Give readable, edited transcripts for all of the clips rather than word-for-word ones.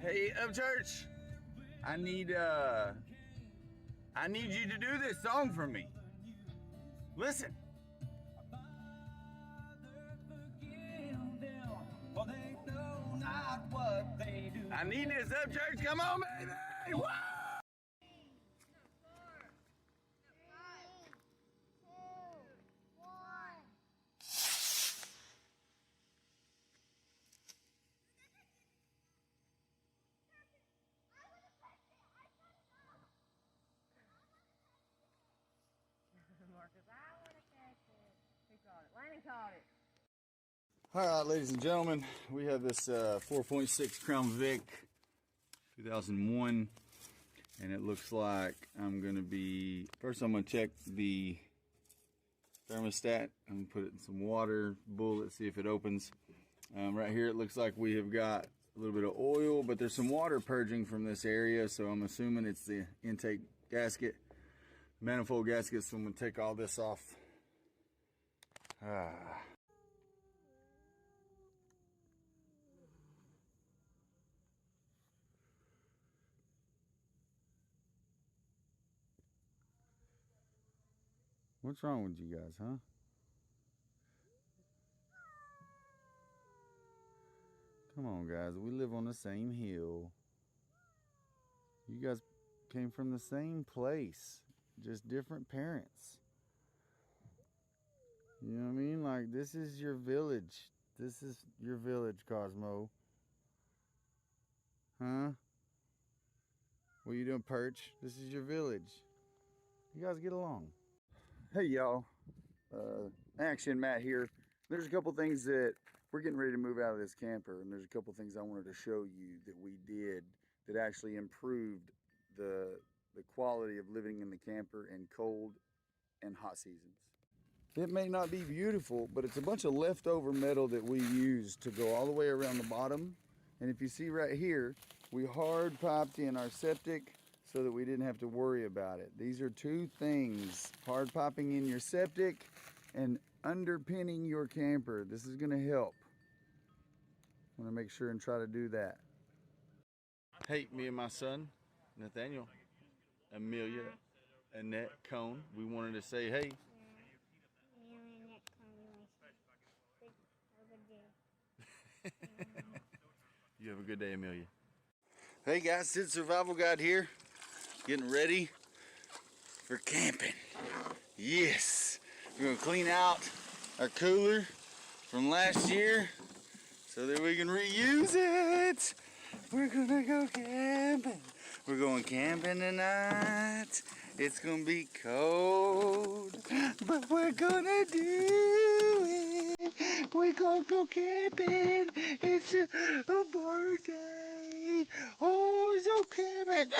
Hey, Upchurch, I need you to do this song for me. Listen. I need this, Upchurch. Come on, baby. Woo! Marcus, I want to catch it. Who caught it? Landon caught it. All right, ladies and gentlemen, we have this 4.6 Crown Vic 2001, and it looks like I'm going to check the thermostat. I'm going to put it in some water, bullet, see if it opens. Right here it looks like we have got a little bit of oil, but there's some water purging from this area, so I'm assuming it's the intake gasket, manifold gasket, so I'm going to take all this off. What's wrong with you guys, huh? Come on, guys. We live on the same hill. You guys came from the same place, just different parents. You know what I mean? Like, this is your village. This is your village, Cosmo. Huh? What are you doing, Perch? This is your village. You guys get along. Hey, y'all. Action Matt here. There's a couple things that we're getting ready to move out of this camper, and there's a couple things I wanted to show you that we did that actually improved the quality of living in the camper in cold and hot seasons. It may not be beautiful, but it's a bunch of leftover metal that we used to go all the way around the bottom. And if you see right here, we hard piped in our septic so that we didn't have to worry about it. These are two things: hard piping in your septic and underpinning your camper. This is gonna help. I'm gonna make sure and try to do that. Hey, me and my son, Nathaniel, Amelia, Annette Cone, we wanted to say hey. You have a good day, Amelia. Hey guys, Sid Survival Guide here, getting ready for camping. Yes, we're gonna clean out our cooler from last year so that we can reuse it. We're gonna go camping. We're going camping tonight. It's gonna be cold, but we're gonna do it. We're gonna go camping. It's a birthday. Oh, it's so camping.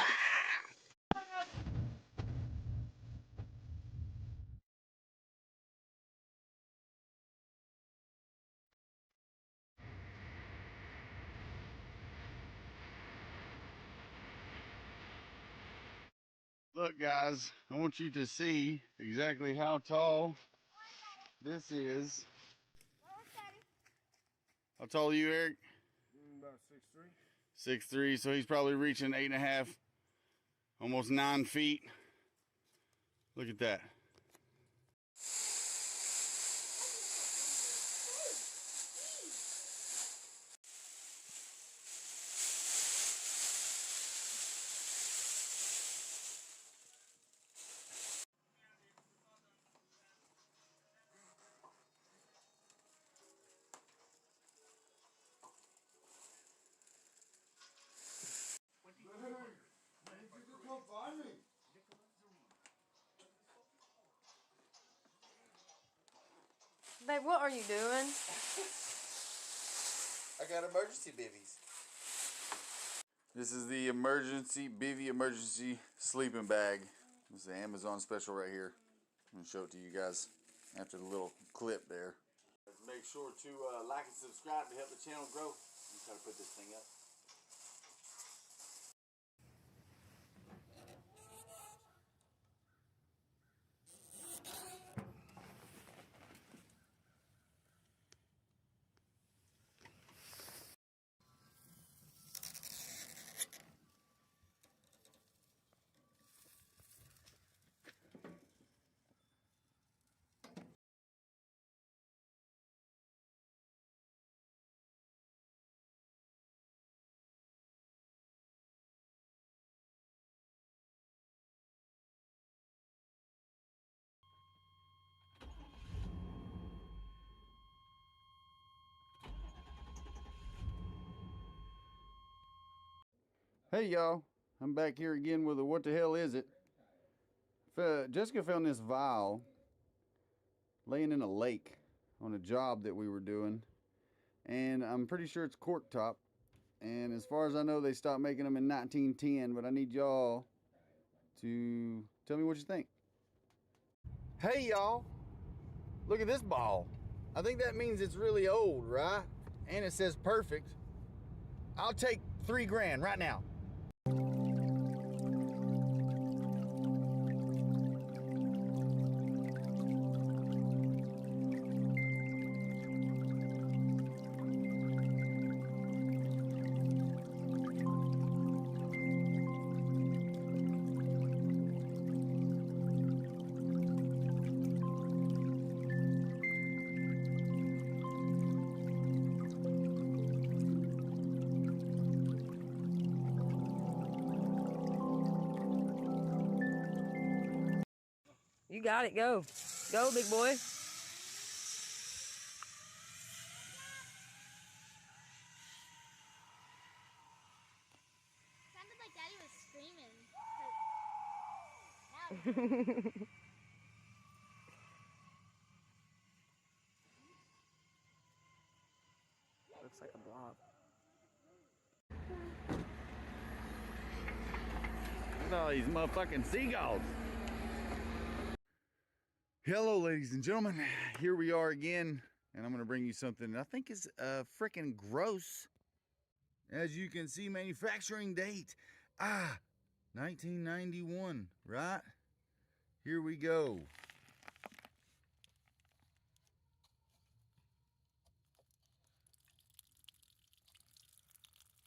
Look, guys, I want you to see exactly how tall this is. How tall are you, Eric? About 6'3". 6'3", so he's probably reaching 8.5, almost 9 feet. Look at that. Come find me. Babe, what are you doing? I got emergency bivvies. This is the Bivy emergency sleeping bag. This is the Amazon special right here. I'm going to show it to you guys after the little clip there. Make sure to like and subscribe to help the channel grow. I'm trying to put this thing up. Hey y'all, I'm back here again with a what the hell is it? Jessica found this vial laying in a lake on a job that we were doing, and I'm pretty sure it's cork top, and as far as I know they stopped making them in 1910, but I need y'all to tell me what you think. Hey y'all, look at this ball. I think that means it's really old, right? And it says perfect. I'll take $3 grand right now. You got it. Go. Go, big boy. Sounded like Daddy was screaming. Looks like a blob. Look at all these motherfucking seagulls. Hello, ladies and gentlemen. Here we are again, and I'm going to bring you something that I think is freaking gross. As you can see, manufacturing date, 1991, right? Here we go.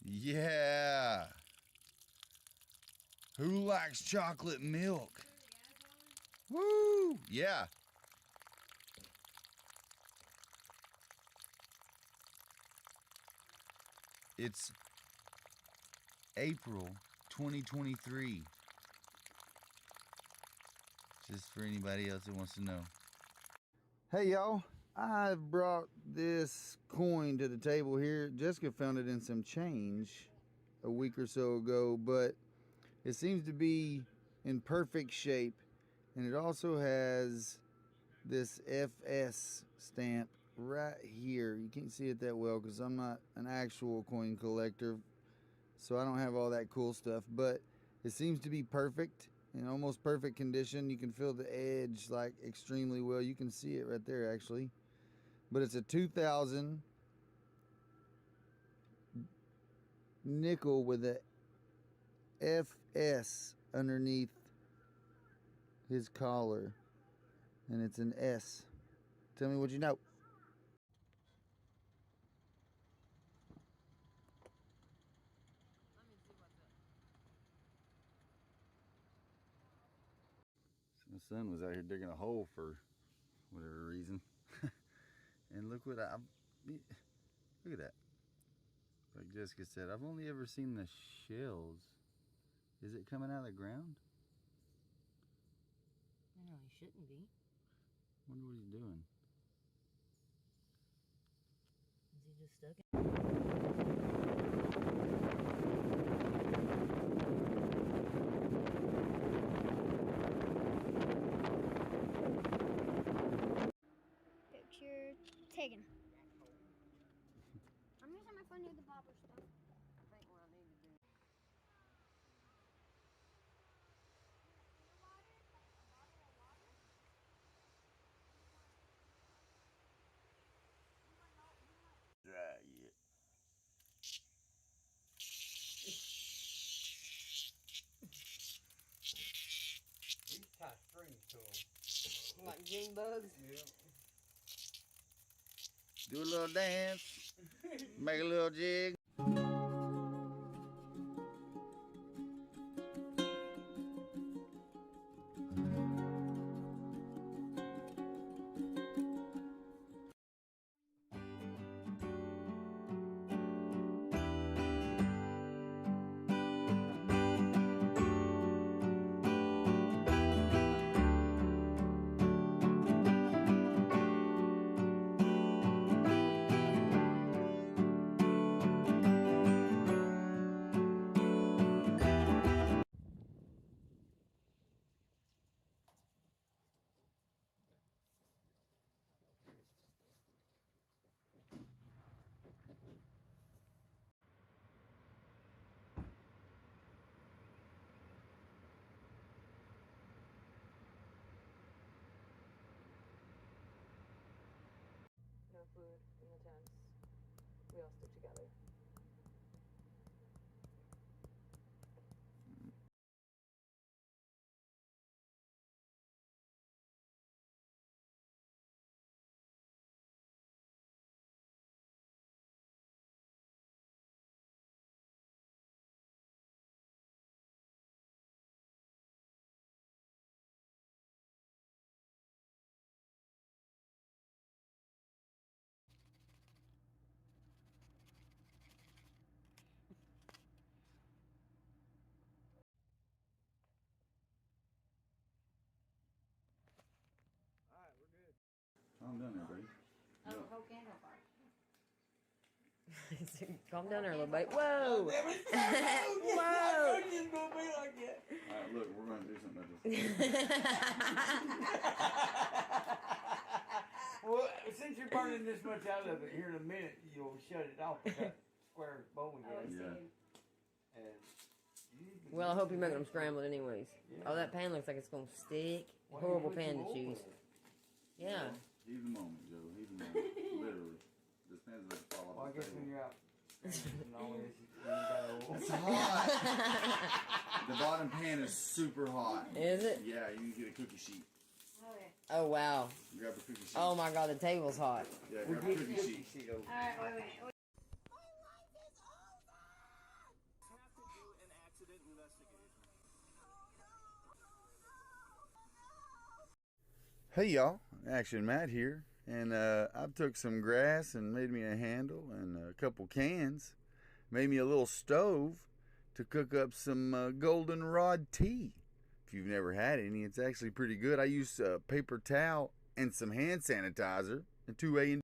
Yeah. Who likes chocolate milk? Woo! Yeah. It's April 2023. Just for anybody else that wants to know. Hey y'all, I brought this coin to the table here. Jessica found it in some change a week or so ago, but it seems to be in perfect shape. And it also has this FS stamp right here. You can't see it that well because I'm not an actual coin collector, so I don't have all that cool stuff, but it seems to be perfect, in almost perfect condition. You can feel the edge like extremely well. You can see it right there actually. But it's a 2000 nickel with a FS underneath his collar, and it's an S. Tell me what you know. My son was out here digging a hole for whatever reason. And look what look at that. Like Jessica said, I've only ever seen the shells. Is it coming out of the ground? No, he shouldn't be. Wonder what he's doing. Is he just stuck in? Picture taken. I'm using my phone near the bobber stuff. Dry yet. These tie strings to them. Like Jing bugs? Yeah. Do a little dance. Make a little jig. food in the tents. We all stick together. I'm done there, buddy. Oh, whole candle bar. Calm down there a little bit. Whoa! Whoa! It's gonna be like that. Alright, look, we're gonna do something about this. Well, since you're burning this much out of it, here in a minute you'll shut it off with that square bowling alley. Yeah. And you- Well, I hope you're making them scrambled anyways. Oh, that pan looks like it's gonna stick. Why Horrible you put pan some to oil in choose. it? Yeah. He's the moment, Joe. He's the moment. Literally. This pan's about to fall Well, I off the guess when table. you're out and all this, you gotta It's hot. The bottom pan is super hot. Is it? Yeah, you can get a cookie sheet. Oh, wow. Grab a cookie sheet. Oh, my God, the table's hot. Yeah, We grab a get cookie cookie sheet. sheet over. Alright, wait a minute. Hey y'all, Action Matt here, and I've took some grass and made me a handle and a couple cans, made me a little stove to cook up some goldenrod tea. If you've never had any, it's actually pretty good. I use paper towel and some hand sanitizer and 2A and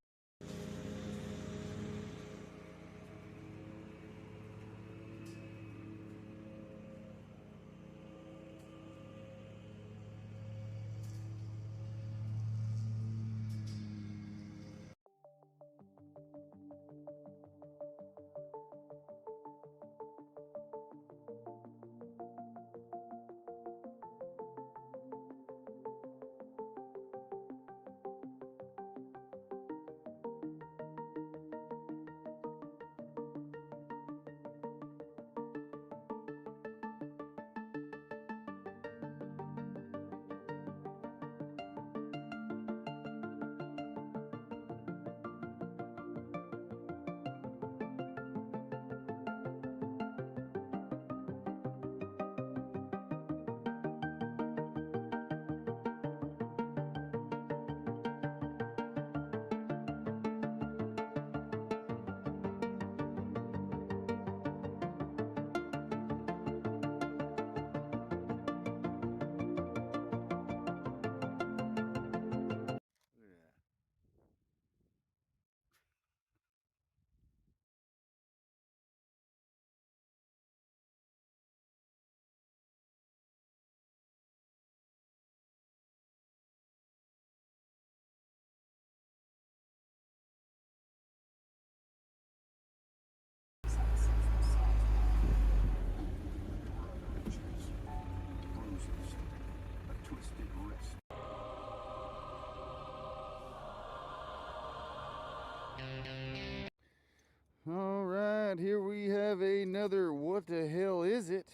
All right, here we have another What the Hell Is It?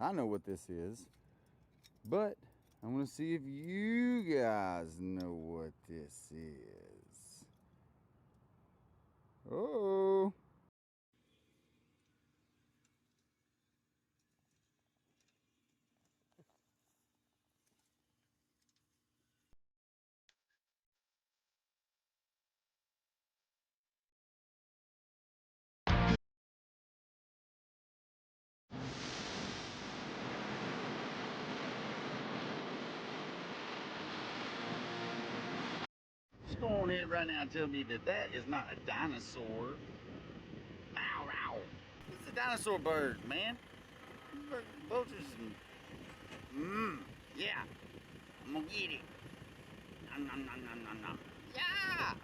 I know what this is, but I want to see if you guys know what this is. Oh. Just go on ahead right now and tell me that that is not a dinosaur. Ow, ow. It's a dinosaur bird, man. Vultures and... yeah. I'm gonna get it. Nom, nom, nom, nom, nom, nom. Yeah!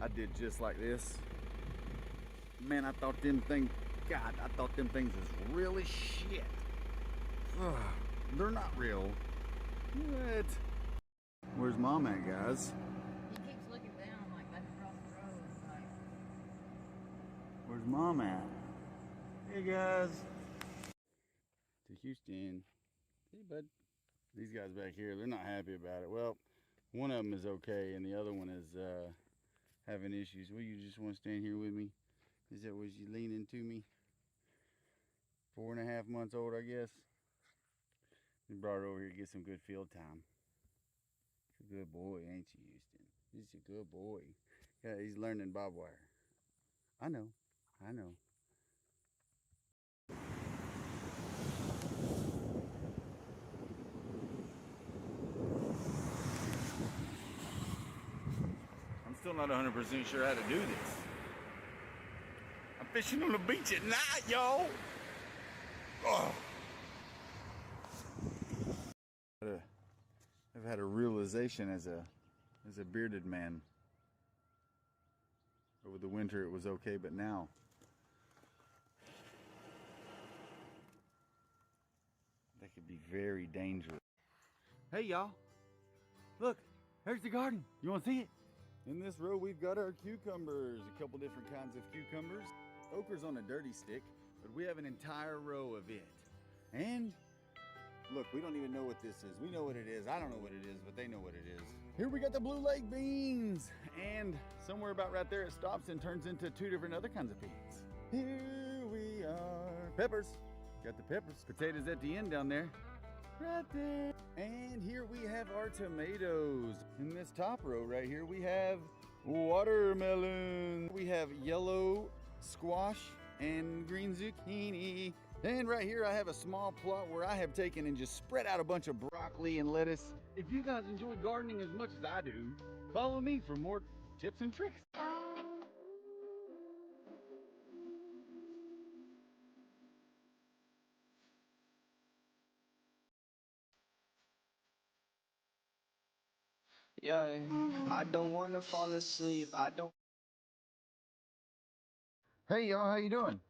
I did just like this. Man, I thought them things... God, I thought them things was really shit. They're not real. What? Where's Mom at, guys? He keeps looking down like that's across the road. Where's Mom at? Hey guys. To Houston. Hey bud. These guys back here, they're not happy about it. Well, one of them is okay and the other one is having issues. Well, you just want to stand here with me? Is that what you leaning to me? 4.5 months old, I guess. We brought her over here to get some good field time. He's a good boy, ain't you, Houston? He's a good boy. Yeah, he's learning bob wire. I know. I'm still not 100% sure how to do this. I'm fishing on the beach at night, y'all. Oh. I've had a realization as a bearded man. Over the winter it was okay, but now that could be very dangerous. Hey y'all, look, there's the garden. You want to see it? In this row we've got our cucumbers, a couple different kinds of cucumbers. Okra's on a dirty stick, but we have an entire row of it. And look, we don't even know what this is. We know what it is. I don't know what it is, but they know what it is. Here we got the blue lake beans. And somewhere about right there it stops and turns into 2 different other kinds of beans. Here we are. Peppers. Got the peppers. Potatoes at the end down there. Right there. And here we have our tomatoes. In this top row right here we have watermelon. We have yellow squash and green zucchini. And right here I have a small plot where I have taken and just spread out a bunch of broccoli and lettuce. If you guys enjoy gardening as much as I do, follow me for more tips and tricks. Yeah, I don't want to fall asleep. I don't. Hey y'all, how you doing?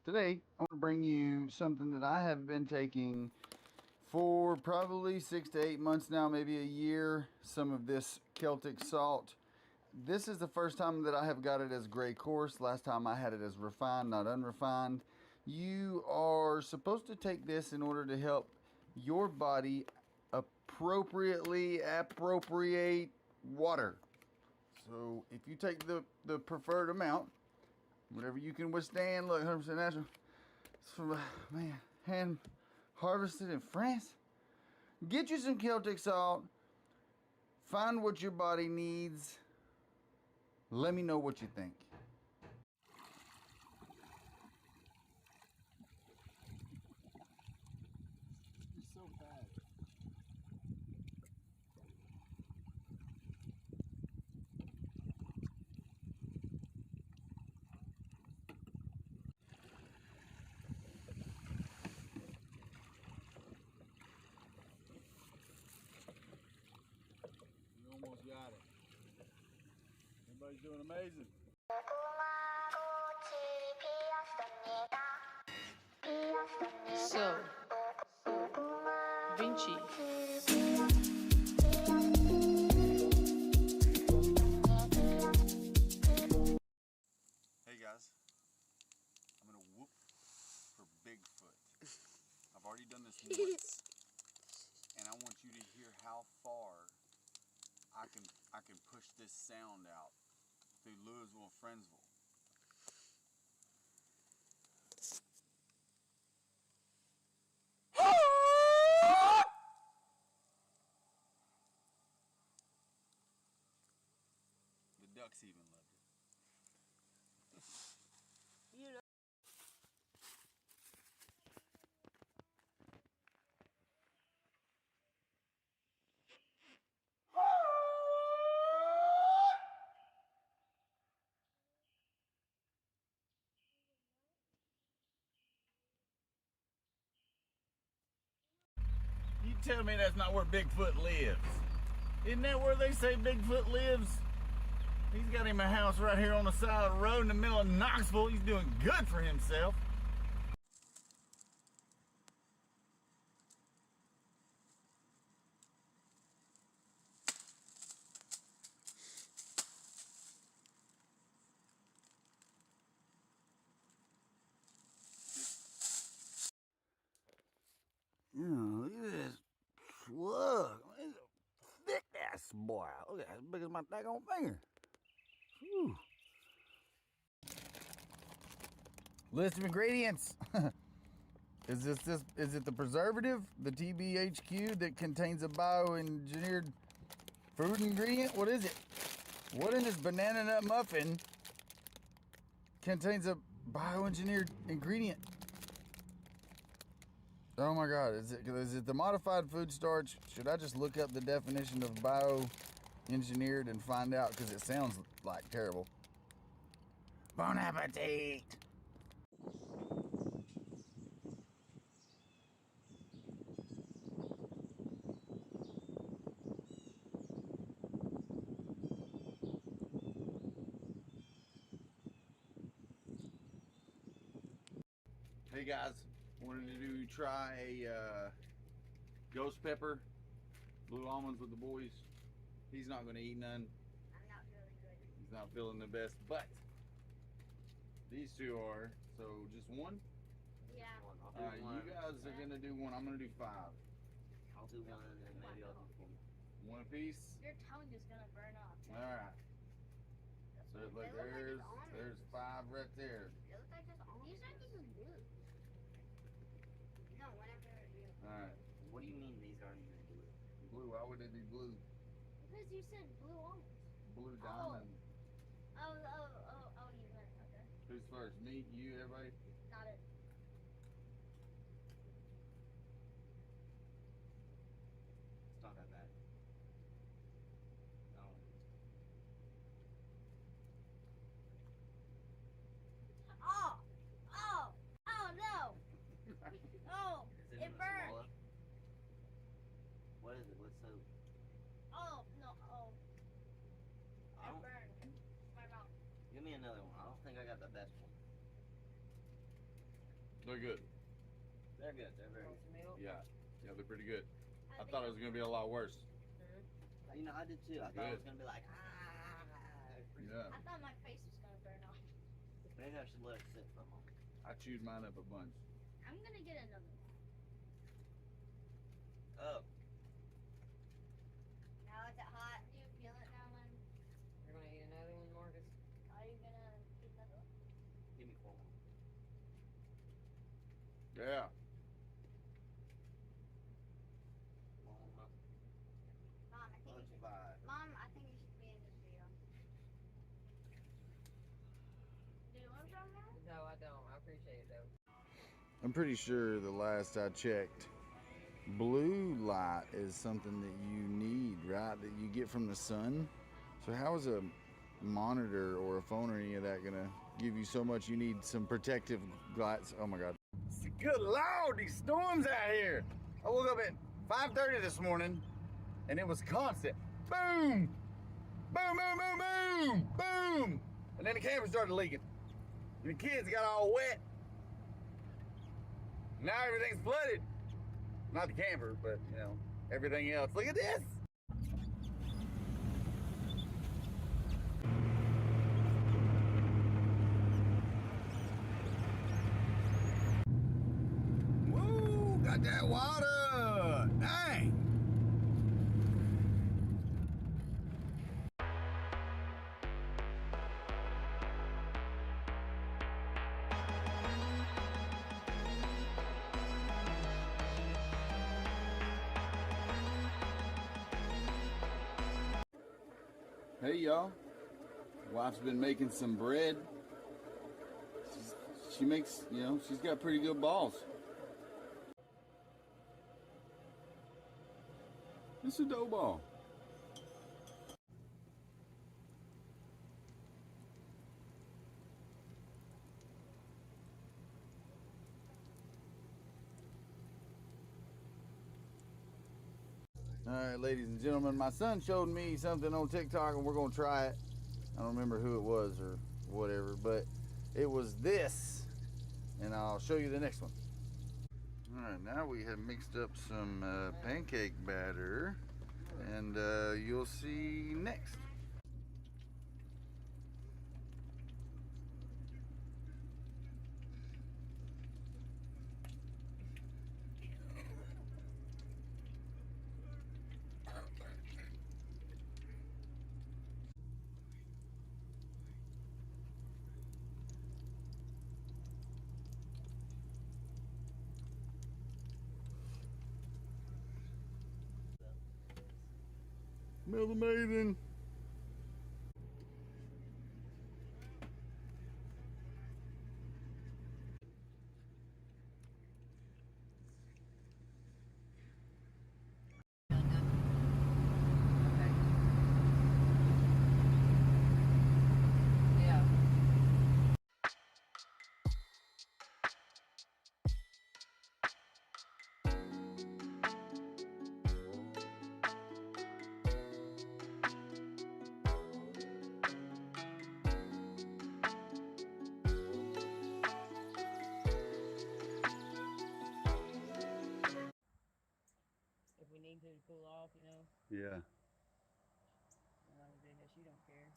Today I want to bring you something that I have been taking for probably 6 to 8 months now, maybe a year. Some of this Celtic salt. This is the first time that I have got it as gray coarse. Last time I had it as refined, not unrefined. You are supposed to take this in order to help your body appropriately appropriate water. So if you take the preferred amount, whatever you can withstand, look, 100% natural. It's from, man, hand harvested in France. Get you some Celtic salt. Find what your body needs. Let me know what you think. You're so bad. You almost got it. Everybody's doing amazing. So, Vinci. Hey guys, I'm gonna whoop for Bigfoot. I've already done this once, and I want you to hear how far I can push this sound out through Louisville, Friendsville. The ducks even loved it. You tell me that's not where Bigfoot lives. Isn't that where they say Bigfoot lives? He's got him a house right here on the side of the road in the middle of Knoxville. He's doing good for himself. boy out. Look at that, as big as my daggone finger. Whew. List of ingredients. Is it the preservative, the TBHQ, that contains a bioengineered food ingredient? What is it? What in this banana nut muffin contains a bioengineered ingredient? Oh my God, is it the modified food starch? Should I just look up the definition of bioengineered and find out, because it sounds like terrible. Bon appetit! Hey guys, wanted to try a ghost pepper, blue almonds with the boys. He's not going to eat none. I'm not feeling good. He's not feeling the best, but these two are. So just one? Yeah. Alright, you guys are going to do one. I'm going to do 5. I'll do one and then maybe I'll do 4. One apiece? Your tongue is gonna burn off. Alright. So look, They look like there's it's almonds. 5 right there. They look like just almonds. These aren't even blue. No, whatever. Alright. What do you mean these aren't even blue? Blue, why would they be blue? Because you said blue almonds. Blue diamond. Oh, you meant, okay. Who's first? Me, you, everybody? Got it. It's not that bad. No. Oh no! Oh, Is it it in the burned. smaller? What is it? What's so? Oh, no, oh. I It don't. burned. My mouth. Give me another one. I don't think I got the best one. They're good. They're good. They're very Want good. some milk? Yeah. Yeah, they're pretty good. I think thought it was going to be a lot worse. You know, I did too. I thought it Good. was gonna be like Yeah. I thought my face was gonna burn off. Maybe I should let it sit for a moment. I chewed mine up a bunch. I'm gonna get another one. Oh, Now is it hot? Do you feel it now, Lynn? You're gonna eat another one, Marcus? Are you gonna eat another one? give me 4 more. Yeah. Mom, Mom, I think you let's should. vibe. Mom, I think you should be in this video. Do you want some now? No, I don't. I appreciate it though. I'm pretty sure the last I checked, blue light is something that you need, right? That you get from the sun. So how is a monitor or a phone or any of that gonna give you so much you need some protective lights? Oh my God. Good Lord, these storms out here. I woke up at 5:30 this morning and it was constant. Boom! Boom, boom, boom, boom, boom! And then the camera started leaking. And the kids got all wet. Now everything's flooded. Not the camper, but you know, everything else. Look at this. Woo, got that water. Dang. Hey y'all, wife's been making some bread. She makes, you know, she's got pretty good balls. It's a dough ball. All right, ladies and gentlemen, my son showed me something on TikTok and we're gonna try it. I don't remember who it was or whatever, but it was this, and I'll show you the next one. All right, now we have mixed up some pancake batter, and you'll see next. Smells amazing. Yeah. If we need to cool off, you know, Yeah. as long as they know she don't care.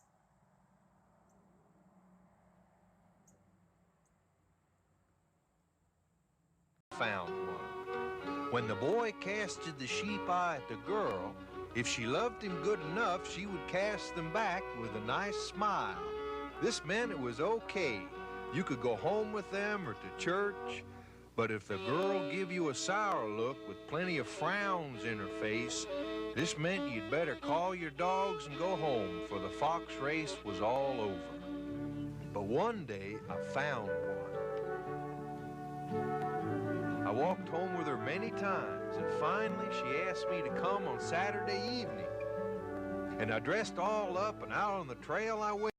Found one. When the boy casted the sheep eye at the girl, if she loved him good enough, she would cast them back with a nice smile. This meant it was okay. You could go home with them or to church. But if the girl give you a sour look with plenty of frowns in her face, this meant you'd better call your dogs and go home, for the fox race was all over. But one day, I found one. I walked home with her many times, and finally she asked me to come on Saturday evening. And I dressed all up, and out on the trail I went.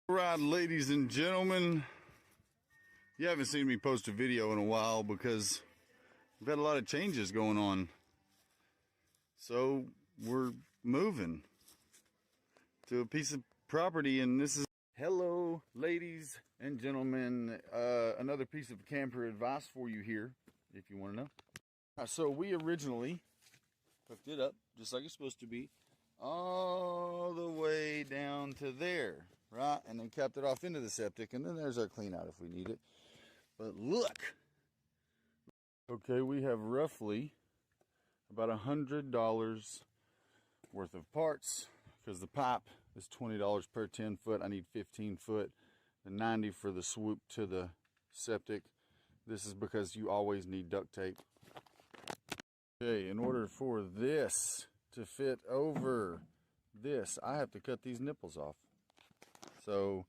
All right, ladies and gentlemen, you haven't seen me post a video in a while because we've had a lot of changes going on. So we're moving to a piece of property, and this is hello, ladies and gentlemen, another piece of camper advice for you here, if you want to know. So we originally hooked it up just like it's supposed to be, all the way down to there, right? And then capped it off into the septic, and then there's our clean out if we need it. But look, okay, we have roughly about $100 worth of parts, because the pipe is $20 per 10 foot. I need 15 foot, and $90 for the swoop to the septic. This is because you always need duct tape. Okay, in order for this to fit over this, I have to cut these nipples off. So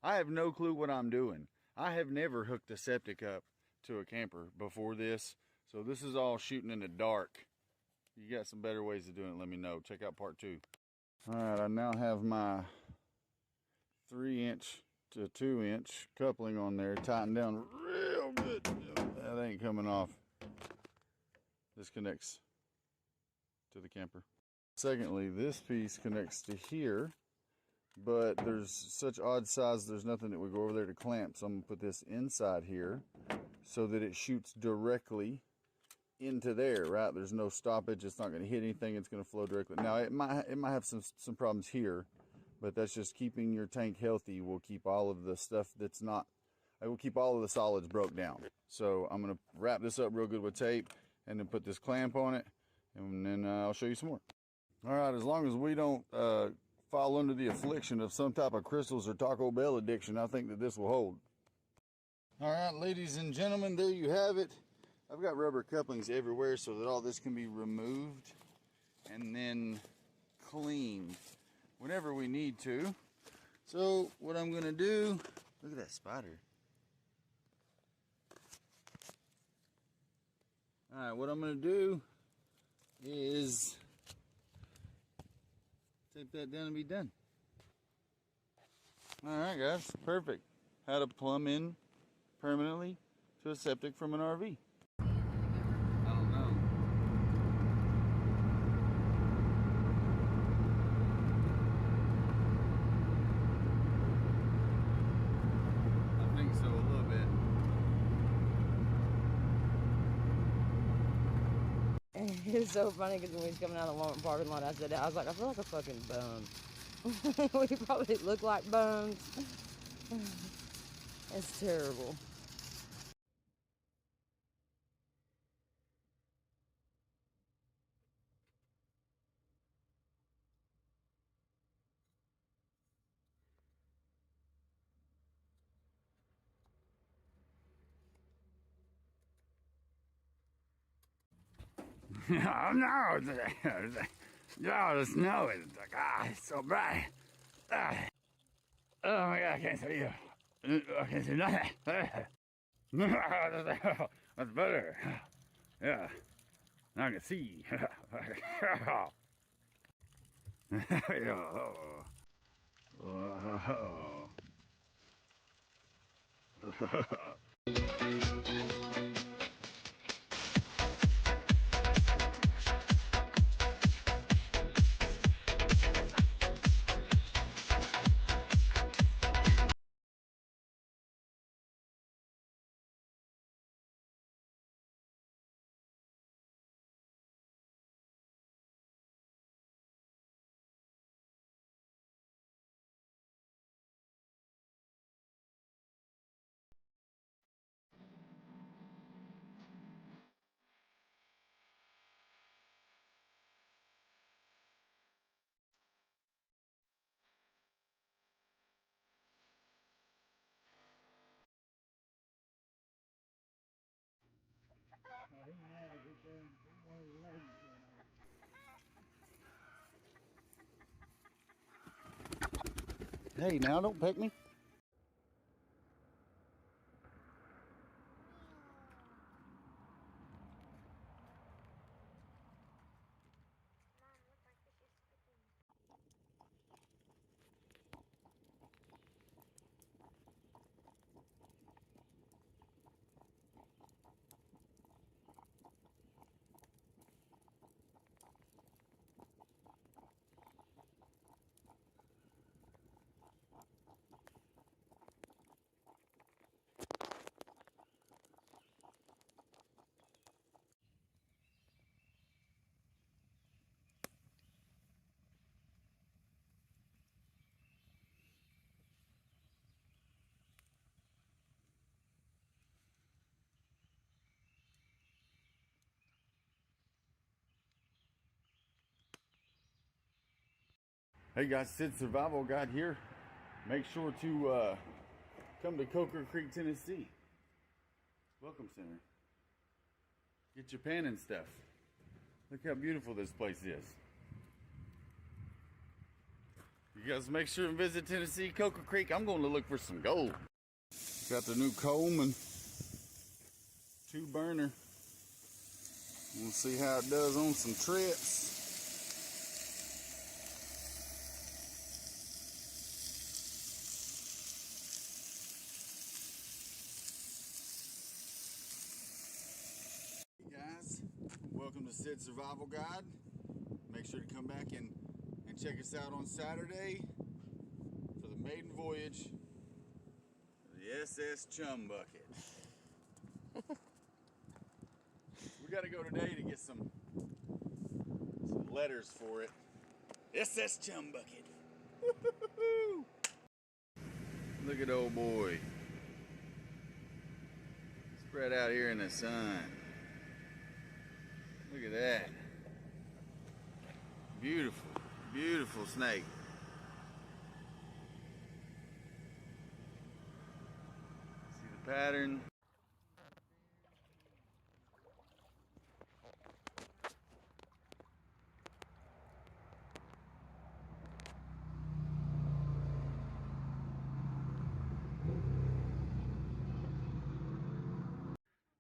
I have no clue what I'm doing. I have never hooked a septic up to a camper before this, so this is all shooting in the dark. You got some better ways of doing it, let me know. Check out part 2. All right, I now have my 3-inch to 2-inch coupling on there, tightened down real good. That ain't coming off. This connects to the camper. Secondly, this piece connects to here, but there's such odd size, there's nothing that would go over there to clamp. So I'm gonna put this inside here so that it shoots directly into there, right? There's no stoppage, it's not gonna hit anything, it's gonna flow directly. Now it might have some problems here, but that's just keeping your tank healthy. Will keep all of the stuff that's not, I will keep all of the solids broke down. So I'm gonna wrap this up real good with tape and then put this clamp on it, and then I'll show you some more. All right, as long as we don't fall under the affliction of some type of crystals or Taco Bell addiction, I think that this will hold. All right, ladies and gentlemen, there you have it. I've got rubber couplings everywhere so that all this can be removed and then cleaned whenever we need to. So what I'm gonna do, look at that spider. All right, what I'm gonna do is tape that down and be done. All right, guys, perfect. How to plumb in permanently to a septic from an RV. I don't know. I think so. It was so funny because when we was coming out of the Walmart parking lot, I said that. I was like, I feel like a fucking bum. We probably look like bums. It's terrible. Oh no, the snow is it's so bright. Oh my god, I can't see you. I can't see nothing. That's better. Yeah, now I can see. Hey, now don't peck me. Hey guys, Sid Survival Guide here. Make sure to come to Coker Creek, Tennessee. Welcome Center. Get your pen and stuff. Look how beautiful this place is. You guys make sure and visit Tennessee, Coker Creek. I'm going to look for some gold. Got the new Coleman 2-burner. We'll see how it does on some trips. Welcome to Sid Survival Guide. Make sure to come back and check us out on Saturday for the maiden voyage of the SS Chum Bucket. We got to go today to get some letters for it. SS Chum Bucket. Look at old boy. Spread out here in the sun. Look at that. Beautiful, beautiful snake. See the pattern?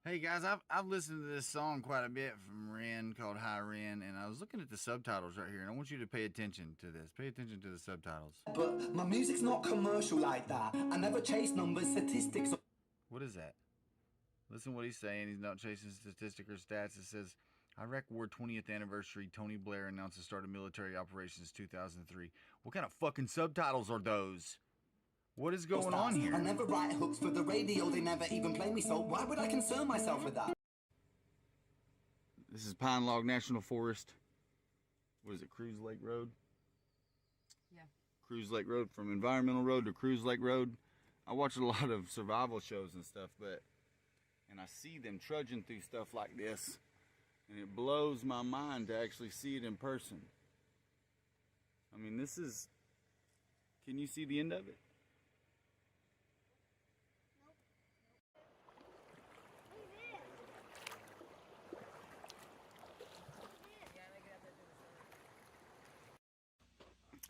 Hey guys, I've listened to this song quite a bit from Ren called Hi Ren, and I was looking at the subtitles right here, and I want you to pay attention to this. Pay attention to the subtitles. But my music's not commercial like that. I never chase numbers, statistics. What is that? Listen what he's saying. He's not chasing statistic or stats. It says, Iraq War 20th anniversary. Tony Blair announced the start of military operations 2003. What kind of fucking subtitles are those? What is going on here? I never write hooks for the radio. They never even play me, so why would I concern myself with that? This is Pine Log National Forest. What is it, Cruise Lake Road? Yeah. Cruise Lake Road, from Environmental Road to Cruise Lake Road. I watch a lot of survival shows and stuff, and I see them trudging through stuff like this, and it blows my mind to actually see it in person. I mean, this is, can you see the end of it?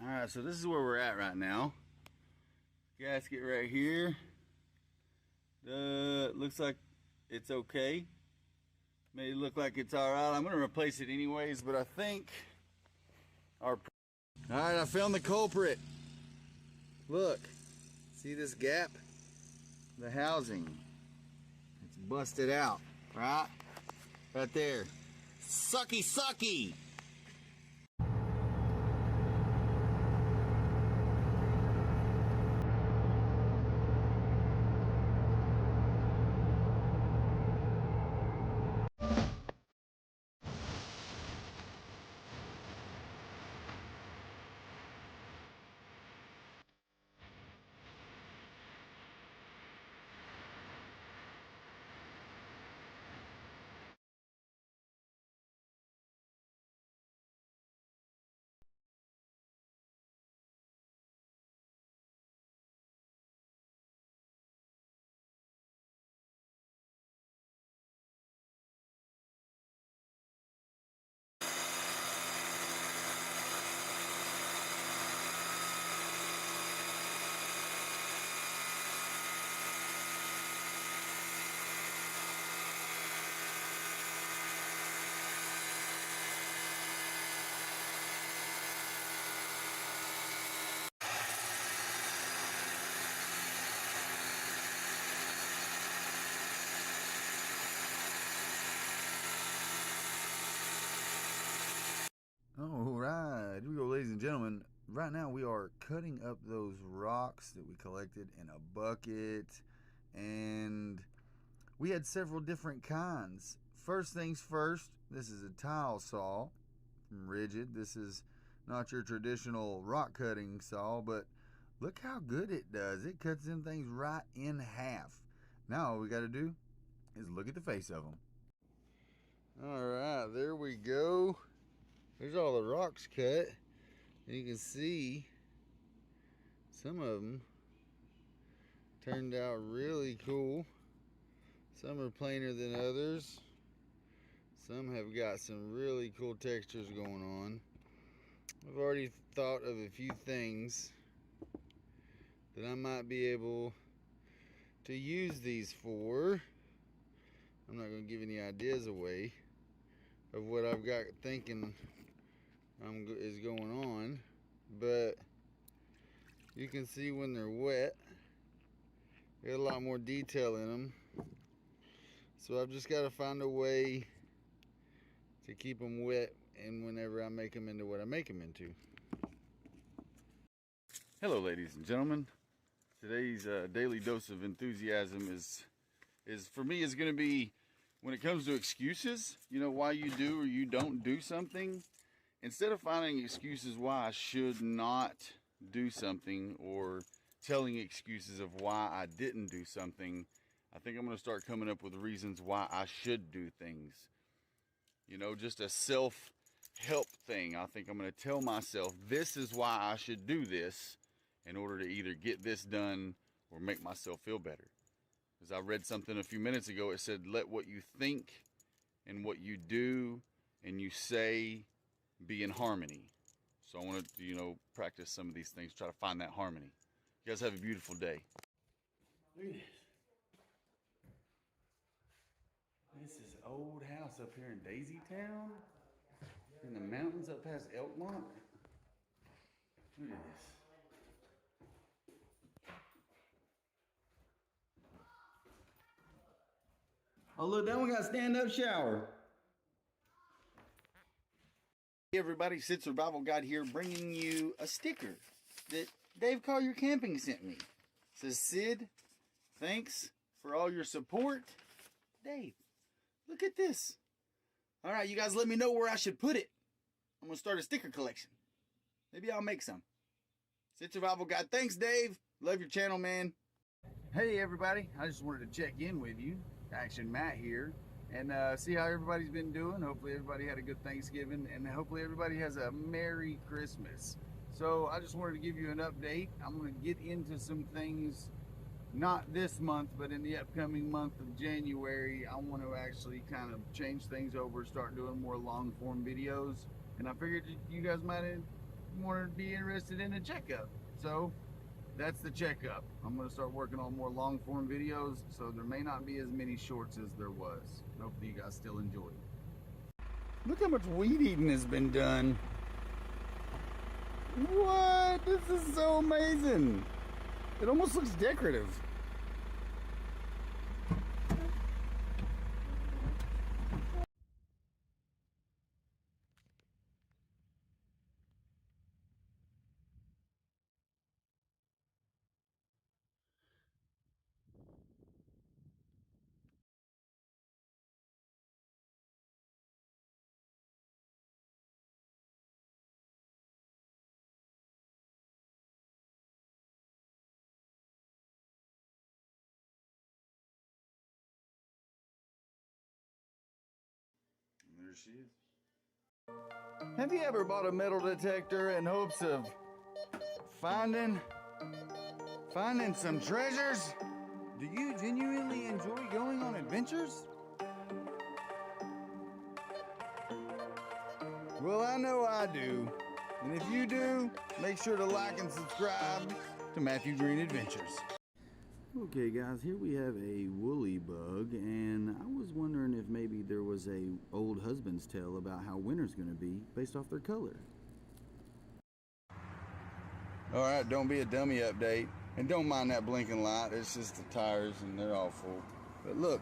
Alright, so this is where we're at right now. Gasket right here. Looks like it's okay. Made it look like it's alright. I'm going to replace it anyways, but I think our... Alright, I found the culprit. Look. See this gap? The housing. It's busted out, right? Right there. Sucky, sucky! Alright, here we go, ladies and gentlemen. Right now we are cutting up those rocks that we collected in a bucket, and we had several different kinds. First things first, this is a tile saw from Rigid. This is not your traditional rock cutting saw, but look how good it does. It cuts them things right in half. Now all we got to do is look at the face of them. Alright, there we go. There's all the rocks cut, and you can see some of them turned out really cool. Some are plainer than others. Some have got some really cool textures going on. I've already thought of a few things that I might be able to use these for. I'm not going to give any ideas away of what I've got thinking is going on, but you can see when they're wet, they got a lot more detail in them. So I've just got to find a way to keep them wet, and whenever I make them into what I make them into. Hello, ladies and gentlemen. Today's daily dose of enthusiasm is for me is going to be, when it comes to excuses, you know, why you do or you don't do something. Instead of finding excuses why I should not do something, or telling excuses of why I didn't do something, I think I'm going to start coming up with reasons why I should do things. You know, just a self-help thing. I think I'm going to tell myself, this is why I should do this, in order to either get this done or make myself feel better. Because I read something a few minutes ago, it said, let what you think and what you do and you say be in harmony. So I want to, you know, practice some of these things, try to find that harmony. You guys have a beautiful day. Look at this. This is an old house up here in Daisy Town, in the mountains up past Elkmont. Look at this. Oh look, that one got a stand-up shower. Hey everybody, Sid Survival Guide here, bringing you a sticker that Dave Collier Camping sent me. It says, Sid, thanks for all your support. Dave, look at this. All right, you guys let me know where I should put it. I'm gonna start a sticker collection. Maybe I'll make some. Sid Survival Guide. Thanks, Dave. Love your channel, man. Hey, everybody. I just wanted to check in with you. Action Matt here. And see how everybody's been doing. Hopefully everybody had a good Thanksgiving. And hopefully everybody has a Merry Christmas. So I just wanted to give you an update. I'm going to get into some things, not this month, but in the upcoming month of January. I want to actually kind of change things over, start doing more long form videos. And I figured you guys might want to be interested in a checkup. So that's the checkup. I'm going to start working on more long form videos, so there may not be as many shorts as there was. Hopefully you guys still enjoy it. Look how much weed eating has been done. What? This is so amazing. It almost looks decorative. There she is. Have you ever bought a metal detector in hopes of finding some treasures? Do you genuinely enjoy going on adventures? Well, I know I do. And if you do, make sure to like and subscribe to Matthew Green Adventures. Okay guys, here we have a woolly bug, and I was wondering if maybe there was a old husband's tale about how winter's gonna be based off their color. Alright, don't be a dummy update. And don't mind that blinking light, it's just the tires and they're all full. But look.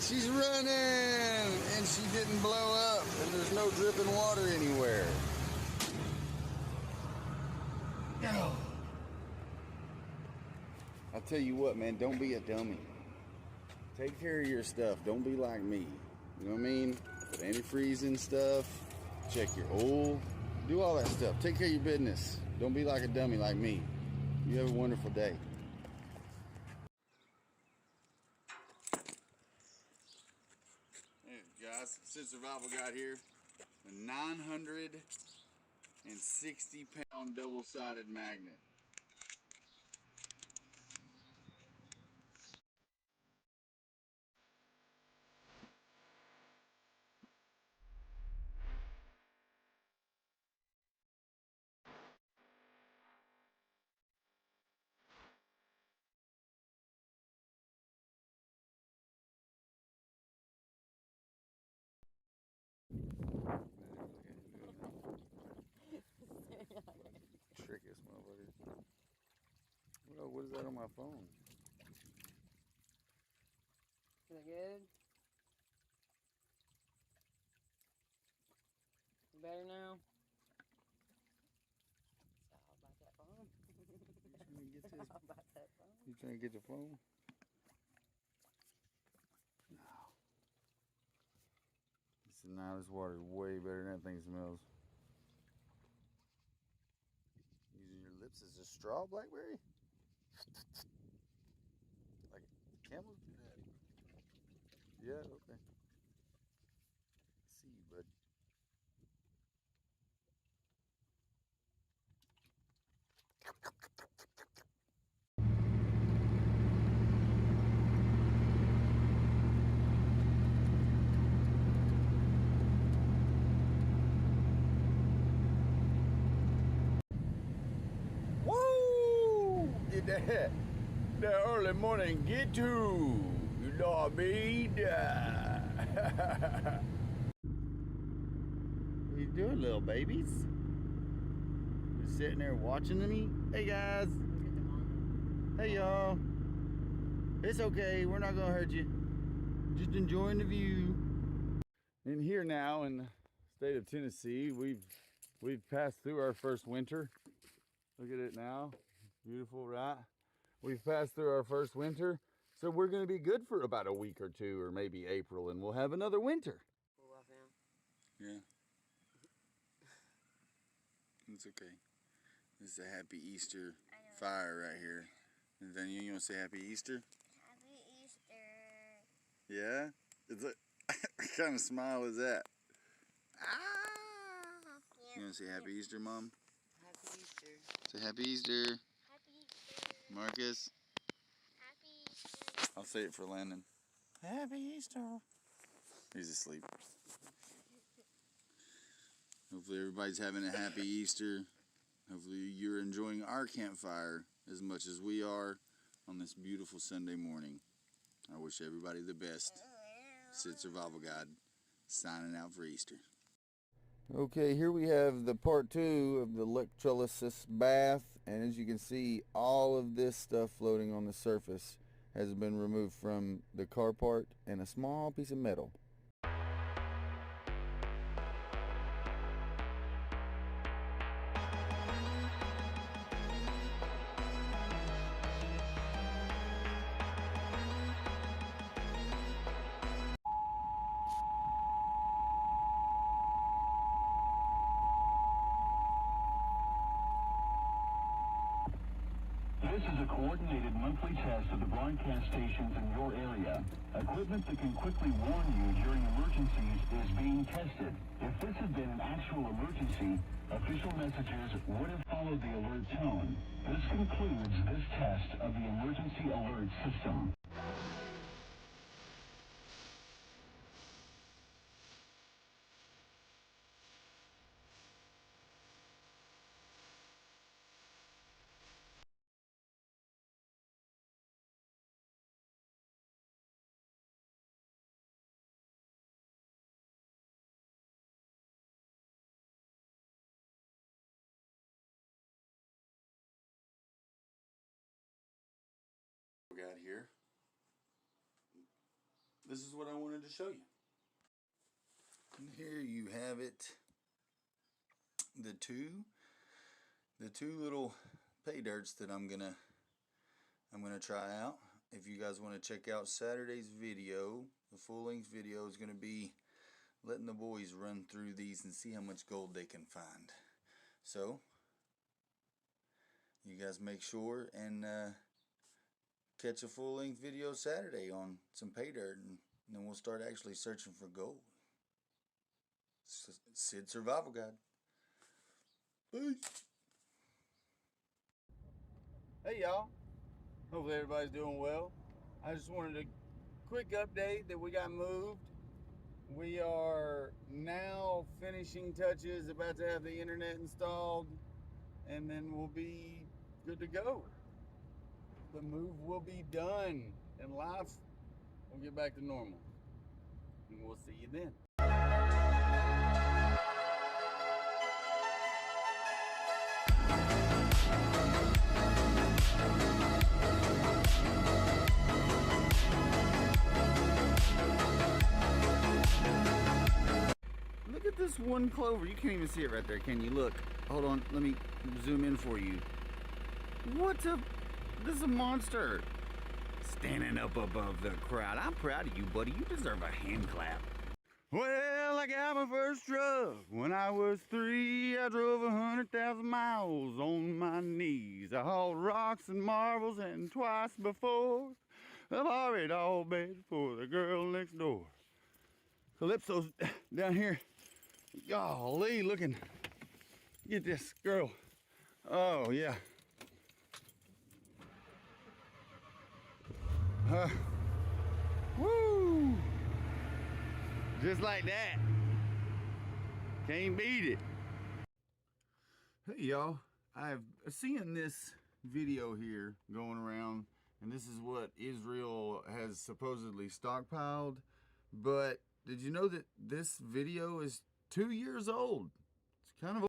She's running, and she didn't blow up, and there's no dripping water anywhere. I'll tell you what, man, don't be a dummy. Take care of your stuff. Don't be like me. You know what I mean? Put antifreeze in stuff. Check your oil. Do all that stuff. Take care of your business. Don't be like a dummy like me. You have a wonderful day. Guys, Sid Survival Guide here. A 960-pound double-sided magnet. Trickiest motherfucker. What is that on my phone? Is it good? Better now? How about that phone? How about that phone? You trying to get your phone? No. This water is way better than that thing smells. Using your lips as a straw, Blackberry? Like camels do that. Yeah, okay. See you, bud. The early morning get to, you know what I mean? What you doing, little babies? Just sitting there watching me? Hey guys. Hey y'all. It's okay, we're not gonna hurt you. Just enjoying the view. In here now in the state of Tennessee, we've passed through our first winter. Look at it now. Beautiful, right? We've passed through our first winter, so we're going to be good for about a week or two, or maybe April, and we'll have another winter. What I found? Yeah. It's okay. This is a happy Easter fire right here. And then you want to say happy Easter? Happy Easter. Yeah? It's like, what kind of smile is that? You want to say happy Easter, Mom? Happy Easter. Say happy Easter. Happy Easter. Marcus. Happy Easter. I'll say it for Landon. Happy Easter. He's asleep. Hopefully everybody's having a happy Easter. Hopefully you're enjoying our campfire as much as we are on this beautiful Sunday morning. I wish everybody the best. Sid Survival Guide signing out for Easter. Okay, here we have the part 2 of the electrolysis bath, and as you can see, all of this stuff floating on the surface has been removed from the car part and a small piece of metal. This is a coordinated monthly test of the broadcast stations in your area. Equipment that can quickly warn you during emergencies is being tested. If this had been an actual emergency, official messages would have followed the alert tone. This concludes this test of the emergency alert system. Got here. This is what I wanted to show you. And here you have it. The two little pay dirts that I'm gonna try out. If you guys want to check out Saturday's video, the full-length video is gonna be letting the boys run through these and see how much gold they can find. So you guys make sure and catch a full-length video Saturday on some pay dirt, and then we'll start actually searching for gold. Sid Survival Guide. Peace. Hey y'all. Hopefully everybody's doing well. I just wanted a quick update that we got moved. We are now finishing touches, about to have the internet installed, and then we'll be good to go. The move will be done, and life will get back to normal. And we'll see you then. Look at this one clover. You can't even see it right there, can you? Look. Hold on. Let me zoom in for you. What a... This is a monster. Standing up above the crowd. I'm proud of you, buddy. You deserve a hand clap. Well, I got my first truck when I was 3. I drove 100,000 miles on my knees. I hauled rocks and marbles, and twice before I've already all bed for the girl next door. Calypso's down here. Golly, looking. Get this girl. Oh, yeah. Woo! Just like that. Can't beat it. Hey y'all, I've seen this video here going around, and this is what Israel has supposedly stockpiled. But did you know that this video is 2 years old? It's kind of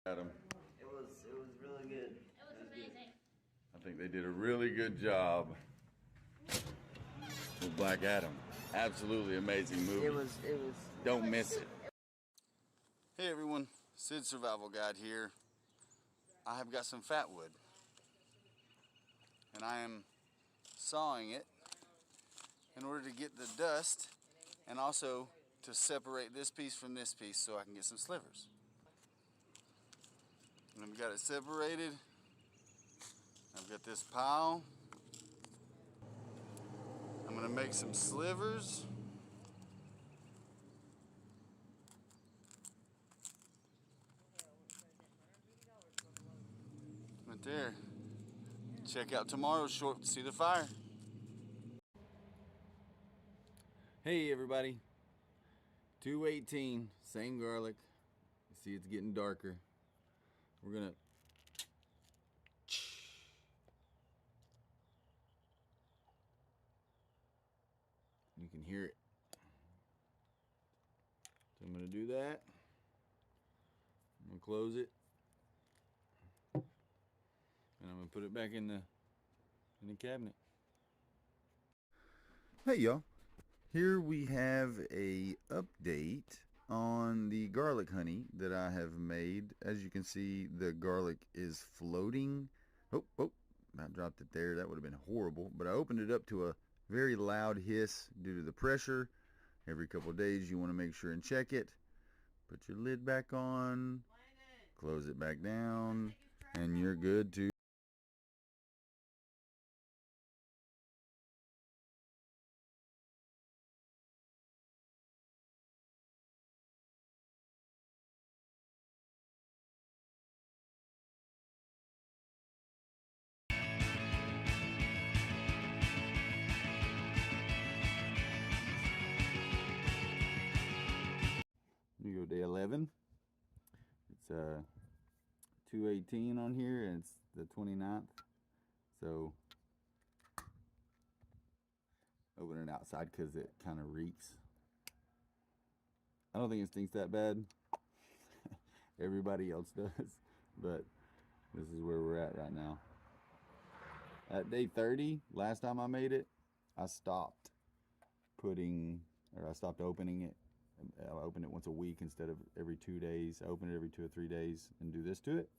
Adam. It was really good. It was amazing. I think they did a really good job with Black Adam. Absolutely amazing movie. It was. Don't miss it. Hey everyone, Sid Survival Guide here. I have got some fat wood, and I am sawing it in order to get the dust and also to separate this piece from this piece so I can get some slivers. And I've got it separated. I've got this pile. I'm gonna make some slivers. Right there. Check out tomorrow's short to see the fire. Hey everybody. 218, same garlic. You see it's getting darker. We're gonna you can hear it. So I'm gonna do that. I'm gonna close it. And I'm gonna put it back in the cabinet. Hey y'all. Here we have a update on the garlic honey that I have made. As you can see, the garlic is floating. Oh, I dropped it there. That would have been horrible. But I opened it up to a very loud hiss due to the pressure. Every couple of days you want to make sure and check it. Put your lid back on. Close it back down. And you're good to you go day 11. It's 218 on here and it's the 29th. So open it outside because it kind of reeks. I don't think it stinks that bad. Everybody else does, but this is where we're at right now. At day 30, last time I made it, I stopped opening it. I open it once a week instead of every 2 days. I open it every 2 or 3 days and do this to it.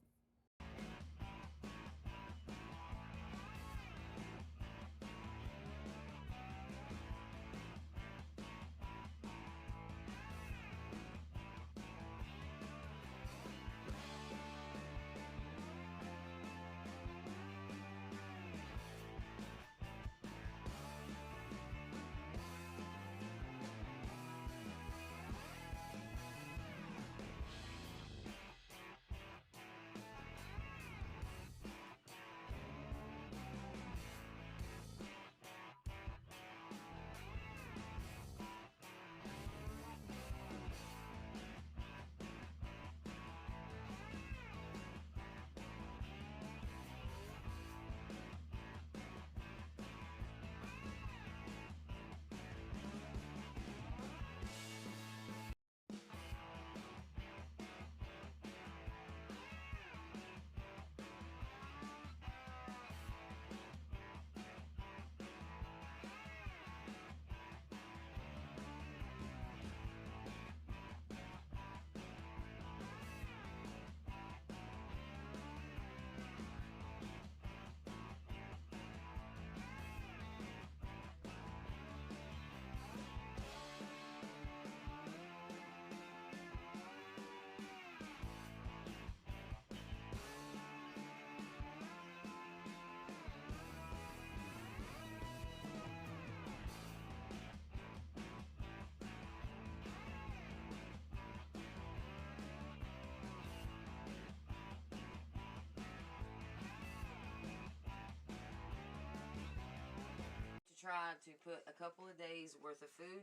Try to put a couple of days worth of food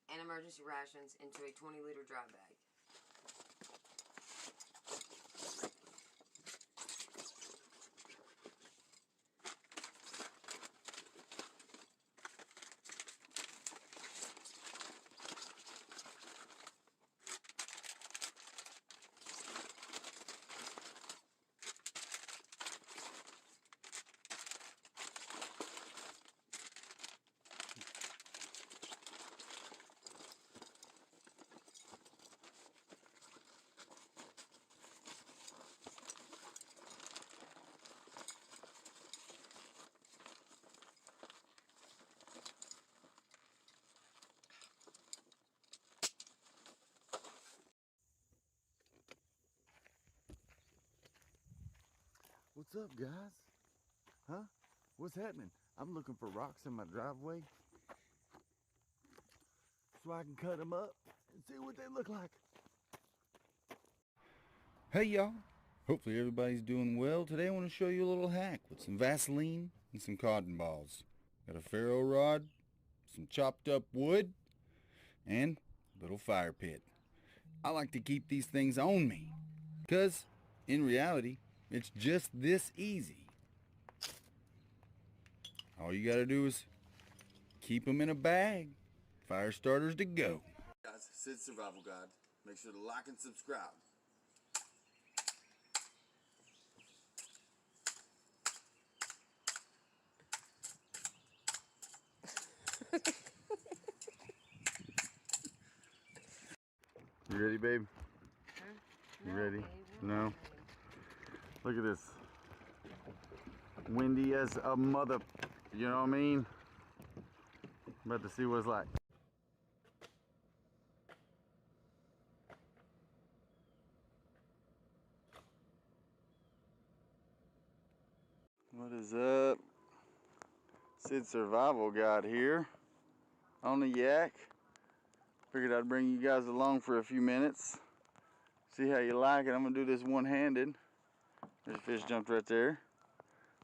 and emergency rations into a 20-liter dry bag. What's up, guys? Huh? What's happening? I'm looking for rocks in my driveway so I can cut them up and see what they look like. Hey y'all, hopefully everybody's doing well. Today I want to show you a little hack with some Vaseline and some cotton balls. Got a ferro rod, some chopped up wood, and a little fire pit. I like to keep these things on me because in reality it's just this easy. All you gotta do is keep them in a bag. Fire starters to go. Guys, Sid's Survival Guide. Make sure to like and subscribe. You ready, babe? You ready? No? Look at this. Windy as a mother. You know what I mean? About to see what it's like. What is up? Sid's Survival Guide here on the yak. Figured I'd bring you guys along for a few minutes. See how you like it. I'm gonna do this one-handed. There's a fish jumped right there.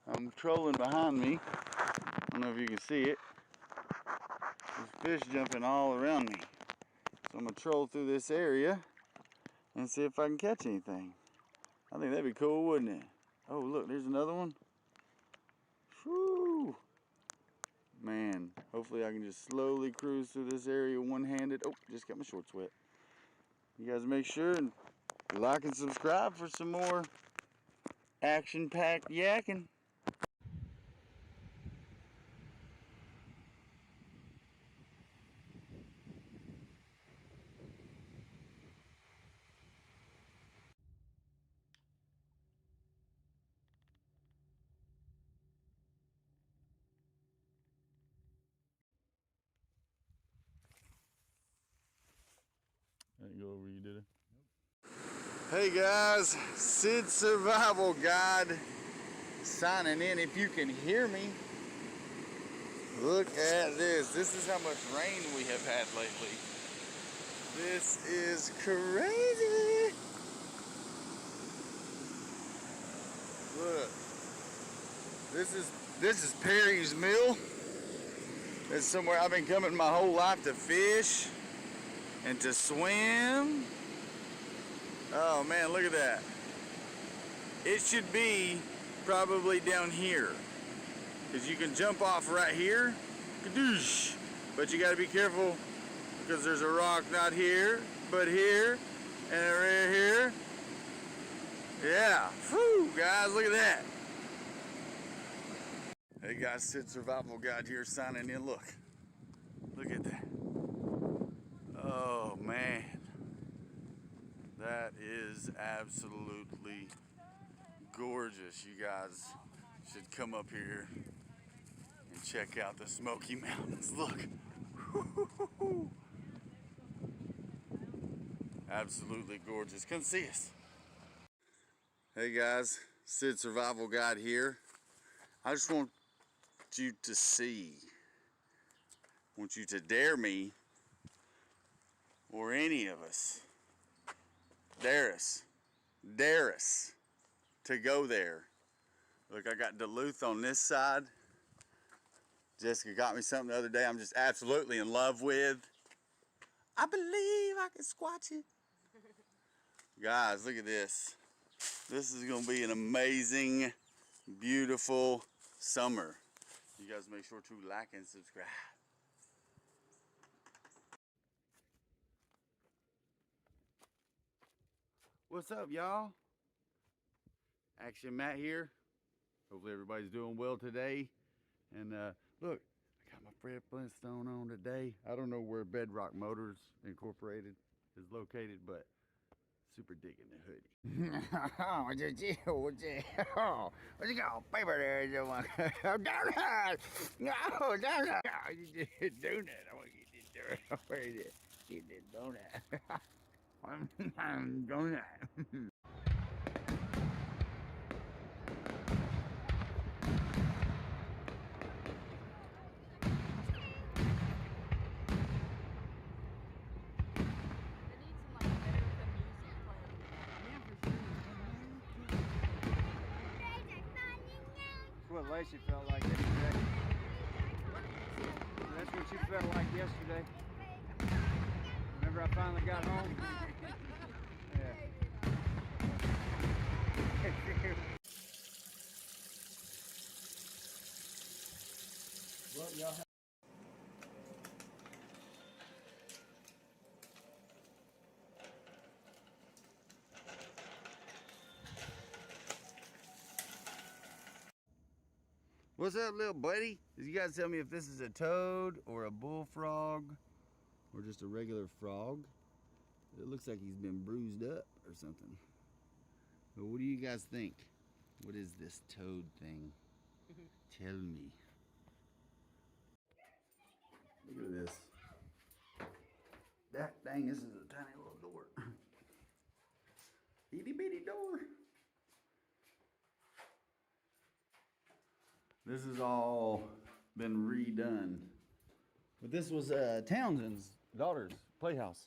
I'm trolling behind me. I don't know if you can see it. There's fish jumping all around me. So I'm gonna troll through this area and see if I can catch anything. I think that'd be cool, wouldn't it? Oh, look, there's another one. Whew. Man, hopefully I can just slowly cruise through this area one-handed. Oh, just got my shorts wet. You guys make sure and like and subscribe for some more action-packed yakking. I didn't go over you, did I? Hey guys, Sid's Survival Guide signing in. If you can hear me, look at this. This is how much rain we have had lately. This is crazy. Look, this is Perry's Mill. It's somewhere I've been coming my whole life to fish and to swim. Oh man, look at that. It should be probably down here, because you can jump off right here, kadoosh. But you got to be careful because there's a rock not here, but here, and right here. Yeah, whew, guys, look at that. Hey guys, Sid's Survival Guide here signing in. Look at that. Oh man, that is absolutely gorgeous. You guys should come up here and check out the Smoky Mountains. Look. Absolutely gorgeous. Come see us. Hey guys, Sid's Survival Guide here. I just want you to see, want you to dare me, or any of us, dare us to go there. Look, I got Duluth on this side. Jessica got me something the other day I'm just absolutely in love with. I believe I can squatch it. Guys, look at this. This is gonna be an amazing, beautiful summer. You guys make sure to like and subscribe. What's up, y'all? Action Matt here. Hopefully everybody's doing well today. And look, I got my Fred Flintstone on today. I don't know where Bedrock Motors Incorporated is located, but super digging the hoodie. What you got? Paper there, you want? Donut! No, donut! You did donut. I want you to do it. Where is it? You did donut. Donut. what Lacey felt like yesterday. That's what you felt like yesterday. Whenever I finally got home. Yeah. Well, y'all have What's up, little buddy? You guys tell me if this is a toad or a bullfrog or just a regular frog. It looks like he's been bruised up or something. But what do you guys think? What is this toad thing? Tell me. Look at this. Dang, this is a tiny little door. Itty bitty door. This has all been redone. But this was Townsend's daughter's playhouse.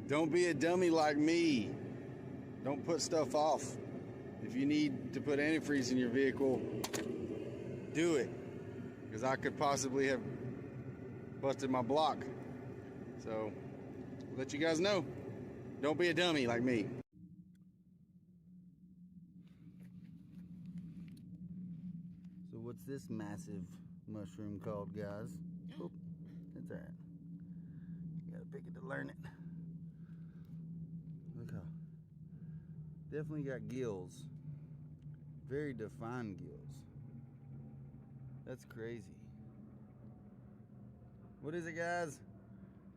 Don't be a dummy like me. Don't put stuff off. If you need to put antifreeze in your vehicle, do it. Because I could possibly have busted my block. So, I'll let you guys know. Don't be a dummy like me. So what's this massive mushroom called, guys? Oop, that's all right. You gotta pick it to learn it. Look how, definitely got gills. Very defined gills. That's crazy. What is it, guys?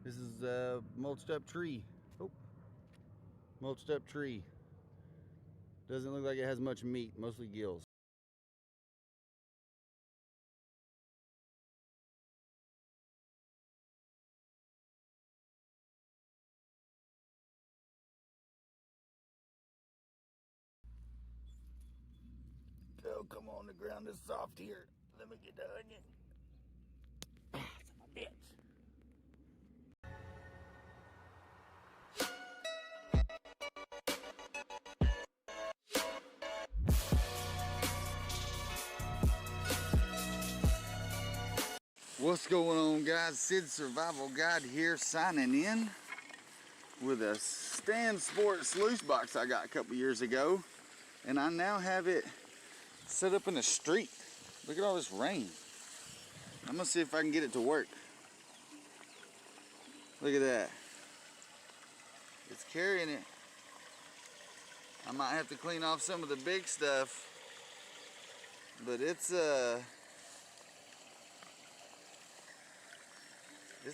This is a mulched up tree. Oh, mulched up tree. Doesn't look like it has much meat, mostly gills. Oh, come on, the ground is soft here. Let me get the onion. Ah, son of a bitch. What's going on, guys? Sid Survival Guide here, signing in with a Stan Sport sluice box I got a couple years ago, and I now have it set up in the street. Look at all this rain. I'm gonna see if I can get it to work. Look at that. It's carrying it. I might have to clean off some of the big stuff, but it's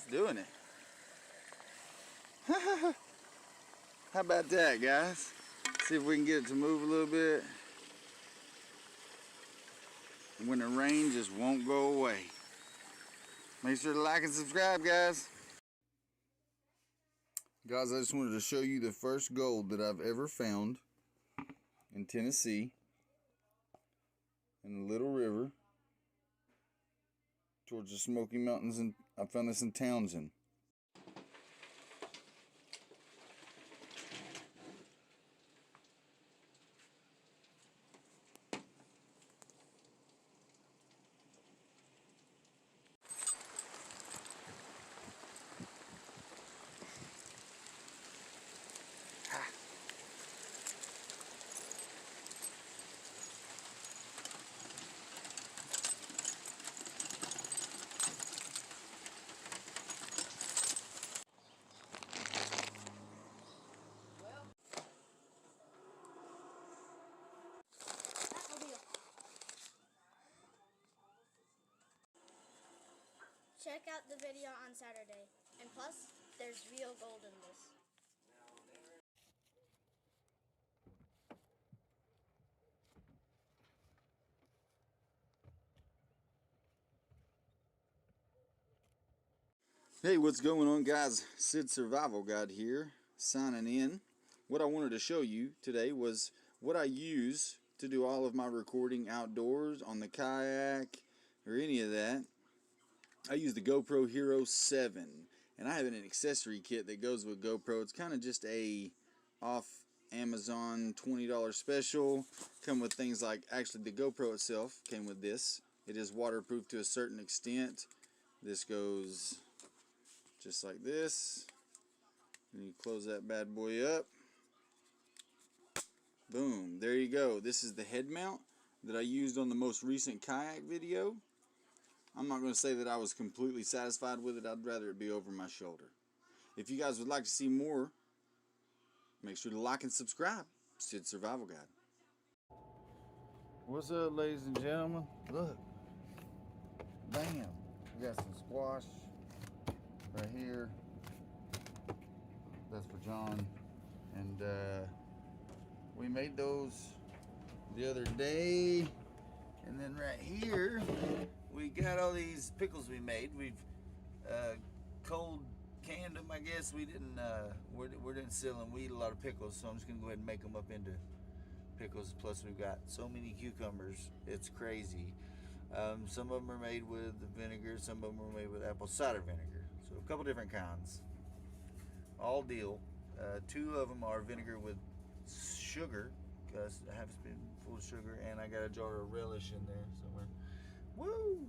doing it. How about that, guys? See if we can get it to move a little bit. When the rain just won't go away. Make sure to like and subscribe, guys. Guys, I just wanted to show you the first gold that I've ever found in Tennessee, in the Little River, towards the Smoky Mountains, and I found this in Townsend. Check out the video on Saturday. And plus, there's real gold in this. Hey, what's going on, guys? Sid Survival Guide here, signing in. What I wanted to show you today was what I use to do all of my recording outdoors, on the kayak, or any of that. I use the GoPro Hero 7, and I have an accessory kit that goes with GoPro. It's kind of just a off Amazon $20 special. Come with things like, actually the GoPro itself came with this. It is waterproof to a certain extent. This goes just like this. And you close that bad boy up. Boom, there you go. This is the head mount that I used on the most recent kayak video. I'm not going to say that I was completely satisfied with it. I'd rather it be over my shoulder. If you guys would like to see more, make sure to like and subscribe. Sid Survival Guide. What's up, ladies and gentlemen? Look. Bam. We got some squash right here. That's for John. And we made those the other day. And then right here, we got all these pickles we made. We've cold canned them, I guess. We didn't sell them. We eat a lot of pickles, so I'm just gonna go ahead and make them up into pickles. Plus, we've got so many cucumbers, it's crazy. Some of them are made with vinegar, some of them are made with apple cider vinegar. So a couple different kinds. All deal. 2 of them are vinegar with sugar, because I have a spoonful of sugar, and I got a jar of relish in there somewhere. Woo!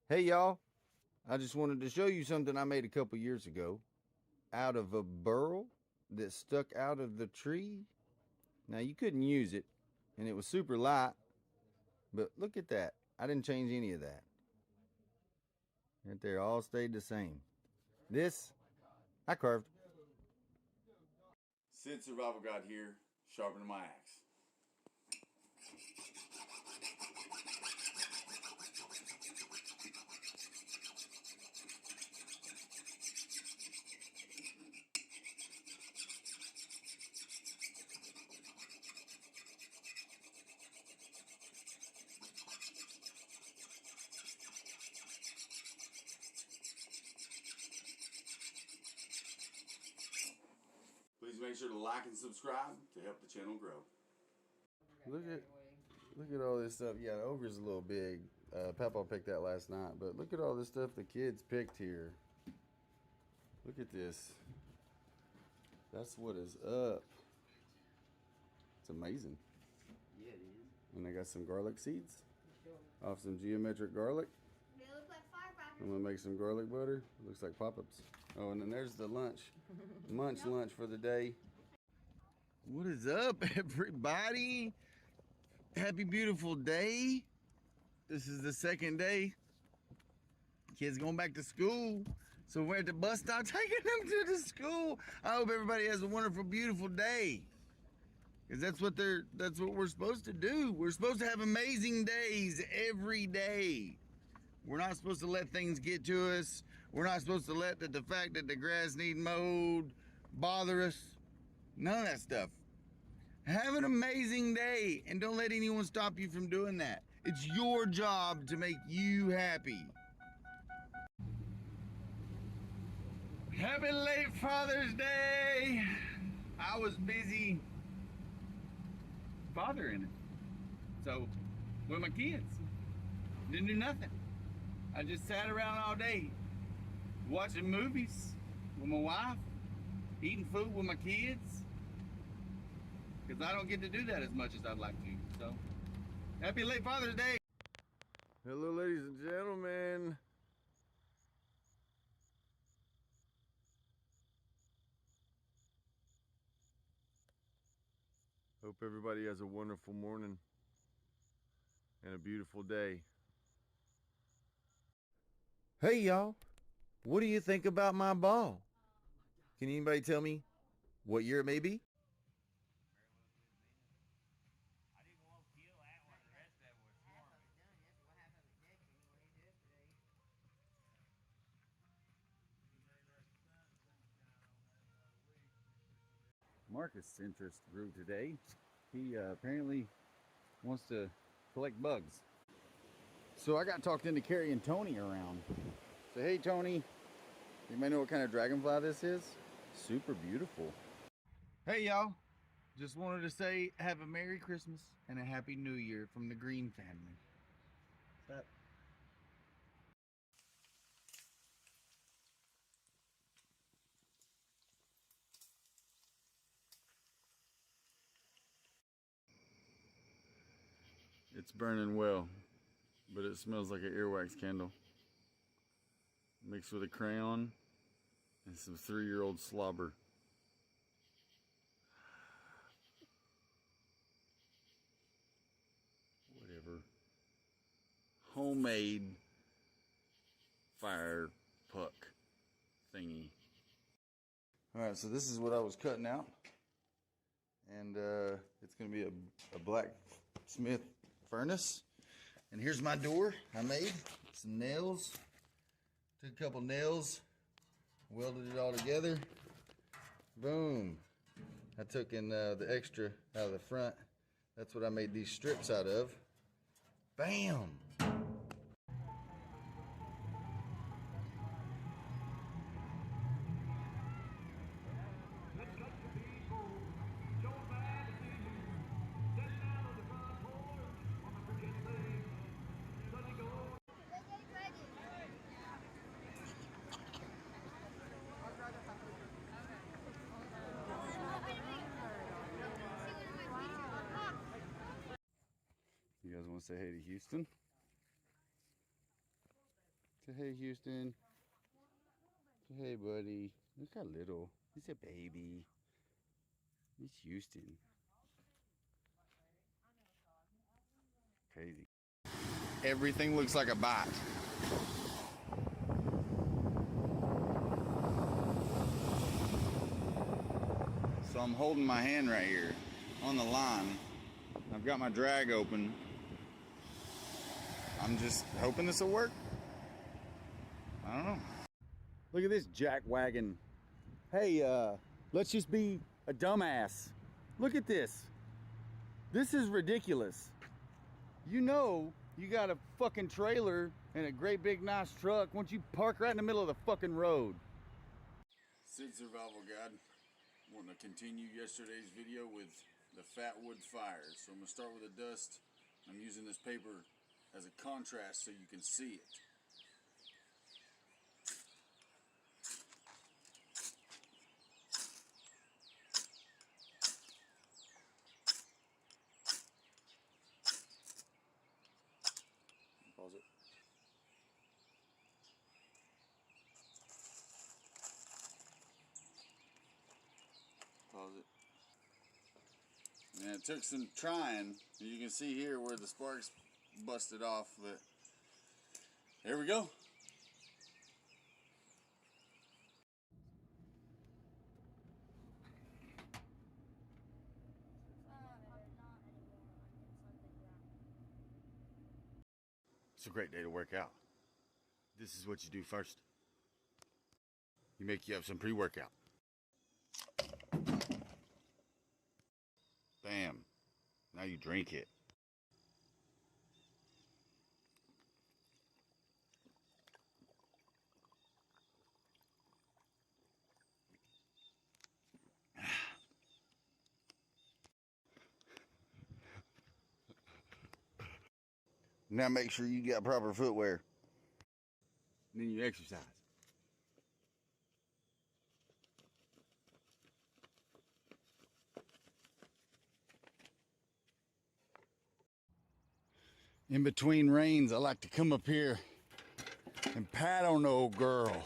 Hey y'all, I just wanted to show you something I made a couple years ago out of a burl that stuck out of the tree. Now you couldn't use it, and it was super light, but look at that. I didn't change any of that. Right there, all stayed the same. This, I carved. Sid Survival Guide here, sharpening my axe. Please make sure to like and subscribe to help the channel grow. Look at all this stuff. Yeah, the ogre's a little big. Papa picked that last night, but look at all this stuff the kids picked here. Look at this. That's what is up. It's amazing. Yeah, it is. And they got some garlic seeds off some geometric garlic. They look like firecrackers. I'm gonna make some garlic butter. Looks like pop-ups. Oh, and then there's the lunch. Lunch for the day. What is up, everybody? Happy beautiful day. This is the second day. Kids going back to school. So we're at the bus stop taking them to the school. I hope everybody has a wonderful, beautiful day. Because that's what we're supposed to do. We're supposed to have amazing days every day. We're not supposed to let things get to us. We're not supposed to let the fact that the grass needs mowed bother us. None of that stuff. Have an amazing day, and don't let anyone stop you from doing that. It's your job to make you happy. Happy late Father's Day. I was busy fathering it. So, with my kids. Didn't do nothing. I just sat around all day watching movies with my wife, eating food with my kids, because I don't get to do that as much as I'd like to. So, happy late Father's Day. Hello, ladies and gentlemen. Hope everybody has a wonderful morning and a beautiful day. Hey y'all, what do you think about my ball? Can anybody tell me what year it may be? Marcus' interest grew today. He apparently wants to collect bugs. So I got talked into carrying Tony around. So hey Tony, you may know what kind of dragonfly this is? Super beautiful. Hey y'all, just wanted to say have a Merry Christmas and a Happy New Year from the Green family. What's up? It's burning well, but it smells like an earwax candle. Mixed with a crayon and some 3-year-old slobber. Whatever. Homemade fire puck thingy. Alright, so this is what I was cutting out. And it's going to be a blacksmith furnace. And here's my door I made. Some nails. Took a couple nails, welded it all together. Boom. I took in the extra out of the front. That's what I made these strips out of. Bam! You guys want to say hey to Houston? Say hey, Houston. Say hey, buddy. Look how little. He's a baby. He's Houston. Crazy. Everything looks like a bite. So I'm holding my hand right here on the line. I've got my drag open. I'm just hoping this will work. I don't know. Look at this jack wagon. Hey, let's just be a dumbass. Look at this. This is ridiculous. You know you got a fucking trailer and a great big nice truck once you park right in the middle of the fucking road. Sid Survival Guide. Want to continue yesterday's video with the fat wood fire. So I'm going to start with the dust. I'm using this paper as a contrast so you can see it. Pause it. Pause it. And it took some trying. You can see here where the sparks busted off, but there we go. It's a great day to work out. This is what you do first. You make you have some pre-workout. Bam. Now you drink it. Now make sure you got proper footwear. And then you exercise. In between rains, I like to come up here and pat on the old girl.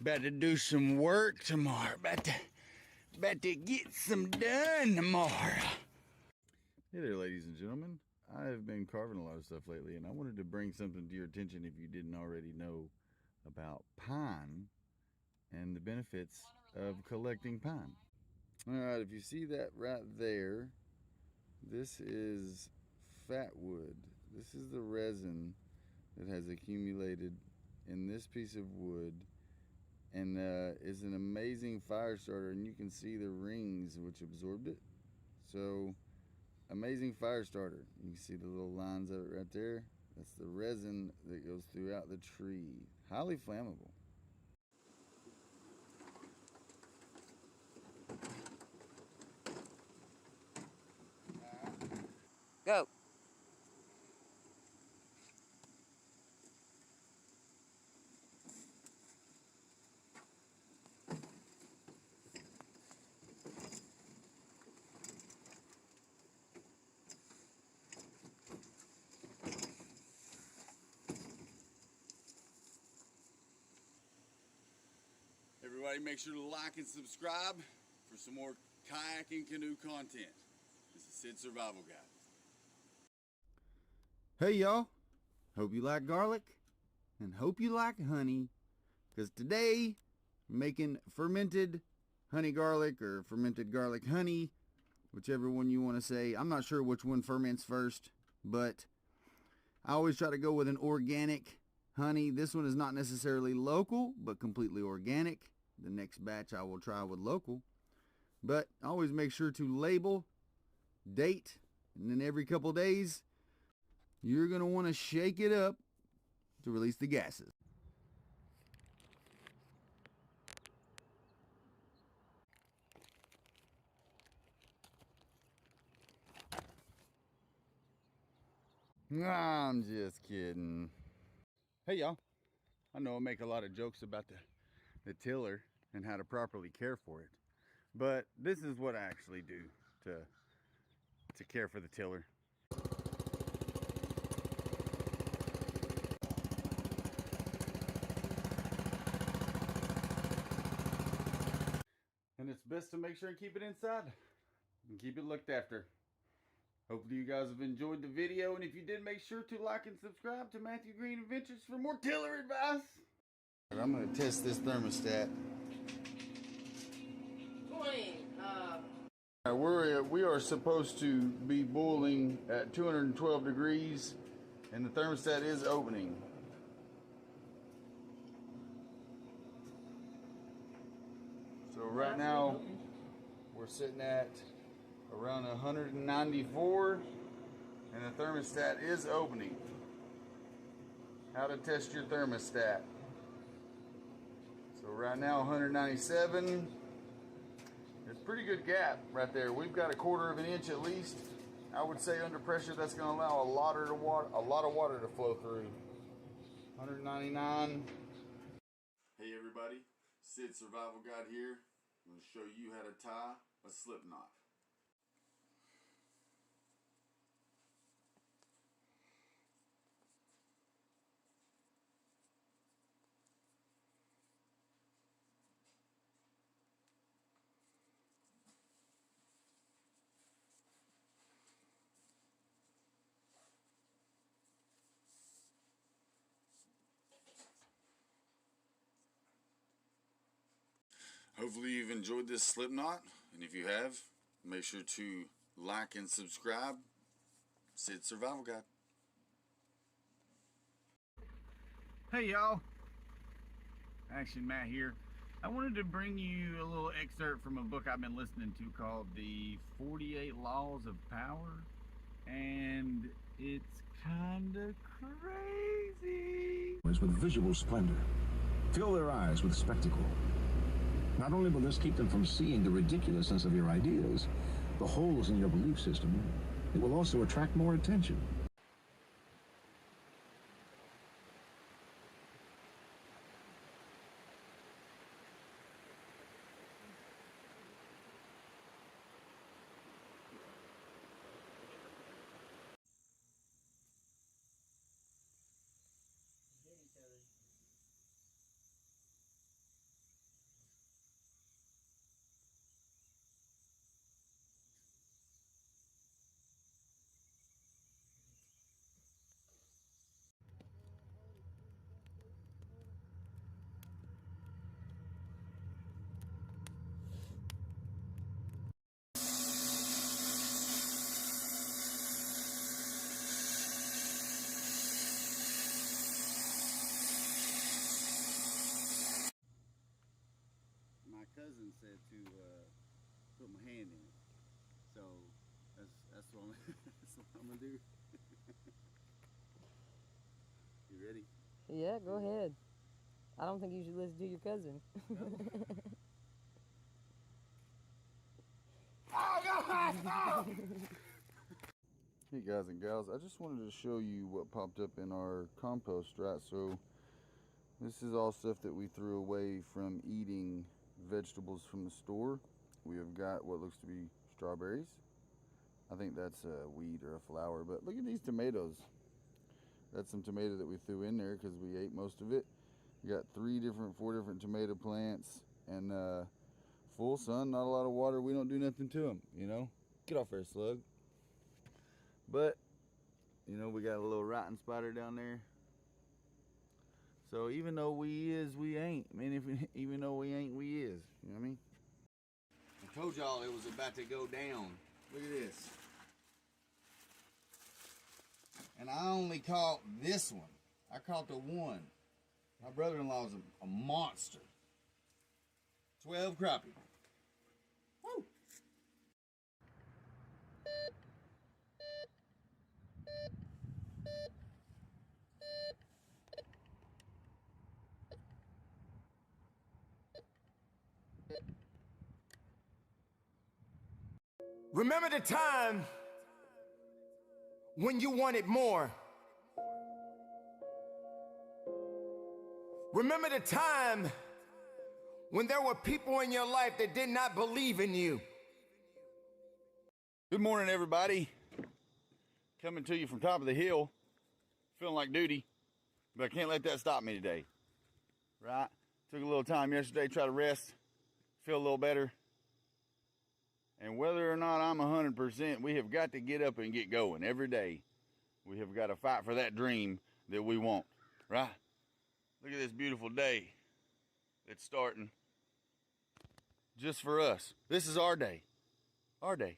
About to do some work tomorrow. About to get some done tomorrow. Hey there, ladies and gentlemen. I have been carving a lot of stuff lately, and I wanted to bring something to your attention if you didn't already know about pine and the benefits of collecting pine. All right, if you see that right there, this is fat wood. This is the resin that has accumulated in this piece of wood, and is an amazing fire starter, and you can see the rings which absorbed it. So amazing fire starter. You can see the little lines of it right there. That's the resin that goes throughout the tree. Highly flammable. Go. Everybody make sure to like and subscribe for some more kayaking canoe content. This is Sid Survival Guide. Hey y'all, hope you like garlic and hope you like honey, because today I'm making fermented honey garlic or fermented garlic honey, whichever one you want to say. I'm not sure which one ferments first, but I always try to go with an organic honey. This one is not necessarily local, but completely organic. The next batch I will try with local, but always make sure to label, date, and then every couple days you're going to want to shake it up to release the gases. I'm just kidding. Hey y'all, I know I make a lot of jokes about the tiller and how to properly care for it, but this is what I actually do to care for the tiller. And it's best to make sure and keep it inside and keep it looked after. Hopefully you guys have enjoyed the video, and if you did, make sure to like and subscribe to Matthew Green Adventures for more tiller advice. I'm going to test this thermostat. We are supposed to be boiling at 212 degrees, and the thermostat is opening. So right now we're sitting at around 194, and the thermostat is opening. How to test your thermostat. So right now 197. There's a pretty good gap right there. We've got 1/4 of an inch at least. I would say under pressure that's going to allow a lot of water to flow through. 199. Hey everybody, Sid Survival Guide here. I'm going to show you how to tie a slip knot. Hopefully you've enjoyed this slip knot, and if you have, make sure to like and subscribe. Sid Survival Guide. Hey y'all, Action Matt here. I wanted to bring you a little excerpt from a book I've been listening to called The 48 Laws of Power, and it's kinda crazy. With visual splendor, fill their eyes with spectacle. Not only will this keep them from seeing the ridiculousness of your ideas, the holes in your belief system, it will also attract more attention. said to put my hand in it. So that's what I'm gonna do. You ready? Yeah, go ahead. I don't think you should listen to your cousin. No. Hey guys and gals, I just wanted to show you what popped up in our compost, right? So this is all stuff that we threw away from eating vegetables from the store. We have got what looks to be strawberries. I think that's a weed or a flower, but look at these tomatoes. That's some tomato that we threw in there because we ate most of it. We got 4 different tomato plants, and full sun, not a lot of water. We don't do nothing to them, you know. Get off there, slug. But you know, we got a little rotten spider down there. So even though we is, we ain't. I mean, even though we ain't, we is. You know what I mean? I told y'all it was about to go down. Look at this. And I only caught this one. I caught the one. My brother-in-law is a monster. 12 crappie. Woo! Remember the time when you wanted more. Remember the time when there were people in your life that did not believe in you. Good morning, everybody. Coming to you from top of the hill. Feeling like duty, but I can't let that stop me today. Right? Took a little time yesterday, try to rest, feel a little better. And whether or not I'm 100%, we have got to get up and get going every day. We have got to fight for that dream that we want, right? Look at this beautiful day that's starting just for us. This is our day. Our day.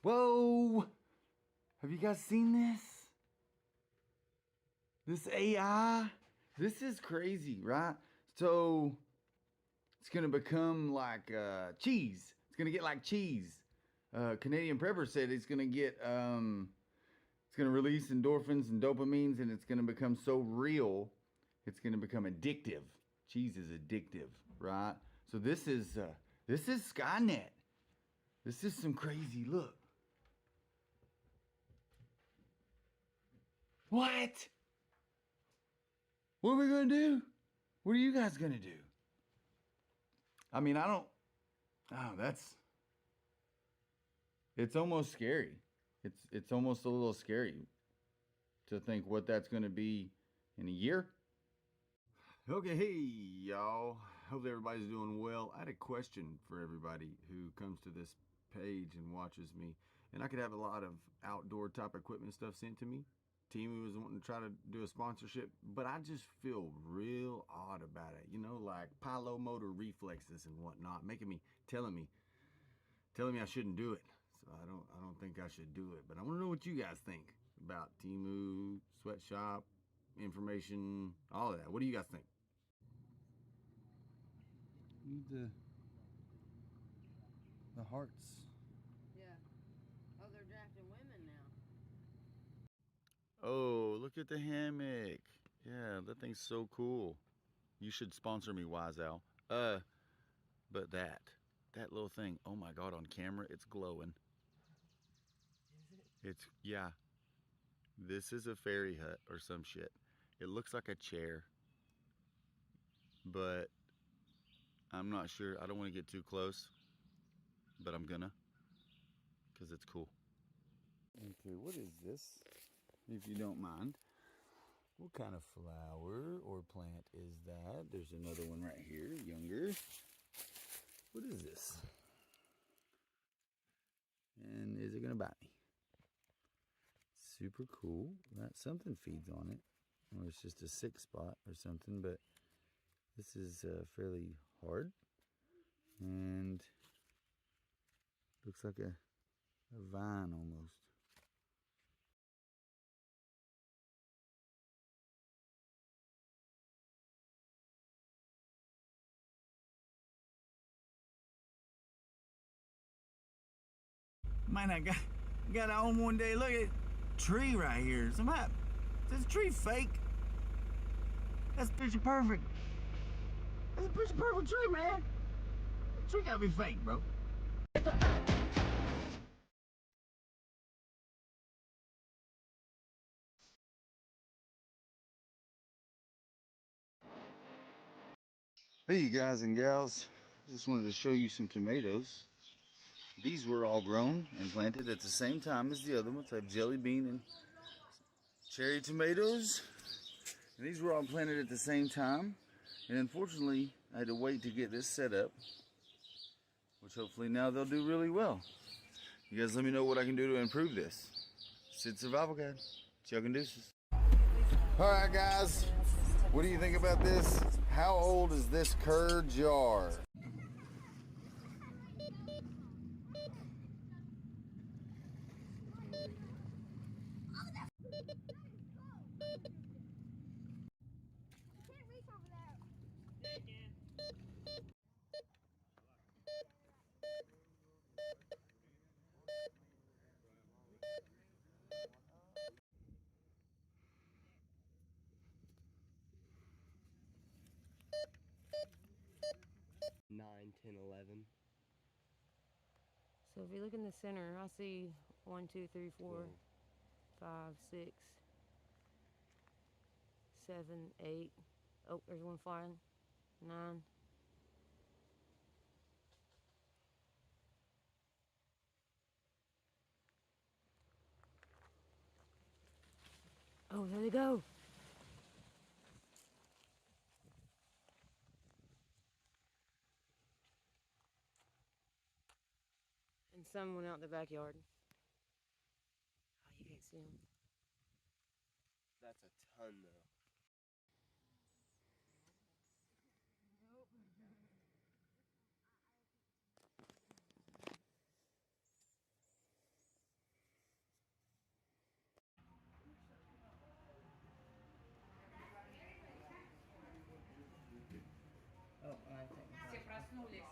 Whoa! Have you guys seen this? This AI? This is crazy, right? So, it's gonna become like cheese. It's gonna get like cheese. Canadian Prepper said it's gonna get, it's gonna release endorphins and dopamines, and it's gonna become so real, it's gonna become addictive. Cheese is addictive, right? So this is Skynet. This is some crazy look. What? What are we gonna do? What are you guys gonna do? I mean, it's almost scary. It's almost a little scary to think what that's gonna be in a year. Okay, hey y'all. Hope everybody's doing well. I had a question for everybody who comes to this page and watches me. And I could have a lot of outdoor type equipment stuff sent to me. Team was wanting to try to do a sponsorship, but I just feel real odd about it. You know, like pilomotor reflexes and whatnot, telling me I shouldn't do it. So I don't think I should do it. But I want to know what you guys think about Temu, sweatshop, information, all of that. What do you guys think? Need the hearts. Yeah. Oh, they're drafting women now. Oh, look at the hammock. Yeah, that thing's so cool. You should sponsor me, Wise Owl. But that little thing, oh my God, on camera, it's glowing. Is it? Yeah. This is a fairy hut or some shit. It looks like a chair, but I'm not sure. I don't want to get too close, but I'm gonna, because it's cool. Okay, what is this? If you don't mind. What kind of flower or plant is that? There's another one right here, younger. What is this? And is it gonna bite me? Super cool. That something feeds on it, or it's just a sick spot or something. But this is fairly hard, and looks like a vine almost. Man, I got home one day. Look at tree right here. Somebody, this tree fake. That's picture perfect. That's a picture perfect tree, man. That tree gotta be fake, bro. Hey, you guys and gals. Just wanted to show you some tomatoes. These were all grown and planted at the same time as the other ones. I have jelly bean and cherry tomatoes. And these were all planted at the same time. And unfortunately, I had to wait to get this set up, which hopefully now they'll do really well. You guys let me know what I can do to improve this. Sid Survival Guide. Chuck and deuces. Alright guys, what do you think about this? How old is this curd jar? Nine, 10, 11. So if you look in the center, I see 1, 2, 3, 4, 5, 6, 7, 8. Oh, there's one flying. 9. Oh, there they go. And some went out in the backyard. Oh, you can't see them. That's a ton, though. Все проснулись.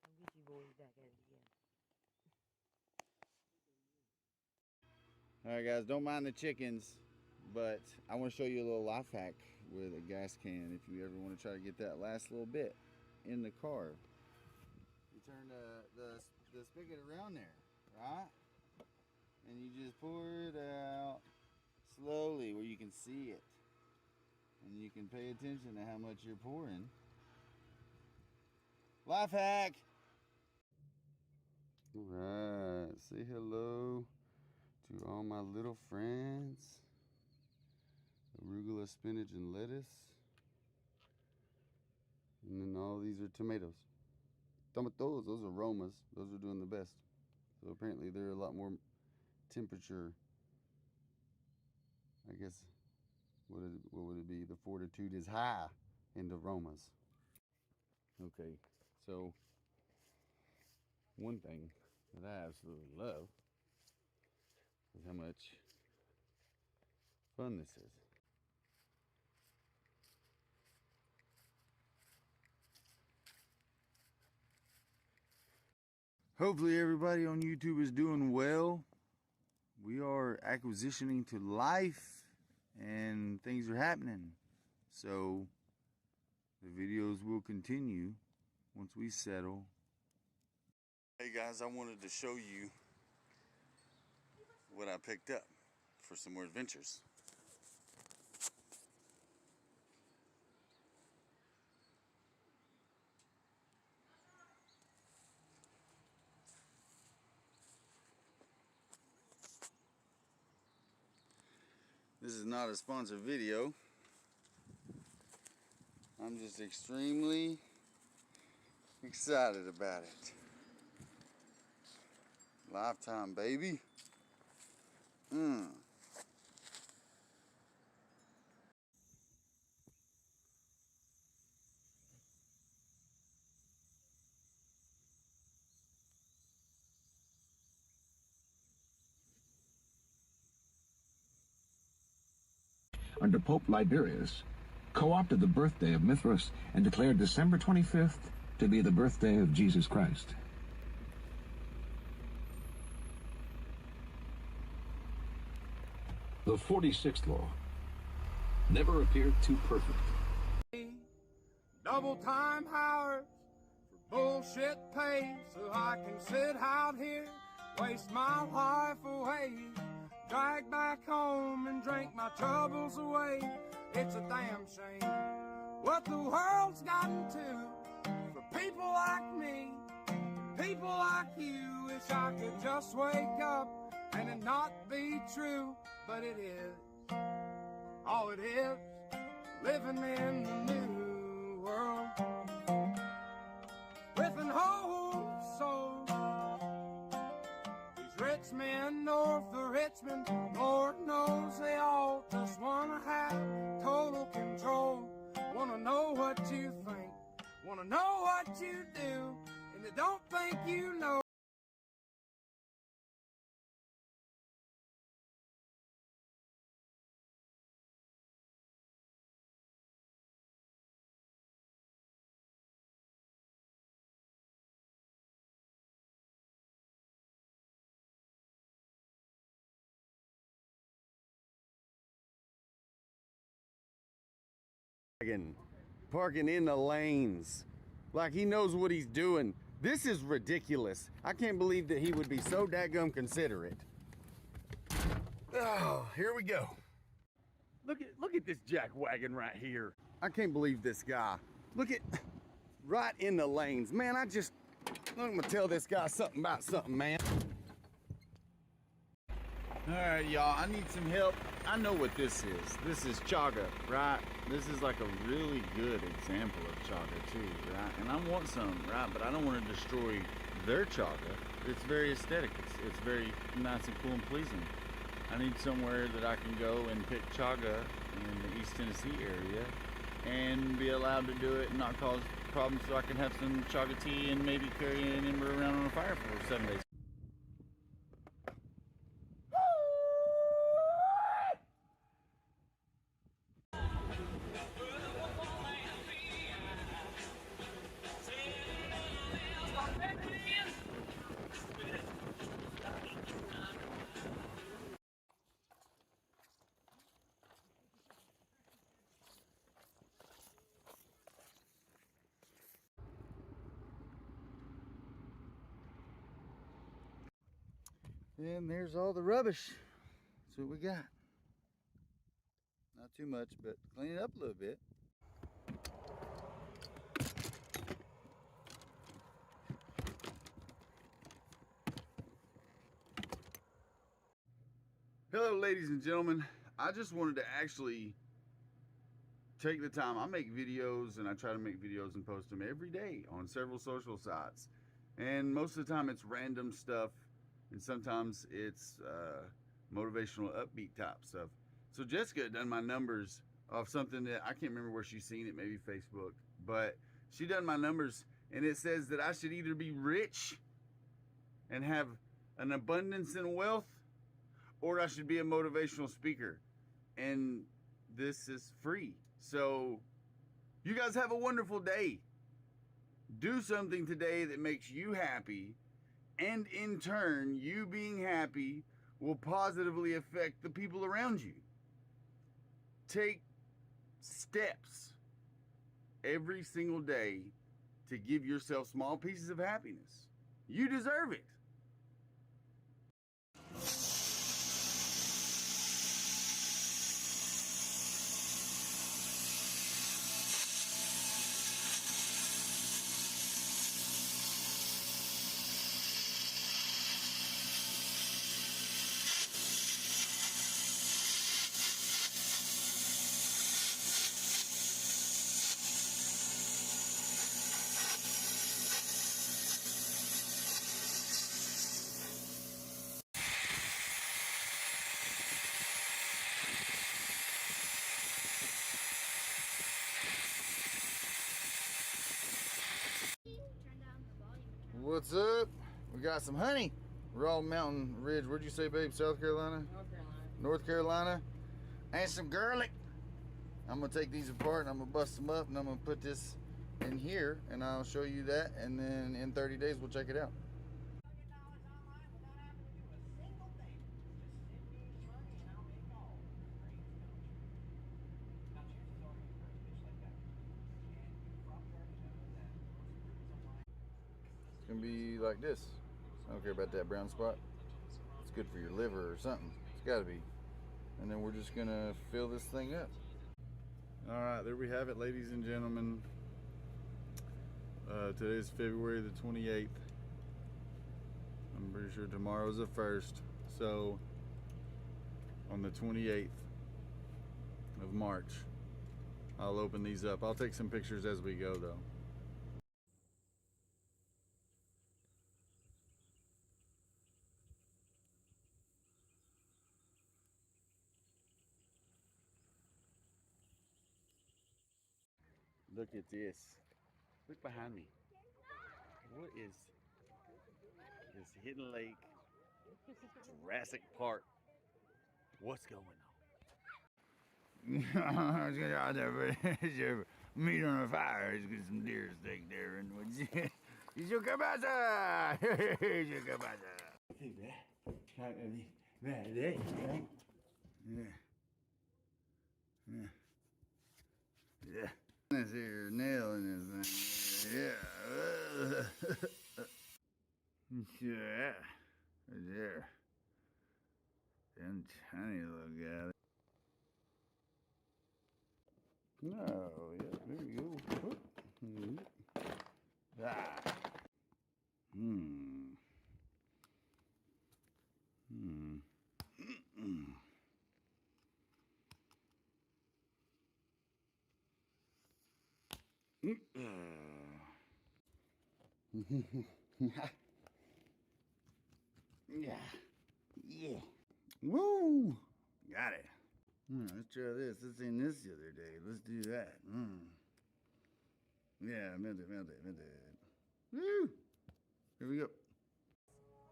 I'll get you boys back at it again. Alright guys, don't mind the chickens, but I want to show you a little life hack with a gas can if you ever want to try to get that last little bit in the car. You turn the spigot around there, right? And you just pour it out slowly where you can see it. And you can pay attention to how much you're pouring. Life hack! Alright, say hello to all my little friends. Arugula, spinach, and lettuce. And then all these are tomatoes. Tomatoes, those are Romas. Those are doing the best. So apparently they're a lot more temperature. I guess, what would it be? The fortitude is high in the Romas. Okay, so one thing that I absolutely love is how much fun this is. Hopefully everybody on YouTube is doing well. We are acquisitioning to life and things are happening. So the videos will continue once we settle. Hey guys, I wanted to show you what I picked up. for some more adventures. This is not a sponsored video. I'm just extremely excited about it. Lifetime, baby. Under Pope Liberius, co-opted the birthday of Mithras and declared December 25th to be the birthday of Jesus Christ. The 46th law. Never appear too perfect. Double time hours for bullshit pay, so I can sit out here, waste my life away, drag back home and drink my troubles away. It's a damn shame what the world's gotten to for people like me, people like you. Wish I could just wake up and it not be true, but it is. Oh, it is living in the new world with an whole soul. These rich men north of Richmond, Lord knows they all just wanna have total control. Wanna know what you think, wanna know what you do, and they don't think you know. Parking in the lanes like he knows what he's doing. This is ridiculous. I can't believe that he would be so dadgum considerate. Oh, here we go. Look at this jack wagon right here. I can't believe this guy. Look at right in the lanes. Man, I'm gonna tell this guy something about something, man. All right, y'all, I need some help. I know what this is. This is chaga, right? This is like a really good example of chaga too, right? And I want some, right? But I don't want to destroy their chaga. It's very aesthetic. It's very nice and cool and pleasing. I need somewhere that I can go and pick chaga in the East Tennessee area and be allowed to do it and not cause problems, so I can have some chaga tea and maybe carry an ember around on a fire for 7 days. And there's all the rubbish. That's what we got. Not too much, but clean it up a little bit. Hello, ladies and gentlemen. I just wanted to actually take the time. I make videos, and I try to make videos and post them every day on several social sites. And most of the time it's random stuff, and sometimes it's motivational, upbeat type stuff. So Jessica done my numbers off something that I can't remember where she's seen it, maybe Facebook, but she done my numbers, and it says that I should either be rich and have an abundance and wealth, or I should be a motivational speaker. And this is free. So you guys have a wonderful day. Do something today that makes you happy, and in turn, you being happy will positively affect the people around you. Take steps every single day to give yourself small pieces of happiness. You deserve it. What's up? We got some honey. Raw Mountain Ridge. Where'd you say, babe? South Carolina? North Carolina. North Carolina. And some garlic. I'm gonna take these apart and I'm gonna bust them up and I'm gonna put this in here and I'll show you that, and then in 30 days we'll check it out. It's gonna be like this. I don't care about that brown spot. It's good for your liver or something. It's gotta be. And then we're just gonna fill this thing up. All right, there we have it, ladies and gentlemen. Today is February the 28th. I'm pretty sure tomorrow's the 1st. So on the 28th of March, I'll open these up. I'll take some pictures as we go though. Look at this. Look behind me. What is this Hidden Lake, Jurassic Park? What's going on? I was gonna out there for meat on a fire. Let's get some deer steak there and what you should come out there. You should come out there. See that? Right? Yeah. Yeah. Yeah. This here nail in this thing. Yeah. Yeah. Right there. Them tiny little guy. No, yeah, there you go. Whoop. Ah. Yeah. Yeah. Woo! Got it. Let's try this. Let's seen this the other day. Let's do that. Yeah, melt it. Woo! Here we go.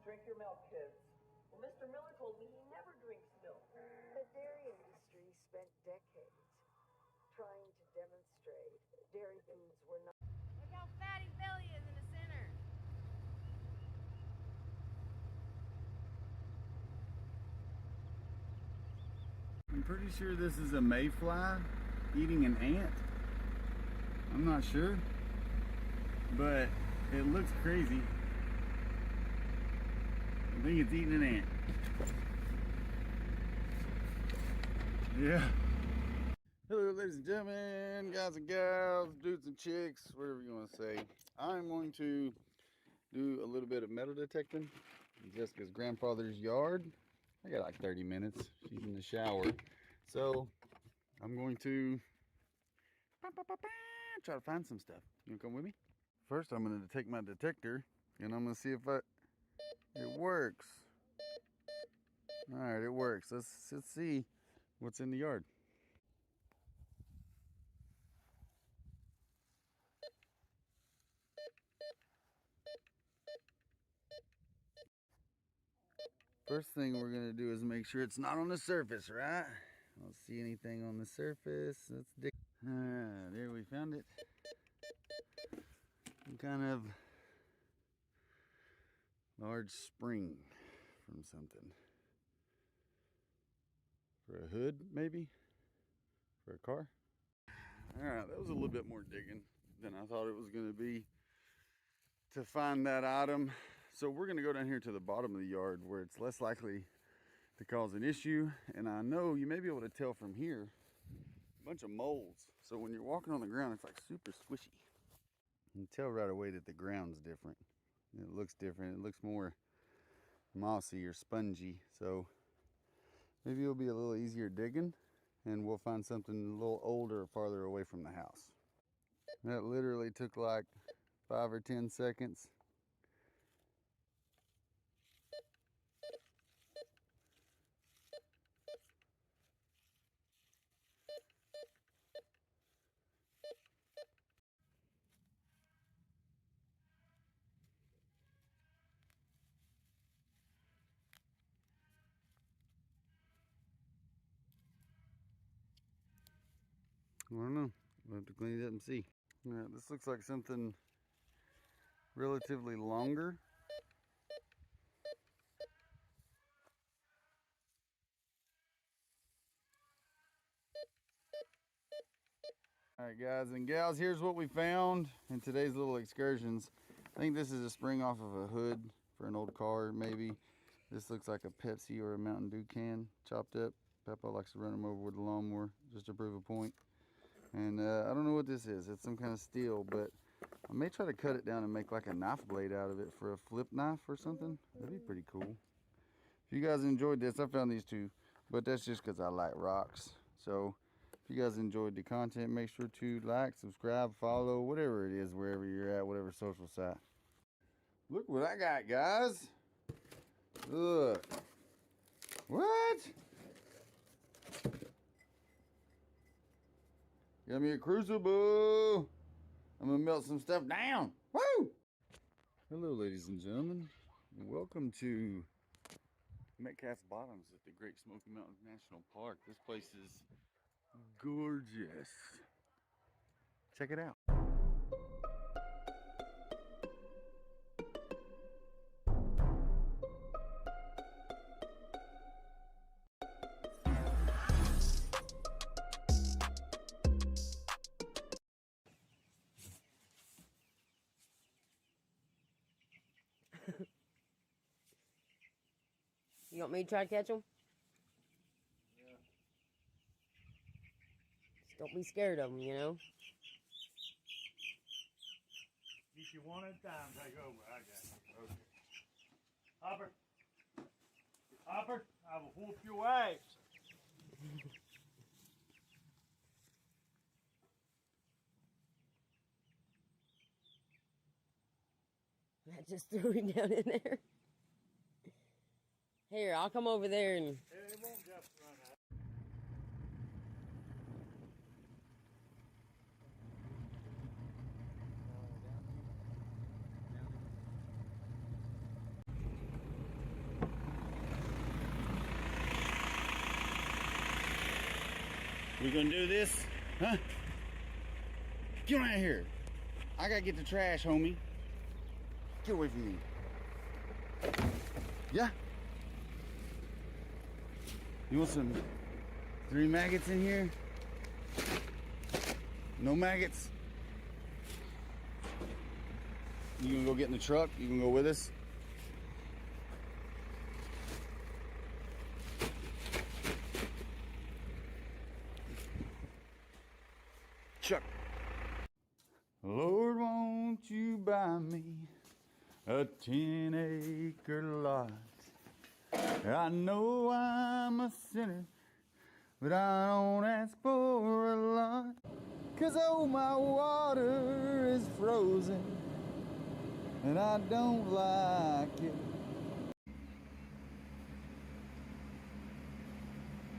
Drink your milk, kids. Well, Mr. Miller told me he never drinks milk. The dairy industry spent decades trying to demonstrate dairy foods were not. Look how fatty Billy is in the center. I'm pretty sure this is a mayfly eating an ant. I'm not sure, but it looks crazy. I think it's eating an ant. Yeah. Hello, ladies and gentlemen, guys and gals, dudes and chicks, whatever you want to say. I'm going to do a little bit of metal detecting in Jessica's grandfather's yard. I got like 30 minutes. She's in the shower. So I'm going to try to find some stuff. You wanna come with me? First, I'm going to take my detector and I'm going to see if it works. All right, it works. Let's see what's in the yard. First thing we're gonna do is make sure it's not on the surface, right? I don't see anything on the surface. Let's dig. There, we found it. Some kind of large spring from something. For a hood, maybe? For a car? Alright, that was a little bit more digging than I thought it was gonna be to find that item. So we're gonna go down here to the bottom of the yard where it's less likely to cause an issue. And I know you may be able to tell from here, a bunch of molds. So when you're walking on the ground, it's like super squishy. You can tell right away that the ground's different. It looks different. It looks more mossy or spongy. So maybe it'll be a little easier digging and we'll find something a little older or farther away from the house. That literally took like 5 or 10 seconds. I don't know. We'll have to clean it up and see. All right, this looks like something relatively longer. All right, guys and gals, here's what we found in today's little excursions. I think this is a spring off of a hood for an old car, maybe. This looks like a Pepsi or a Mountain Dew can chopped up. Peppa likes to run them over with a lawnmower just to prove a point. And I don't know what this is. It's some kind of steel, but I may try to cut it down and make like a knife blade out of it for a flip knife or something. That'd be pretty cool. If you guys enjoyed this, I found these two, but that's just because I like rocks. So if you guys enjoyed the content, make sure to like, subscribe, follow, whatever it is, wherever you're at, whatever social site. Look what I got, guys. Look. What? Got me a crucible. I'm gonna melt some stuff down. Woo! Hello, ladies and gentlemen. Welcome to Metcalf's Bottoms at the Great Smoky Mountains National Park. This place is gorgeous. Check it out. You want me to try to catch them? Yeah. Just don't be scared of them, you know? Get you one at a time, take over. I got you. Okay. Hopper. Hopper, I will whoop your ass. I just threw him down in there. Here, I'll come over there and... It won't just run out. We gonna do this? Huh? Get out of here. I gotta get the trash, homie. Get away from me. Yeah? You want some 3 maggots in here? No maggots? You gonna go get in the truck? You gonna go with us? Chuck. Lord, won't you buy me a 10-acre lot? I know I'm a sinner, but I don't ask for a lot. 'Cause oh, my water is frozen, and I don't like it.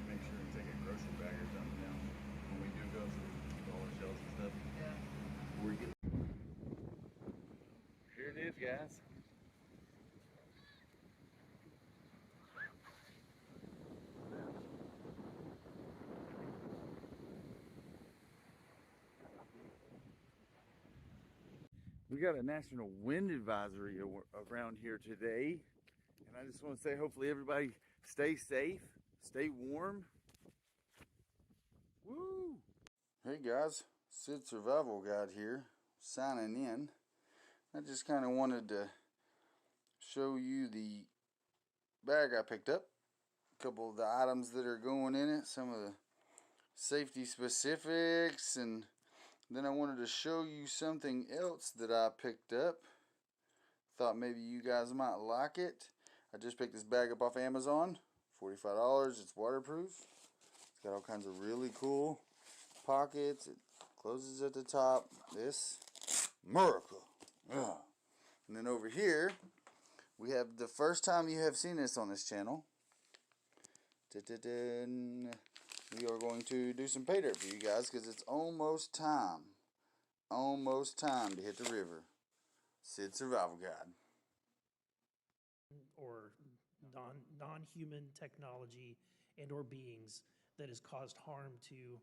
Make sure to take a grocery bag or something down when we do go through all our shelves and stuff. Yeah. We get... Here it is, guys. We got a national wind advisory around here today, and I just want to say hopefully everybody stay safe, stay warm. Woo! Hey guys, Sid Survival Guide here, signing in. I just kind of wanted to show you the bag I picked up, a couple of the items that are going in it, some of the safety specifics, and then I wanted to show you something else that I picked up. Thought maybe you guys might like it. I just picked this bag up off Amazon. $45. It's waterproof. It's got all kinds of really cool pockets. It closes at the top. This miracle. Ugh. And then over here, we have the first time you have seen this on this channel. We are going to do some pay dirt for you guys because it's almost time. Almost time to hit the river. Sid Survival Guide. Or non-human technology and or beings that has caused harm to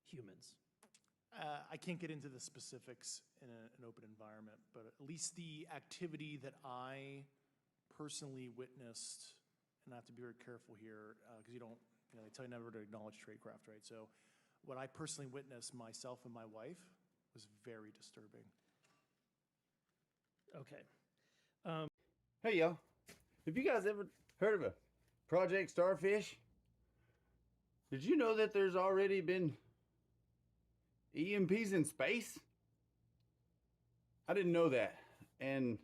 humans. I can't get into the specifics in an open environment, but at least the activity that I personally witnessed, and I have to be very careful here because you don't, they tell you never to acknowledge tradecraft, right? So what I personally witnessed myself and my wife was very disturbing. Okay. Hey, y'all. Have you guys ever heard of a Project Starfish? Did you know that there's already been EMPs in space? I didn't know that. And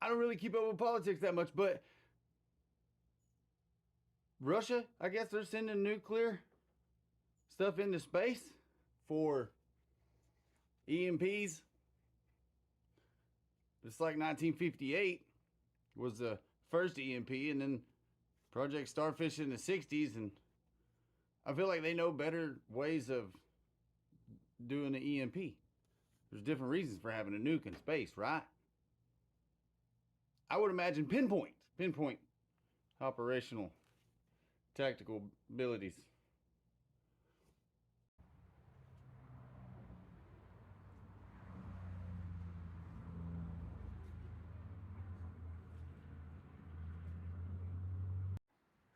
I don't really keep up with politics that much, but Russia, I guess they're sending nuclear stuff into space for EMPs. It's like 1958 was the first EMP, and then Project Starfish in the 60s, and I feel like they know better ways of doing an EMP. There's different reasons for having a nuke in space, right? I would imagine pinpoint operational tactical abilities.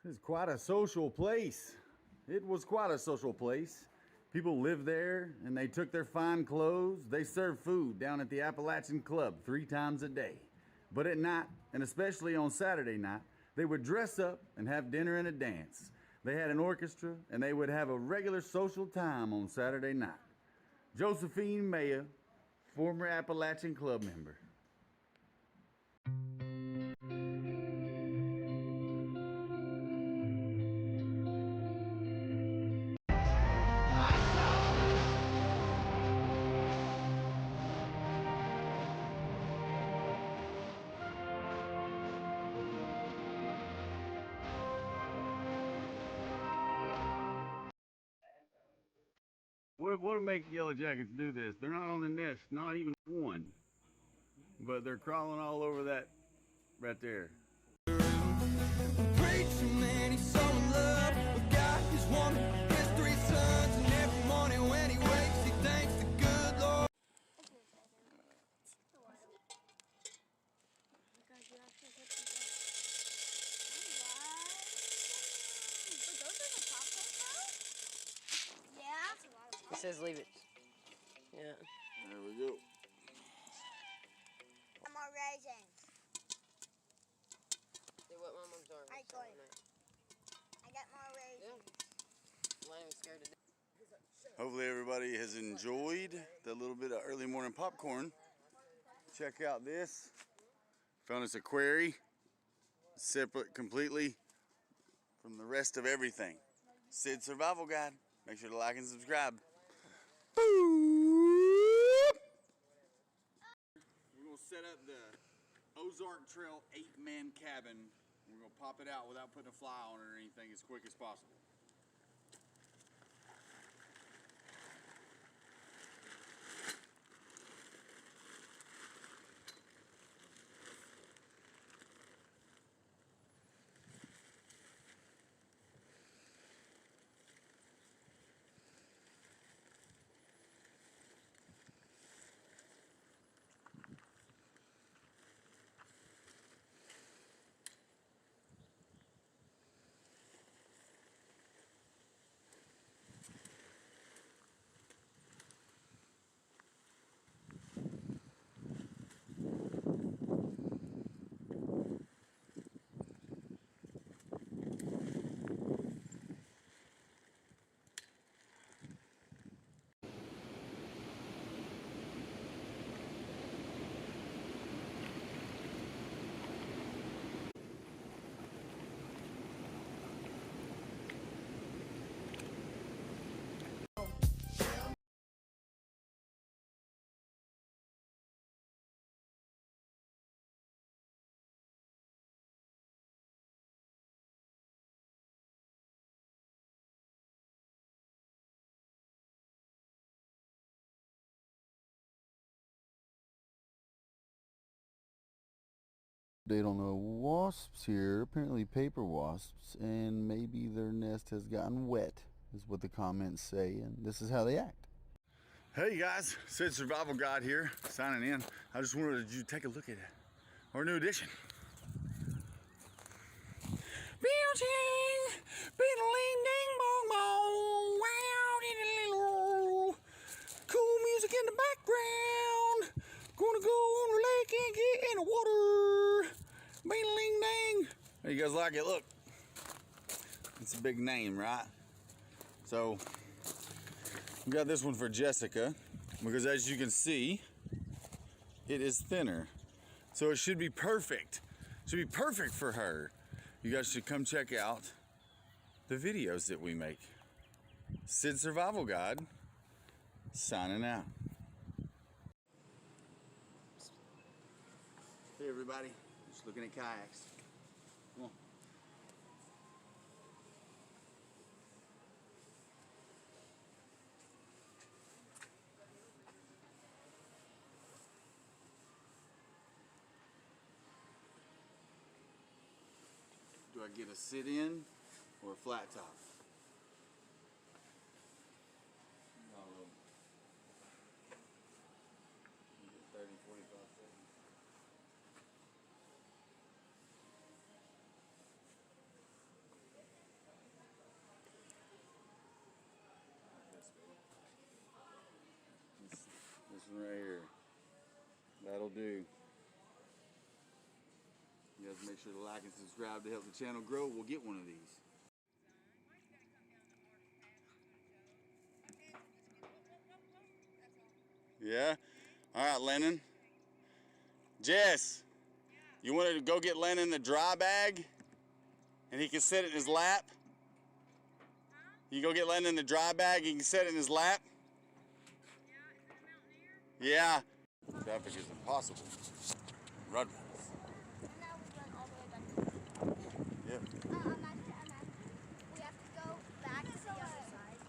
This is quite a social place. It was quite a social place. People lived there and they took their fine clothes. They served food down at the Appalachian Club 3 times a day. But at night, and especially on Saturday night, they would dress up and have dinner and a dance. They had an orchestra and they would have a regular social time on Saturday night. Josephine Maya, former Appalachian Club member. What would make Yellow Jackets do this? They're not on the nest, not even one. But they're crawling all over that right there. Preacher man, he's so in love with God, his woman, his 3 sons, and every morning when he wakes, he thanks the good Lord. It says leave it. Yeah. There we go. More raisins. See what my mom's are. I got more raisins. Yeah. I'm scared to death. Hopefully everybody has enjoyed the little bit of early morning popcorn. Check out this. Found us a query, separate completely from the rest of everything. Sid Survival Guide. Make sure to like and subscribe. We're gonna set up the Ozark Trail 8-man cabin. We're gonna pop it out without putting a fly on it or anything as quick as possible. Update on the wasps here. Apparently paper wasps, and maybe their nest has gotten wet is what the comments say, and this is how they act. Hey guys, Sid Survival Guide here, signing in. I just wanted you to take a look at our new addition. Building, biddling ding bong bong, wow diddly loo. Cool music in the background. Gonna go on the lake and get in the water. Biddling ding. Hey, you guys like it? Look, it's a big name, right? So we got this one for Jessica because, as you can see, it is thinner. So it should be perfect. It should be perfect for her. You guys should come check out the videos that we make. Sid Survival Guide, signing out. Hey everybody, just looking at kayaks. Come on. Do I get a sit-in or a flat top? No, 30, 45 seconds. This one right here. That'll do. You guys make sure to like and subscribe to help the channel grow. We'll get one of these. Yeah? Alright, Lennon. Jess, you want to go get Lennon the dry bag? And he can sit it in his lap? You go get Lennon the dry bag, he can sit it in his lap? Yeah. Traffic is impossible. Run. Yep. We have to go back to the other side.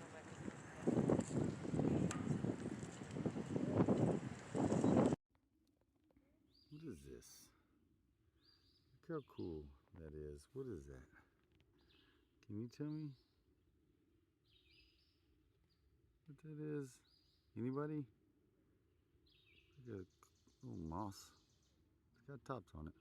What is this? Look how cool that is. What is that? Can you tell me what that is? Anybody? Like a little moss. It's got tops on it.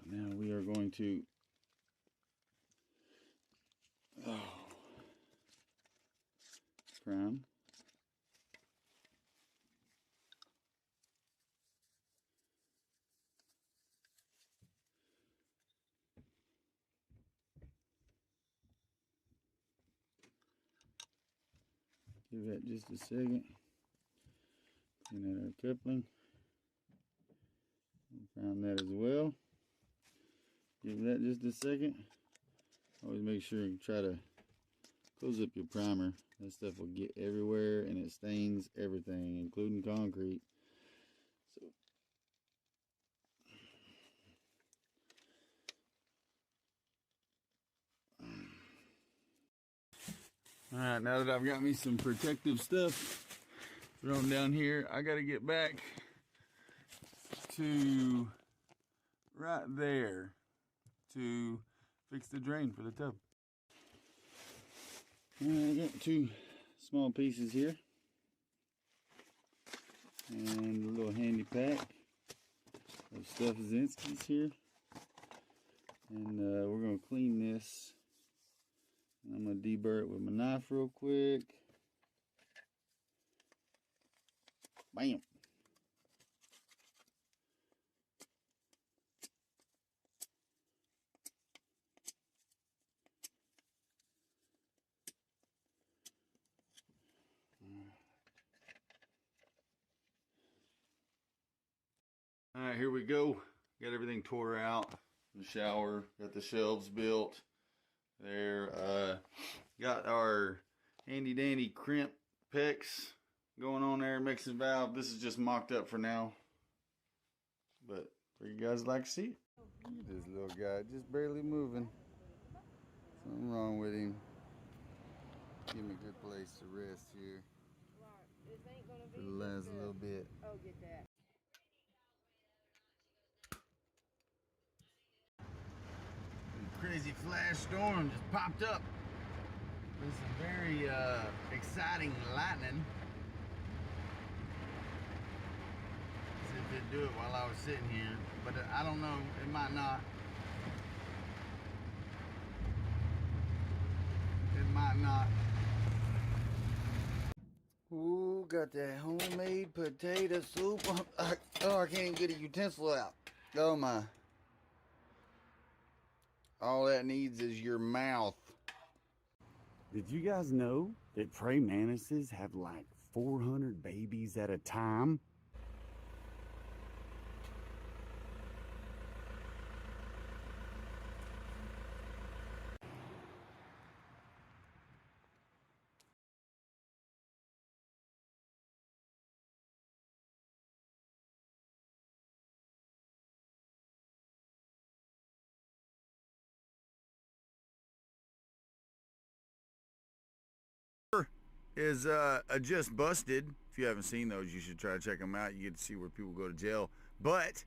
Now we are going to crown. Give that just a second. Clean out our coupling. Crown that as well. Give that just a second. Always make sure you try to close up your primer. That stuff will get everywhere and it stains everything, including concrete. So alright, now that I've got me some protective stuff thrown down here, I gotta get back to right there to fix the drain for the tub. I got two small pieces here and a little handy pack of Stuff Zinski's here, and we're going to clean this. I'm going to deburr it with my knife real quick. Bam! Alright, here we go. Got everything tore out. The shower, got the shelves built. There, got our handy dandy crimp PEX going on there, mixing valve. This is just mocked up for now, but for you guys like to see it. Look at this little guy, just barely moving. Something wrong with him. Give me a good place to rest here for the last little bit. Oh, get that. last storm just popped up with some very exciting lightning. See if it'd do it while I was sitting here, but I don't know, it might not. It might not. Ooh, got that homemade potato soup. Oh, I can't get a utensil out. Oh my. All that needs is your mouth. Did you guys know that praying mantises have like 400 babies at a time? Is just busted. If you haven't seen those, you should try to check them out. You get to see where people go to jail. But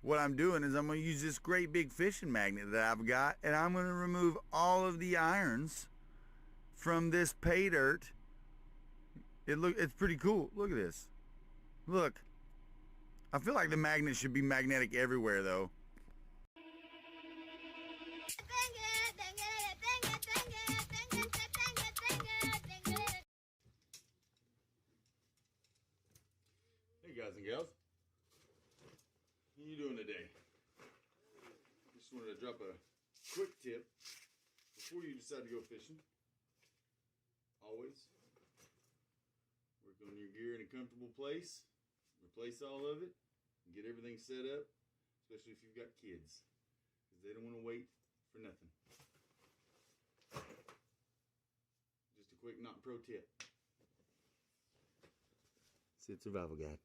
what I'm doing is I'm going to use this great big fishing magnet that I've got, and I'm going to remove all of the irons from this pay dirt. It's pretty cool. Look at this. Look. I feel like the magnet should be magnetic everywhere though. Hey guys and gals, how you doing today? Just wanted to drop a quick tip before you decide to go fishing. Always work on your gear in a comfortable place, replace all of it, and get everything set up, especially if you've got kids, because they don't want to wait for nothing. Just a quick not pro tip. Sid Survival Guide.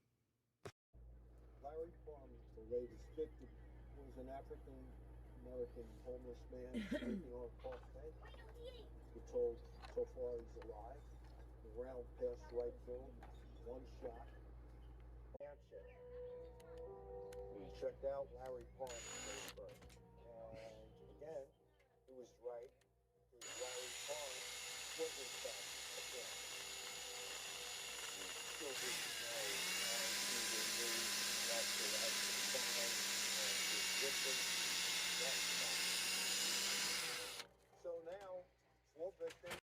Larry Farm, the latest victim, was an African-American homeless man sleeping on a park bench. We're told so far he's alive. The round passed right through him, one shot. Answer. We checked out Larry Farm's Facebook, and again, he was right. It was Larry Farm was in fact a man. We still didn't know so now, 4 victims.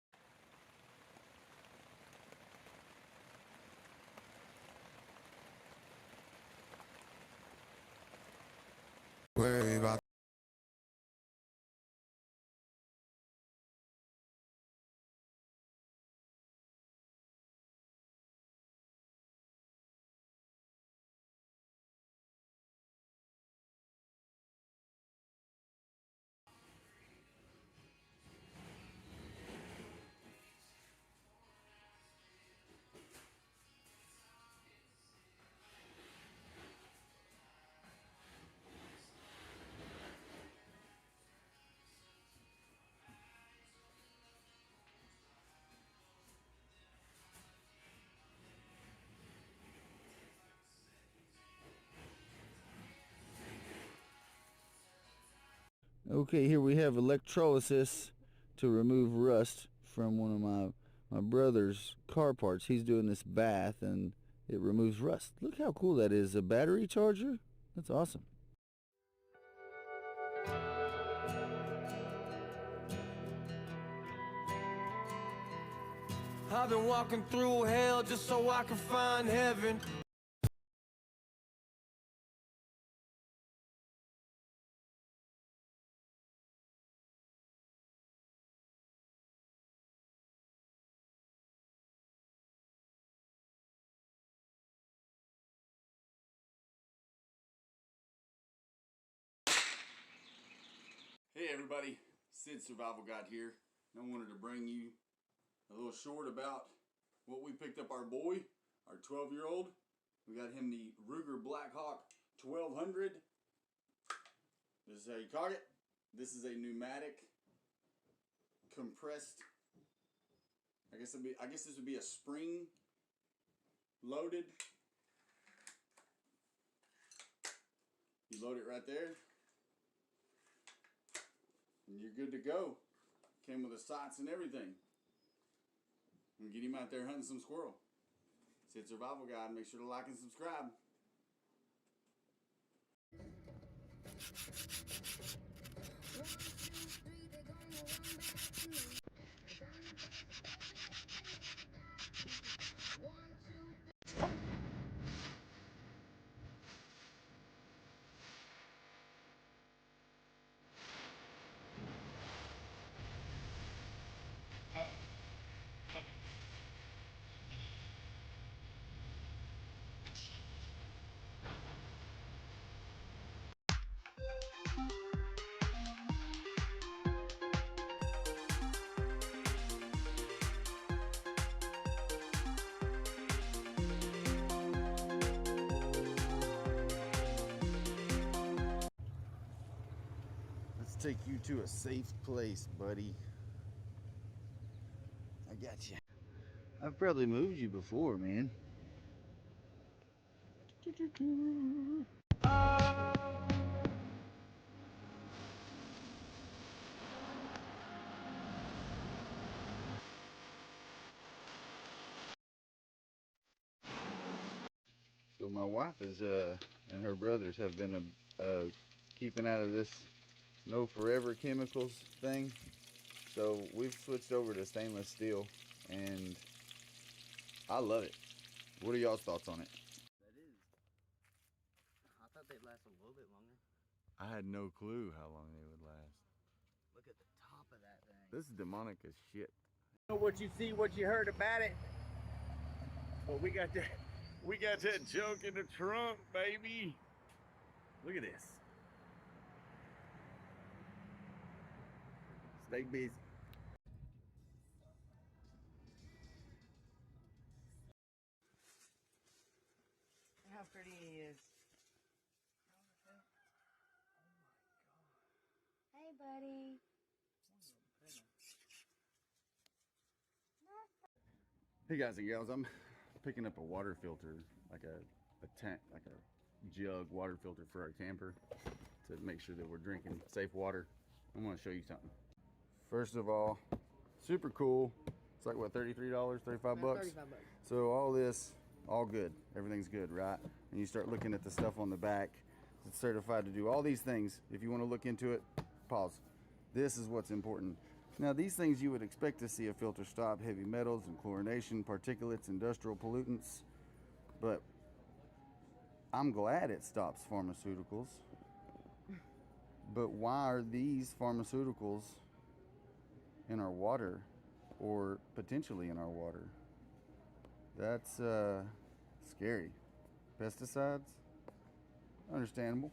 Worry about Okay, here we have electrolysis to remove rust from one of my brother's car parts. He's doing this bath and it removes rust. Look how cool that is. A battery charger? That's awesome. I've been walking through hell just so I can find heaven. Hey everybody, Sid Survival Guide here. I wanted to bring you a little short about what we picked up our boy, our 12-year-old. We got him the Ruger Blackhawk 1200. This is how you cock it. This is a pneumatic compressed. I guess this would be a spring loaded. You load it right there. and you're good to go. Came with the sights and everything. And get him out there hunting some squirrel. Sid Survival Guide. Make sure to like and subscribe. Take you to a safe place, buddy. I got you. I've probably moved you before, man. So my wife is and her brothers have been keeping out of this no forever chemicals thing, so we've switched over to stainless steel and I love it. What are y'all's thoughts on it? That is. I thought they'd last a little bit longer. I had no clue how long they would last. Look at the top of that thing. This is demonic as shit. What you see, what you heard about it. Well, we got that junk in the trunk, baby. Look at this. Stay busy. How pretty he is. Hey, buddy. Hey guys and gals, I'm picking up a water filter, like a tank, like a jug water filter for our camper to make sure that we're drinking safe water. I'm gonna show you something. First of all, super cool. It's like what, $33, 35 bucks? 35 bucks. So all this, all good. Everything's good, right? And you start looking at the stuff on the back. It's certified to do all these things. If you want to look into it, pause. This is what's important. Now these things you would expect to see a filter stop heavy metals and chlorination, particulates, industrial pollutants, but I'm glad it stops pharmaceuticals. But why are these pharmaceuticals in our water or potentially in our water? That's scary. Pesticides? Understandable.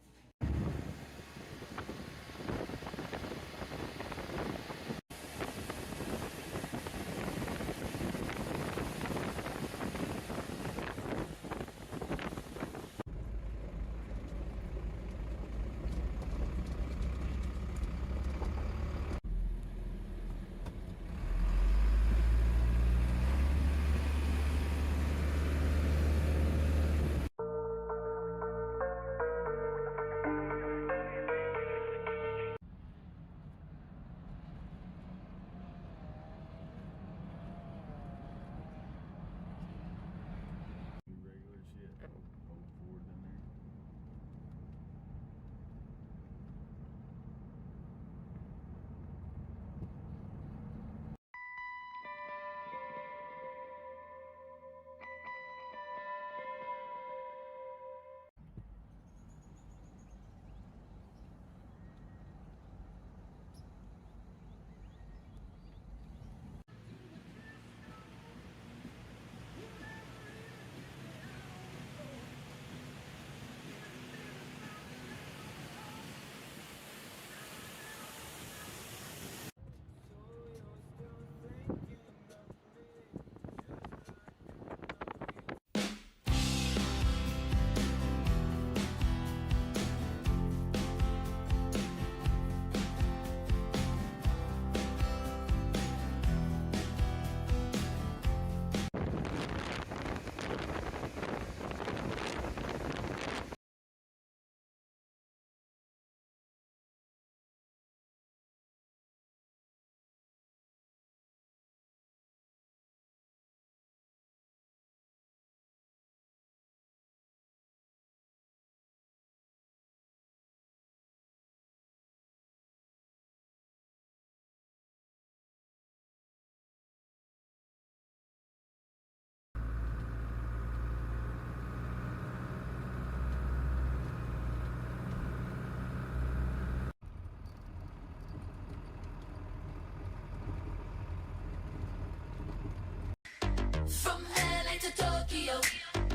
Tokyo.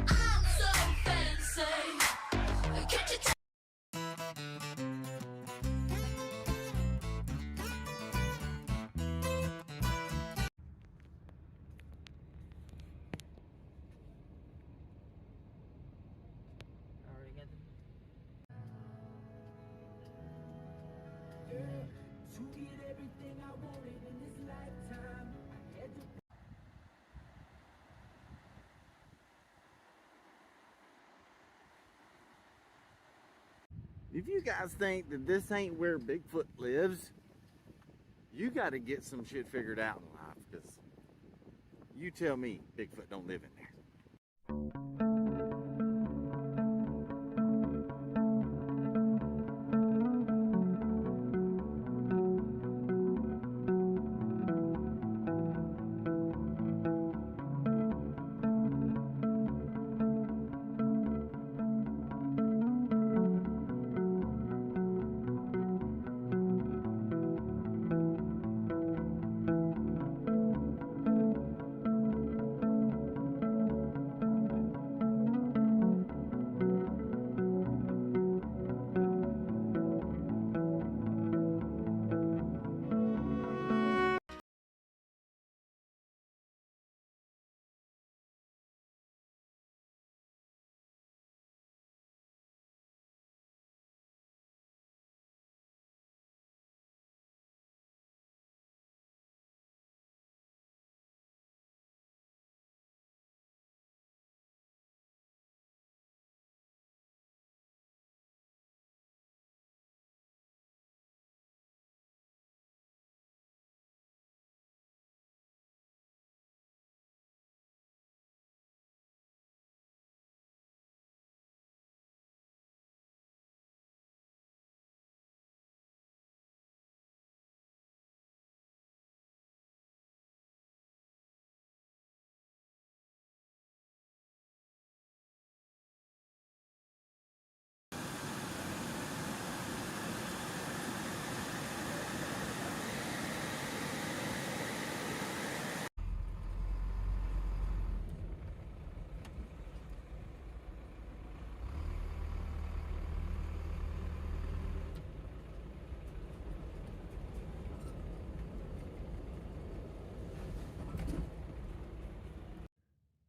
I'm so fancy. Can't you tell? Already got the To get everything I wanted in this lifetime, I had to. If you guys think that this ain't where Bigfoot lives, you got to get some shit figured out in life, because you tell me Bigfoot don't live in there.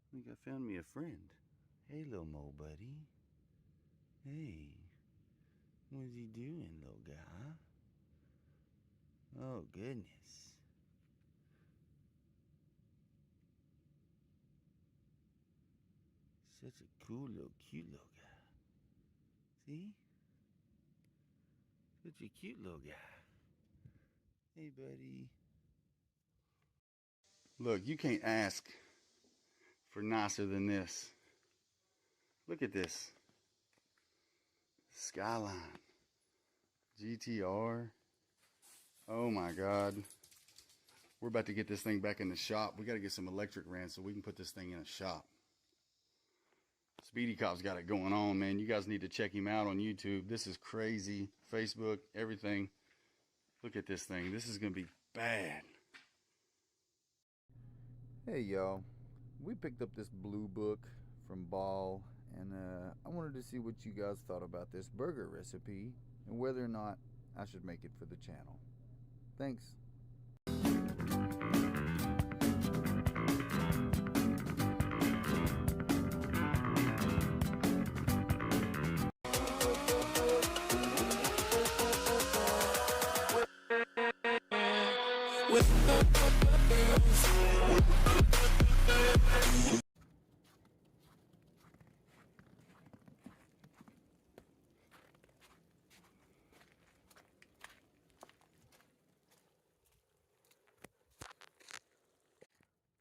I think I found me a friend. Hey, little mole buddy. Hey, what's he doing, little guy? Oh, goodness. Such a cool little, cute little guy. See? Such a cute little guy. Hey, buddy. Look, you can't ask for nicer than this. Look at this. Skyline. GTR. Oh my God. We're about to get this thing back in the shop. We got to get some electric ran so we can put this thing in a shop. Speedy Cop's got it going on, man. You guys need to check him out on YouTube. This is crazy. Facebook, everything. Look at this thing. This is going to be bad. Hey, y'all. We picked up this blue book from Ball, and I wanted to see what you guys thought about this burger recipe and whether or not I should make it for the channel. Thanks.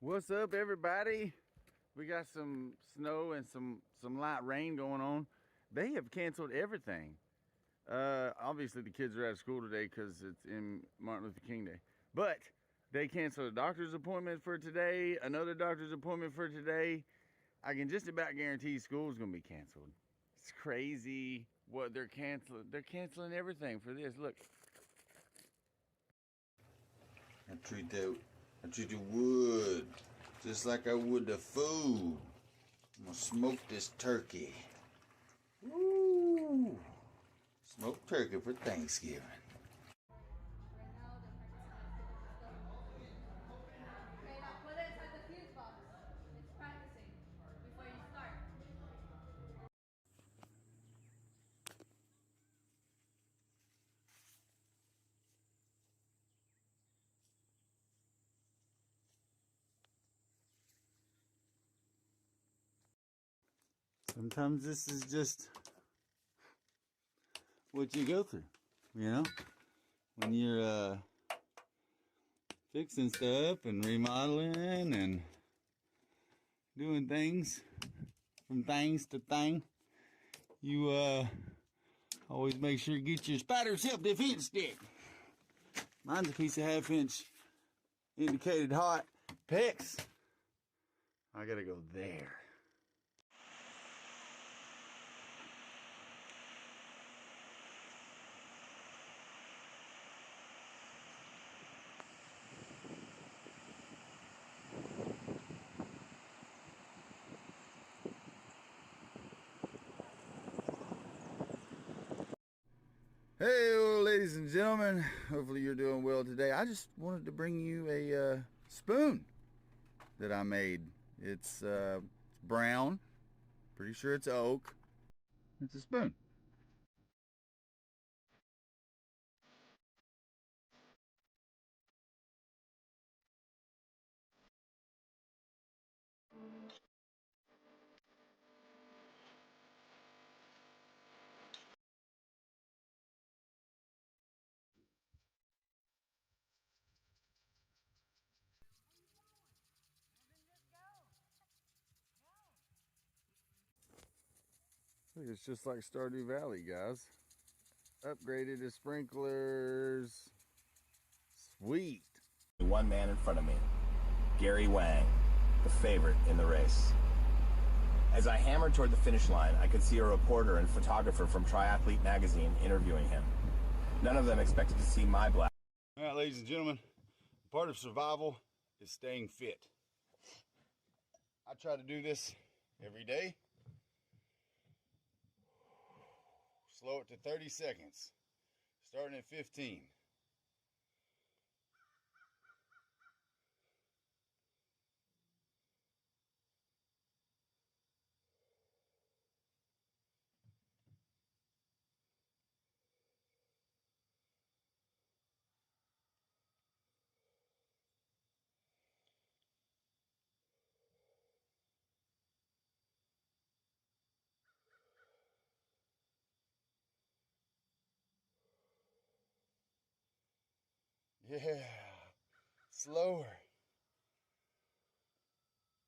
What's up, everybody? We got some snow and some light rain going on. They have canceled everything. Obviously the kids are out of school today because it's in Martin Luther King Day. But they canceled a doctor's appointment for today, another doctor's appointment for today. I can just about guarantee school's gonna be canceled. It's crazy what they're canceling. They're canceling everything for this. Look. I treat the wood just like I would the food. I'm gonna smoke this turkey. Woo! Smoked turkey for Thanksgiving. Sometimes this is just what you go through, you know? When you're fixing stuff and remodeling and doing things from things to thing, you always make sure you get your spider's help defense stick. Mine's a piece of 1/2 inch indicated hot PEX. I gotta go there. Hey, ladies and gentlemen, hopefully you're doing well today. I just wanted to bring you a spoon that I made. It's brown, pretty sure it's oak. It's a spoon. It's just like Stardew Valley, guys. Upgraded to sprinklers. Sweet. One man in front of me, Gary Wang, the favorite in the race. As I hammered toward the finish line, I could see a reporter and photographer from Triathlete magazine interviewing him. None of them expected to see my black. All right, ladies and gentlemen, part of survival is staying fit. I try to do this every day. Slow it to 30 seconds, starting at 15. Yeah, slower.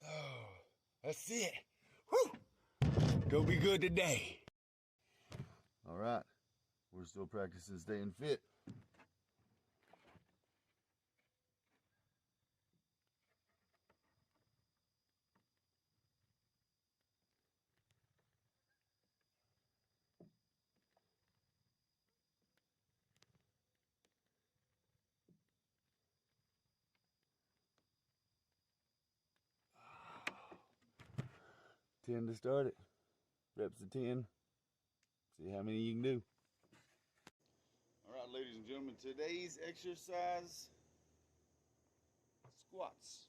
Oh, that's it. Whew. Go be good today. All right, we're still practicing staying fit. Ten to start it. Reps of 10. See how many you can do. All right, ladies and gentlemen, today's exercise, squats.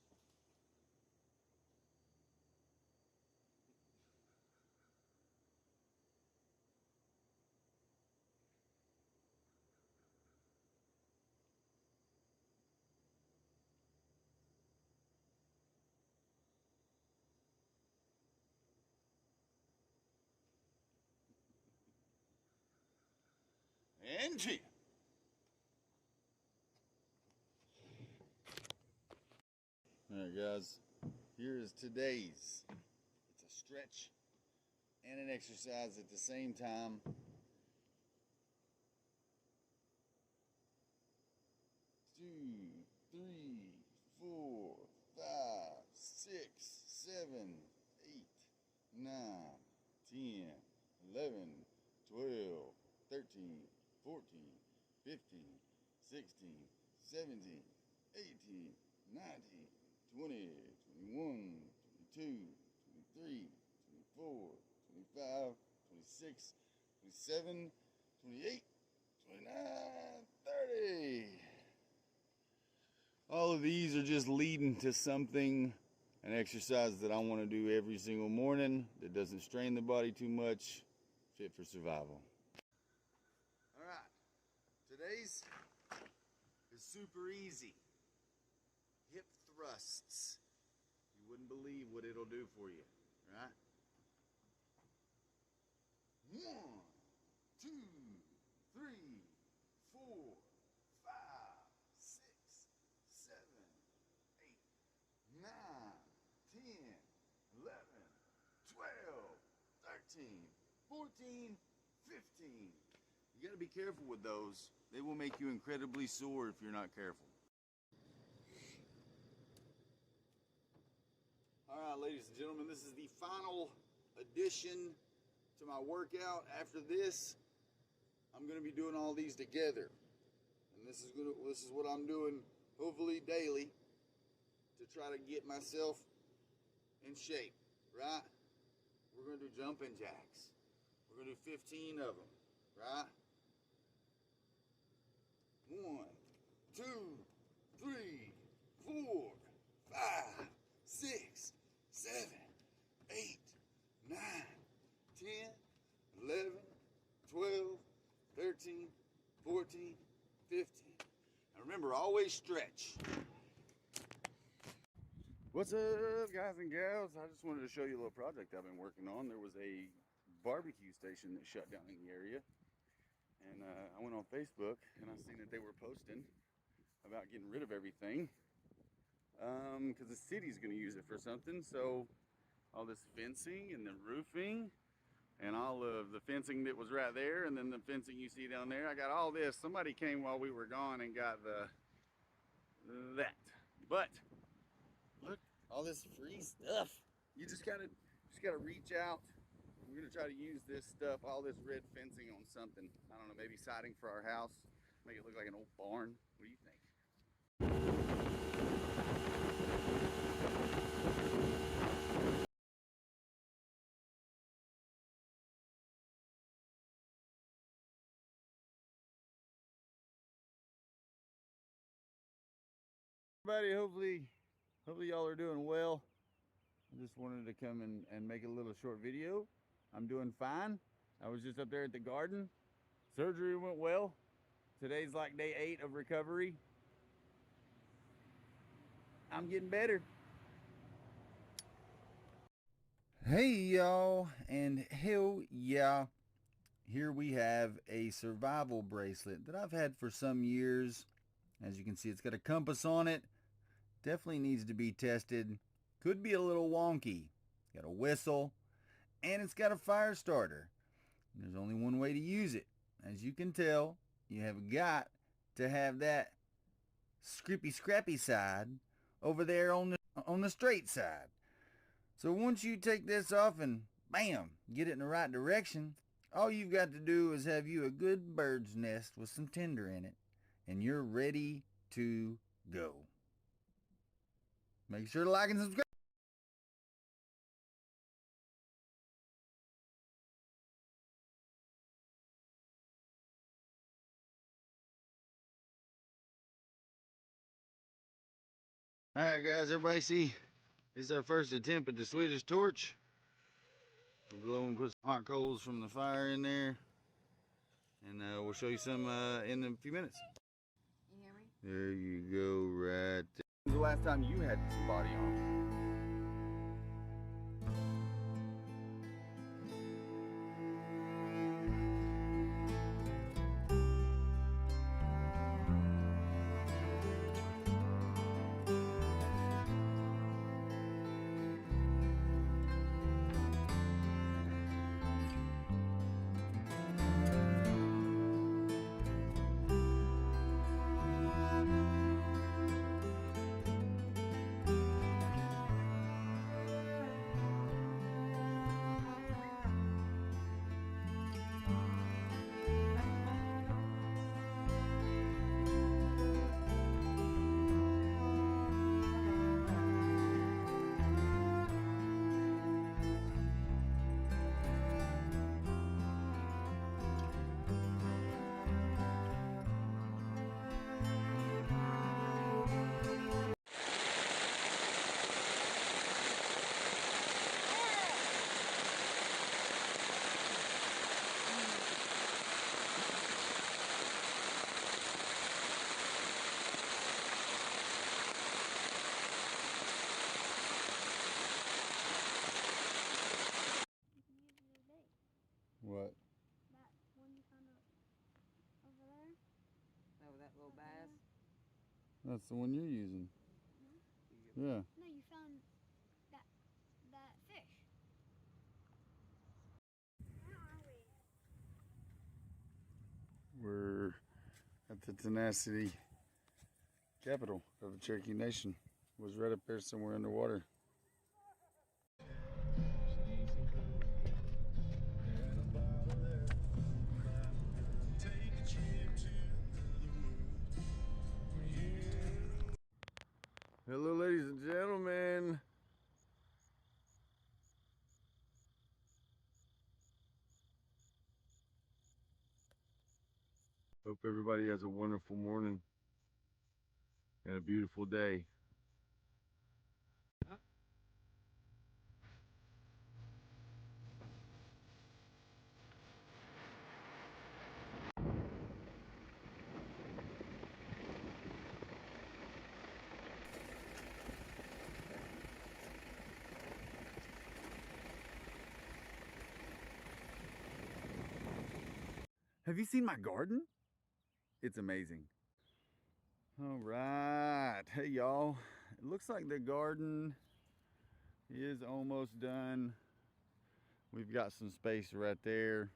And 10. All right, guys, here is today's. It's a stretch and an exercise at the same time. 2, 3, 4, 5, 6, 7, 8, 9, 10, 11, 12, 13, 14, 15, 16, 17, 18, 19, 20, 21, 22, 23, 26, 27, 28, 29, 30. All of these are just leading to something, an exercise that I want to do every single morning that doesn't strain the body too much, fit for survival. All right, today's is super easy. Hip thrusts. You wouldn't believe what it'll do for you, right? 1, 2, 3, 4, 5, 6, 7, 8, 9, 10, 11, 12, 13, 14, 15. You gotta be careful with those. They will make you incredibly sore if you're not careful. All right, ladies and gentlemen, this is the final addition to my workout. After this, I'm going to be doing all these together, and this is what I'm doing, hopefully daily, to try to get myself in shape. Right? We're going to do jumping jacks. We're going to do 15 of them. Right? 1, 2, 3, 4, 5, 6, 7, 8, 9, 10, 11, 12, 13, 14, 15. Now remember, always stretch. What's up, guys and gals? I just wanted to show you a little project I've been working on. There was a barbecue station that shut down in the area. And I went on Facebook and I seen that they were posting about getting rid of everything. Because the city's going to use it for something. So all this fencing and the roofing and all of the fencing that was right there and then the fencing you see down there, I got all this. Somebody came while we were gone and got that. But look, all this free stuff. You just gotta reach out. We're gonna try to use this stuff, all this red fencing on something. I don't know, maybe siding for our house. Make it look like an old barn. What do you think? Everybody, hopefully y'all are doing well. I just wanted to come and make a little short video. I'm doing fine. I was just up there at the garden. Surgery went well. Today's like day 8 of recovery. I'm getting better. Hey y'all, and hell yeah, here we have a survival bracelet that I've had for some years. As you can see, it's got a compass on it. Definitely needs to be tested. Could be a little wonky. Got a whistle, and it's got a fire starter. There's only one way to use it. As you can tell, you have got to have that scrappy side over there on the straight side. So once you take this off and bam, get it in the right direction, all you've got to do is have you a good bird's nest with some tinder in it, and you're ready to go. Make sure to like and subscribe. Alright guys, everybody see, this is our first attempt at the Swedish torch. We'll blow and put some hot coals from the fire in there. And we'll show you some in a few minutes. You hear me? There you go, right there. When's the last time you had somebody on? That's the one you're using. Yeah. No, you found that fish. Where are we? We're at the Tenacity capital of the Cherokee Nation. It was right up there somewhere underwater. Hello, ladies and gentlemen. Hope everybody has a wonderful morning and a beautiful day. Have you seen my garden? It's amazing. All right, hey y'all. It looks like the garden is almost done. We've got some space right there.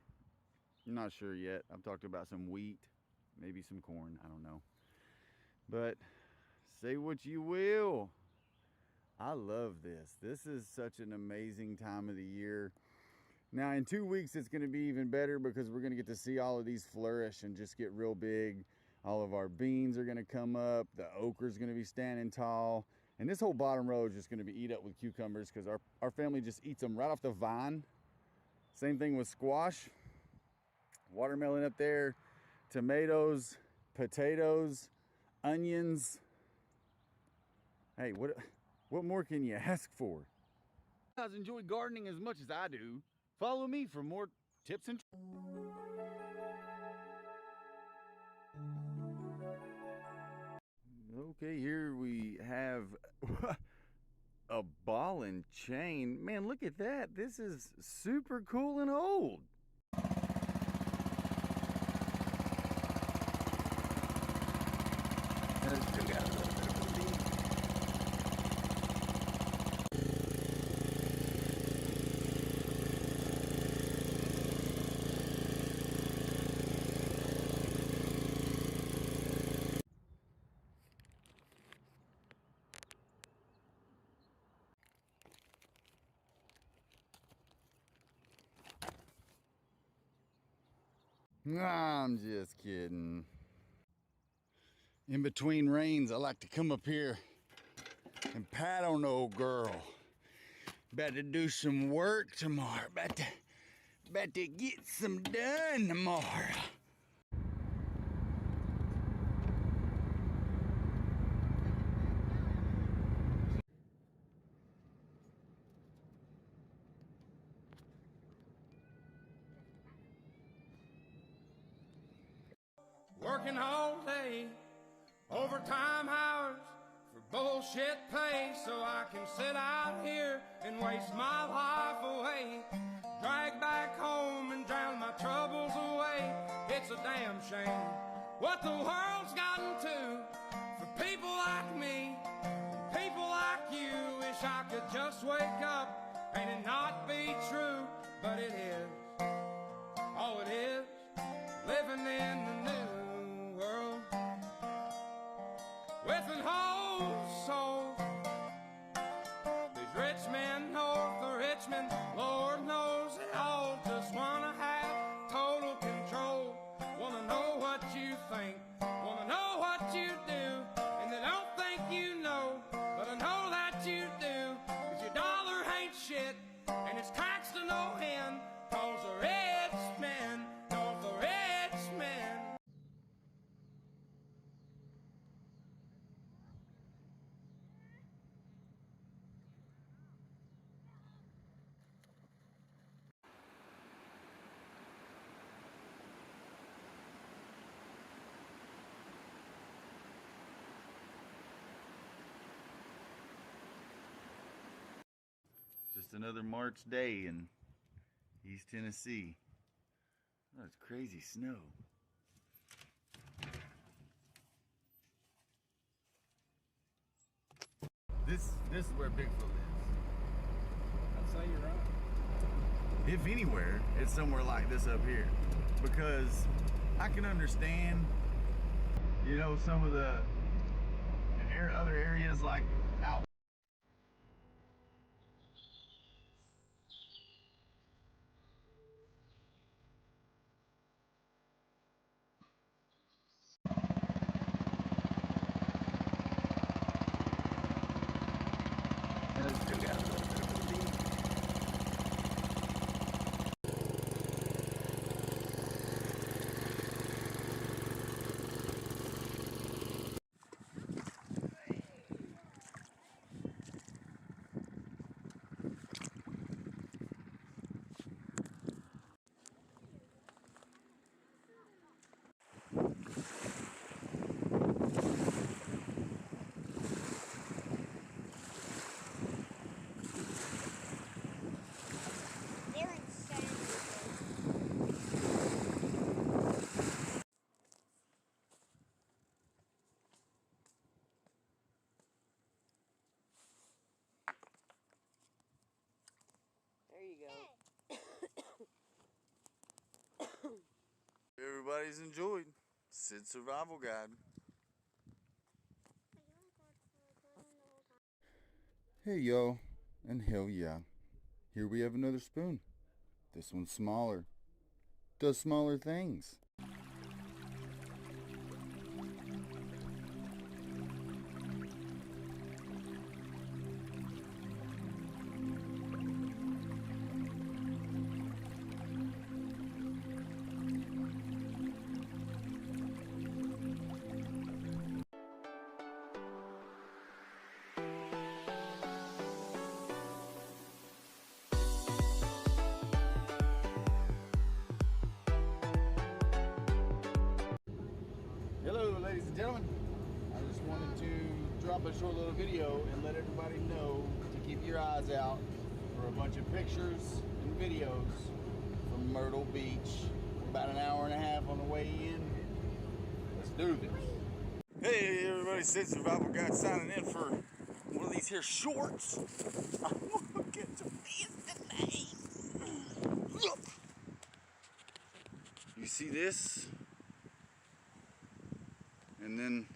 I'm not sure yet. I've talked about some wheat, maybe some corn, I don't know. But say what you will. I love this. This is such an amazing time of the year. Now in 2 weeks it's going to be even better because we're going to get to see all of these flourish and just get real big. All of our beans are going to come up. The okra is going to be standing tall. And this whole bottom row is just going to be eat up with cucumbers because our family just eats them right off the vine. Same thing with squash. Watermelon up there. Tomatoes. Potatoes. Onions. Hey, what more can you ask for? You guys enjoy gardening as much as I do. Follow me for more tips and okay, here we have a ball and chain. Man, look at that. This is super cool and old. I'm just kidding. In between rains, I like to come up here and pat on the old girl. About to do some work tomorrow. About to get some done tomorrow. Working all day, overtime hours for bullshit pay, so I can sit out here and waste my life away. Drag back home and drown my troubles away. It's a damn shame what the world's gotten to for people like me, people like you. Wish I could just wake up and it not be true, but it is. Oh, it is living in the new world with an whole soul. These rich men north of Richmond, Lord knows they all just wanna have total control. Wanna know what you think, wanna know what you do, and they don't think you know, but I know that you do. 'Cause your dollar ain't shit, and it's taxed to no end. 'Cause the rich men, north of Richmond. Just another March day in East Tennessee. Oh, it's crazy snow. This is where Bigfoot lives. I'd say you're right. If anywhere, it's somewhere like this up here. Because I can understand, you know, some of the other areas like out. There you go. Everybody's enjoyed Sid's Survival Guide. Hey yo, and hell yeah. Here we have another spoon. This one's smaller. Does smaller things. Hello, ladies and gentlemen. I just wanted to drop a short little video and let everybody know to keep your eyes out for a bunch of pictures and videos from Myrtle Beach. We're about an hour and a half on the way in. Let's do this. Hey everybody, Sid Survival Guide signing in for one of these here shorts. I'm gonna get to the name. Look! You see this? And then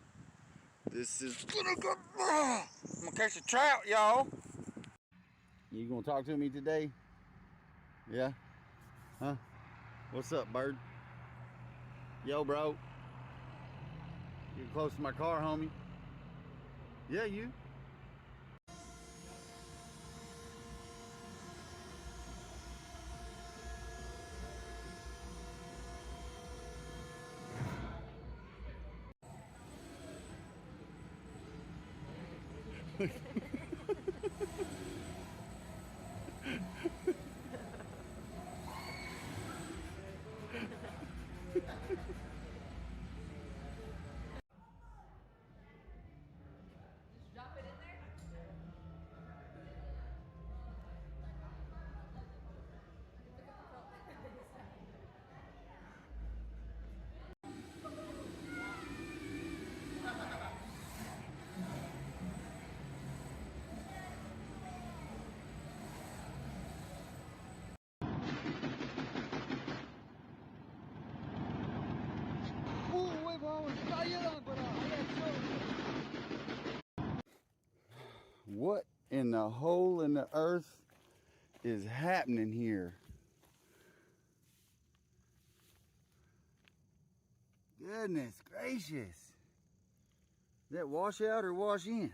this is gonna go. I'm gonna catch a trout, y'all. You gonna talk to me today? Yeah? Huh? What's up, bird? Yo, bro. You close to my car, homie? Yeah, you. What in the hole in the earth is happening here? Goodness gracious. Is that wash out or wash in?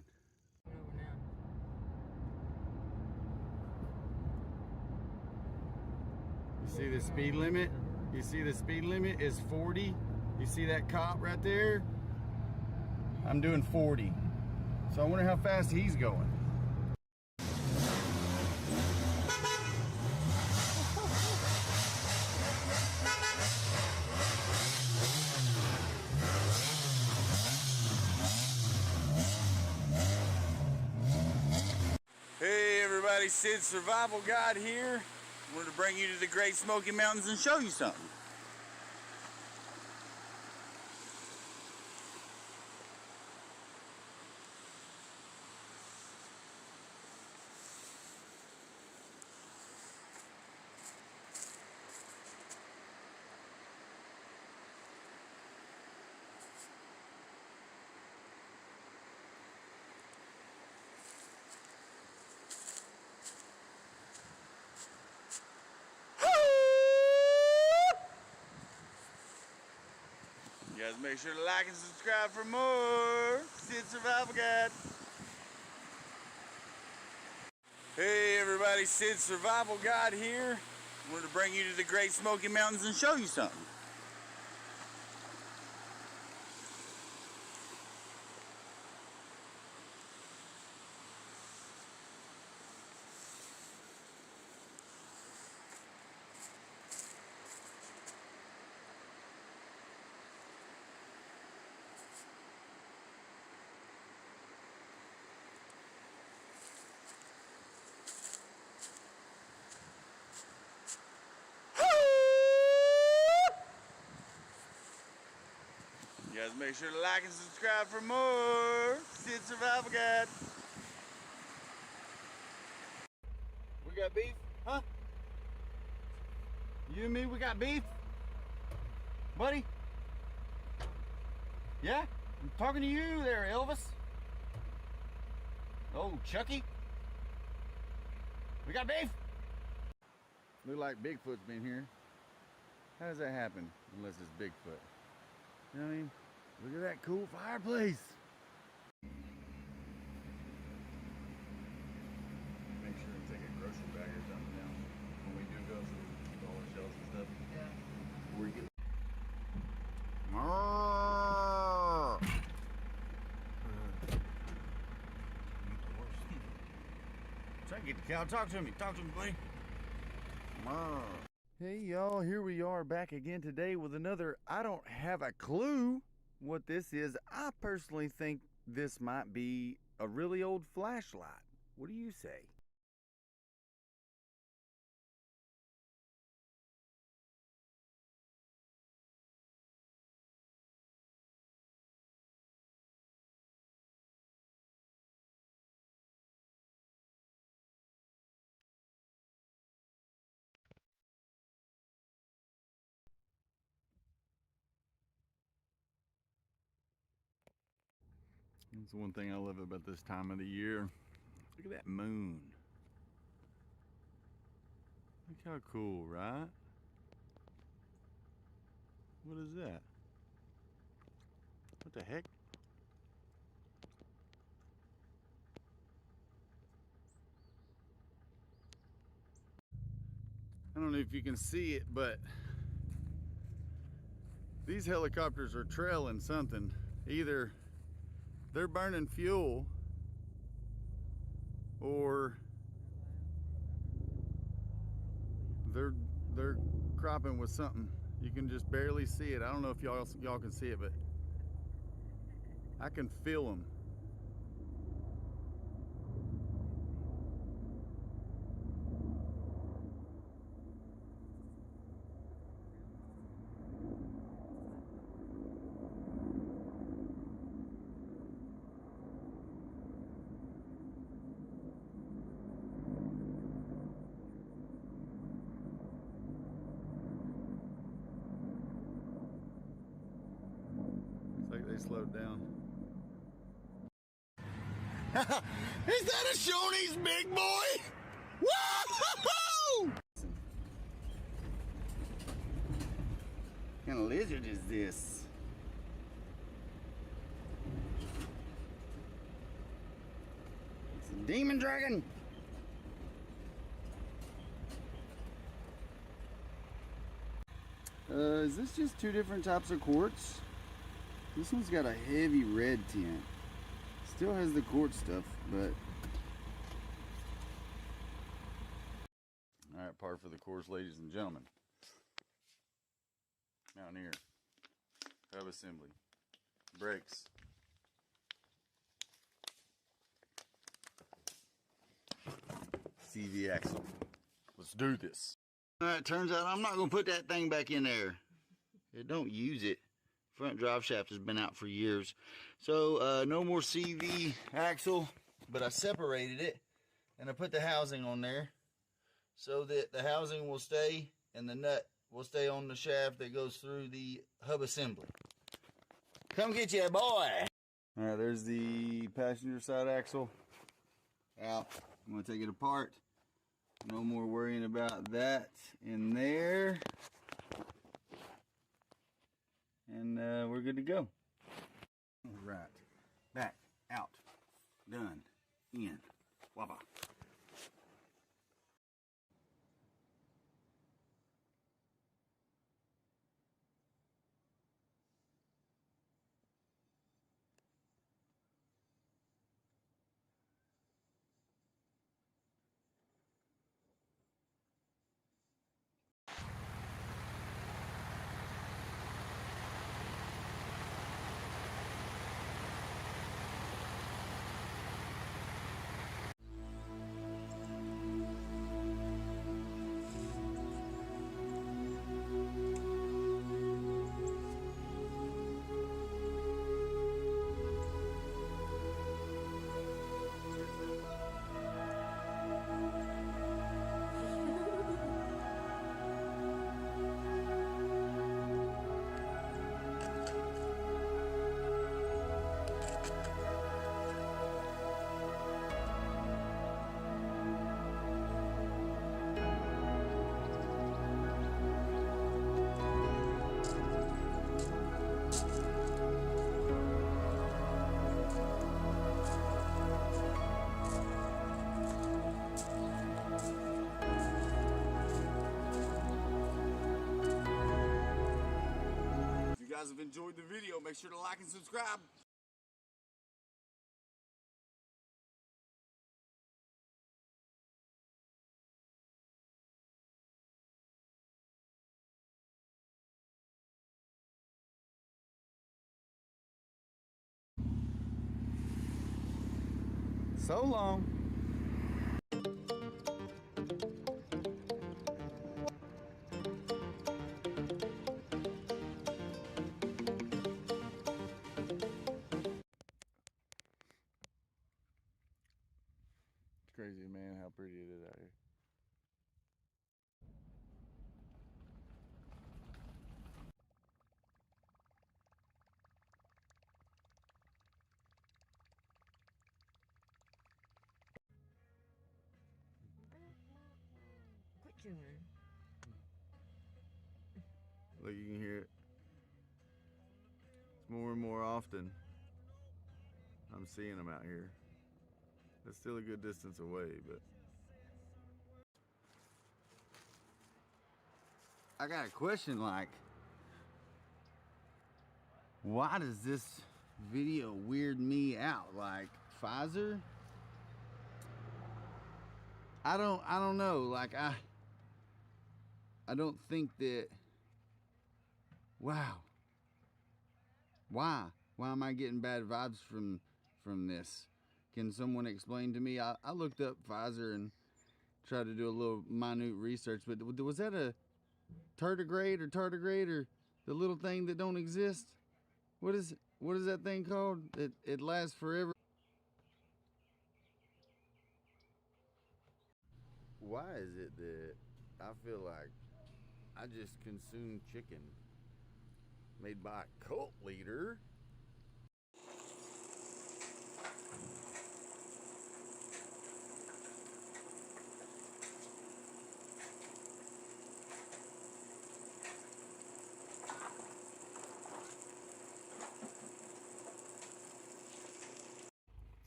You see the speed limit? You see the speed limit is 40? You see that cop right there? I'm doing 40. So I wonder how fast he's going. Hey everybody, Sid's Survival Guide here. I wanted to bring you to the Great Smoky Mountains and show you something. make sure to like and subscribe for more Sid Survival Guide. Hey everybody, Sid Survival Guide here. We're to bring you to the Great Smoky Mountains and show you something. You guys make sure to like and subscribe for more Sid Survival Guide. We got beef? Huh? You and me, we got beef? Buddy? Yeah? I'm talking to you there, Elvis. Oh, Chucky? We got beef? Look like Bigfoot's been here. How does that happen? Unless it's Bigfoot. You know what I mean? Look at that cool fireplace. Make sure to take a grocery bag or something down when we do go through all the shelves and stuff. Yeah. Where you get. Try to get the cow. Talk to me, buddy. Hey y'all, here we are back again today with another I don't have a clue what this is. I personally think this might be a really old flashlight. What do you say? That's one thing I love about this time of the year. Look at that moon. Look how cool, right? What is that? What the heck? I don't know if you can see it, but these helicopters are trailing something. Either they're burning fuel or they're cropping with something. You can just barely see it. I don't know if y'all can see it, but I can feel them. They slowed down. Is that a Shoney's big boy? Woo-hoo-hoo! What kind of lizard is this? It's a demon dragon. Is this just two different types of quartz? This one's got a heavy red tint. Still has the quartz stuff, but... Alright, par for the course, ladies and gentlemen. Mountaineer. Hub assembly. Brakes. CV axle. Let's do this. Alright, turns out I'm not going to put that thing back in there. Don't use it. Front drive shaft has been out for years. So no more CV axle, but I separated it and I put the housing on there so that the housing will stay and the nut will stay on the shaft that goes through the hub assembly. Come get you, boy. All right, there's the passenger side axle out. I'm gonna take it apart. No more worrying about that in there. and we're good to go. All right, back, out, done, in, wabba. If you guys have enjoyed the video, make sure to like and subscribe. So long. It's crazy, man, how pretty it is out here. Quit chewing. Look, you can hear it. It's more and more often I'm seeing them out here. It's still a good distance away, but I got a question, like, why does this video weird me out? Like, Pfizer? I don't know. Like, I don't think that. Wow. Why am I getting bad vibes from this? Can someone explain to me? I looked up Pfizer and tried to do a little minute research, but was that a tardigrade or the little thing that don't exist? What is that thing called? It lasts forever. Why is it that I feel like I just consumed chicken made by a cult leader?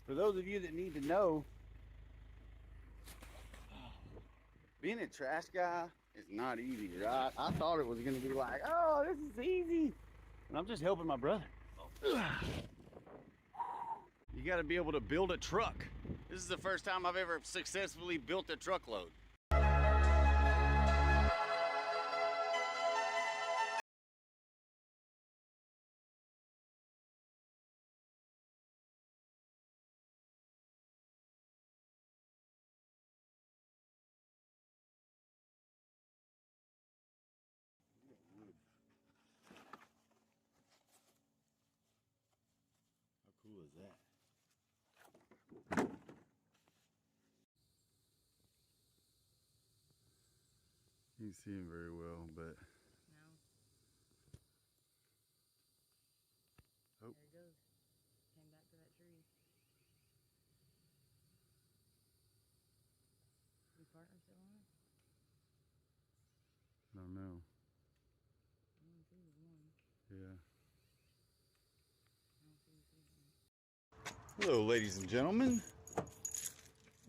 For those of you that need to know, being a trash guy is not easy, right? I thought it was gonna be like, oh, this is easy. And I'm just helping my brother. You gotta be able to build a truck. This is the first time I've ever successfully built a truckload. How cool is that? You can see him very well, but No. oh. There he goes. Came back to that tree. Your partner still on it? I don't know. I don't see the one. Yeah. Hello, ladies and gentlemen.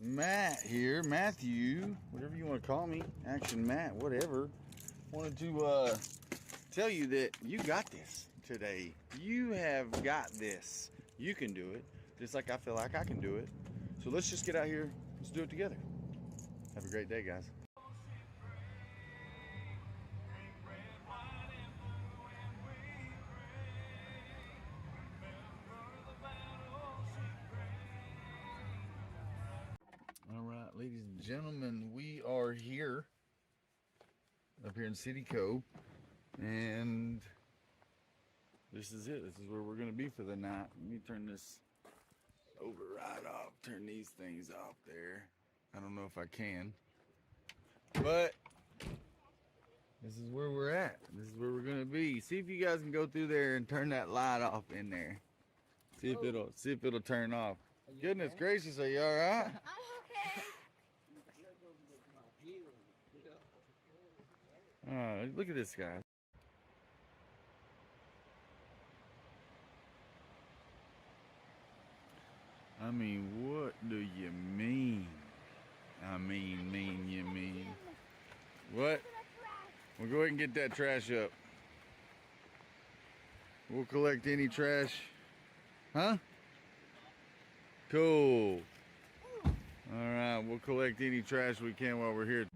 Matt here, Matthew, whatever you want to call me, Action Matt, whatever. Wanted to tell you that you got this today. You have got this. You can do it, just like I feel like I can do it. So let's just get out here. Let's do it together. Have a great day, guys. All right, ladies and gentlemen, we are here up here in City Cove, and this is it. This is where we're going to be for the night. Let me turn this over right off. Turn these things off there. I don't know if I can, but this is where we're at. This is where we're going to be. See if you guys can go through there and turn that light off in there. See if it'll turn off. Goodness gracious, are you all right? Look at this guy. I mean, what do you mean? I mean, you mean. What? We'll go ahead and get that trash up. We'll collect any trash. Huh? Cool. Alright, we'll collect any trash we can while we're here.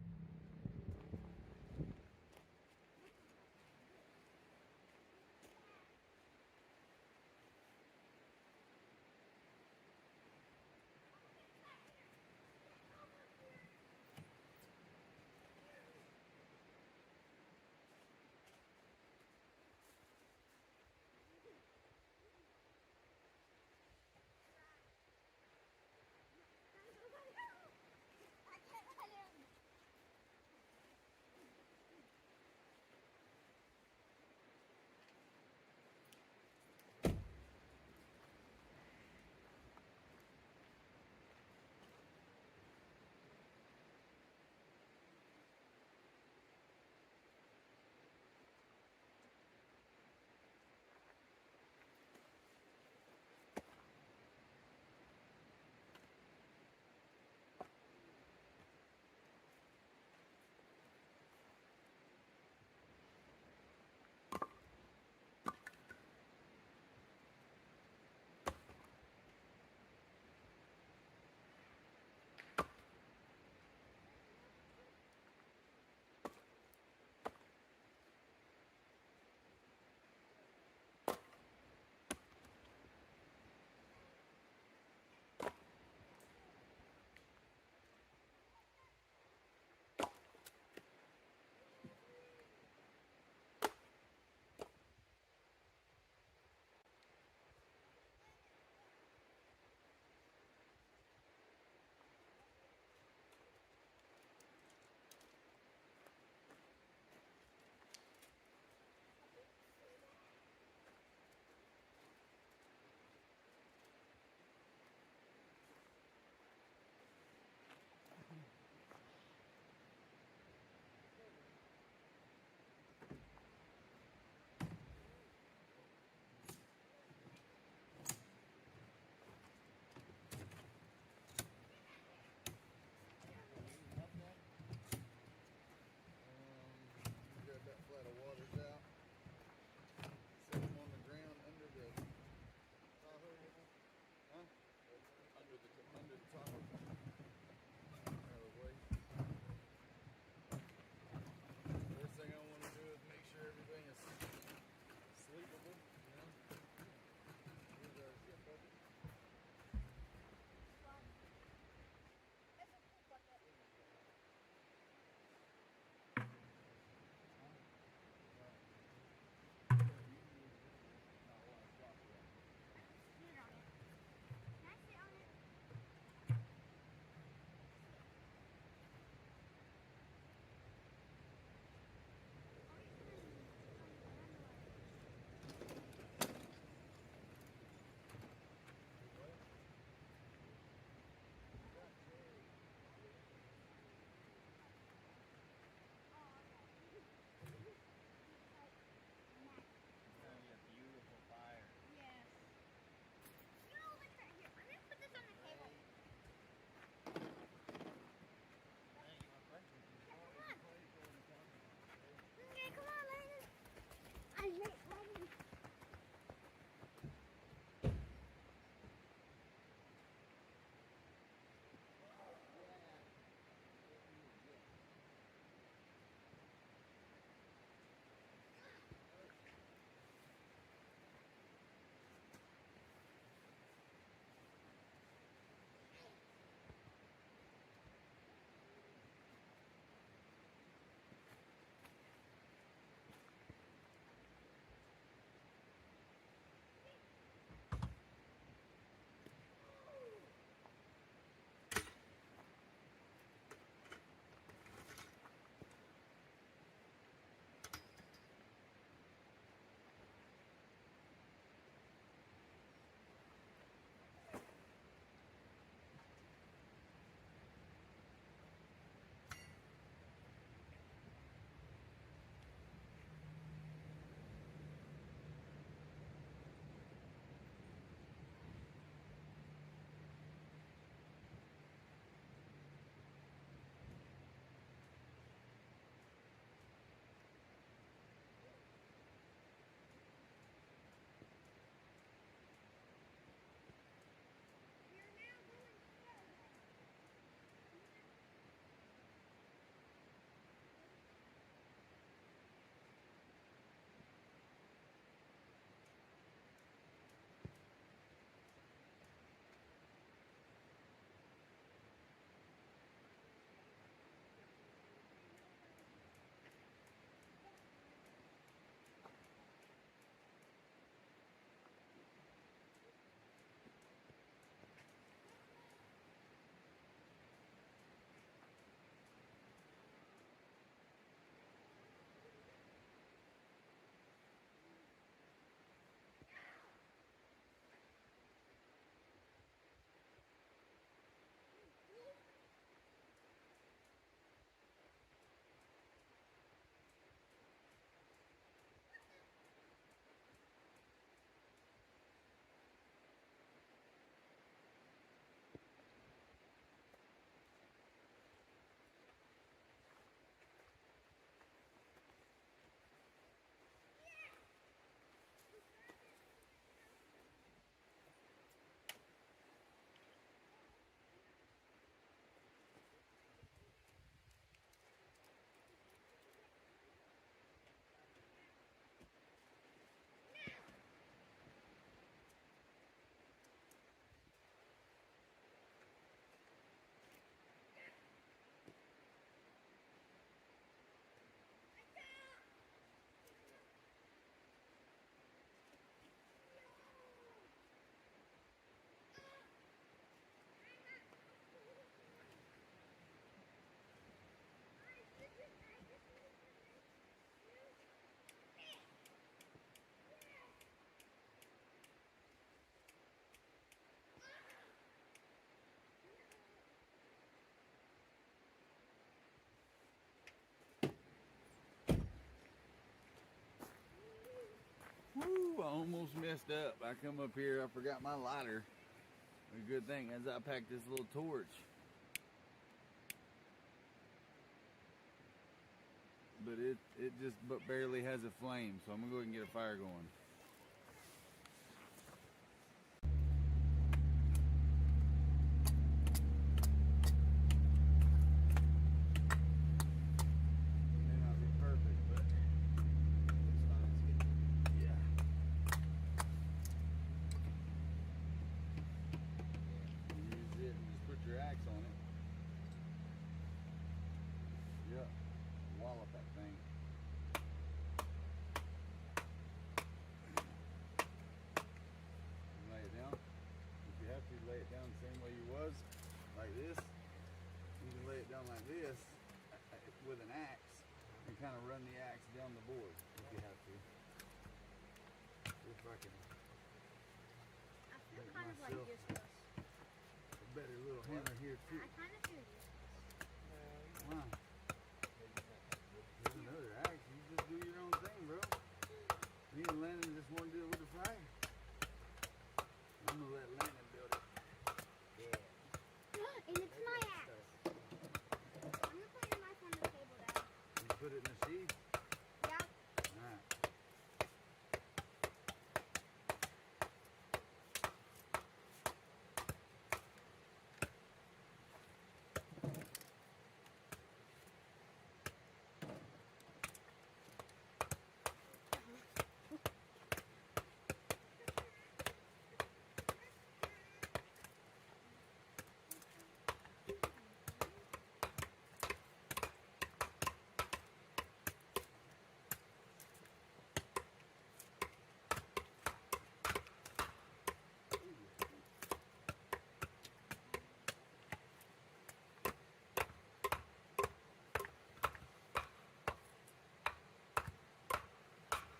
I almost messed up. I come up here, I forgot my lighter. A good thing is I packed this little torch. But it just barely has a flame, so I'm gonna go ahead and get a fire going. May not be perfect, but yeah. Use it and just put your axe on it. Yep. Wallop that thing. Lay it down. If you have to, lay it down the same way you was, like this. You can lay it down like this with an axe and kind of run the axe down the board if you have to. If I can. I feel kind of like useless. A better little hammer here too. I kind of feel useless. Why? There's another axe. You just do your own thing, bro. Me and Landon just want to do it with the fire. I'm gonna let Landon build it. And it's my axe. I'm gonna put your knife on the table, Dad. You put it in the sheath? Yeah. Alright.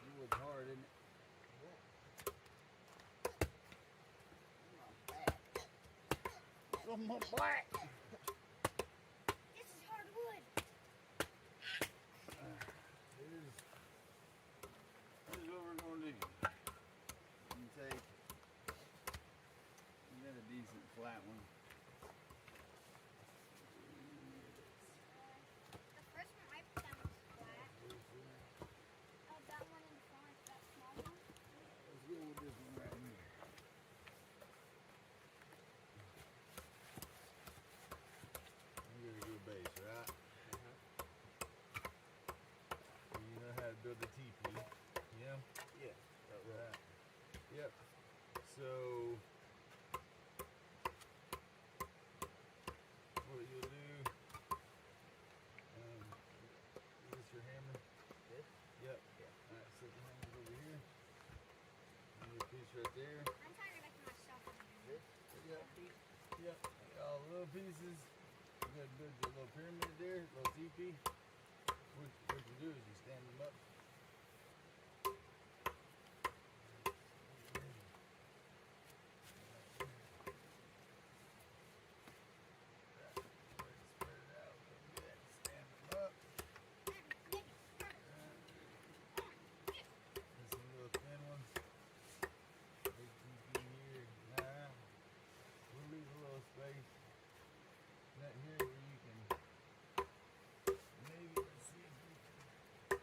It was hard, isn't it? Some more black. This is hardwood. This is what we're going to do. You take, you got a decent flat one. The first one I put down was flat. Oh, that one in front, that small one. Let's go with this one right here. I'm gonna do a base, right? You know how to build a teepee, yeah? Yeah. Right. Yep. So what you'll do, is this your hammer? This? Yep. Yeah. Alright, set the hammers over here. And your piece right there. I'm trying to make myself a This? Yep. Yep. All the little pieces. You gotta build your little pyramid there, little teepee. What you do is you stand them up. Here where you can maybe, let's see if we can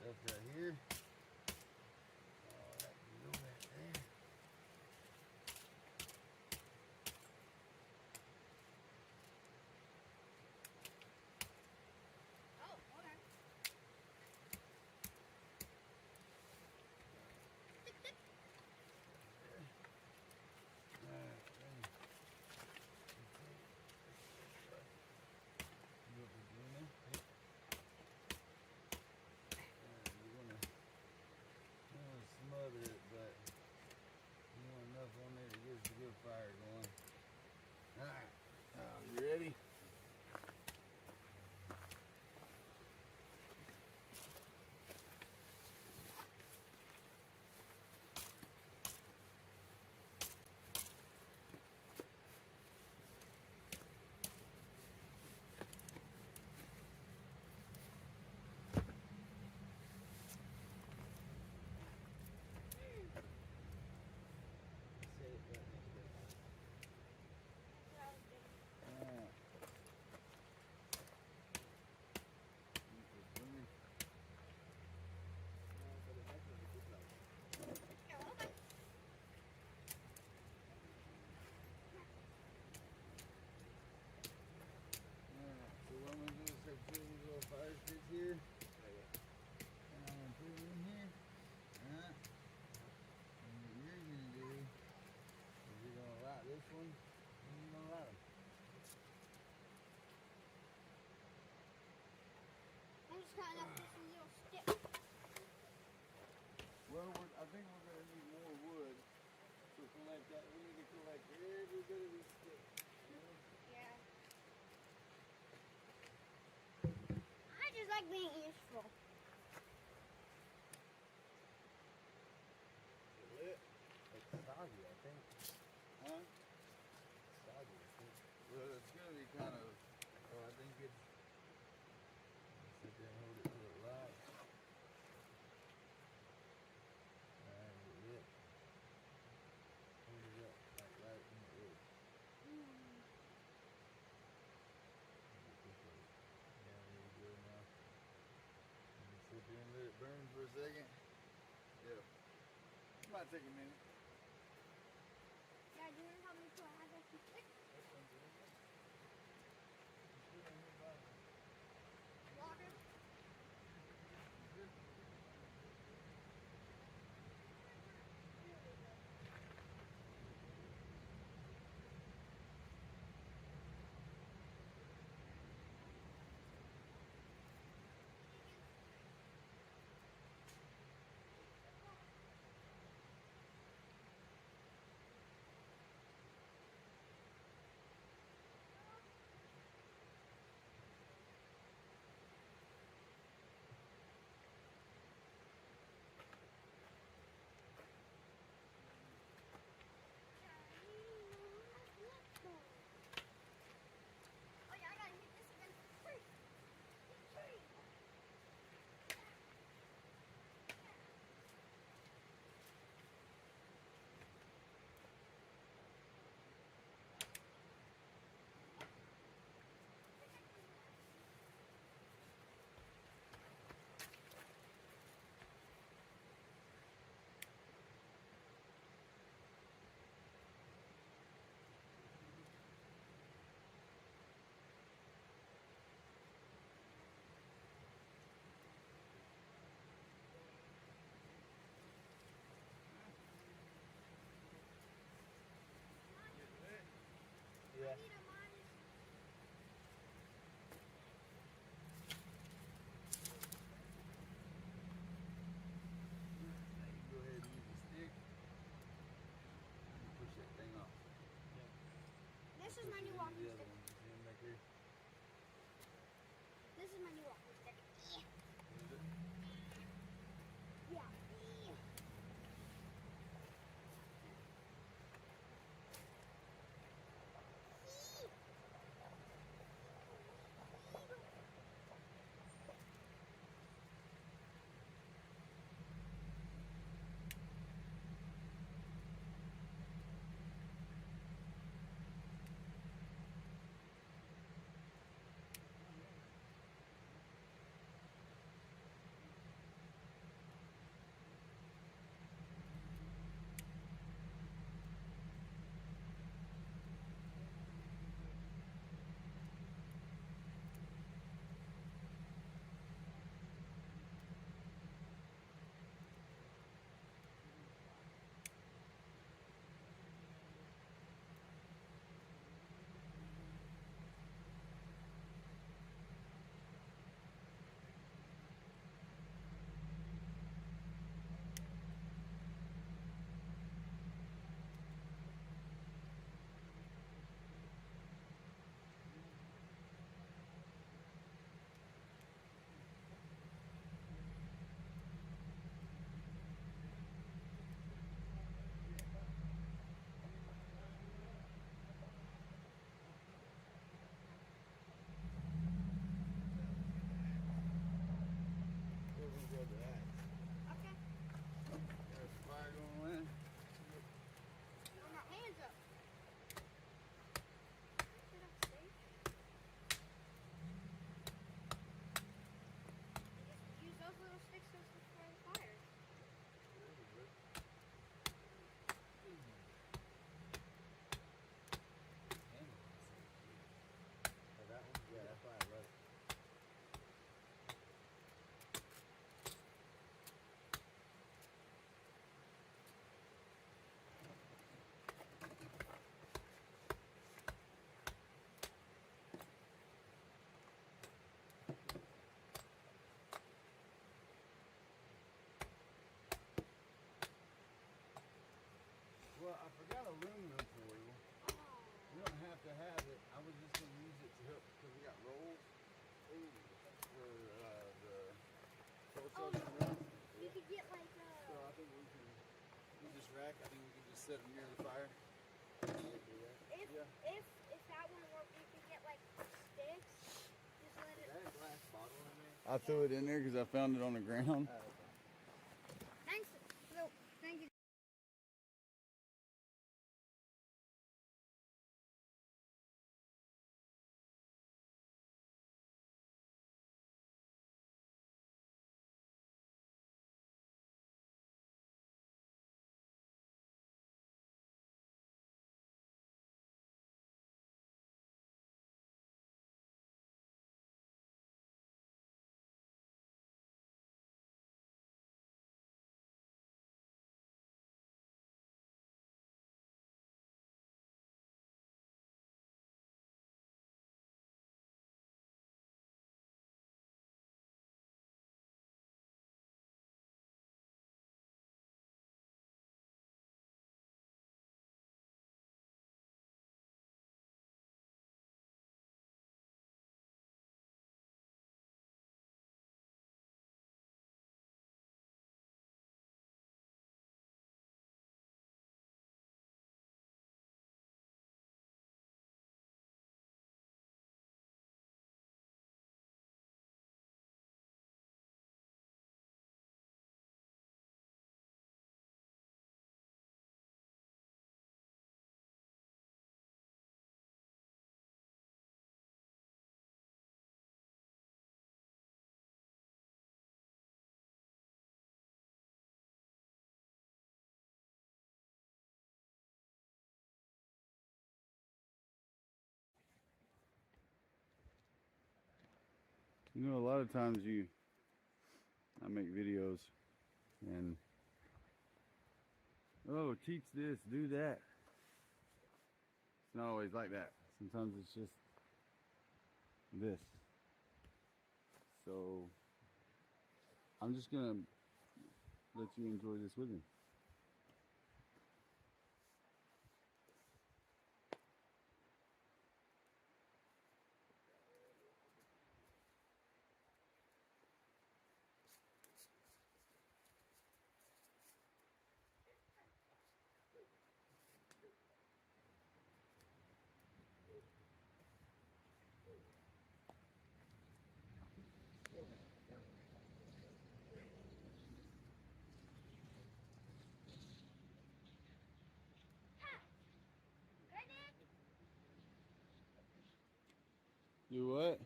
That's right here. All right, you go back there. Smother it, but you want enough on there to get a good fire going. Alright, you ready? Fire sticks here. And I'm going to put them in here. And what you're going to do is you're going to light this one and you're going to light them. I'm just cutting off this little stick. Well, I think we're going to need more wood to collect that. We need to collect every bit of these sticks. Yeah. I just like being useful. Lit? It's soggy, I think. Huh? Soggy, I think. Well, it's going to be kind of, I think it's, sit there and hold it till it lights. Alright, is it lit? Hold it up, like right in the wood. Yeah, really good now. Sit there and let it burn for a second. Yeah. It might take a minute. Yeah, do you know how many I have extra sticks? Water. rack, I think we can just set them near the fire. If that won't work, we could get like sticks. Just let it. Is that a glass bottle in there? I threw it in there because I found it on the ground. Thanks. So, thank you. You know, a lot of times I make videos and, oh, teach this, do that. It's not always like that. Sometimes it's just this. So, I'm just gonna let you enjoy this with me. Do what?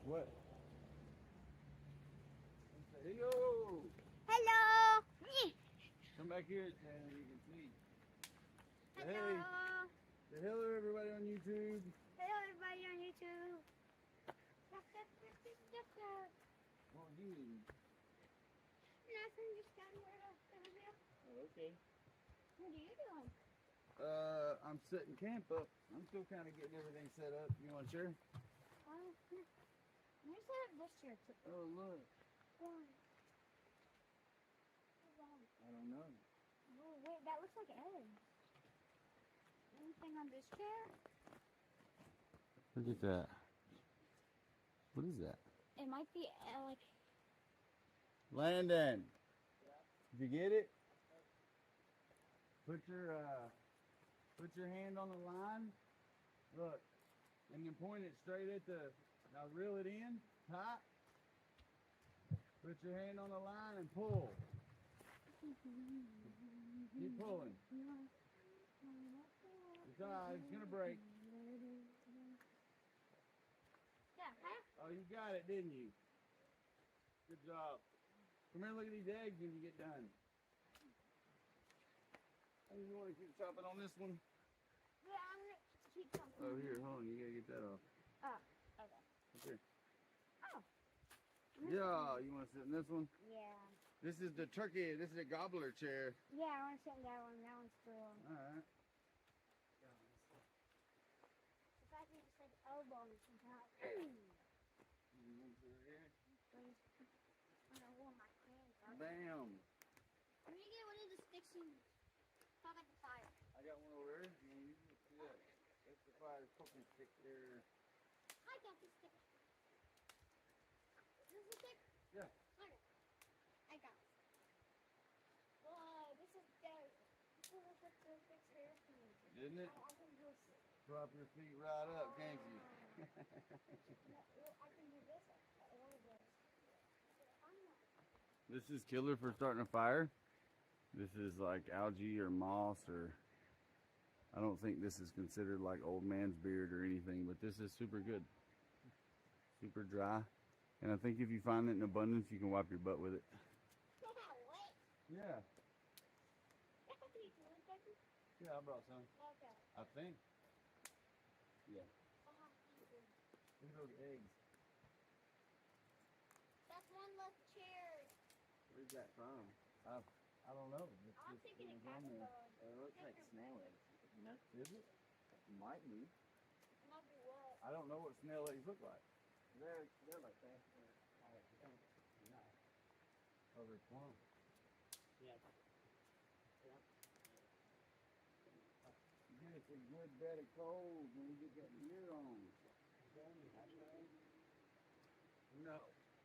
What? Say, yo! Hello! Come back here so you can see. Hello! Hey! Say hello everybody on YouTube. Hello everybody on YouTube. What do you need? Nothing, just got here to video. Oh, okay. What are you doing? I'm setting camp up. I'm still kind of getting everything set up. You want to share? Where's that this shirt? Oh, look. Why? I don't know. Oh, wait, that looks like eggs. Anything on this chair? Look at that. What is that? It might be like. Landon. Did you get it? Put your hand on the line. Look. And then point it straight at the. Now reel it in. Tight. Put your hand on the line and pull. Keep pulling. It's alright, it's gonna break. Yeah, huh? Oh, you got it, didn't you? Good job. Come here and look at these eggs when you get done. Oh, you want to keep chopping on this one? Yeah, I'm gonna keep something. Oh, here, hold on. You gotta get that off. Oh, okay. Up here. Oh. Yeah, you want to sit in this one? Yeah. This is the turkey. This is the gobbler chair. Yeah, I want to sit in that one. That one's cool. Alright. If I can just like elbow me sometime. Bam. I'm gonna get one of the sticks and pop at the fire. I got one over there. You want to use it? Yeah. That's the fire cooking stick there. I got the stick. Is this a stick? Yeah. Okay. Isn't it? Prop your feet right up, can't you? This is killer for starting a fire. This is like algae or moss, or I don't think this is considered like old man's beard or anything, but this is super good. Super dry. And I think if you find it in abundance, you can wipe your butt with it. Yeah. Yeah, I brought some. Okay. I think. Yeah. Look at those eggs. That's one less chair. Where's that from? I don't know. It's I'm just- thinking it it was on there. It looks like snail eggs. You know? Is it? Might be. Might be what? I don't know what snail eggs look like. They're like that. Oh, they're plump. Yeah. Get us a good bed of coals when we get that gear on. No.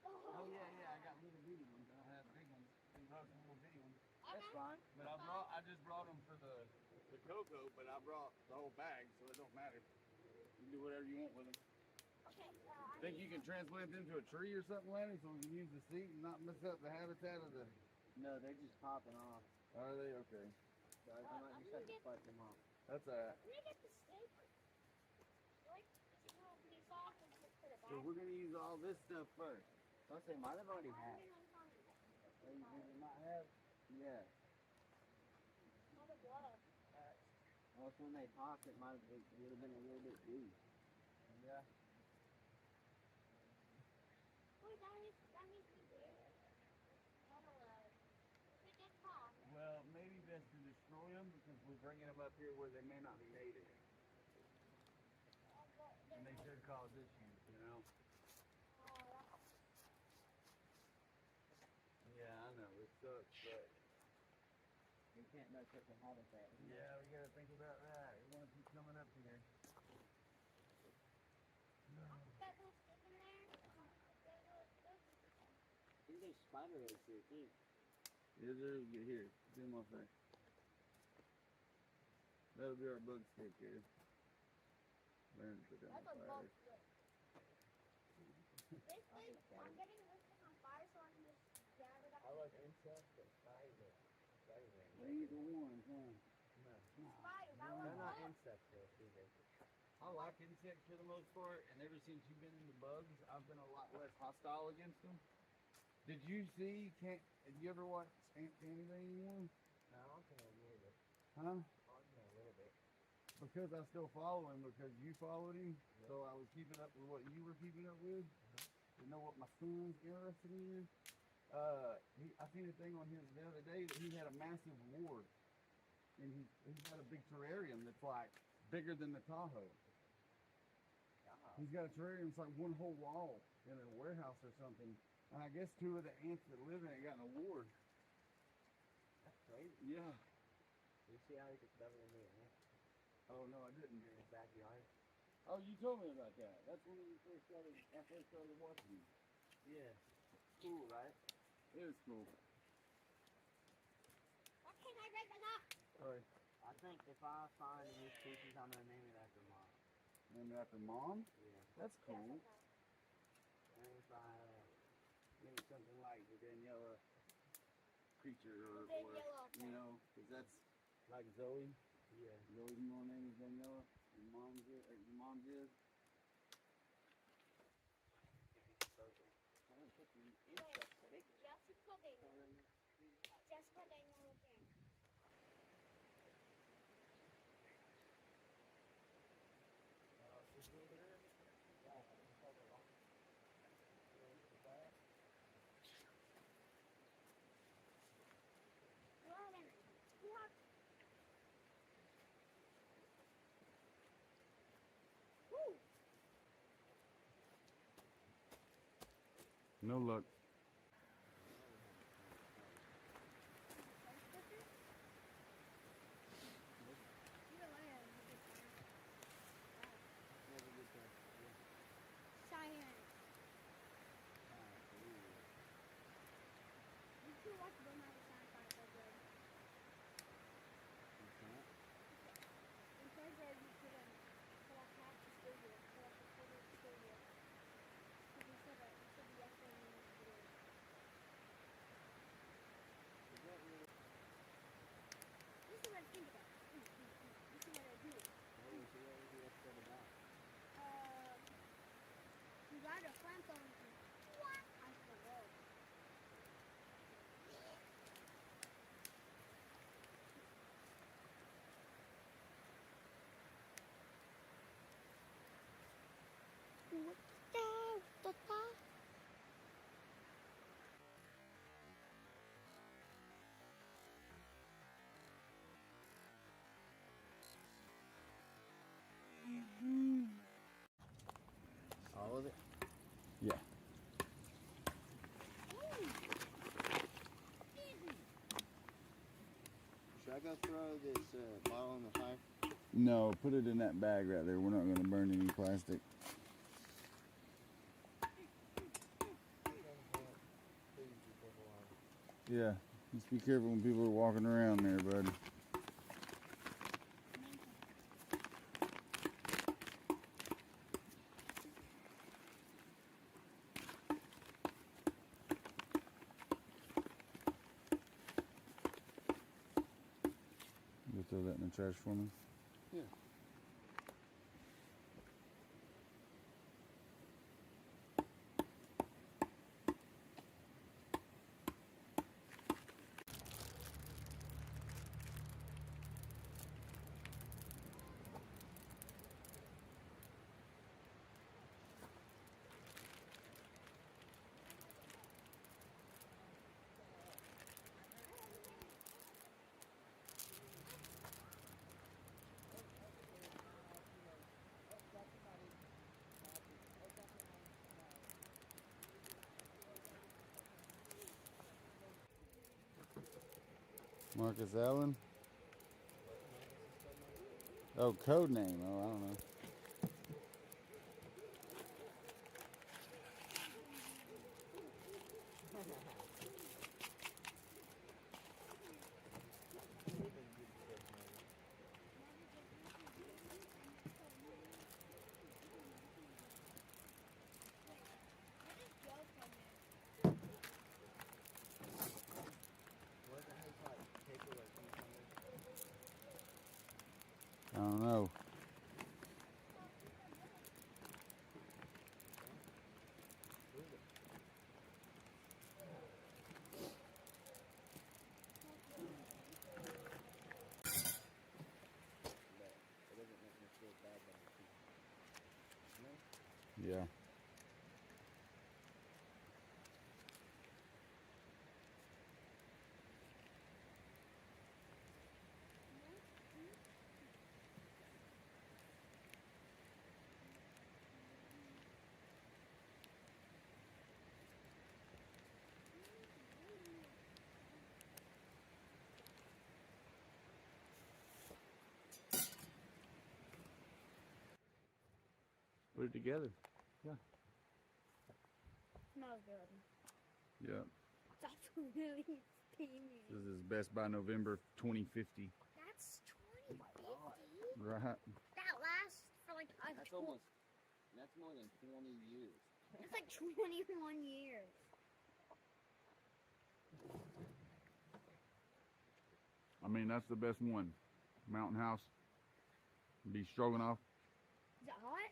Oh yeah, I got little bitty ones. I don't have big ones. We brought some little bitty ones. That's fine. But I just brought them for the cocoa, but I brought the whole bag, so it don't matter. You can do whatever you want with them. Okay, Think you can transplant them to a tree or something, Lanny, so we can use the seed and not mess up the habitat of the... No, they're just popping off. Are they? Okay. So I might just have to fight them off. That's alright. I'm gonna get the steak. Like, this little piece off and just put it back. So we're going to use all this stuff first. Plus, they might have already had. They might have? Yeah. Not a blood. Also, when they popped, it might have been a little bit deep. Yeah. Wait, that needs to be there. Not allowed. It did pop. Well, maybe best to destroy them because we're bringing them up here where they may not be native. And they could cause issues, you know? Yeah, I know. It sucks, but... You can't mess up the habitat. Yeah, we gotta think about that. We want to keep coming up here. That little stick in there. I think there's spider eggs here, too. Is there? Get here. Get them off there. That'll be our bug stick here. Learn to put that on That's a fire. bug stick. This thing, I'm getting this thing on fire so I can just grab it up. I like insects and spiders. Neither one, huh? No. Spiders, I They're want not bugs. insects, though, either. I like insects for the most part, and ever since you've been into bugs, I've been a lot less hostile against them. Did you see, have you ever watched Aunt Anything anymore? No, I don't think I did it. Huh? I think a little bit. Because I still follow him because you followed him, so I was keeping up with what you were keeping up with. To know what my son's interested in. I seen a thing on his the other day that he had a massive ward, and he's got a big terrarium that's like bigger than the Tahoe. He's got a terrarium, it's like one whole wall in a warehouse or something. And I guess two of the ants that live in it got an award. That's crazy. Yeah. You see how he could cover in the ant? Oh no, I didn't. In his backyard? Oh, you told me about that. That's when we first started. I first started watching you. Yeah. Cool, right? It was cool. Why can't I break it up? Sorry. I think if I find a new species, I'm gonna name it after mom. Named after mom? Yeah. That's cool. And if I Maybe something like the Daniela creature, or Daniela. you know, because that's like Zoe. Yeah. Zoe's middle name is Daniela. Your mom's is. Your mom's is. Jessica Daniel. Jessica Daniel again. No luck. Cheyenne. You should watch Bill Nye the Science Guy so good. of it? Yeah. Should I go throw this bottle in the fire? No, put it in that bag right there. We're not going to burn any plastic. Yeah, just be careful when people are walking around there, bud. You throw that in the trash for me? Yeah. Marcus Allen? Oh, code name. Oh, I don't know. I don't know. Yeah. Put it together. Yeah. Smells good. Yeah. That's really steamy. This is Best by November 2050. That's 2050. Right. That lasts for like That's almost, that's more than 20 years. It's like 21 years. I mean, that's the best one. Mountain House. Beef stroganoff. Is it hot?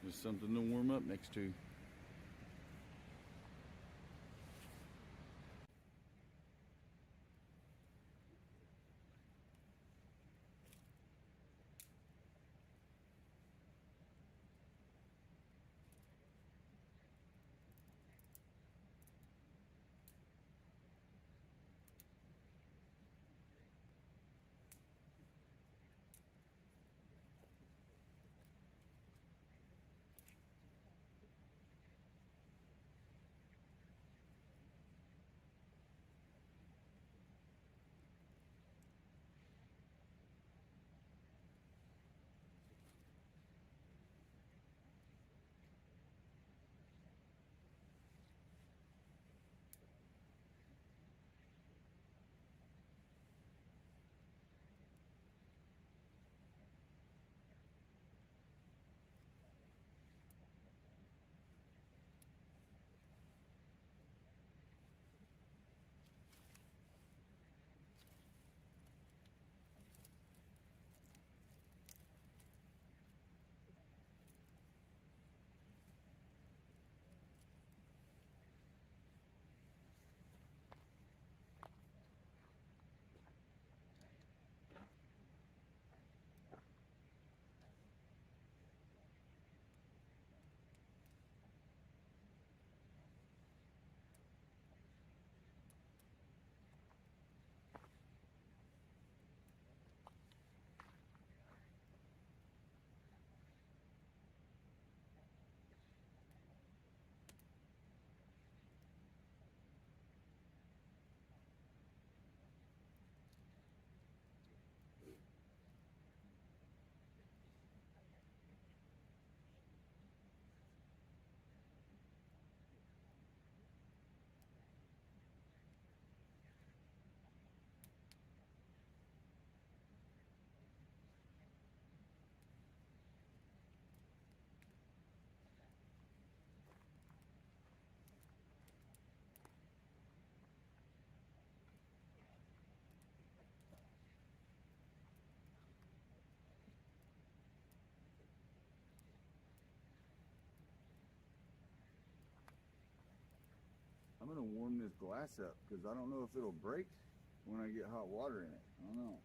Just something to warm up next to. I'm gonna warm this glass up because I don't know if it'll break when I get hot water in it. I don't know.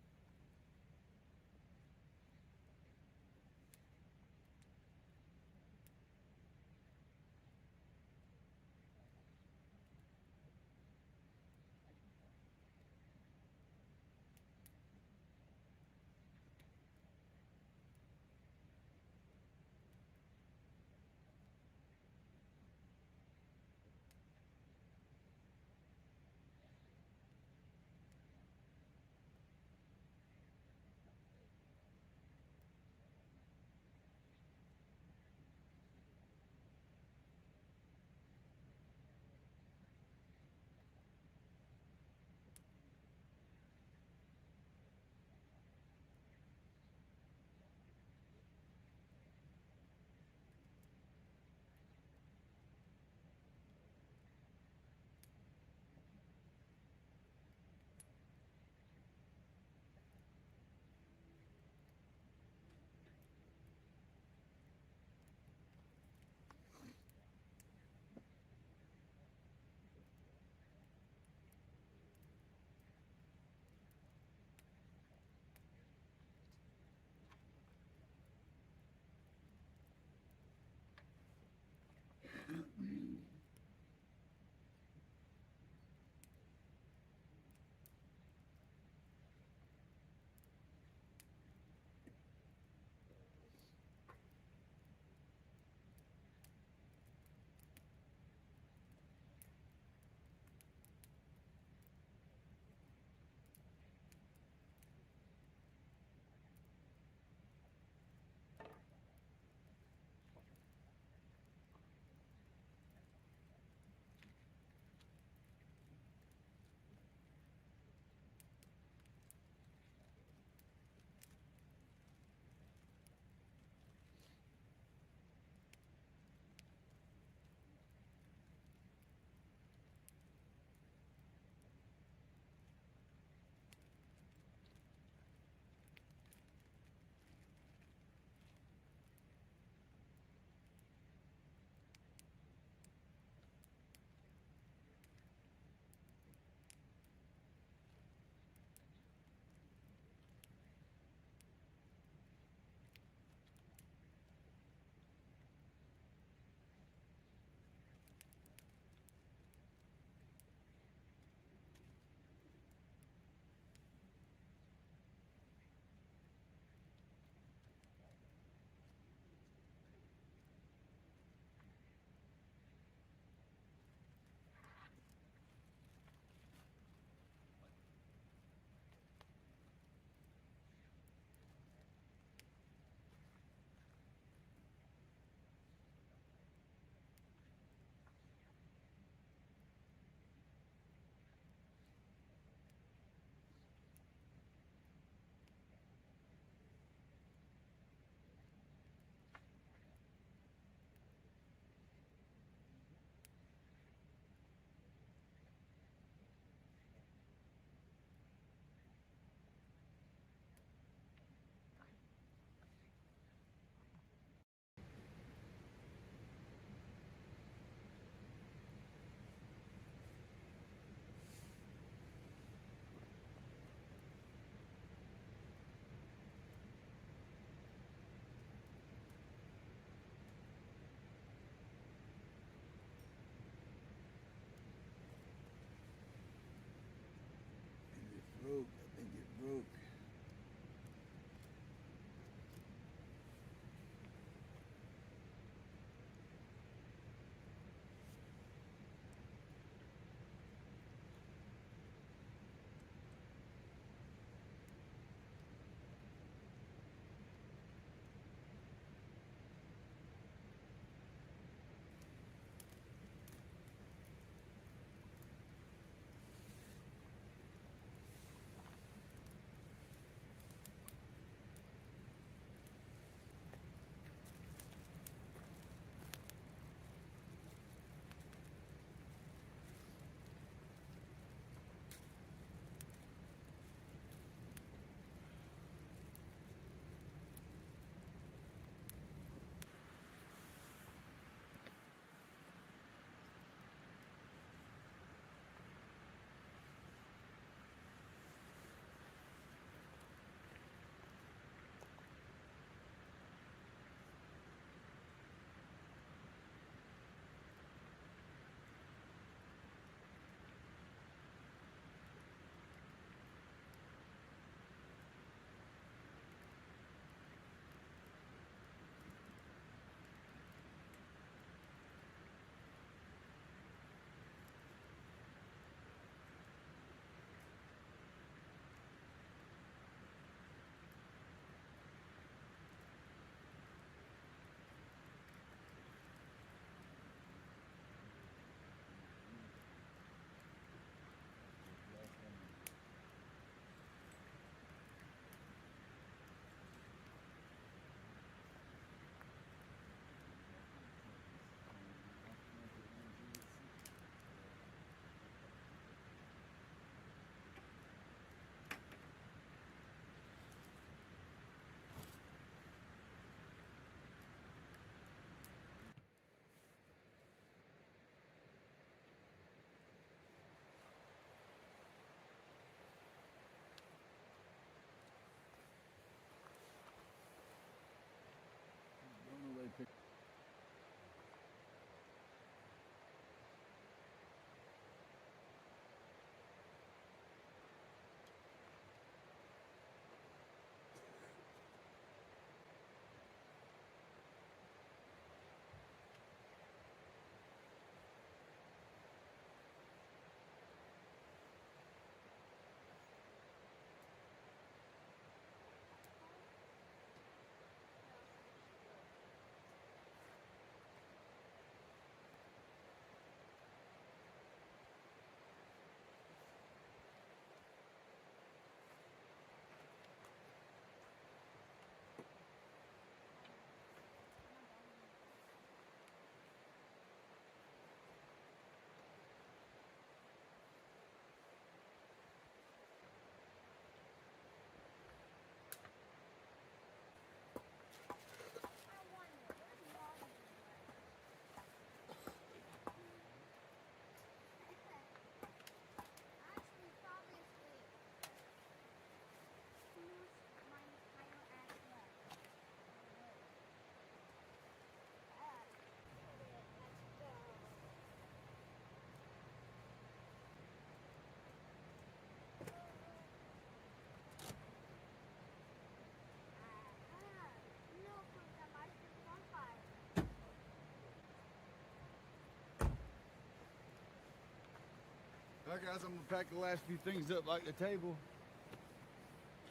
All right, guys, I'm gonna pack the last few things up, like the table,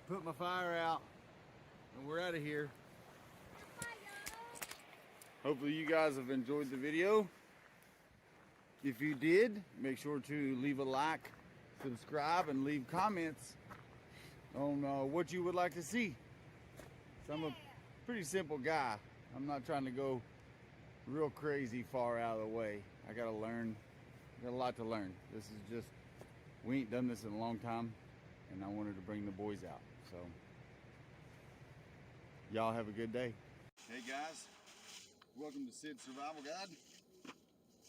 put my fire out, and we're out of here. Hopefully you guys have enjoyed the video. If you did, make sure to leave a like, subscribe, and leave comments on what you would like to see. So I'm a pretty simple guy. I'm not trying to go real crazy far out of the way. I gotta learn. Got a lot to learn. This is just, we ain't done this in a long time, and I wanted to bring the boys out. So, y'all have a good day. Hey guys, welcome to Sid's Survival Guide.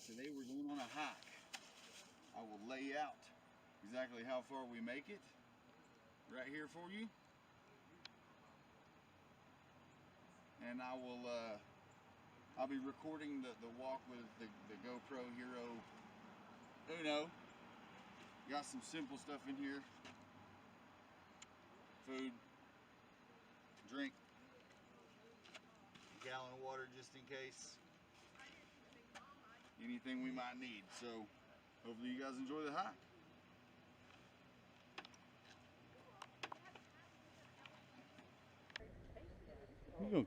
Today we're going on a hike. I will lay out exactly how far we make it right here for you. And I will, I'll be recording the walk with the GoPro Hero Uno. Got some simple stuff in here. Food, drink, a gallon of water just in case. Anything we might need. So hopefully you guys enjoy the hike. What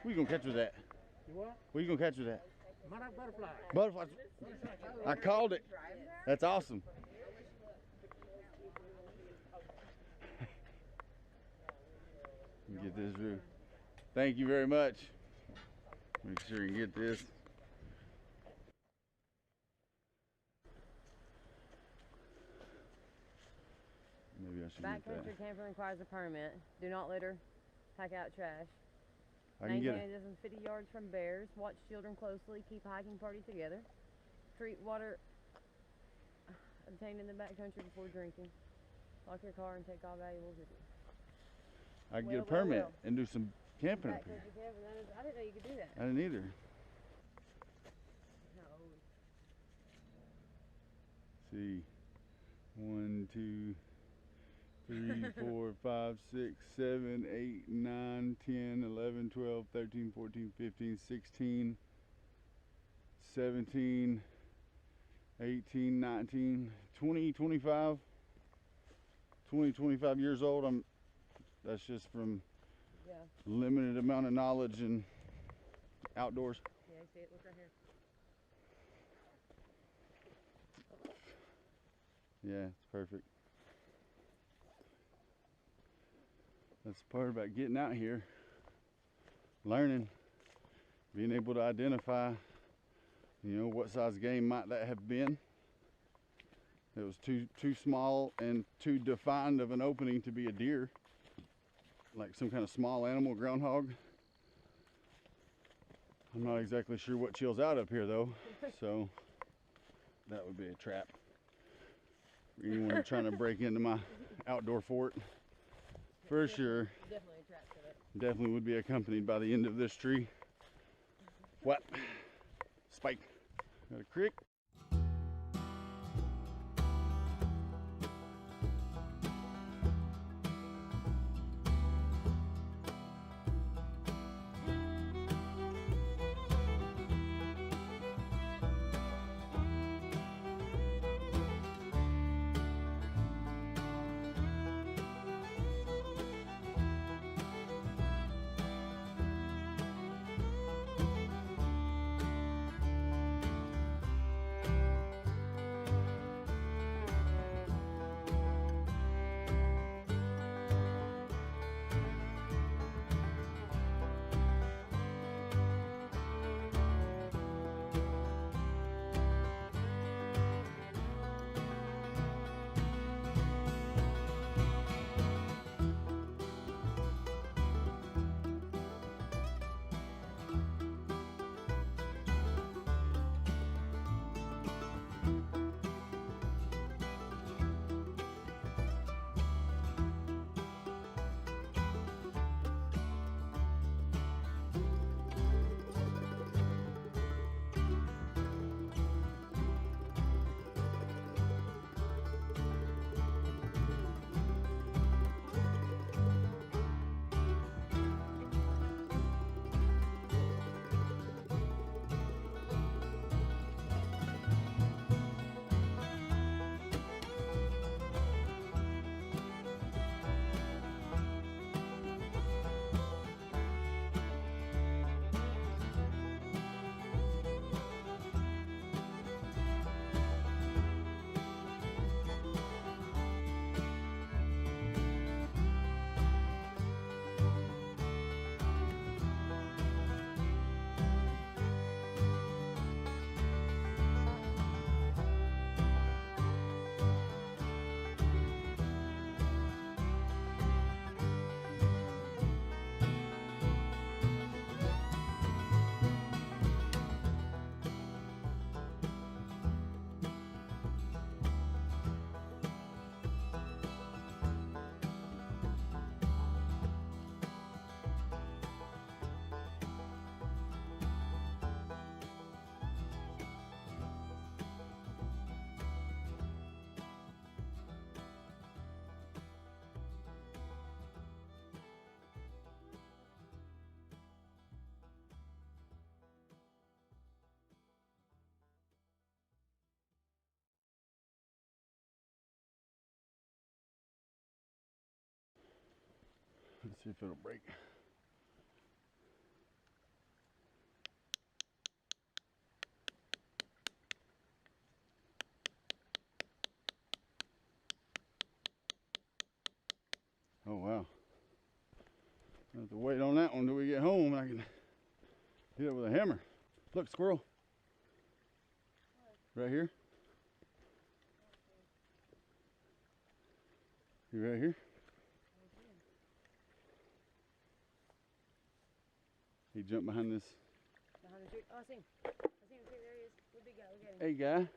you gonna catch with that? You what? What you gonna catch with that? Monarch butterfly. Butterflies. I called it. That's awesome. Get this roof. Thank you very much. Make sure you get this. Maybe I should get that. Backcountry camper requires a permit. Do not litter. Pack out trash. I can get it. Maintain a distance 50 yards from bears. Watch children closely. Keep hiking party together. Treat water obtained in the backcountry before drinking. Lock your car and take all valuables with you. I can get a permit and do some camping up here. I didn't know you could do that. I didn't either. See, 1, 2, 3, 4, 5, 6, 7, 8, 9, 10, 11, 12, 13, 14, 15, 16, 17, 18, 19, 20, 25, 20, 25 years old. That's just from limited amount of knowledge in outdoors. Yeah, see it? Look right here. Yeah, it's perfect. That's the part about getting out here, learning, being able to identify, what size game might that have been. It was too small and too defined of an opening to be a deer, like some kind of small animal, groundhog. I'm not exactly sure what chills out up here though, so that would be a trap. Anyone trying to break into my outdoor fort, for sure. Definitely a trap to it. Definitely would be accompanied by the end of this tree. What? Spike. Got a creek. Let's see if it'll break. Oh wow. I have to wait on that one till we get home. I can hit it with a hammer. Look, squirrel. Right here. You right here? He jumped behind this. Behind the tree. Oh, I see him. I see him. There he is. The big guy. Look at him. Hey, guy.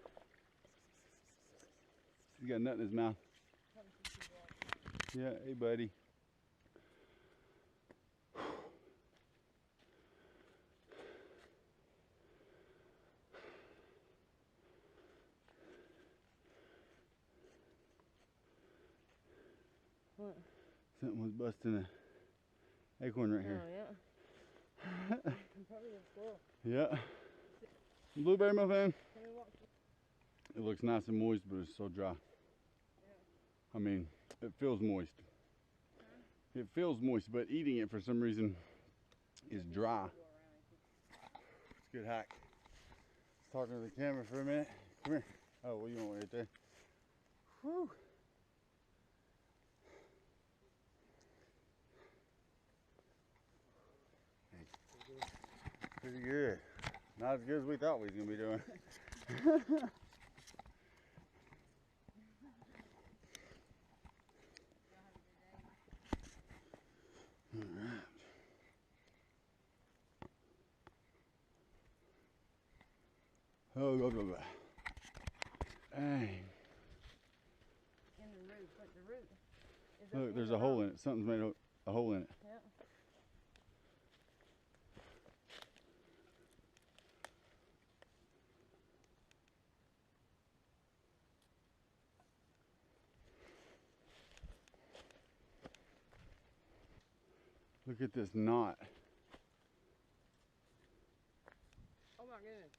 He's got a nut in his mouth. Yeah, hey, buddy. What? Something was busting an acorn right here. Oh, yeah. Probably a squirrel. Yeah. Blueberry muffin. It looks nice and moist, but it's so dry. Yeah. I mean, it feels moist. Huh? It feels moist, but eating it for some reason is dry. It's a good hack. Talking to the camera for a minute. Come here. Oh, well, you want right there. Whew. Pretty good. Not as good as we thought we was gonna be doing. All right. Oh, go, go, go. Dang. In the root, but the root. Look, there's a hole in it. Something's made a hole in it. Yeah. Look at this knot. Oh my goodness.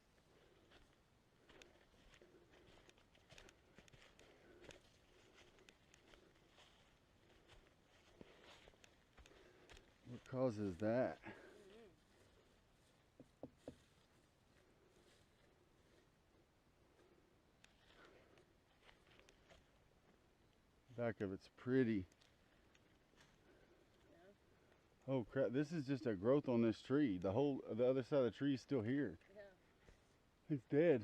What causes that? Back of it's pretty. Oh crap, this is just a growth on this tree. The other side of the tree is still here. Yeah. It's dead.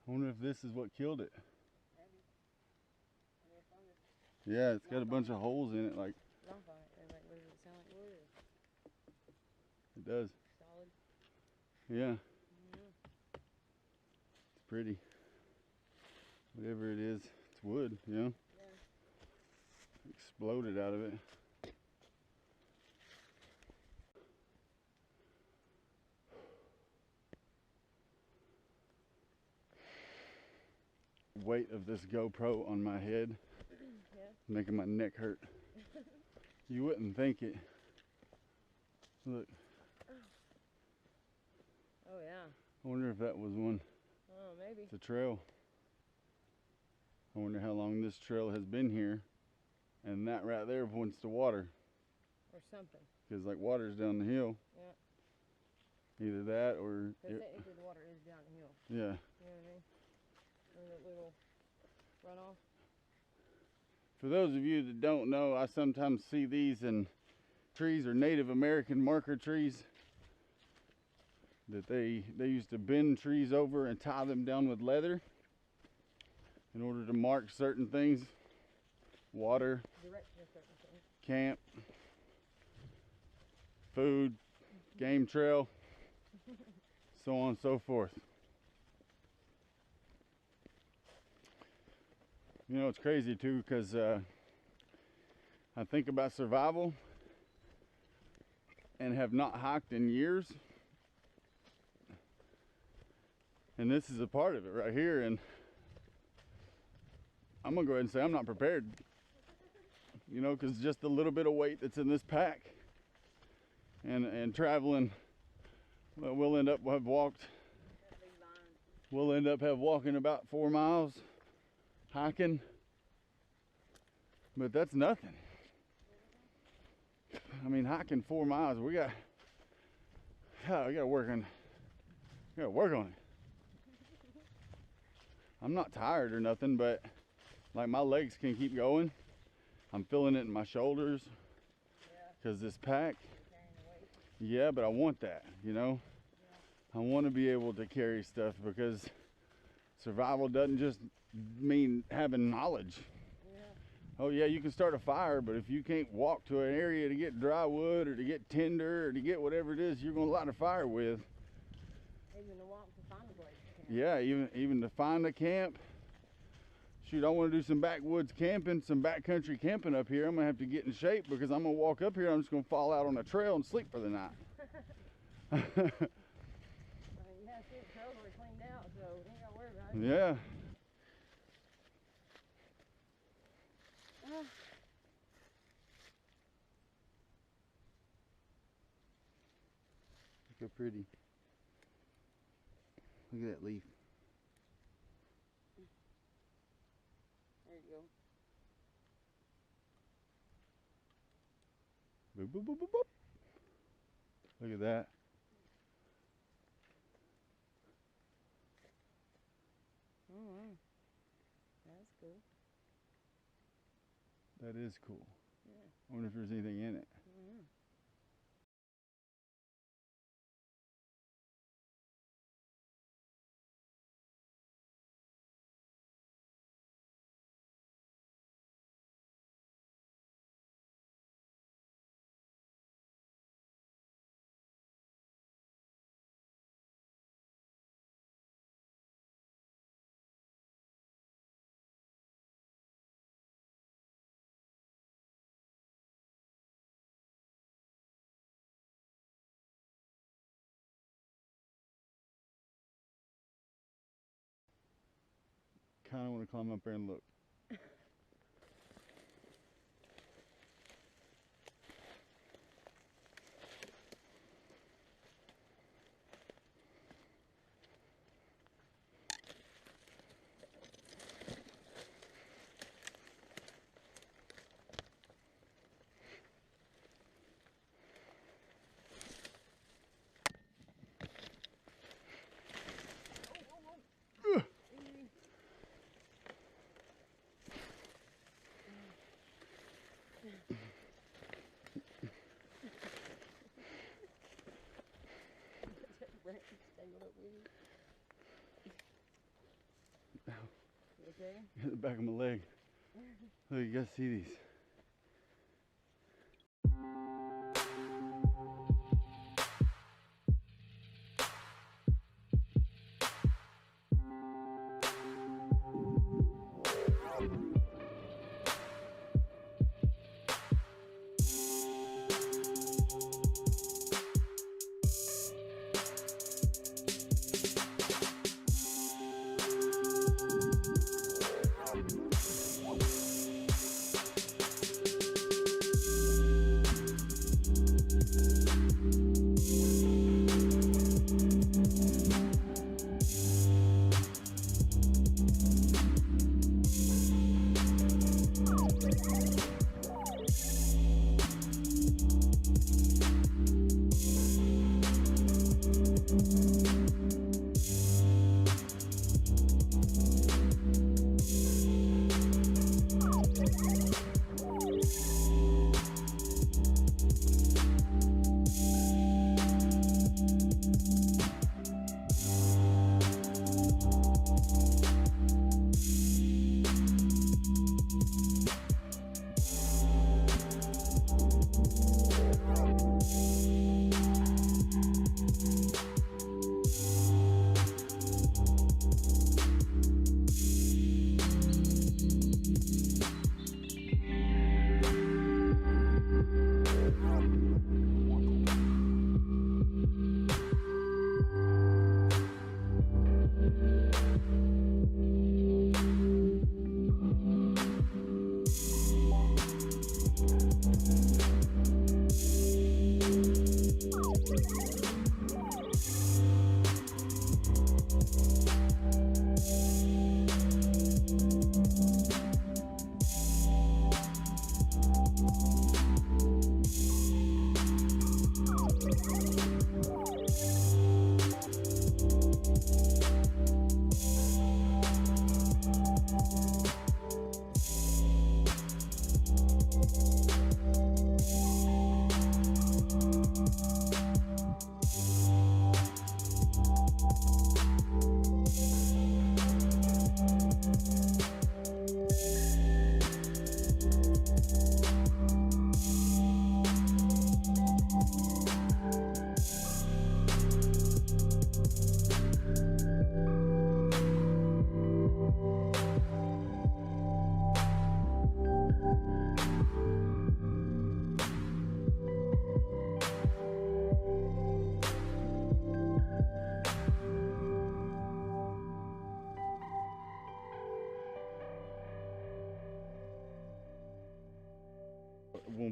I wonder if this is what killed it. Yeah, it's got a bunch of holes in it, like. Lump on it. Like, what does it sound like wood? It does. Solid. Yeah. It's pretty. Whatever it is, it's wood, you know? Yeah. Exploded out of it. Weight of this GoPro on my head, making my neck hurt. You wouldn't think it. Look. Oh yeah. I wonder if that was one. Oh, maybe. It's a trail. I wonder how long this trail has been here, and that right there points to water. Or something. Because like water's down the hill. Yeah. Either that or. Because technically the water is down the hill. Yeah. You know what I mean? Or that little runoff. For those of you that don't know, I sometimes see these in trees or Native American marker trees that they used to bend trees over and tie them down with leather in order to mark certain things. Water, Direction of certain things. camp, food, game trail, so on and so forth. You know, it's crazy too, because I think about survival and have not hiked in years. And this is a part of it right here. And I'm going to go ahead and say I'm not prepared. You know, because just a little bit of weight that's in this pack and traveling, well, we'll end up walking about 4 miles. Hiking, but that's nothing. I mean, hiking 4 miles, we got to work on it. I'm not tired or nothing, but like my legs can keep going. I'm feeling it in my shoulders because this pack. Yeah, but I want that, you know. I want to be able to carry stuff because survival doesn't just mean having knowledge. Oh yeah, you can start a fire, but if you can't walk to an area to get dry wood or to get tinder or to get whatever it is you're going to light a fire with. Even to walk to find a place to camp. Yeah, even to find a camp. Shoot, I want to do some backwoods camping, some backcountry camping up here. I'm going to have to get in shape because I'm going to walk up here, I'm just going to fall out on a trail and sleep for the night. I mean, you have to get the trails already cleaned out, so you ain't got to worry about it. Yeah. Look how pretty. Look at that leaf. There you go. Boop, boop, boop, boop, boop. Look at that. Oh, that's cool. That is cool. Yeah. I wonder if there's anything in it. Mm-hmm. Kind of want to climb up there and look. Tangled up with you. You okay? Hit the back of my leg. Look, you guys see these.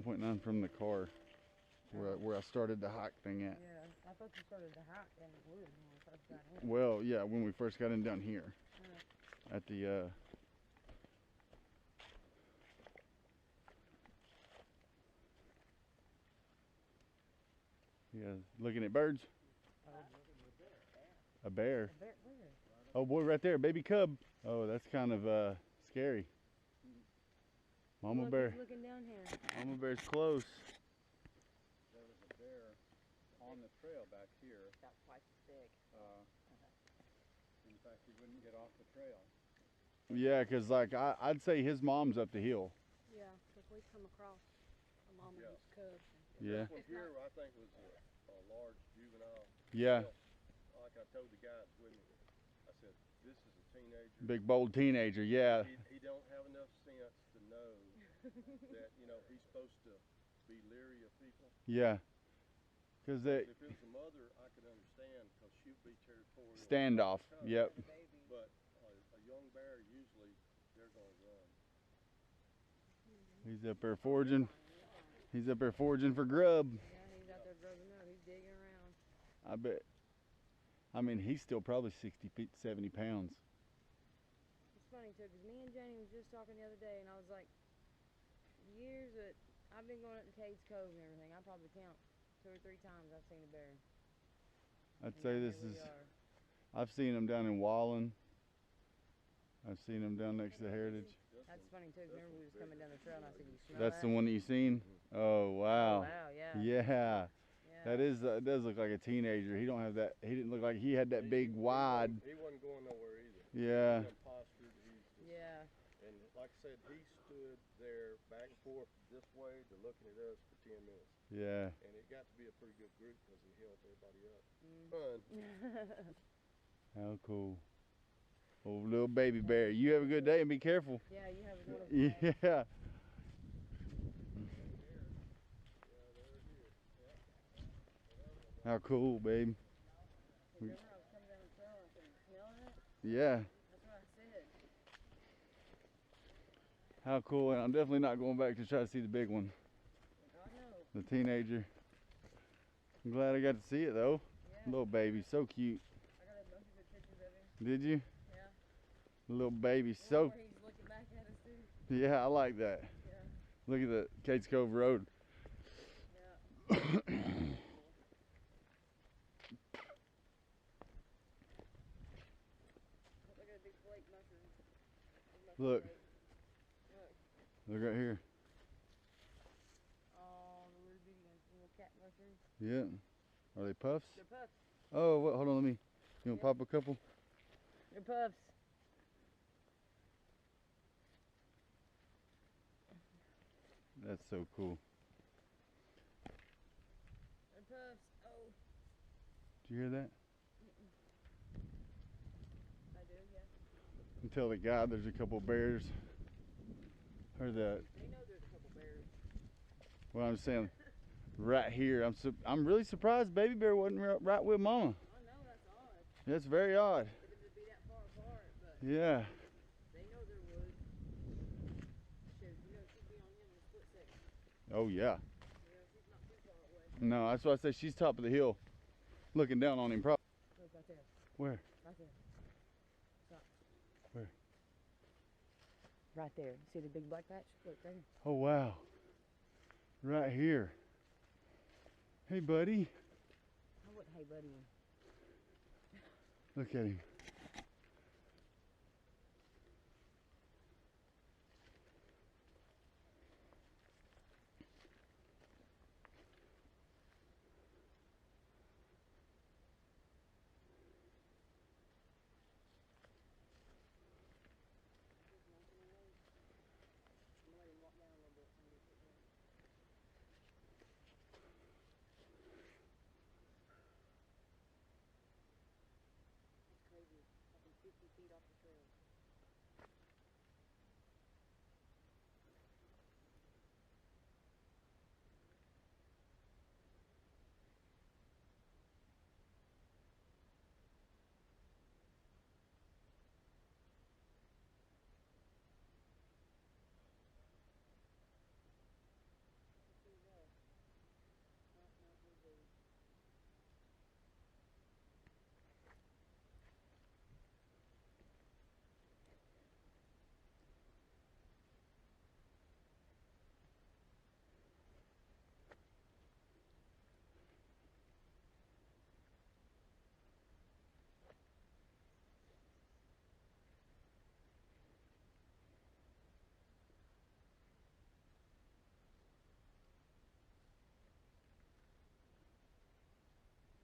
.9 from the car, where I started the hike thing at. Yeah, I thought you started the hike in the woods when we first got in. Well, yeah, when we first got in down here, at the yeah, looking at birds. A bear. A bear, where? Oh boy, right there, baby cub. Oh, that's kind of scary. Mama Look, bear. he's looking down here. Mama bear's close. There was a bear on the trail back here. About twice as big. In fact, he wouldn't get off the trail. Yeah, cause like I'd say his mom's up the hill. Yeah, because we come across a mom and his cubs. Yeah. This one here, I think, was a large juvenile. Yeah. Like I told the guys with me, I said, this is a teenager. Big bold teenager, yeah. He don't have enough sense to know that, you know, he's supposed to be leery of people. Yeah. Cause they. If it was a mother, I could understand, because she'd be territorial. Standoff. Yep. But a young bear, usually they're gonna run. He's up there foraging. He's up there foraging for grub. Yeah, he's out there grubbing up. He's digging around. I bet. I mean, he's still probably 60, 70 pounds. It's funny too, because me and Janie was just talking the other day, and I was like, years that I've been going up to Cades Cove and everything, I probably count 2 or 3 times I've seen a bear. I'd say this is. I've seen him down in Wallen. I've seen him down next to Heritage. That's funny too. Remember we was coming down the trail and I said, "You smell That's that?" the one that you seen? Oh wow. Oh, wow, yeah. Yeah. Yeah, That is, it does look like a teenager. He don't have that, he didn't look like he had that big wide. He wasn't going nowhere either. Yeah. He wasn't postured. He's just, Yeah. And like I said, he stood there back and forth this way to looking at us for 10 minutes. Yeah. And it got to be a pretty good group because he held everybody up. Fun. How cool. Oh, little baby bear. You have a good day and be careful. Yeah, you have a good one. Yeah. How cool, babe. Remember I was coming down the trail and I started smelling it? Yeah. That's what I said. How cool. And I'm definitely not going back to try to see the big one. I know. The teenager. I'm glad I got to see it though. Yeah. Little baby, so cute. I got a bunch of good pictures of him. Did you? Yeah. Little baby, One so. where he's looking back at us too. Yeah, I like that. Yeah. Look at the Cades Cove Road. Yeah. Look at a big flake mushroom. Look. Look. Look right here. Oh, the little bitty ones, little cat mushrooms. Yeah. Are they puffs? They're puffs. Oh, what? Hold on, let me. You want to pop a couple? They're puffs. That's so cool. They're puffs. Oh. Did you hear that? I do, yeah. And tell the guy there's a couple bears. Heard that. They know there's a couple bears. Well, I'm saying right here. I'm really surprised baby bear wasn't right with mama. I know, that's odd. That's very odd. For them to be that far apart, but Yeah. they know they're wood. Shoot, you know, she'd be on him in a split second. Oh yeah. You know, she's not too far away. No, that's why I say she's top of the hill, looking down on him. Probably. Look right there. Where? Right there. Stop. Where? Right there. See the big black patch? Look, right here. Oh wow. Right here. Hey buddy. I wouldn't hey buddy. Look at him. Crazy. Up in 50 feet off the trail.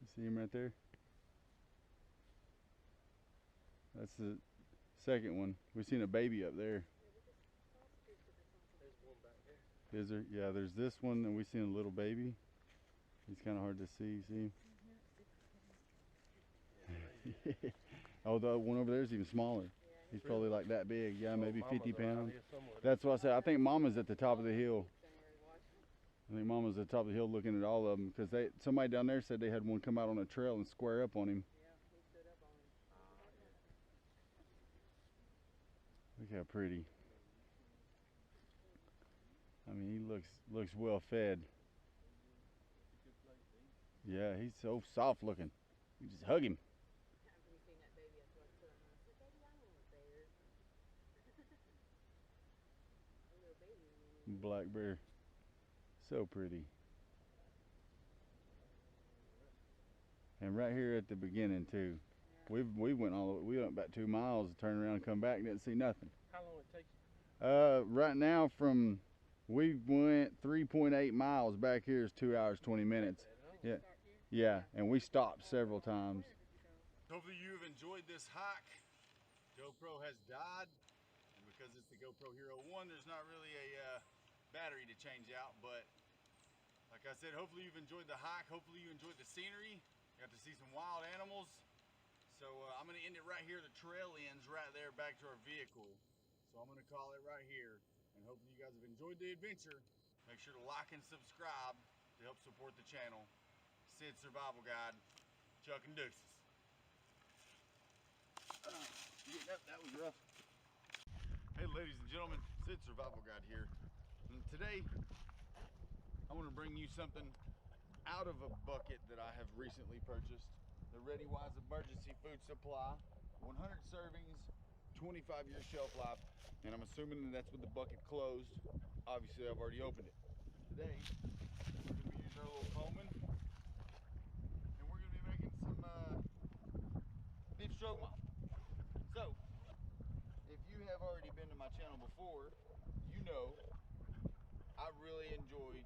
You see him right there? That's the second one. We've seen a baby up there. Is there? Yeah, there's this one, and we've seen a little baby. He's kind of hard to see. See him? Oh, the one over there is even smaller. He's probably like that big. Yeah, maybe 50 pounds. That's what I said. I think Mama's at the top of the hill. I think Mama's at the top of the hill looking at all of them because somebody down there said they had one come out on a trail and square up on him. Look how pretty. I mean, he looks well fed. Yeah, he's so soft looking. You just hug him. Black bear. So pretty. And right here at the beginning too. We went we went about 2 miles, turned around and come back and didn't see nothing. How long it take you? Right now we went 3.8 miles. Back here is 2 hours 20 minutes. Yeah, yeah, and we stopped several times. Hopefully you've enjoyed this hike. GoPro has died, and because it's the GoPro Hero 1, there's not really a battery to change out, but like I said, hopefully you've enjoyed the hike. Hopefully you enjoyed the scenery. Got to see some wild animals. So I'm gonna end it right here. The trail ends right there back to our vehicle. So I'm gonna call it right here. And hopefully you guys have enjoyed the adventure. Make sure to like and subscribe to help support the channel. Sid Survival Guide, Chuck and Deuces. That was rough. Hey ladies and gentlemen, Sid Survival Guide here. And today, I want to bring you something out of a bucket that I have recently purchased. The ReadyWise Emergency Food Supply, 100 servings, 25-year shelf life, and I'm assuming that that's with the bucket closed. Obviously, I've already opened it. Today, we're going to be using our little Coleman, and we're going to be making some beef stroganoff. So, if you have already been to my channel before, you know I really enjoy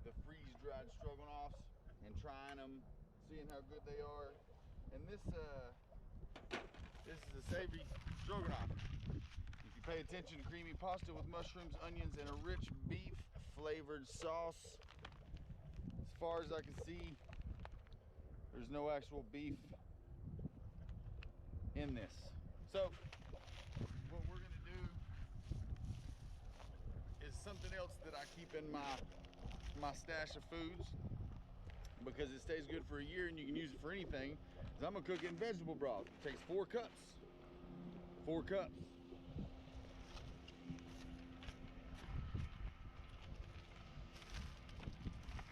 the freeze-dried stroganoffs and trying them, seeing how good they are. And this is a savory stroganoff. If you pay attention, creamy pasta with mushrooms, onions, and a rich beef flavored sauce. As far as I can see, there's no actual beef in this. So what we're gonna do is something else that I keep in my stash of foods, because it stays good for a year and you can use it for anything, is I'm gonna cook it in vegetable broth. It takes 4 cups. 4 cups.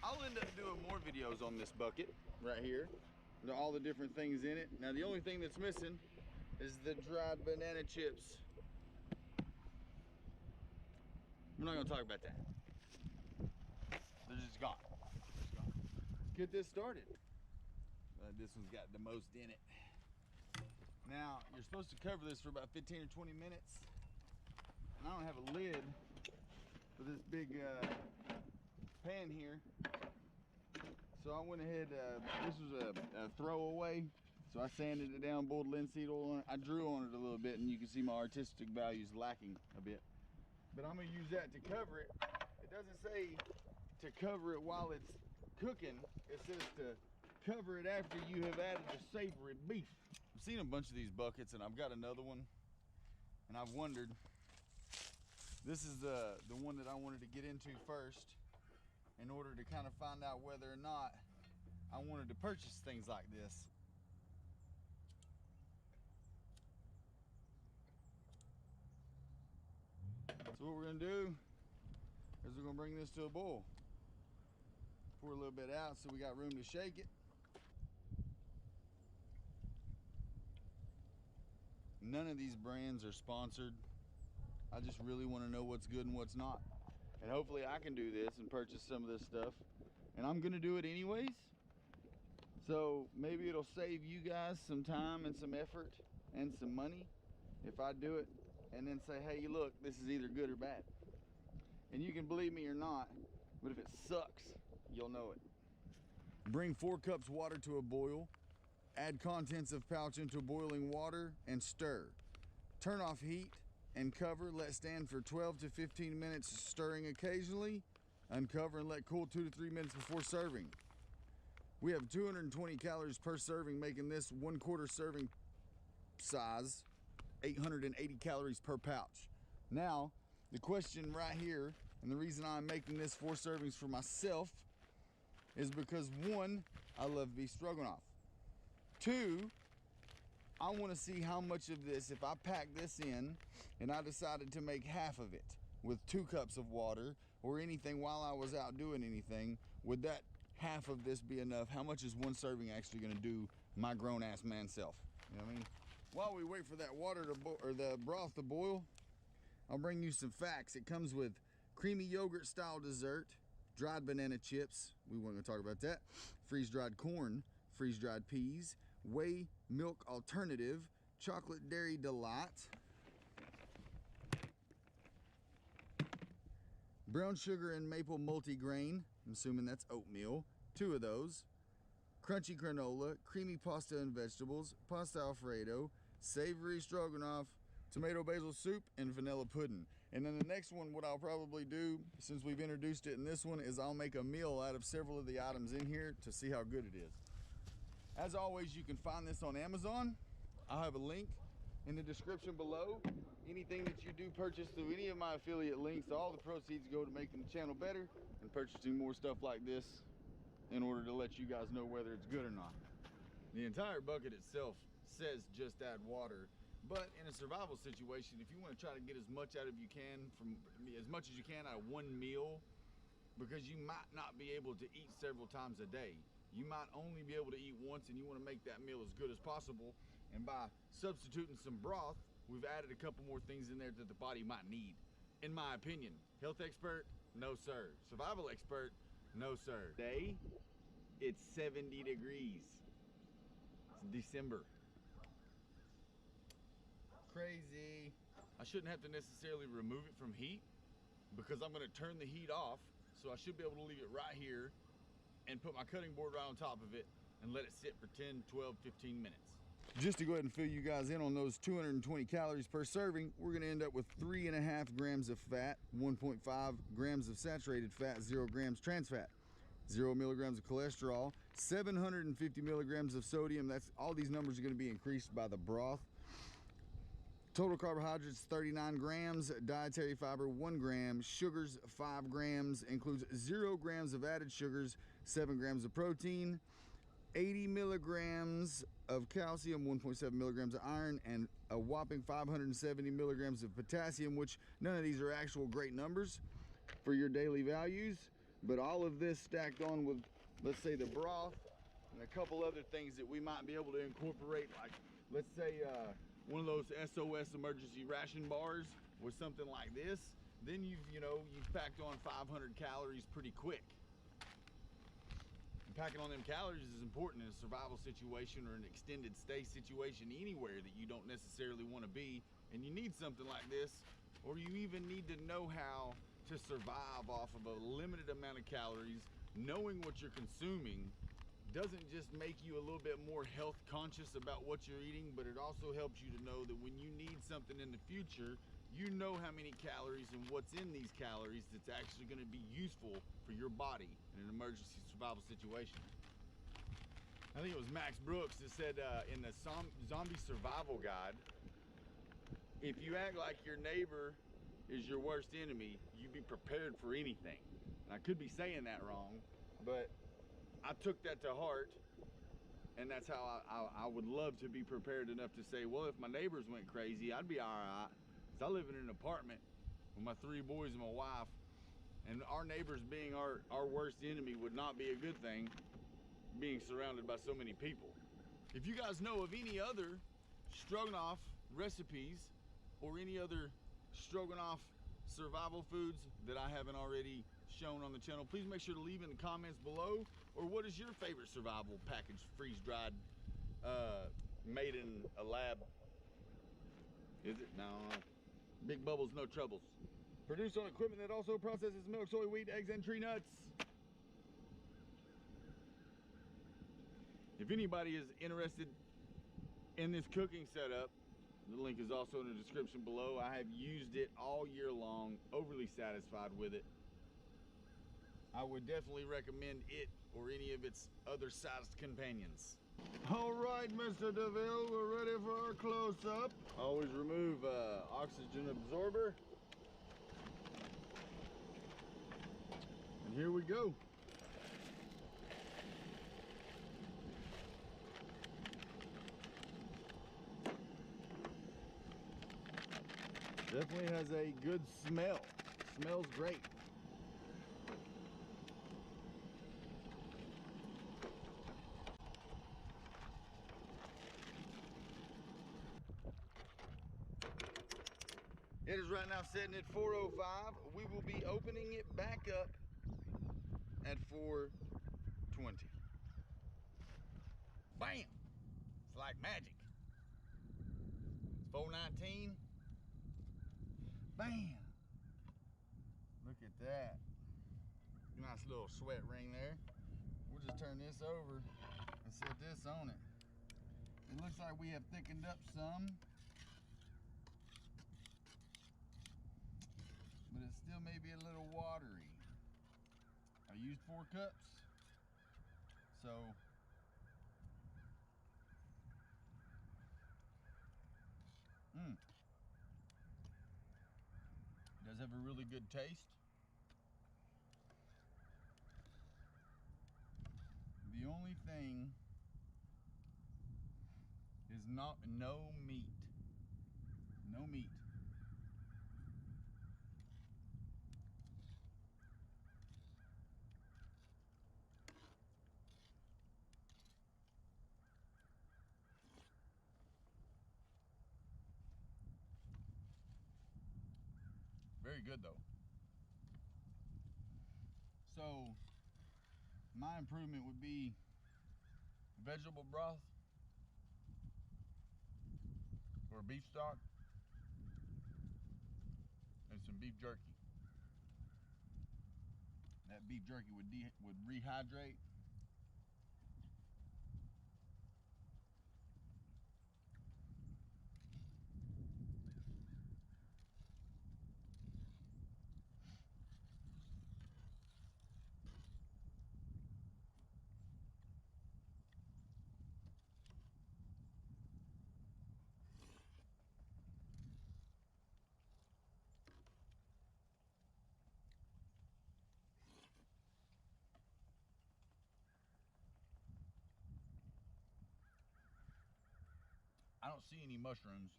I'll end up doing more videos on this bucket right here. All the different things in it. Now the only thing that's missing is the dried banana chips. We're not gonna talk about that. They're just gone. Get this started. This one's got the most in it. Now, you're supposed to cover this for about 15 or 20 minutes. And I don't have a lid for this big pan here. So I went ahead, this was a throwaway. So I sanded it down, boiled linseed oil on it. I drew on it a little bit, and you can see my artistic values lacking a bit. But I'm gonna use that to cover it. It doesn't say to cover it while it's cooking. It says to cover it after you have added the savory beef. I've seen a bunch of these buckets, and I've got another one, and I've wondered, this is the one that I wanted to get into first in order to kind of find out whether or not I wanted to purchase things like this. So what we're gonna do is we're gonna bring this to a boil. Pour a little bit out so we got room to shake it. None of these brands are sponsored. I just really want to know what's good and what's not. And hopefully I can do this and purchase some of this stuff. And I'm gonna do it anyways. So maybe it'll save you guys some time and some effort and some money if I do it and then say, hey, look, this is either good or bad. And you can believe me or not, but if it sucks, you'll know it. Bring 4 cups water to a boil. Add contents of pouch into boiling water and stir. Turn off heat and cover. Let stand for 12 to 15 minutes, stirring occasionally. Uncover and let cool 2 to 3 minutes before serving. We have 220 calories per serving, making this 1/4 serving size, 880 calories per pouch. Now, the question right here, and the reason I'm making this 4 servings for myself, is because 1, I love beef stroganoff. 2, I want to see how much of this, if I pack this in and I decided to make half of it with 2 cups of water or anything while I was out doing anything, would that half of this be enough? How much is 1 serving actually going to do my grown-ass man self? You know what I mean? While we wait for that water to or the broth to boil, I'll bring you some facts. It comes with creamy yogurt style dessert, dried banana chips, we weren't going to talk about that, freeze-dried corn, freeze-dried peas, whey milk alternative, chocolate dairy delight, brown sugar and maple multigrain, I'm assuming that's oatmeal, 2 of those, crunchy granola, creamy pasta and vegetables, pasta alfredo, savory stroganoff, tomato basil soup, and vanilla pudding. And then the next one, what I'll probably do, since we've introduced it in this one, is I'll make a meal out of several of the items in here to see how good it is. As always, you can find this on Amazon. I'll have a link in the description below. Anything that you do purchase through any of my affiliate links, all the proceeds go to making the channel better and purchasing more stuff like this in order to let you guys know whether it's good or not. The entire bucket itself says just add water, but in a survival situation, if you want to try to get as much out of you can from as much as you can out of one meal, because you might not be able to eat several times a day. You might only be able to eat once, and you want to make that meal as good as possible. And by substituting some broth, we've added a couple more things in there that the body might need. In my opinion, health expert, no sir. Survival expert, no sir. Today, it's 70 degrees. It's December. Crazy. I shouldn't have to necessarily remove it from heat because I'm gonna turn the heat off. So I should be able to leave it right here and put my cutting board right on top of it and let it sit for 10, 12, 15 minutes. Just to go ahead and fill you guys in on those 220 calories per serving, we're gonna end up with 3.5 grams of fat, 1.5 grams of saturated fat, 0 grams trans fat, 0 milligrams of cholesterol, 750 milligrams of sodium. That's all these numbers are gonna be increased by the broth. Total carbohydrates 39 grams, dietary fiber 1 gram, sugars 5 grams, includes 0 grams of added sugars, 7 grams of protein, 80 milligrams of calcium, 1.7 milligrams of iron, and a whopping 570 milligrams of potassium, which none of these are actual great numbers for your daily values, but all of this stacked on with, let's say, the broth and a couple other things that we might be able to incorporate, like let's say one of those SOS emergency ration bars with something like this, then you've packed on 500 calories pretty quick. And packing on them calories is important in a survival situation or an extended stay situation anywhere that you don't necessarily want to be, and you need something like this, or you even need to know how to survive off of a limited amount of calories. Knowing what you're consuming doesn't just make you a little bit more health conscious about what you're eating, but it also helps you to know that when you need something in the future, you know how many calories and what's in these calories that's actually going to be useful for your body in an emergency survival situation. I think it was Max Brooks that said in the Zombie Survival Guide, if you act like your neighbor is your worst enemy, you be prepared for anything. And I could be saying that wrong, but I took that to heart, and that's how I would love to be prepared enough to say, well, if my neighbors went crazy, I'd be all right. So I live in an apartment with my 3 boys and my wife, and our neighbors being our worst enemy would not be a good thing, being surrounded by so many people. If you guys know of any other stroganoff recipes or any other stroganoff survival foods that I haven't already shown on the channel, please make sure to leave in the comments below. Or what is your favorite survival package, freeze-dried, made in a lab? Is it? No. Big bubbles, no troubles. Produced on equipment that also processes milk, soy, wheat, eggs, and tree nuts. If anybody is interested in this cooking setup, the link is also in the description below. I have used it all year long, overly satisfied with it. I would definitely recommend it or any of its other sized companions. All right, Mr. DeVille, we're ready for our close-up. Always remove oxygen absorber. And here we go. Definitely has a good smell. Smells great. It is right now sitting at 4:05. We will be opening it back up at 4:20. Bam! It's like magic. It's 4:19. Bam! Look at that. Nice little sweat ring there. We'll just turn this over. set this on it. It looks like we have thickened up some, but it still may be a little watery. I used 4 cups, so does have a really good taste. The only thing is no meat. No meat. Very good though. So my improvement would be vegetable broth or beef stock and some beef jerky. That beef jerky would rehydrate. I don't see any mushrooms.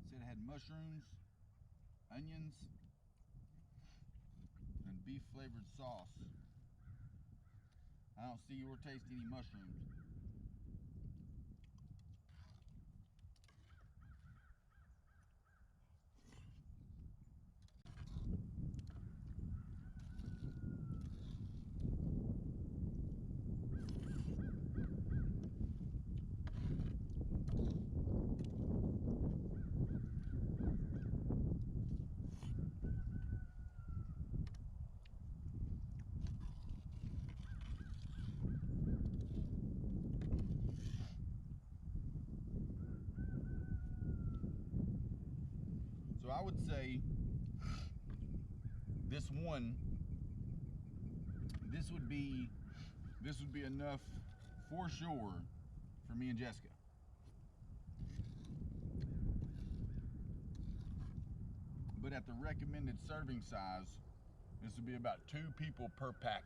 It said it had mushrooms, onions, and beef flavored sauce. I don't see or taste any mushrooms. So I would say this would be enough for sure for me and Jessica. But at the recommended serving size, this would be about 2 people per packet.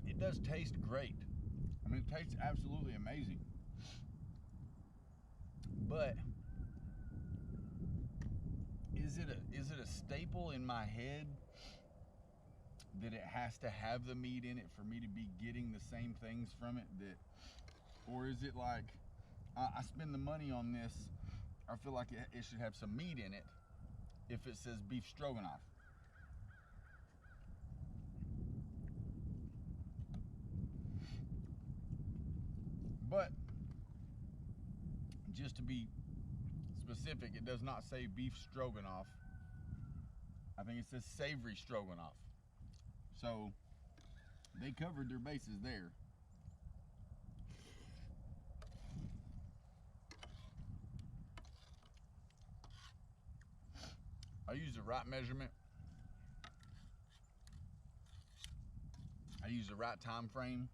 It does taste great. I mean, it tastes absolutely amazing. But is it a staple in my head that it has to have the meat in it for me to be getting the same things from it? Or is it like I spend the money on this, I feel like it should have some meat in it if it says beef stroganoff? But just to be specific, it does not say beef stroganoff. I think it says savory stroganoff. So they covered their bases there. I use the right measurement. I use the right time frame.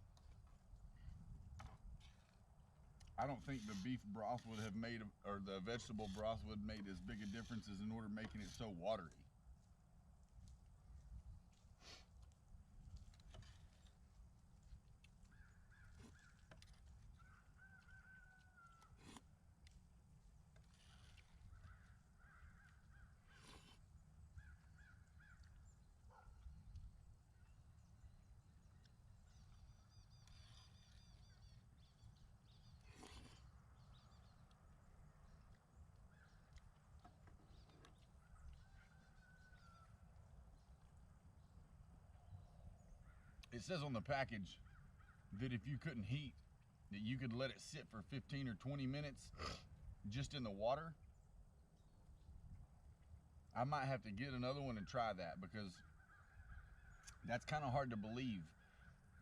I don't think the beef broth would have made, or the vegetable broth would have made as big a difference as in order making it so watery. It says on the package that if you couldn't heat, that you could let it sit for 15 or 20 minutes just in the water, I might have to get another one and try that, because that's kind of hard to believe.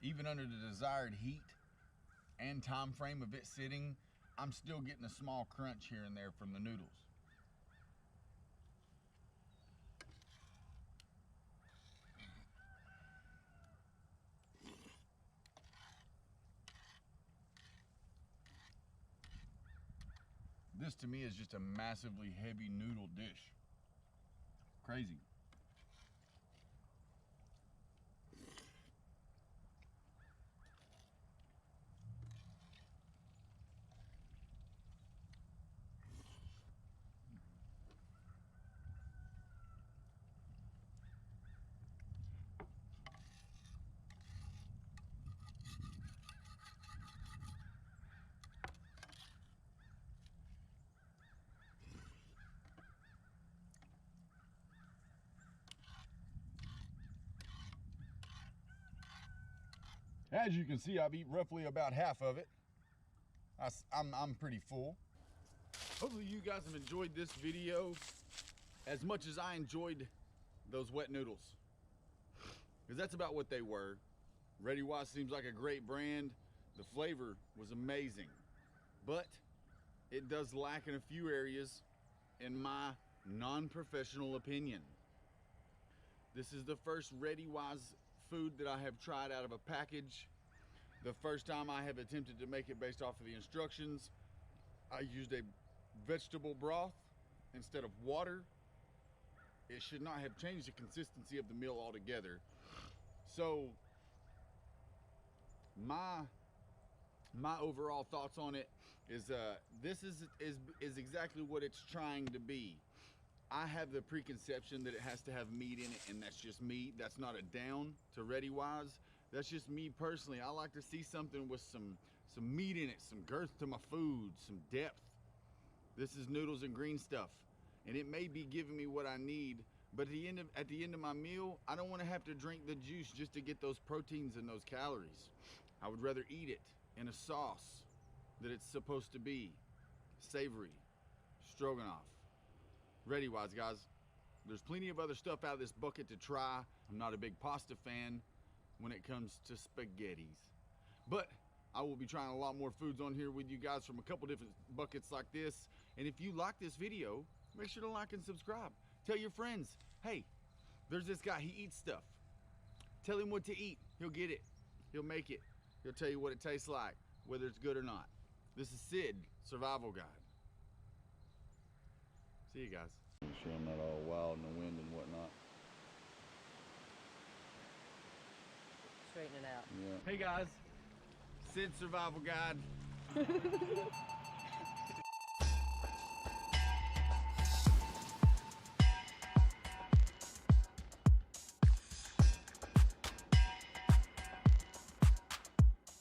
Even under the desired heat and time frame of it sitting, I'm still getting a small crunch here and there from the noodles. This to me is just a massively heavy noodle dish. Crazy. As you can see, I've eaten roughly about half of it. I'm pretty full. Hopefully you guys have enjoyed this video as much as I enjoyed those wet noodles, because that's about what they were. ReadyWise seems like a great brand. The flavor was amazing, but it does lack in a few areas, in my non-professional opinion. This is the first ReadyWise food that I have tried out of a package. The first time I have attempted to make it based off of the instructions, I used a vegetable broth instead of water. It should not have changed the consistency of the meal altogether. So my overall thoughts on it is this is exactly what it's trying to be. I have the preconception that it has to have meat in it, and that's just me. That's not a down to ReadyWise. That's just me personally. I like to see something with some meat in it, some girth to my food, some depth. This is noodles and green stuff, and it may be giving me what I need, but at the end of my meal, I don't want to have to drink the juice just to get those proteins and those calories. I would rather eat it in a sauce that it's supposed to be. Savory, stroganoff. ReadyWise, guys. There's plenty of other stuff out of this bucket to try. I'm not a big pasta fan when it comes to spaghettis, but I will be trying a lot more foods on here with you guys from a couple different buckets like this. And if you like this video, make sure to like and subscribe. Tell your friends, hey, there's this guy, he eats stuff. Tell him what to eat. He'll get it. He'll make it. He'll tell you what it tastes like, whether it's good or not. This is Sid, Survival Guide. See you guys. Make sure I'm not all wild in the wind and whatnot. Straighten it out. Yeah. Hey guys, Sid, Survival Guide.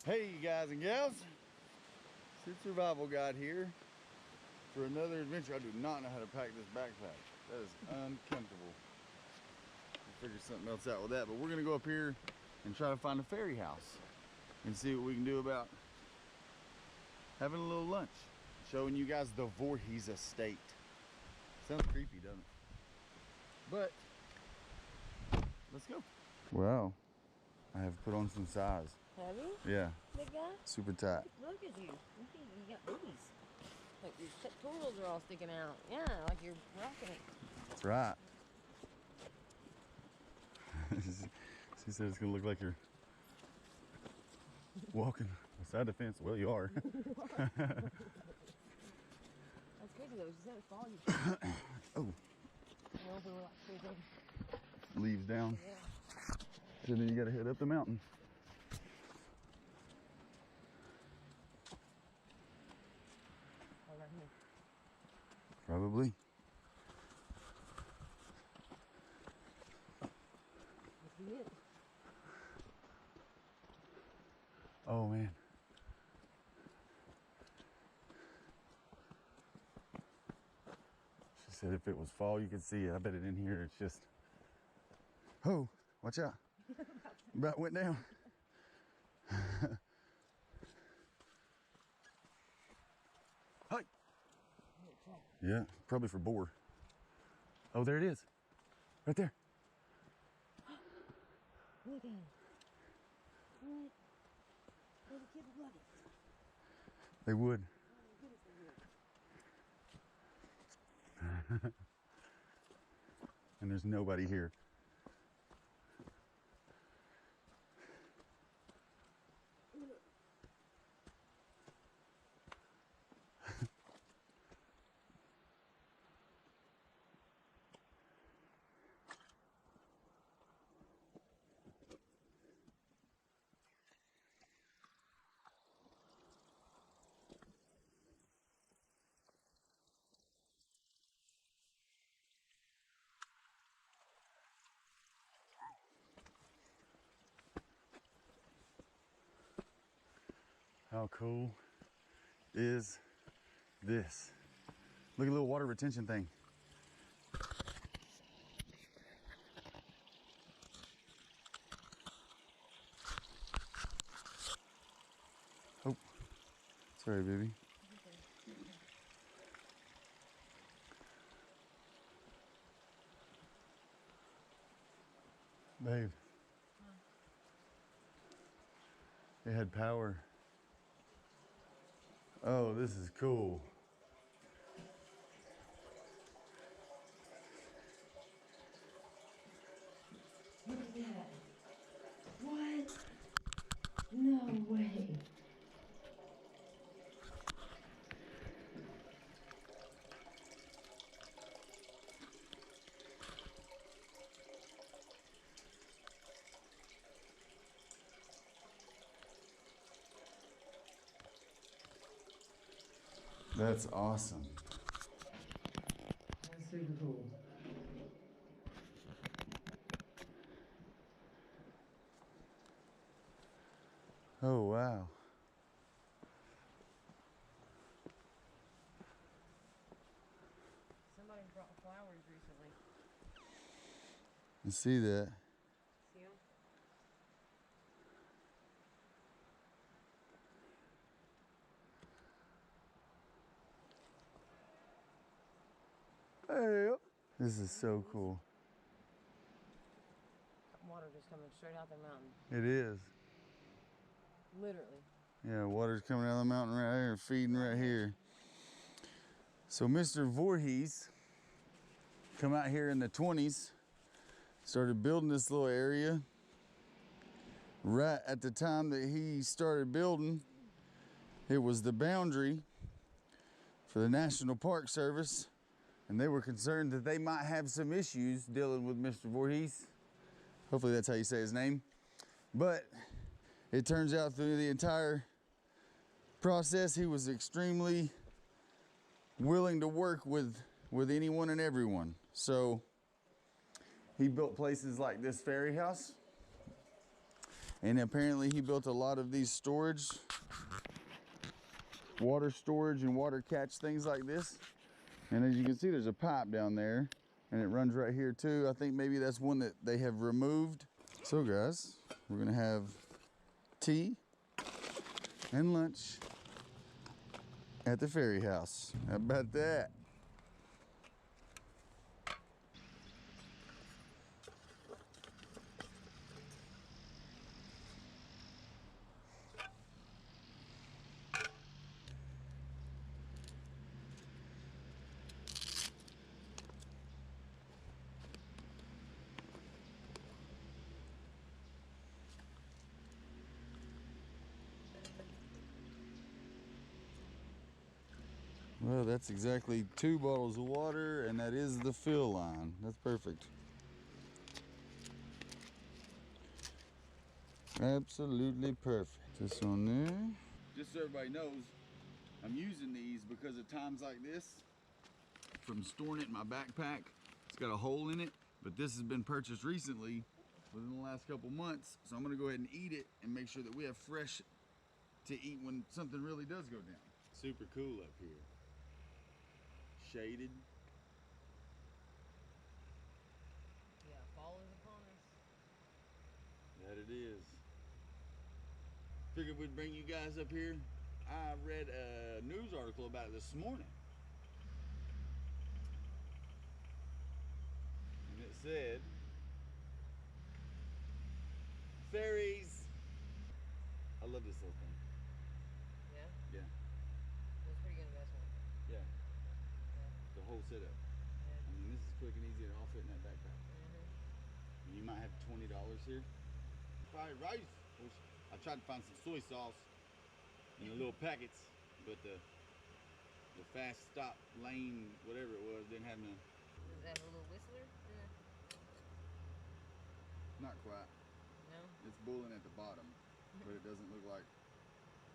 Hey you guys and gals, Sid Survival Guide here for another adventure. I do not know how to pack this backpack. That is uncomfortable. We'll figure something else out with that, but we're gonna go up here and try to find a ferry house and see what we can do about having a little lunch. Showing you guys the Voorhees Estate. Sounds creepy, doesn't it? But let's go. Wow, I have put on some size. Have you? Yeah. Big guy? Super tight. Look at you. You got boobies. Like your pectorals are all sticking out. Yeah, like you're rocking it. That's right. She said it's gonna look like you're walking beside the fence. Well, you are. That's crazy though. She said it's fall. Oh. You know, if we were like freezing. Leaves down. Yeah. So then you gotta head up the mountain. Oh, right here. Probably. Must be it. Oh man. She said if it was fall you could see it. I bet it in here it's just, oh, watch out. About went down. Hi. Yeah, probably for boar. Oh, there it is. Right there. Look at him. What? Oh, the kid would love it. They would. And there's nobody here. How cool is this? Look at a little water retention thing. Oh, sorry, baby. Babe. It had power. Oh, this is cool. Look at that. What? No way. That's awesome. That's super cool. Oh, wow. Somebody brought flowers recently. I see that. See 'em? Hey, this is so cool. Water just coming straight out the mountain. It is. Literally. Yeah, water's coming out of the mountain right here, feeding right here. So Mr. Voorhees come out here in the 20s, started building this little area. Right at the time that he started building, it was the boundary for the National Park Service, and they were concerned that they might have some issues dealing with Mr. Voorhees. Hopefully that's how you say his name. But it turns out through the entire process, he was extremely willing to work with anyone and everyone. So he built places like this ferry house. And apparently he built a lot of these storage, water storage and water catch things like this. And as you can see, there's a pipe down there and it runs right here too. I think maybe that's one that they have removed. So guys, we're gonna have tea and lunch at the ferry house. How about that? Well, that's exactly 2 bottles of water, and that is the fill line. That's perfect. Absolutely perfect. This one there. Just so everybody knows, I'm using these because of times like this. From storing it in my backpack, it's got a hole in it, but this has been purchased recently within the last couple months. So I'm gonna go ahead and eat it and make sure that we have fresh to eat when something really does go down. Super cool up here. Shaded. Yeah, fall is upon us. That it is. Figured we'd bring you guys up here. I read a news article about it this morning. said. Fairies. I love this little thing. Yeah? Yeah. That's a pretty good investment. Yeah. The whole setup. I mean, this is quick and easy. It all fit in that backpack. And you might have $20 here. Fried rice. I tried to find some soy sauce in the little packets, but the fast stop lane, whatever it was, didn't have none. Does that have a little whistler? Not quite. No? It's boiling at the bottom, but it doesn't look like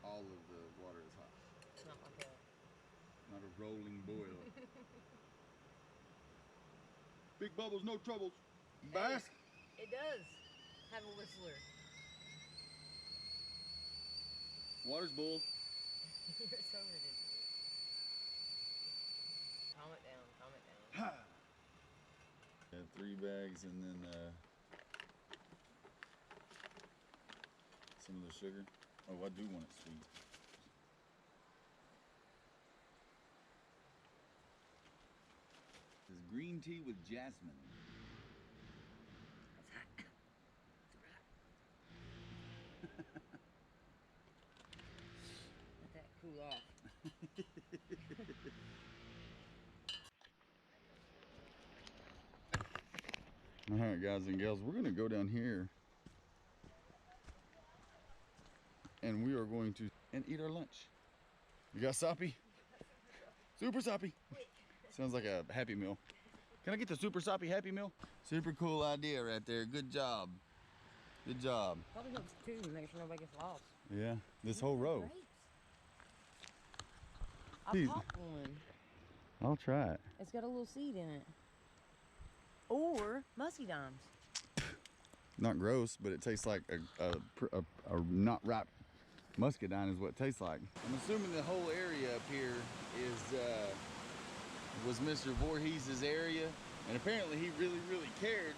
all of the water is hot. It's not like a... Not a rolling boil. Big bubbles, no troubles. Bass? It does have a whistler. Water's boiled. You're so ridiculous. Calm it down, calm it down. Yeah, 3 bags and then some of the sugar. Oh, I do want it sweet. This is green tea with jasmine. Let that cool off. All right, guys and gals, we're gonna go down here and we are going to eat our lunch. You got soppy? Super soppy. Sounds like a Happy Meal. Can I get the super soppy Happy Meal? Super cool idea right there. Good job. Good job. Probably helps too, make sure nobody gets lost. Yeah, this whole row. I Dude. popped one. I'll try it. It's got a little seed in it. Or musky dimes. Not gross, but it tastes like a not ripe muscadine is what it tastes like. I'm assuming the whole area up here was Mr. Voorhees' area, and apparently he really cared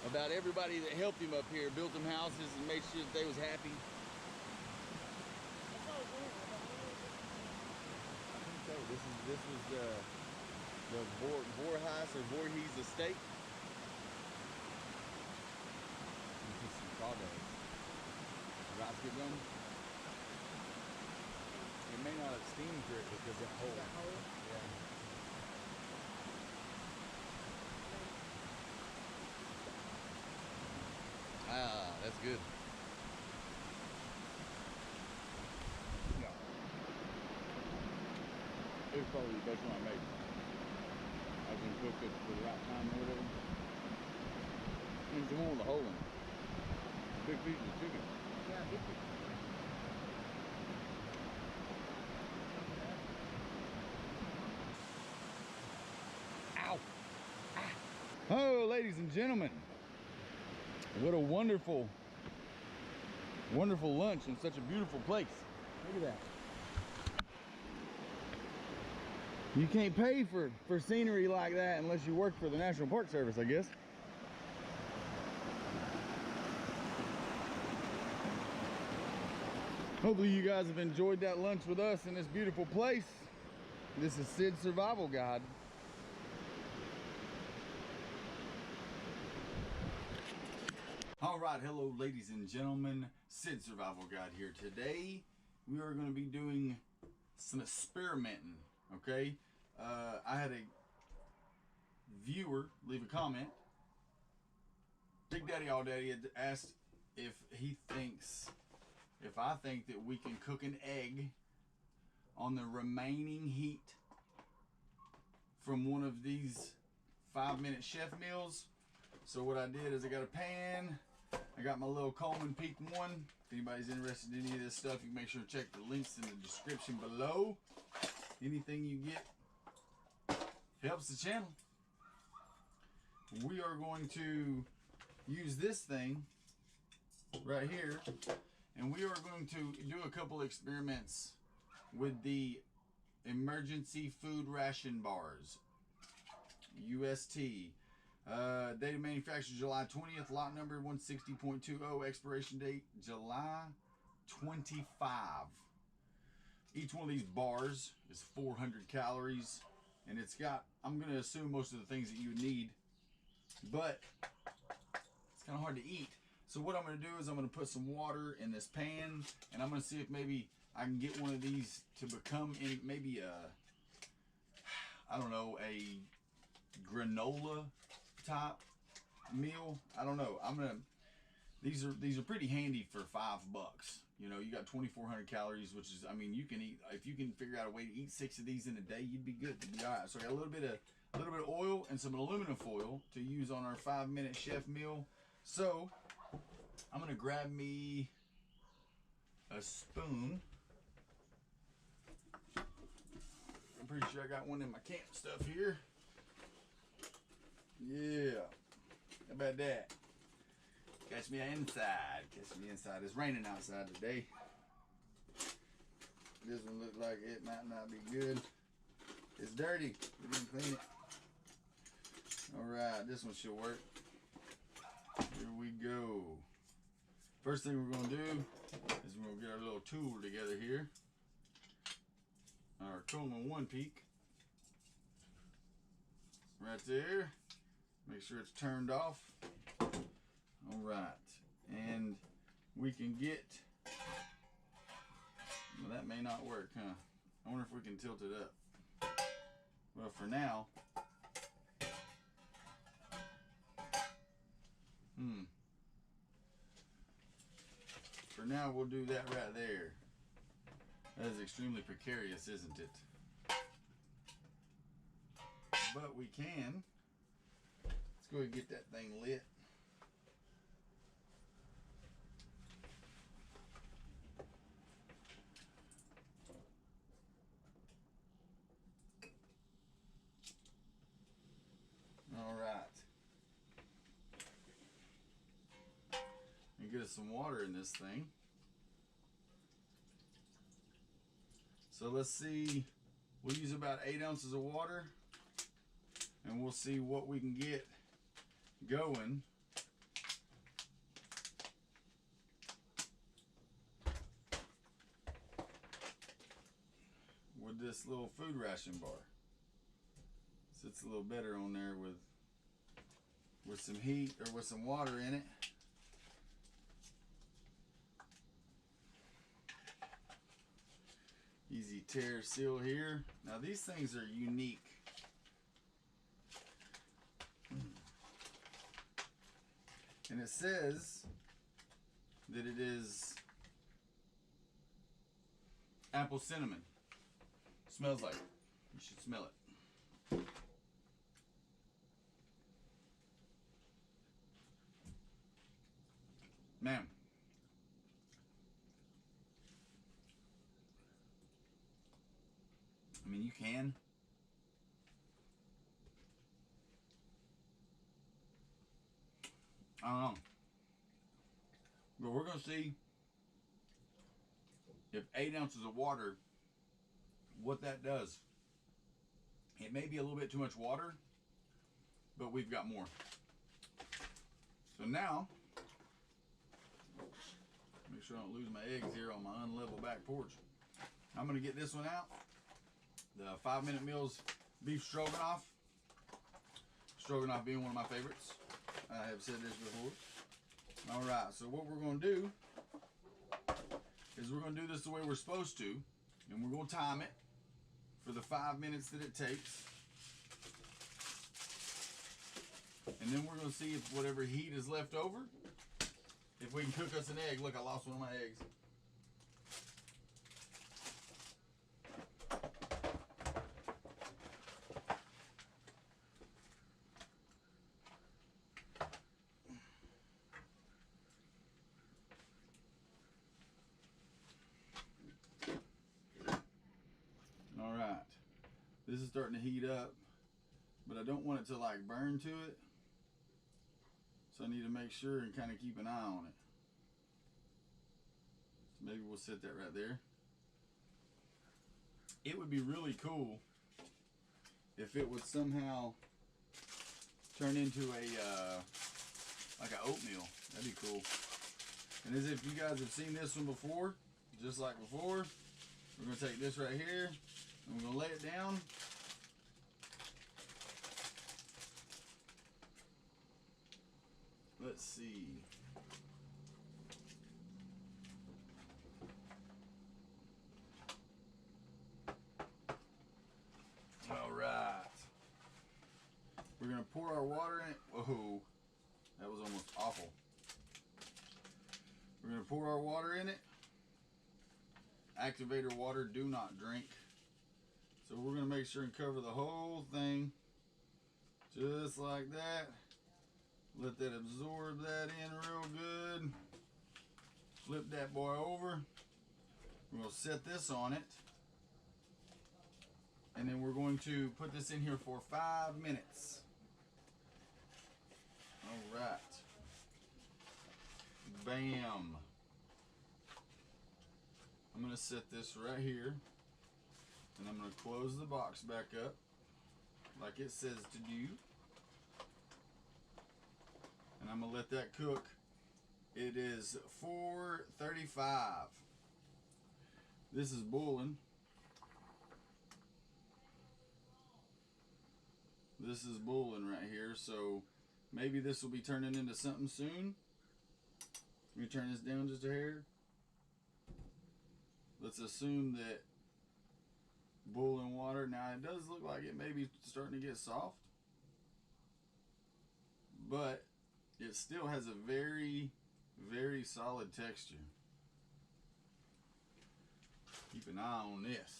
about everybody that helped him up here, built them houses and made sure that they was happy. I think so. This was the Voorhees or Voorhees estate. Put some crawdads. Rice get done. It may not have steamed through it because that hole. Yeah. Ah, that's good. Yeah. It was probably the best one I made. I've been cooked it for the right time or whatever. There's the one with the hole in it. Big piece of chicken. Yeah, big piece. Ow! Ah. Oh, ladies and gentlemen. What a wonderful, wonderful lunch in such a beautiful place. Look at that. You can't pay for scenery like that unless you work for the National Park Service, I guess. Hopefully you guys have enjoyed that lunch with us in this beautiful place. This is Sid's Survival Guide. All right, hello ladies and gentlemen, Sid's Survival Guide here. Today we are going to be doing some experimenting, okay? I had a viewer leave a comment. Big Daddy All Daddy had asked if I think that we can cook an egg on the remaining heat from one of these 5-minute chef meals. So what I did is I got a pan, I got my little Coleman Peak 1. If anybody's interested in any of this stuff, you can make sure to check the links in the description below. Anything you get helps the channel. We are going to use this thing right here, and we are going to do a couple experiments with the emergency food ration bars, UST. Date of manufacture July 20th, lot number 160.20, expiration date July 25. Each one of these bars is 400 calories, and it's got, I'm going to assume most of the things that you would need but it's kind of hard to eat. So what I'm going to do is I'm going to put some water in this pan, and I'm going to see if maybe I can get one of these to become in maybe I don't know, a granola type meal. I don't know. These are pretty handy for $5. You know, you got 2,400 calories, which is, I mean, you can eat, if you can figure out a way to eat 6 of these in a day, you'd be good. You'd be all right. So I got a little bit of oil and some aluminum foil to use on our 5-minute chef meal. So I'm gonna grab me a spoon. I'm pretty sure I got one in my camp stuff here. Yeah, how about that? Catch me inside. Catch me inside. It's raining outside today. This one looks like it might not be good. It's dirty. We didn't clean it. Alright, this one should work. Here we go. First thing we're going to do is we're going to get our little tool together here. Our Coleman 1 Peak. Right there. Make sure it's turned off. Alright. And we can get... Well, that may not work, huh? I wonder if we can tilt it up. Well, for now... For now, we'll do that right there. That is extremely precarious, isn't it? But we can. Let's go ahead and get that thing lit. All right. And get us some water in this thing. So let's see, we'll use about 8 ounces of water, and we'll see what we can get going. With this little food ration bar. Sits a little better on there with some heat or with some water in it. Easy tear seal here. Now these things are unique. And it says that it is apple cinnamon. Smells like it. You should smell it. Man. I mean, you can. I don't know. But we're going to see if 8 ounces of water, what that does. It may be a little bit too much water, but we've got more. So now, make sure I don't lose my eggs here on my unlevel back porch. I'm going to get this one out. The 5-minute meals beef stroganoff. Stroganoff being one of my favorites. I have said this before. Alright, so what we're going to do is we're going to do this the way we're supposed to. And we're going to time it for the 5 minutes that it takes. And then we're going to see if whatever heat is left over, if we can cook us an egg. Look, I lost one of my eggs. This is starting to heat up, but I don't want it to like burn to it. So I need to make sure and kind of keep an eye on it. So maybe we'll set that right there. It would be really cool if it would somehow turn into a like an oatmeal. That'd be cool. And as if you guys have seen this one before, just like before, we're gonna take this right here. I'm going to lay it down. let's see. All right. We're gonna pour our water in it. Whoa, that was almost awful. We're gonna pour our water in it. Activator water, do not drink. So we're gonna make sure and cover the whole thing, just like that. Let that absorb that in real good. Flip that boy over. We're gonna set this on it. And then we're going to put this in here for 5 minutes. All right. Bam. I'm going to set this right here. And I'm going to close the box back up like it says to do. And I'm going to let that cook. It is 4:35. This is boiling. This is boiling right here, so maybe this will be turning into something soon. Let me turn this down just a hair. Let's assume that boiling water, now it does look like it may be starting to get soft, but it still has a very, very solid texture. Keep an eye on this.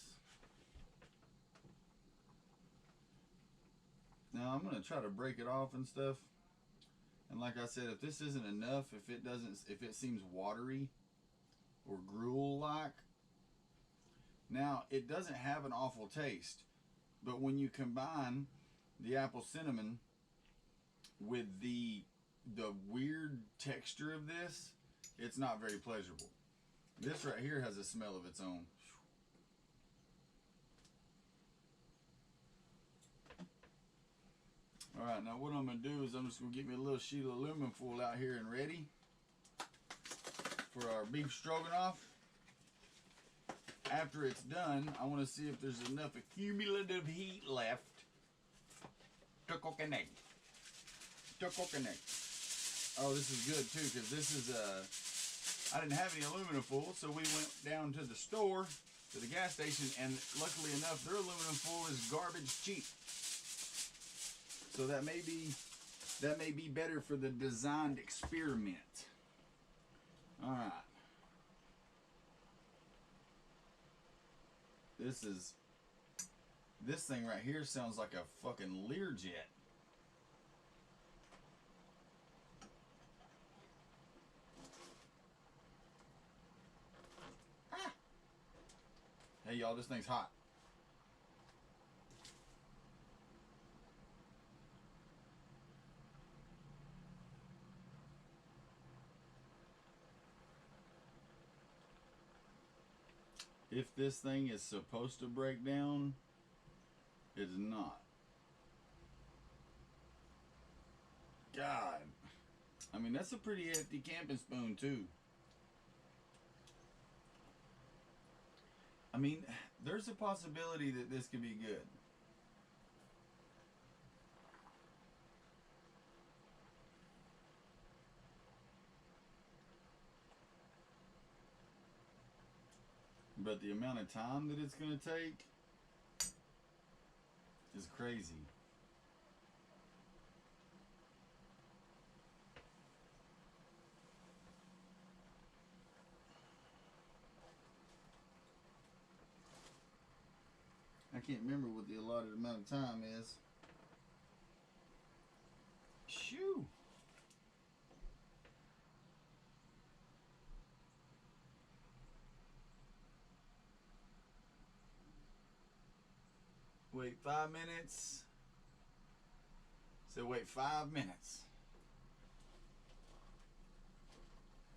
Now I'm gonna try to break it off and stuff. And like I said, if this isn't enough, if it seems watery or gruel-like, now it doesn't have an awful taste, but when you combine the apple cinnamon with the weird texture of this, it's not very pleasurable. This right here has a smell of its own. Alright, now what I'm going to do is I'm just going to get me a little sheet of aluminum foil out here and ready for our beef stroganoff. After it's done, I want to see if there's enough accumulative heat left to cook an egg. Oh, this is good too, because this is I didn't have any aluminum foil, so we went down to the store, to the gas station, and luckily enough, their aluminum foil is garbage cheap. So that may be better for the designed experiment. All right. This thing right here sounds like a fucking Learjet. Ah. Hey y'all, this thing's hot. If this thing is supposed to break down, it's not. God. I mean, that's a pretty hefty camping spoon, too. I mean, there's a possibility that this could be good. But the amount of time that it's going to take is crazy. I can't remember what the allotted amount of time is. Shoo! Wait 5 minutes. So wait 5 minutes.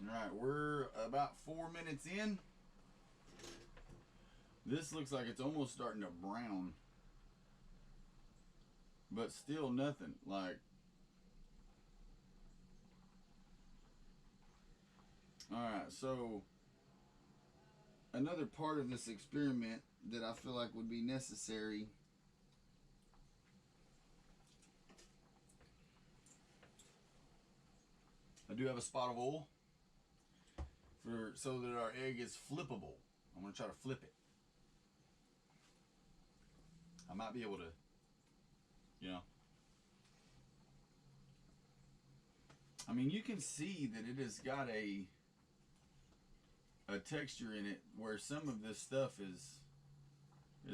Alright, we're about 4 minutes in. This looks like it's almost starting to brown. But still nothing. Like, alright, so another part of this experiment that I feel like would be necessary do have a spot of oil so that our egg is flippable. I'm going to try to flip it. I might be able to, you know. I mean, you can see that it has got a texture in it where some of this stuff is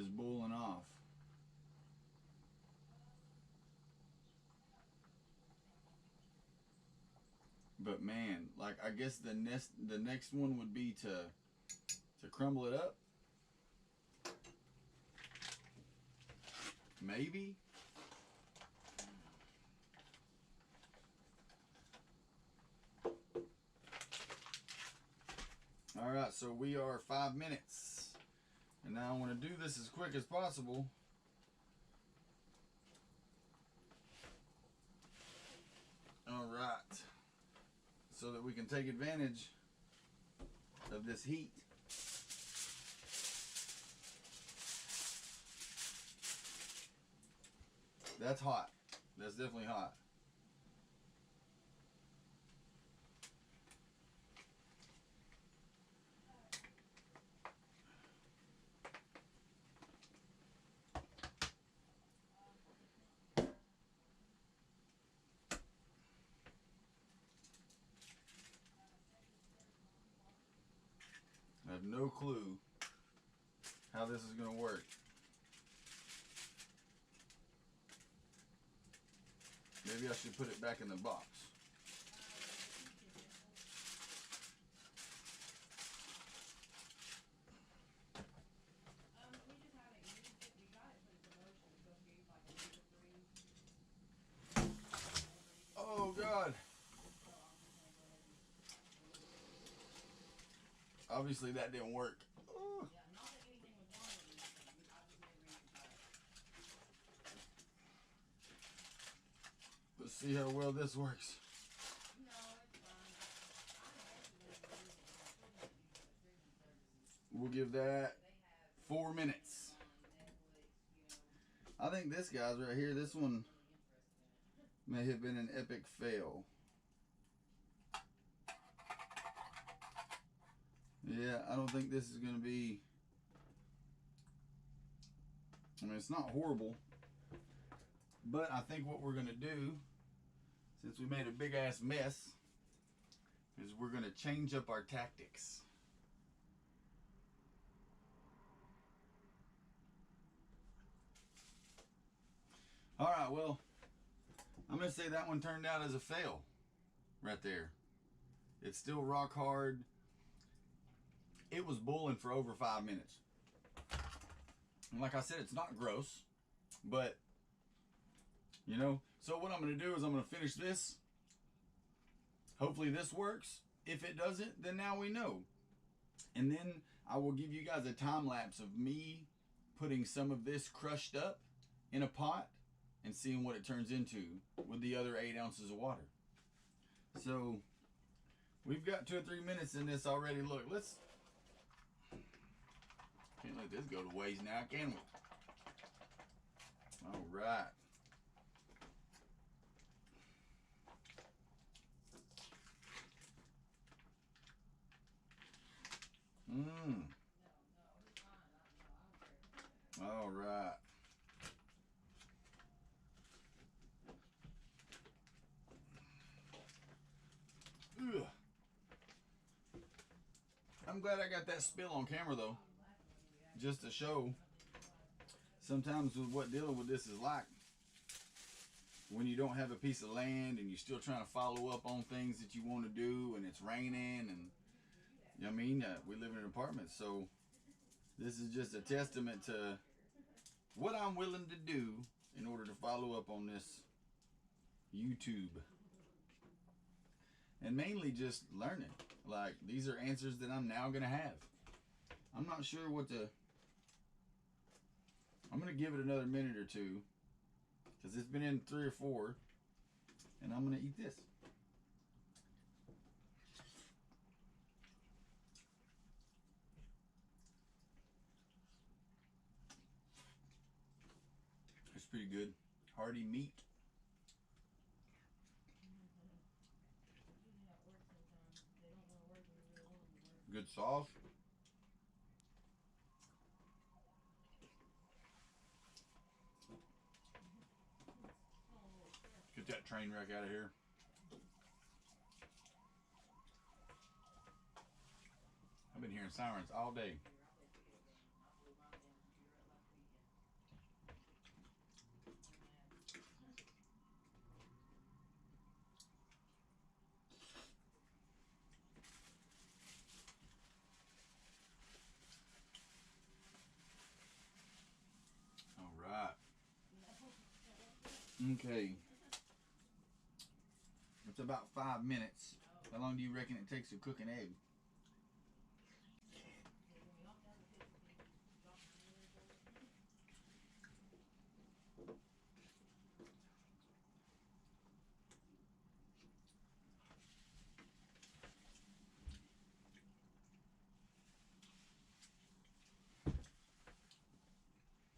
boiling off. But man, like, I guess the next one would be to crumble it up. Maybe. All right, so we are 5 minutes, and now I want to do this as quick as possible. All right, so that we can take advantage of this heat. That's hot. That's definitely hot. I have no clue how this is going to work. Maybe I should put it back in the box. Oh God. Obviously that didn't work. Ooh. Let's see how well this works. We'll give that 4 minutes. I think this guy's right here, this one may have been an epic fail. Yeah, I don't think this is going to be, I mean, it's not horrible, but I think what we're going to do, since we made a big ass mess, is we're going to change up our tactics. All right, well, I'm going to say that one turned out as a fail right there. It's still rock hard. It was boiling for over 5 minutes. And like I said, it's not gross, but, you know, so what I'm going to do is I'm going to finish this. Hopefully this works. If it doesn't, then now we know. And then I will give you guys a time lapse of me putting some of this crushed up in a pot and seeing what it turns into with the other 8 ounces of water. So we've got 2 or 3 minutes in this already. Look, let's, can't let this go to waste now, can we? All right. All right. Ugh. I'm glad I got that spill on camera though, just to show sometimes what dealing with this is like when you don't have a piece of land and you're still trying to follow up on things that you want to do and it's raining, and you know what I mean, we live in an apartment, so this is just a testament to what I'm willing to do in order to follow up on this YouTube. And mainly just learning. Like, these are answers that I'm now going to have. I'm not sure what to... I'm going to give it another minute or two, because it's been in 3 or 4, and I'm going to eat this. It's pretty good. Hearty meat. Good sauce. Get that train wreck out of here. I've been hearing sirens all day. All right. Okay. It's about 5 minutes. How long do you reckon it takes to cook an egg?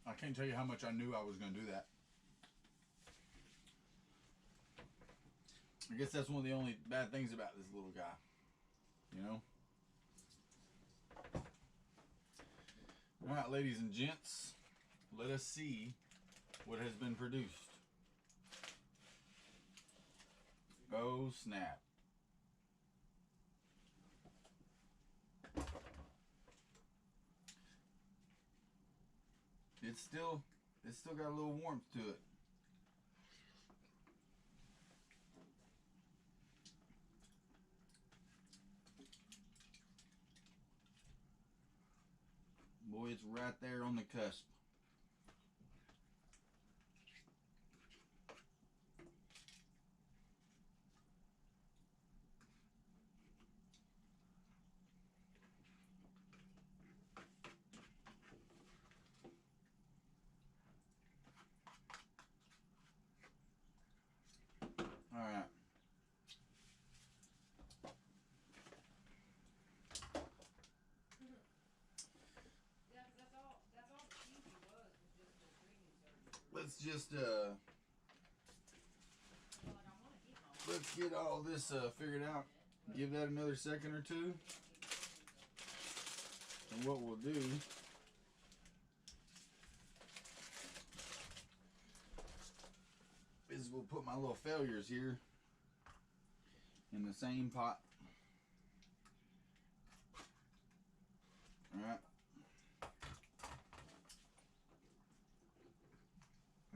I can't tell you how much I knew I was going to do that. I guess that's one of the only bad things about this little guy, you know? All right, ladies and gents, let us see what has been produced. Oh, snap. It's still got a little warmth to it. Boy, it's right there on the cusp. All right. Let's just let's get all this figured out. Give that another second or two. And what we'll do is we'll put my little failures here in the same pot. All right.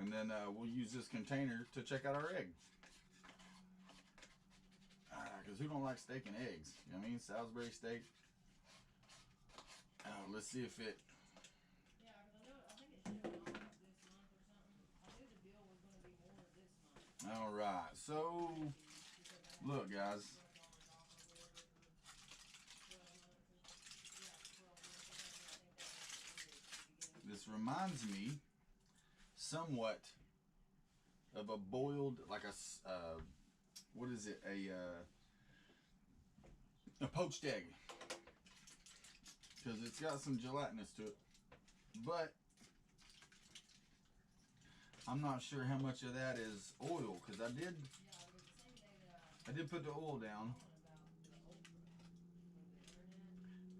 And then we'll use this container to check out our egg. Because who don't like steak and eggs? You know what I mean? Salisbury steak. Let's see if it... All right. So, look, guys. This reminds me somewhat of a boiled, like a what is it, a poached egg, because it's got some gelatinous to it, but I'm not sure how much of that is oil, because I did put the oil down.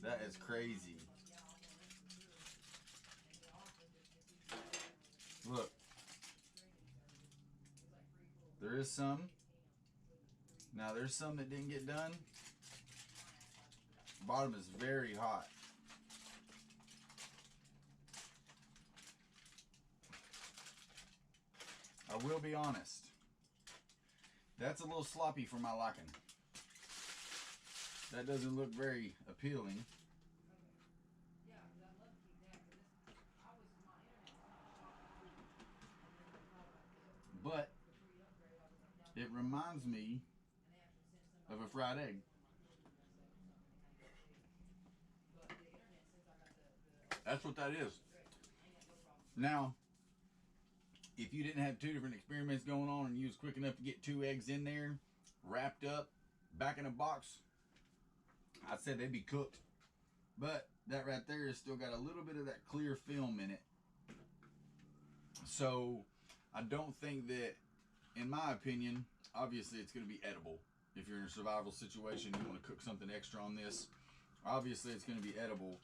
That is crazy. Look, there is some. Now there's some that didn't get done. Bottom is very hot. I will be honest. That's a little sloppy for my liking. That doesn't look very appealing. But it reminds me of a fried egg. That's what that is. Now, if you didn't have two different experiments going on and you was quick enough to get 2 eggs in there, wrapped up, back in a box, I'd say they'd be cooked. But that right there has still got a little bit of that clear film in it. So I don't think that, in my opinion, obviously it's going to be edible. If you're in a survival situation, you want to cook something extra on this. Obviously, it's going to be edible,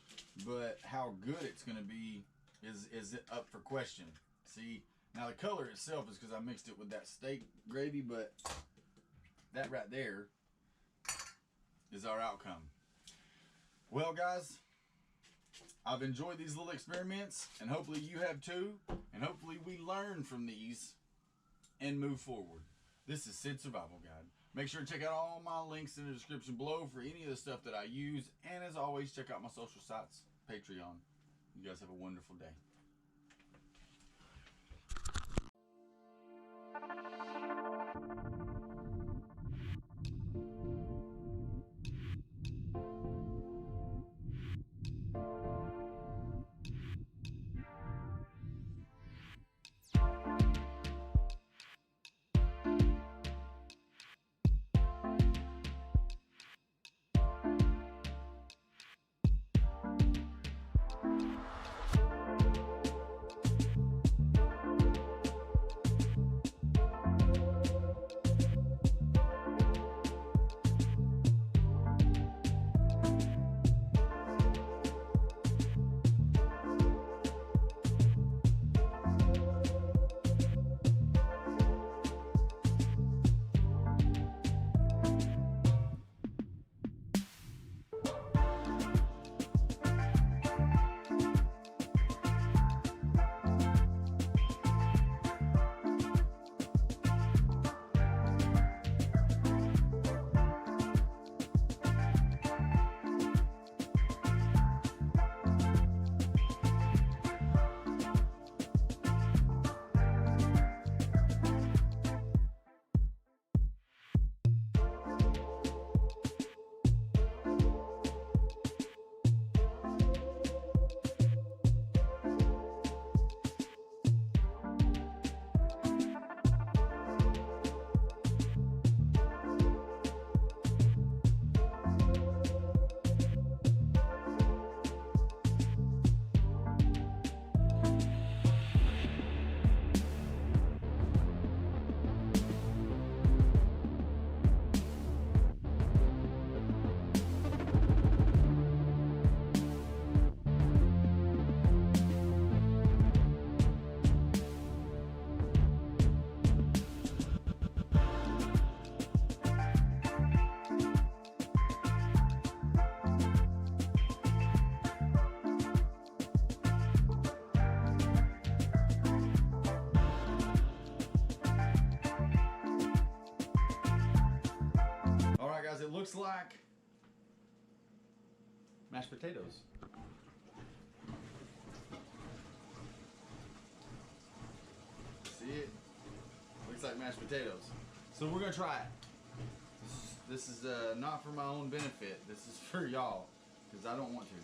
but how good it's going to be is up for question. See, now the color itself is because I mixed it with that steak gravy, but that right there is our outcome. Well, guys, I've enjoyed these little experiments, and hopefully you have too, and hopefully we learn from these and move forward. This is Sid Survival Guide. Make sure to check out all my links in the description below for any of the stuff that I use, and as always, check out my social sites, Patreon. You guys have a wonderful day. It looks like mashed potatoes. See it? Looks like mashed potatoes. So we're gonna try it. This is not for my own benefit. This is for y'all, because I don't want to.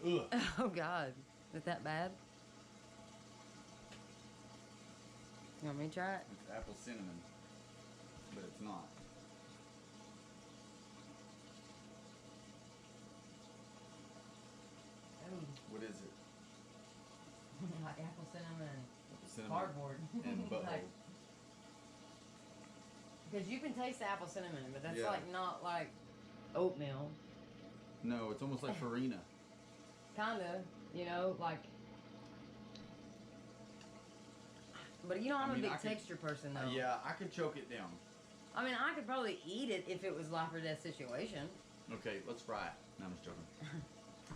Ugh. Oh God. Is it that bad? You want me to try it? It's apple cinnamon, but it's not. Ooh. What is it? Like apple cinnamon, Apple cinnamon cardboard. and butthole. Because you can taste the apple cinnamon, but that's Yeah. like not like oatmeal. No, it's almost like farina. Kinda, you know, like. But you know, I'm I mean, a big I could- texture person though. Yeah, I could choke it down. I mean, I could probably eat it if it was life or death situation. Okay, let's fry it. No, I'm just joking.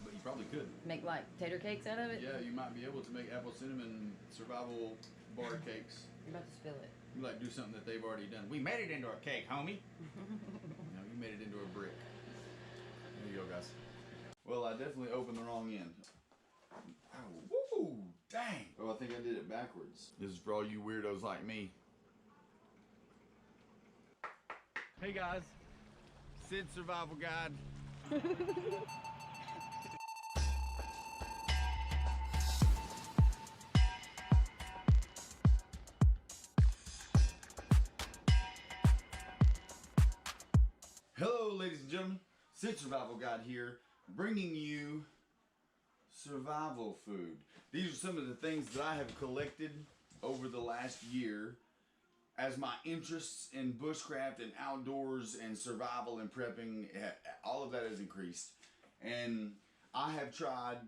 But you probably could. Make like tater cakes out of it. Yeah, you might be able to make apple cinnamon survival bar cakes. You're about to spill it. You like do something that they've already done. We made it into a cake, homie. No, you made it into a brick. There you go, guys. Well, I definitely opened the wrong end. Oh, woo, dang. Oh, I think I did it backwards. This is for all you weirdos like me. Hey guys, Sid Survival Guide. Hello, ladies and gentlemen. Sid Survival Guide here, bringing you survival food. These are some of the things that I have collected over the last year as my interests in bushcraft and outdoors and survival and prepping, all of that has increased. And I have tried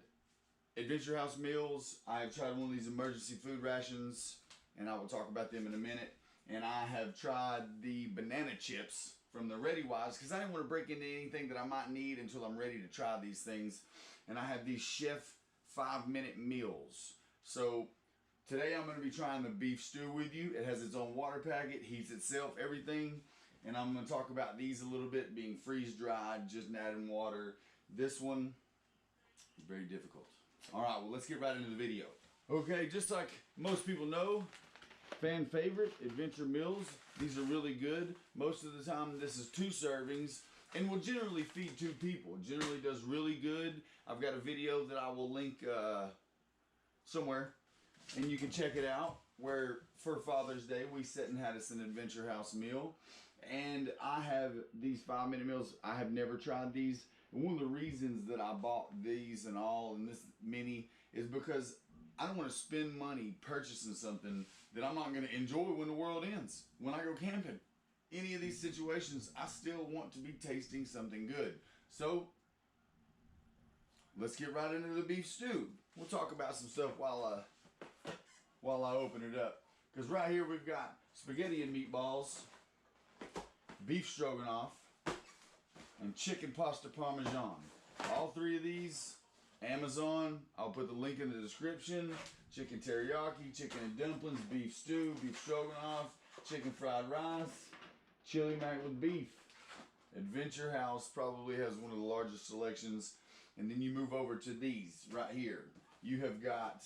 Adventure House meals. I have tried one of these emergency food rations, and I will talk about them in a minute. And I have tried the banana chips from the ReadyWise because I didn't want to break into anything that I might need until I'm ready to try these things. And I have these Chef 5-minute meals. So today I'm going to be trying the beef stew with you. It has its own water packet, heats itself, everything. And I'm going to talk about these a little bit, being freeze-dried, just adding water. This one, very difficult. All right, well, let's get right into the video. Okay, just like most people know, fan favorite, Adventure Meals. These are really good. Most of the time, this is 2 servings and will generally feed 2 people. It generally does really good. I've got a video that I will link somewhere, and you can check it out, where for Father's Day, we sat and had us an Adventure House meal. And I have these 5-minute meals. I have never tried these. And one of the reasons that I bought these and all and this many is because I don't want to spend money purchasing something that I'm not going to enjoy when the world ends. When I go camping, any of these situations, I still want to be tasting something good. So let's get right into the beef stew. We'll talk about some stuff while I open it up. Because right here we've got spaghetti and meatballs, beef stroganoff, and chicken pasta parmesan. All 3 of these, Amazon. I'll put the link in the description. Chicken teriyaki, chicken and dumplings, beef stew, beef stroganoff, chicken fried rice, chili mac with beef. Adventure House probably has one of the largest selections. And then you move over to these right here. You have got,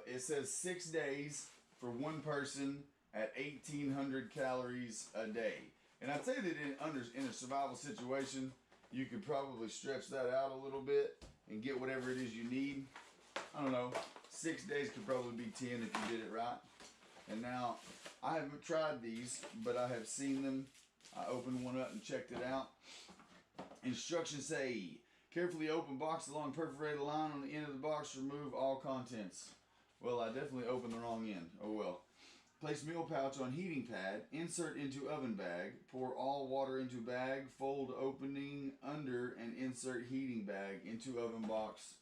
it says 6 days for 1 person at 1,800 calories a day. And I'd say that in a survival situation, you could probably stretch that out a little bit and get whatever it is you need. I don't know, 6 days could probably be 10 if you did it right. And now, I haven't tried these, but I have seen them. I opened one up and checked it out. Instructions say, carefully open box along perforated line on the end of the box, remove all contents. Well, I definitely opened the wrong end. Oh well. Place meal pouch on heating pad, insert into oven bag, pour all water into bag, fold opening under and insert heating bag into oven box,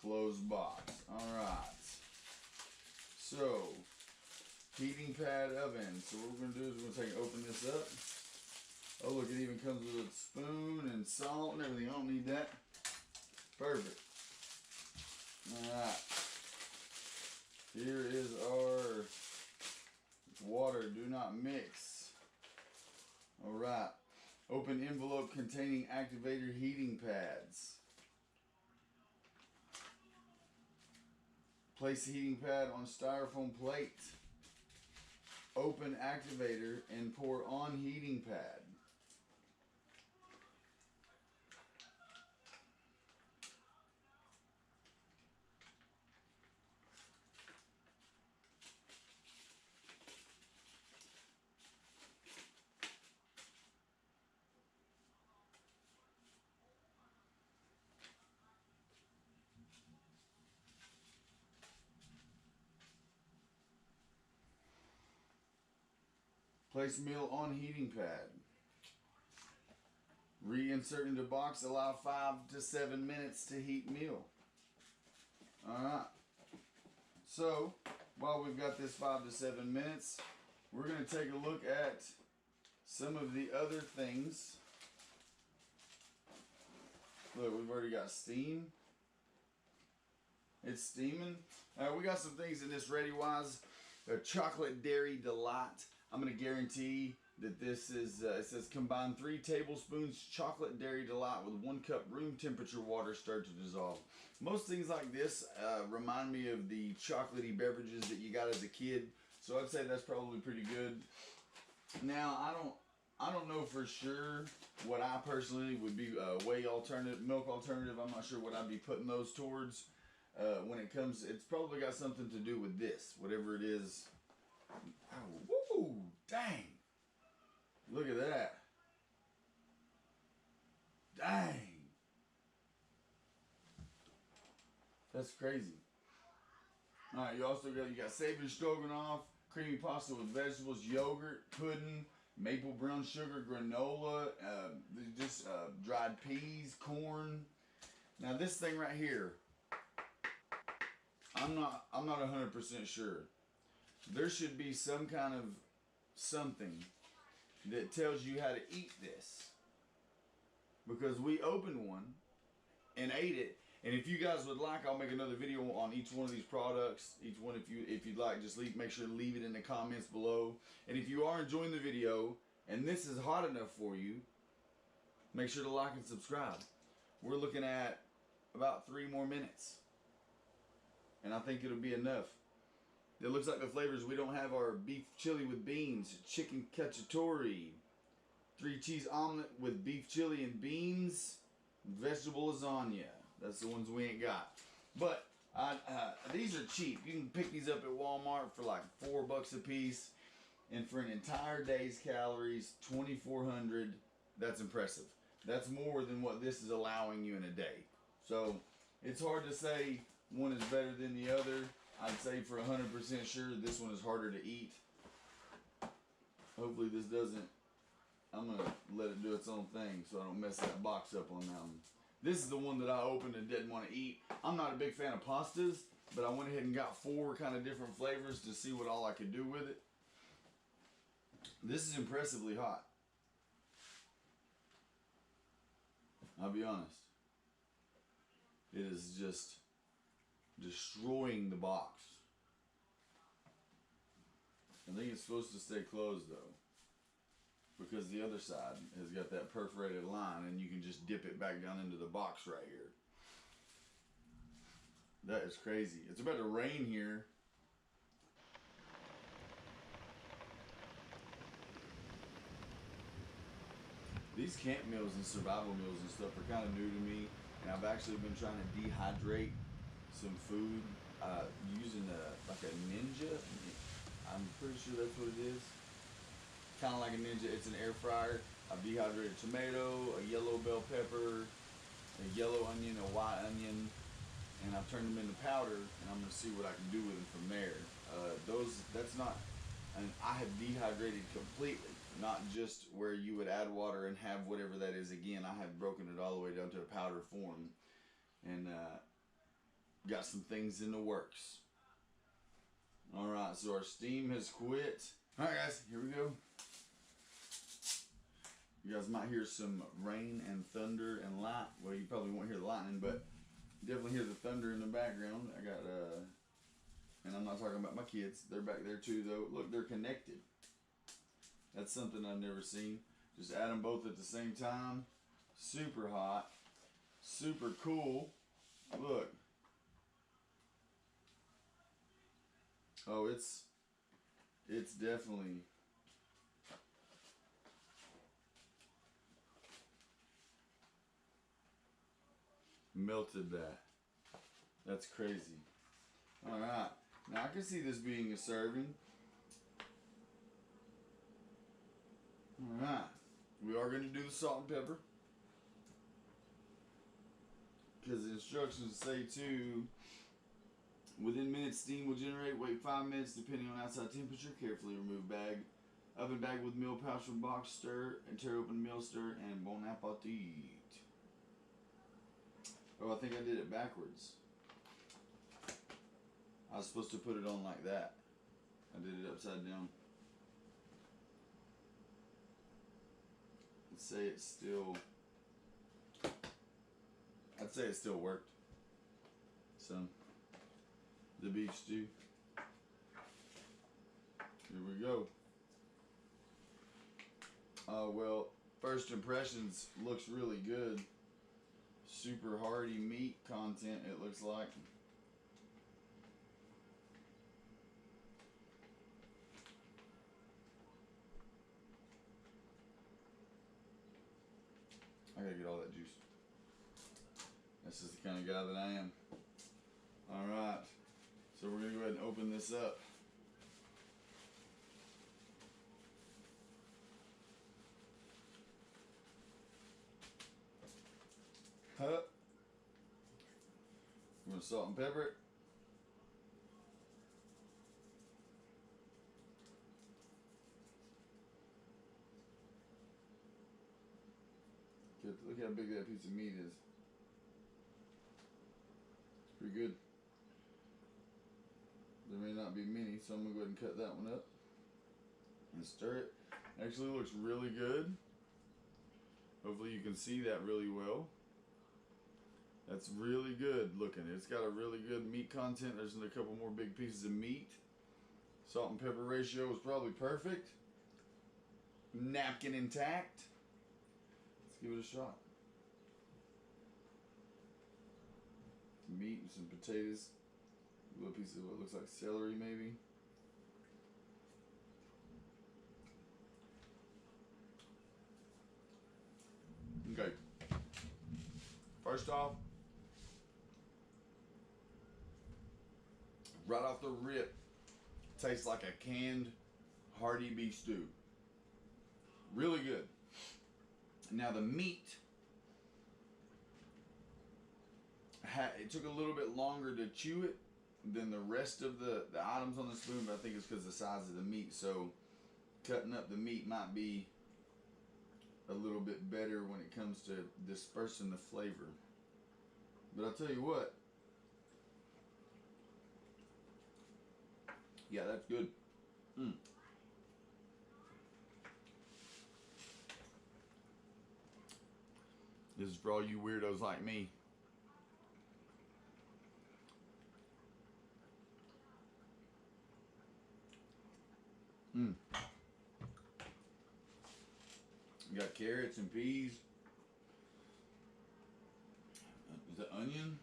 close box. Alright. So, heating pad oven. So what we're going to do is we're going to open this up. Oh look, it even comes with a spoon and salt and everything. I don't need that. Perfect. Alright. Here is our water, do not mix. Alright. Open envelope containing activator heating pads. Place the heating pad on styrofoam plate. Open activator and pour on heating pad. Place meal on heating pad. Reinsert into box. Allow 5 to 7 minutes to heat meal. Alright. So, while we've got this 5 to 7 minutes, we're going to take a look at some of the other things. Look, we've already got steam. It's steaming. We got some things in this ReadyWise. A chocolate dairy delight. I'm going to guarantee that this is, it says combine 3 tablespoons chocolate dairy delight with 1 cup room temperature water stirred to dissolve. Most things like this remind me of the chocolatey beverages that you got as a kid. So I'd say that's probably pretty good. Now, I don't know for sure what I personally would be whey alternative, milk alternative. I'm not sure what I'd be putting those towards when it comes. It's probably got something to do with this, whatever it is. Oh, woo, dang. Look at that. Dang. That's crazy. All right, you got savory stroganoff, creamy pasta with vegetables, yogurt, pudding, maple brown sugar, granola, dried peas, corn. Now this thing right here, I'm not 100% sure. There should be some kind of something that tells you how to eat this, because we opened one and ate it. And if you guys would like, I'll make another video on each one of these products. Each one, if you'd like, just make sure to leave it in the comments below. And if you are enjoying the video and this is hot enough for you, make sure to like and subscribe. We're looking at about 3 more minutes, and I think it'll be enough. It looks like the flavors, we don't have our beef chili with beans, chicken cacciatore, 3 cheese omelet with beef chili and beans, vegetable lasagna. That's the ones we ain't got. But these are cheap. You can pick these up at Walmart for like $4 a piece. And for an entire day's calories, 2,400, that's impressive. That's more than what this is allowing you in a day. So it's hard to say one is better than the other. I'd say for 100% sure this one is harder to eat. Hopefully this doesn't, I'm going to let it do its own thing so I don't mess that box up on that one. This is the one that I opened and didn't want to eat. I'm not a big fan of pastas, but I went ahead and got 4 kind of different flavors to see what all I could do with it. This is impressively hot. I'll be honest. It is just destroying the box. I think it's supposed to stay closed though, because the other side has got that perforated line and you can just dip it back down into the box right here. That is crazy. It's about to rain here. These camp meals and survival meals and stuff are kind of new to me, and I've actually been trying to dehydrate some food using like a Ninja. I'm pretty sure that's what it is. Kind of like a Ninja. It's an air fryer. I've dehydrated tomato, a yellow bell pepper, a yellow onion, a white onion, and I've turned them into powder, and I'm gonna see what I can do with them from there. I have dehydrated completely, not just where you would add water and have whatever that is again. I have broken it all the way down to a powder form, and got some things in the works. All right, so our steam has quit. All right, guys, here we go. You guys might hear some rain and thunder and light. Well, you probably won't hear the lightning, but definitely hear the thunder in the background. I got, and I'm not talking about my kids. They're back there too, though. Look, they're connected. That's something I've never seen. Just add them both at the same time. Super hot. Super cool. Look. Oh, it's definitely melted that. That's crazy. All right. Now I can see this being a serving. All right. We are going to do the salt and pepper, because the instructions say to, within minutes steam will generate, wait 5 minutes depending on outside temperature, carefully remove oven bag with meal pouch from box, stir and tear open meal, stir, and bon appetit. Oh, I think I did it backwards. I was supposed to put it on like that. I did it upside down. Let's say it's still, I'd say it still worked. So, the beef stew. Here we go. Well, first impressions looks really good. Super hearty meat content, it looks like. I gotta get all that juice. This is the kind of guy that I am. Alright, so we're gonna go ahead and open this up. We're gonna salt and pepper it. Look how big that piece of meat is. It's pretty good. There may not be many, so I'm gonna go ahead and cut that one up and stir it. Actually looks really good. Hopefully you can see that really well. That's really good looking. It's got a really good meat content. There's a couple more big pieces of meat. Salt and pepper ratio is probably perfect. Napkin intact. Let's give it a shot. Some meat and some potatoes. A little piece of what looks like celery maybe. Okay. First off, right off the rip, tastes like a canned hearty beef stew. Really good. Now the meat, it took a little bit longer to chew it than the rest of the items on the spoon, but I think it's because of the size of the meat. So cutting up the meat might be a little bit better when it comes to dispersing the flavor. But I'll tell you what, yeah, that's good. This is for all you weirdos like me. You got carrots and peas. Is that onion?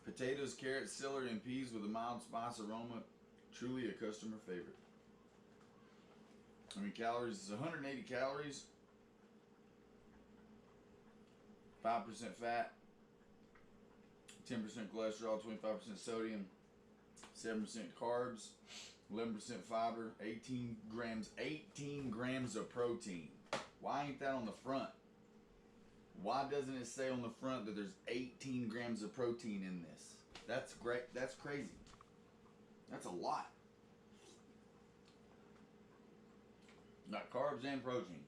Potatoes, carrots, celery, and peas with a mild spice aroma. Truly a customer favorite. I mean, calories is 180 calories. 5% fat. 10% cholesterol, 25% sodium. 7% carbs. 11% fiber, 18 grams of protein. Why ain't that on the front? Why doesn't it say on the front that there's 18 grams of protein in this? That's great. That's crazy. That's a lot. Got carbs and protein.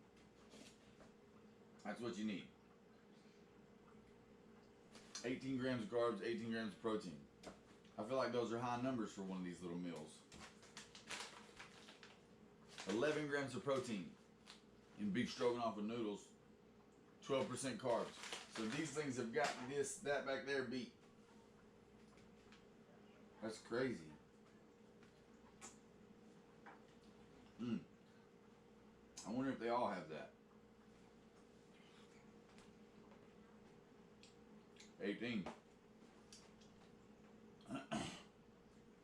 That's what you need. 18 grams of carbs, 18 grams of protein. I feel like those are high numbers for one of these little meals. 11 grams of protein in beef stroganoff with noodles, 12% carbs. So these things have got that back there beat. That's crazy. I wonder if they all have that. 18.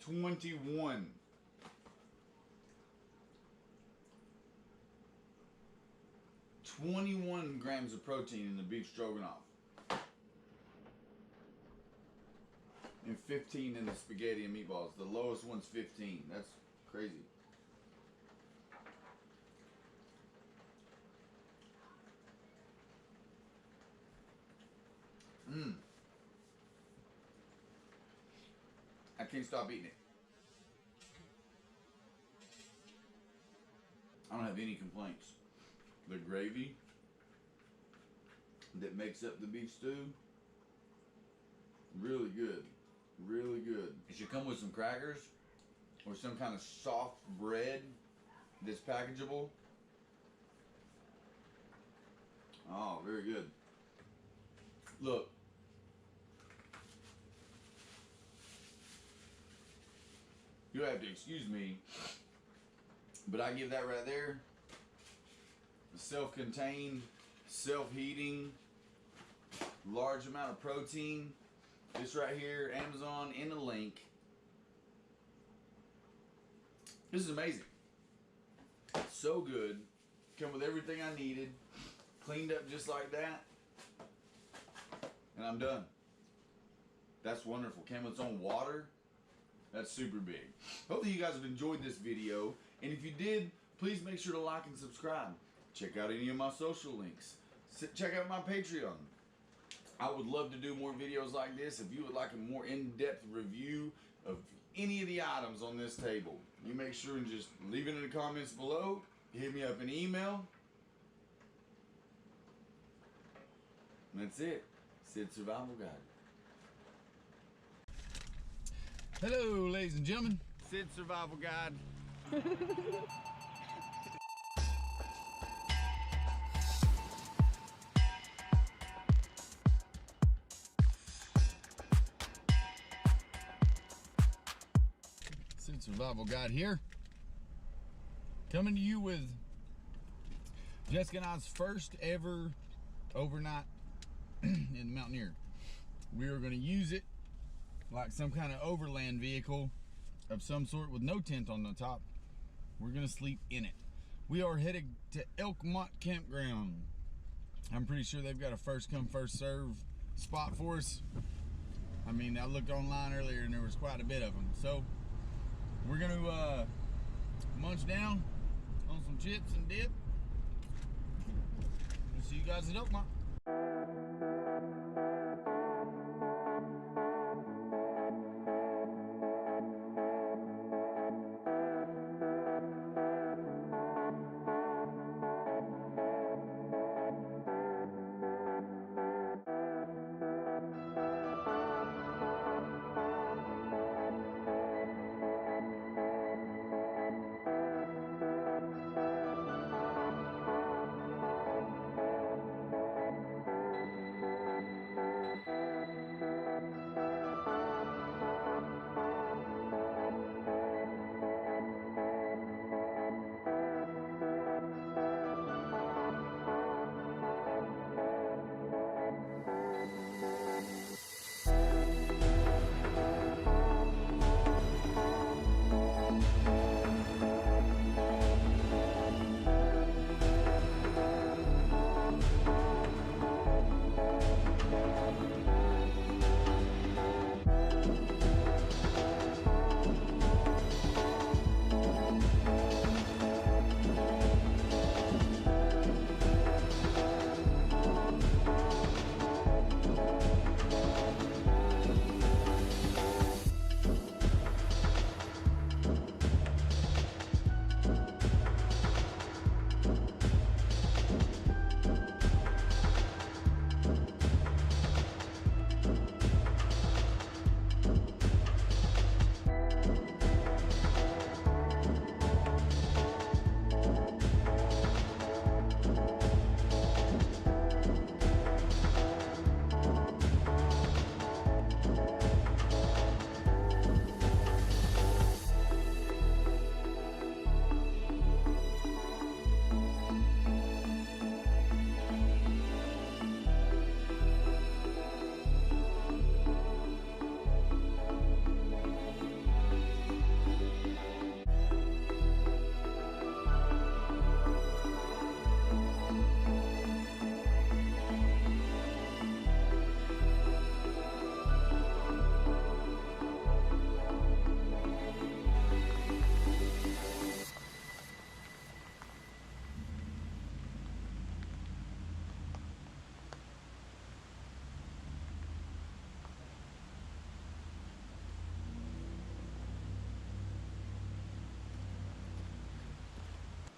21. 21 grams of protein in the beef stroganoff. And 15 in the spaghetti and meatballs. The lowest one's 15. That's crazy. I can't stop eating it. I don't have any complaints. The gravy that makes up the beef stew, really good. Really good. It should come with some crackers or some kind of soft bread that's packageable. Oh, very good. Look. You have to excuse me, but I give that right there a self-contained, self-heating, large amount of protein. This right here, Amazon, in a link. This is amazing. So good. Come with everything I needed. Cleaned up just like that. And I'm done. That's wonderful. Came with its own water. That's super big. Hopefully you guys have enjoyed this video. And if you did, please make sure to like and subscribe. Check out any of my social links. Check out my Patreon. I would love to do more videos like this. If you would like a more in-depth review of any of the items on this table, you make sure and just leave it in the comments below, hit me up an email. And that's it. Sid Survival Guide. Hello, ladies and gentlemen. Sid Survival Guide. Sid Survival Guide here. Coming to you with Jessica and I's first ever overnight in the Mountaineer. We are going to use it like some kind of overland vehicle of some sort with no tent on the top. We're going to sleep in it. We are headed to Elkmont Campground. I'm pretty sure they've got a first come first serve spot for us. I mean, I looked online earlier and there was quite a bit of them. So we're going to munch down on some chips and dip. We'll see you guys at Elkmont.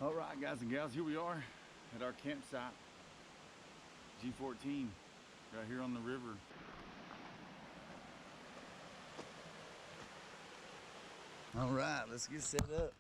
All right, guys and gals, here we are at our campsite, G14, right here on the river. All right, let's get set up.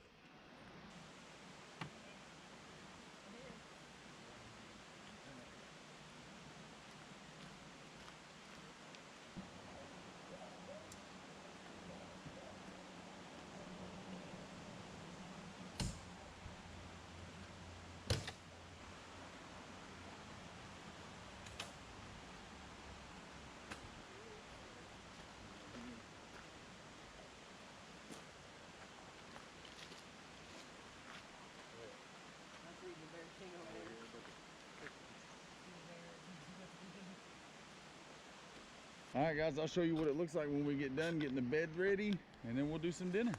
All right, guys, I'll show you what it looks like when we get done getting the bed ready, and then we'll do some dinner.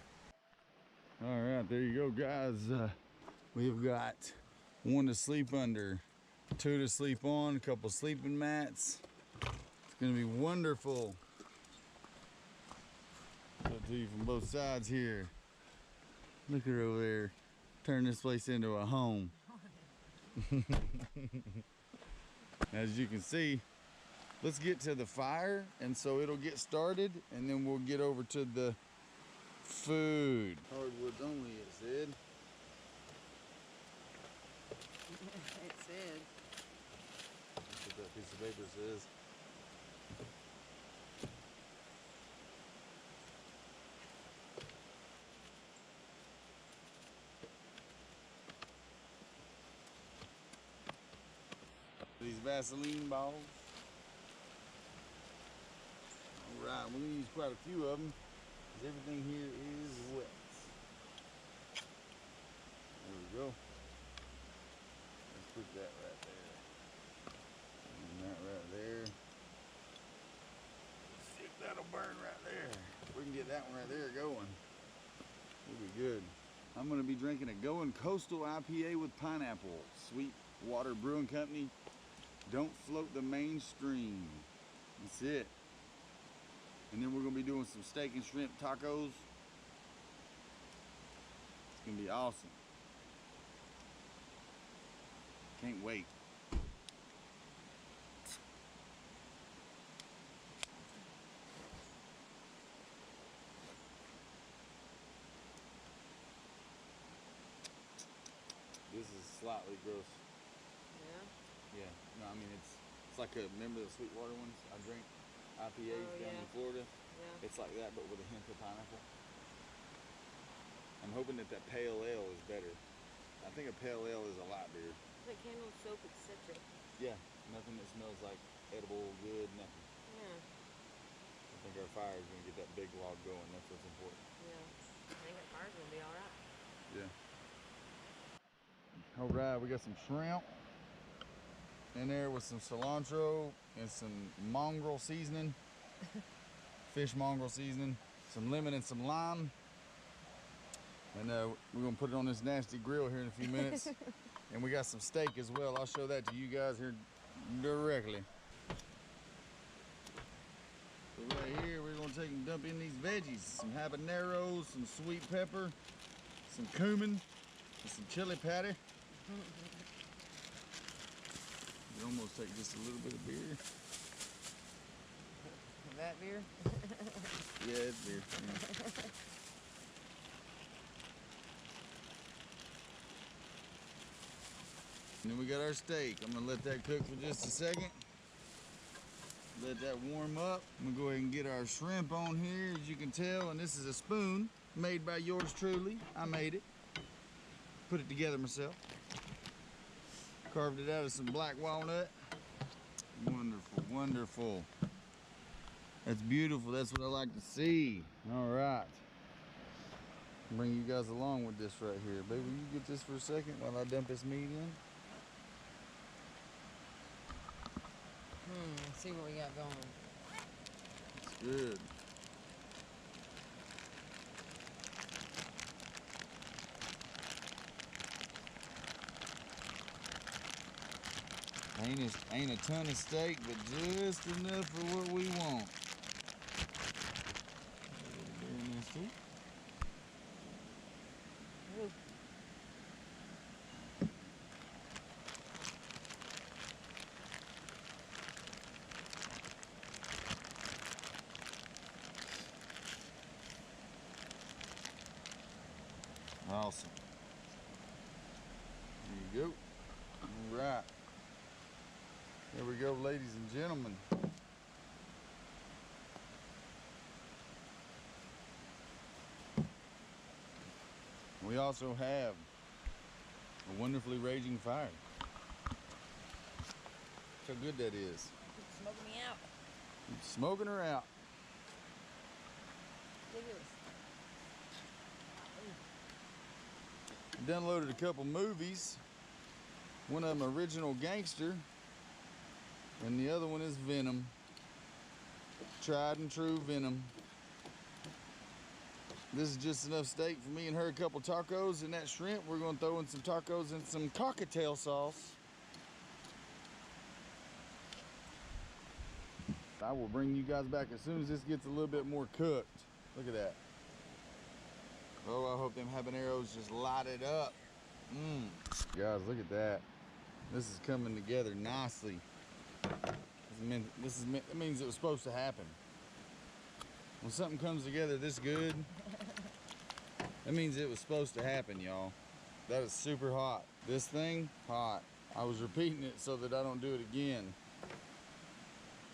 All right, there you go, guys. We've got one to sleep under, two to sleep on, a couple sleeping mats. It's gonna be wonderful. I'll to you from both sides here. Look at her over there. turn this place into a home. As you can see, let's get to the fire, and so it'll get started, and then we'll get over to the food. Hardwoods only, it said. It said. That's what that piece of paper says. These Vaseline balls. All right, we're gonna use quite a few of them because everything here is wet. There we go. Let's put that right there. And that right there. Let's see if that'll burn right there. If we can get that one right there going, we'll be good. I'm gonna be drinking a Going Coastal IPA with pineapple. Sweetwater Brewing Company. Don't float the mainstream. That's it. And then we're gonna be doing some steak and shrimp tacos. It's gonna be awesome. Can't wait. This is slightly gross. Yeah? Yeah, no, I mean it's like remember the Sweetwater ones I drink? IPAs down in Florida? Yeah. It's like that, but with a hint of pineapple. I'm hoping that pale ale is better. I think a pale ale is a lot beer. It's like candle soap, it's citric. Yeah, nothing that smells like edible, good, nothing. Yeah. I think our fire is gonna get that big log going. That's what's important. Yeah. I think our fire's gonna be alright. Yeah. All right, we got some shrimp in there with some cilantro and some mongrel seasoning, fish mongrel seasoning, some lemon and some lime. And we're gonna put it on this nasty grill here in a few minutes. And we got some steak as well. I'll show that to you guys here directly. So right here, we're gonna take and dump in these veggies. Some habaneros, some sweet pepper, some cumin, and some chili patty. You almost take just a little bit of beer. That beer? Yeah, it's beer. Yeah. And then we got our steak. I'm gonna let that cook for just a second. Let that warm up. I'm gonna go ahead and get our shrimp on here, as you can tell. And this is a spoon made by yours truly. I made it. Put it together myself. Carved it out of some black walnut. Wonderful, wonderful. That's beautiful. That's what I like to see. All right. Bring you guys along with this right here. Baby, will you get this for a second while I dump this meat in? Let's see what we got going. It's good. Ain't a ton of steak, but just enough for what we want. Very nice too. Awesome. There you go. All right. There we go, ladies and gentlemen. We also have a wonderfully raging fire. Look how good that is. It's smoking me out. Keep smoking her out. Look at this. Downloaded a couple movies. One of them Original Gangster, and the other one is Venom. Tried and true Venom. This is just enough steak for me and her, a couple tacos, and that shrimp we're gonna throw in some tacos and some cocktail sauce. I will bring you guys back as soon as this gets a little bit more cooked. Look at that. Oh, I hope them habaneros just light it up. Guys, look at that. This is coming together nicely. That means it was supposed to happen. When something comes together this good, that means it was supposed to happen, y'all. That is super hot. This thing, hot. I was repeating it so that I don't do it again.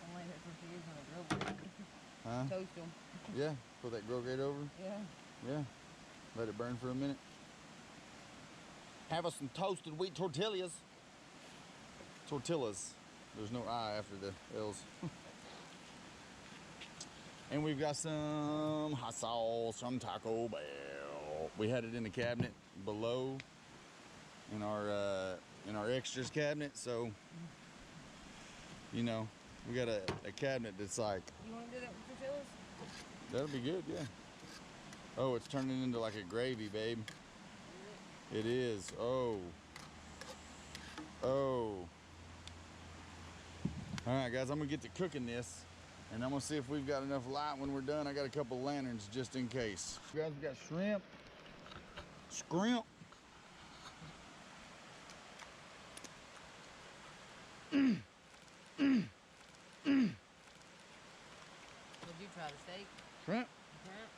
I'm waiting for a few years on the grill. Huh? Toast them. Yeah, put that grill grate over. Yeah. Yeah. Let it burn for a minute. Have us some toasted wheat tortillas. Tortillas. There's no I after the L's. And we've got some hot sauce from Taco Bell. We had it in the cabinet below in our extras cabinet, so you know, we got a cabinet that's like. You want to do that with tortillas? That'll be good, yeah. Oh, it's turning into like a gravy, babe. It is. Oh. Oh. All right, guys, I'm gonna get to cooking this, and I'm gonna see if we've got enough light when we're done. I got a couple lanterns just in case. Guys, we got shrimp. Scrimp. Would you try the steak? Shrimp. Shrimp.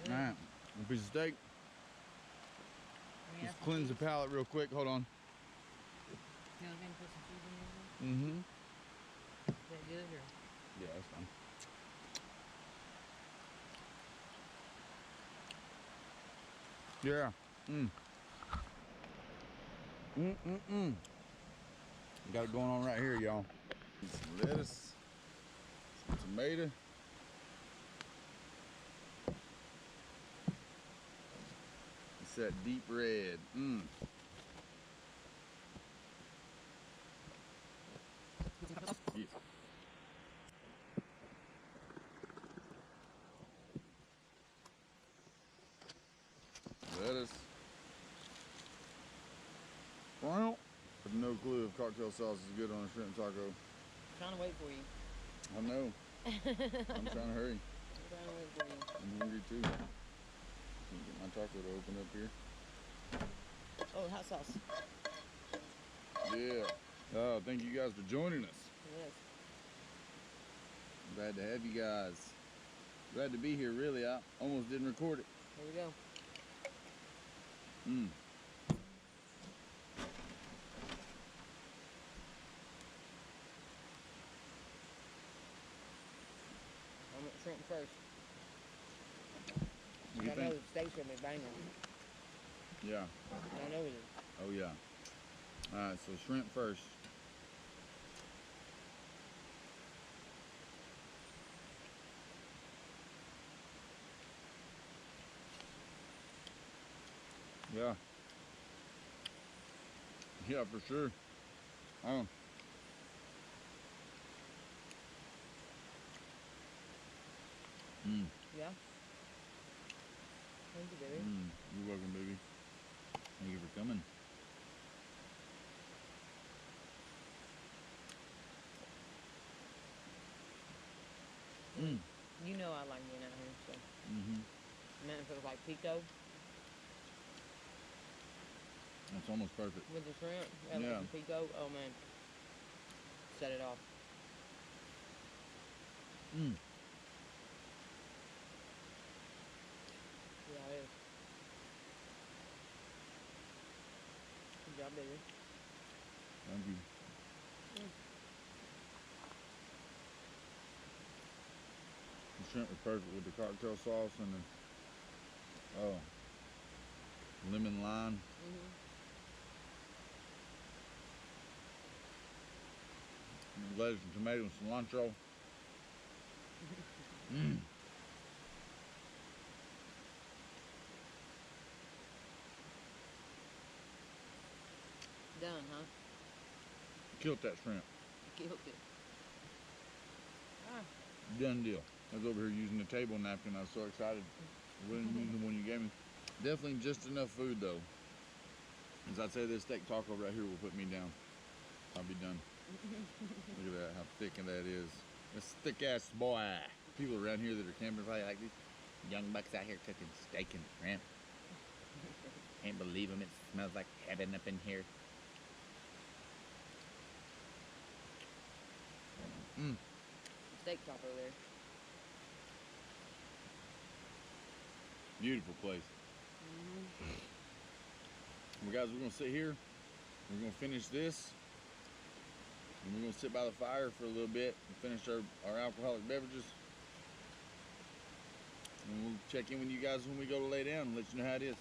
All right, one piece of steak. Just cleanse the palate real quick. Hold on. You know, put some cheese in there? Mm-hmm. Is that good or? Yeah, that's fine. Yeah. Got it going on right here, y'all. Some lettuce, some tomato. It's that deep red. Yes. Lettuce. Well, I have no clue if cocktail sauce is good on a shrimp taco. Trying to wait for you. I know. I'm trying to hurry. I'm trying to wait for you. I'm hungry too. Let me get my taco to open up here. Oh, hot sauce. Yeah. Oh, thank you guys for joining us. Yes. Glad to have you guys. Glad to be here, really. I almost didn't record it. Here we go. I'm at shrimp first. What do you I know think? the steak's gonna be banging. Yeah. I know it is. Oh, yeah. All right, so shrimp first. Yeah. Yeah, for sure. Oh. Yeah. Thank you, baby. You're welcome, baby. Thank you for coming. You know I like being out here, so. Man, if it was like pico That's almost perfect. with the shrimp, Yeah. like the pico, oh man. Set it off. Yeah, it is. Good job, baby. Thank you. The shrimp was perfect with the cocktail sauce and the lemon lime. And lettuce and tomato and cilantro. Done, huh? Killed that shrimp. Killed it. Ah. Done deal. I was over here using the table napkin. I was so excited. I wasn't using the one you gave me. Definitely just enough food though. As I'd say, this steak taco right here will put me down. I'll be done. Look at that, how thick that is. That's thick ass boy. People around here that are camping probably like these young bucks out here cooking steak and shrimp. Can't believe them. It smells like heaven up in here. Steak shop over there. Beautiful place. Well, guys, we're gonna sit here. We're gonna finish this, and we're gonna sit by the fire for a little bit and finish our alcoholic beverages. And we'll check in with you guys when we go to lay down and let you know how it is.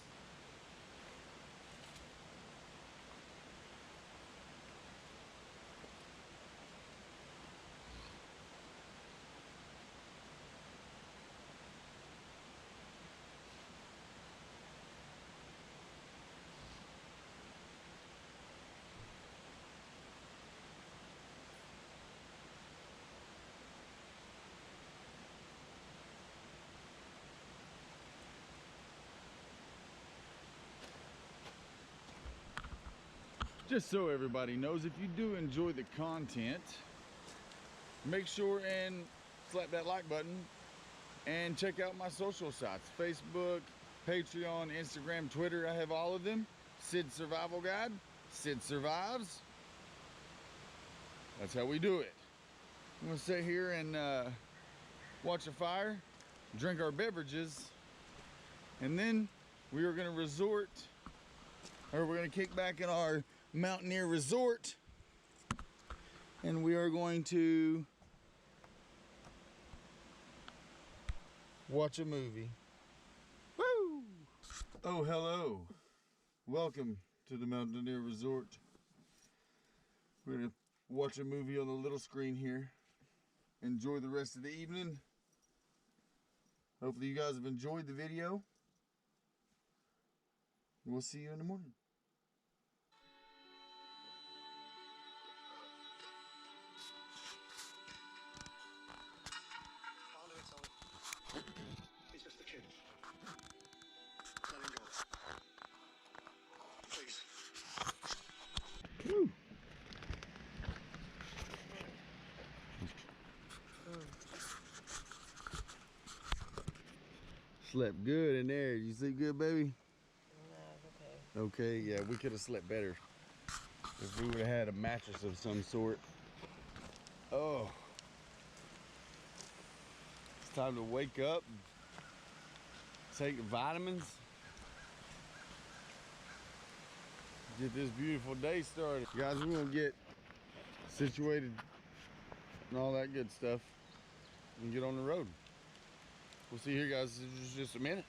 Just so everybody knows, if you do enjoy the content, make sure and slap that like button and check out my social sites: Facebook, Patreon, Instagram, Twitter. I have all of them. Sid Survival Guide, Sid Survives. That's how we do it. I'm gonna sit here and watch a fire, drink our beverages, and then we are gonna we're gonna kick back in our Mountaineer Resort, and we are going to watch a movie. Woo! Oh, hello. Welcome to the Mountaineer Resort. We're gonna watch a movie on the little screen here. Enjoy the rest of the evening. Hopefully you guys have enjoyed the video. We'll see you in the morning. He's just a kid. Let him go. Please. Woo. Slept good in there. You sleep good, baby? No, okay. Okay, yeah, we could have slept better if we would have had a mattress of some sort. Oh. It's time to wake up and take the vitamins. Get this beautiful day started. Guys, we're gonna get situated and all that good stuff and get on the road. We'll see you here, guys, in just a minute.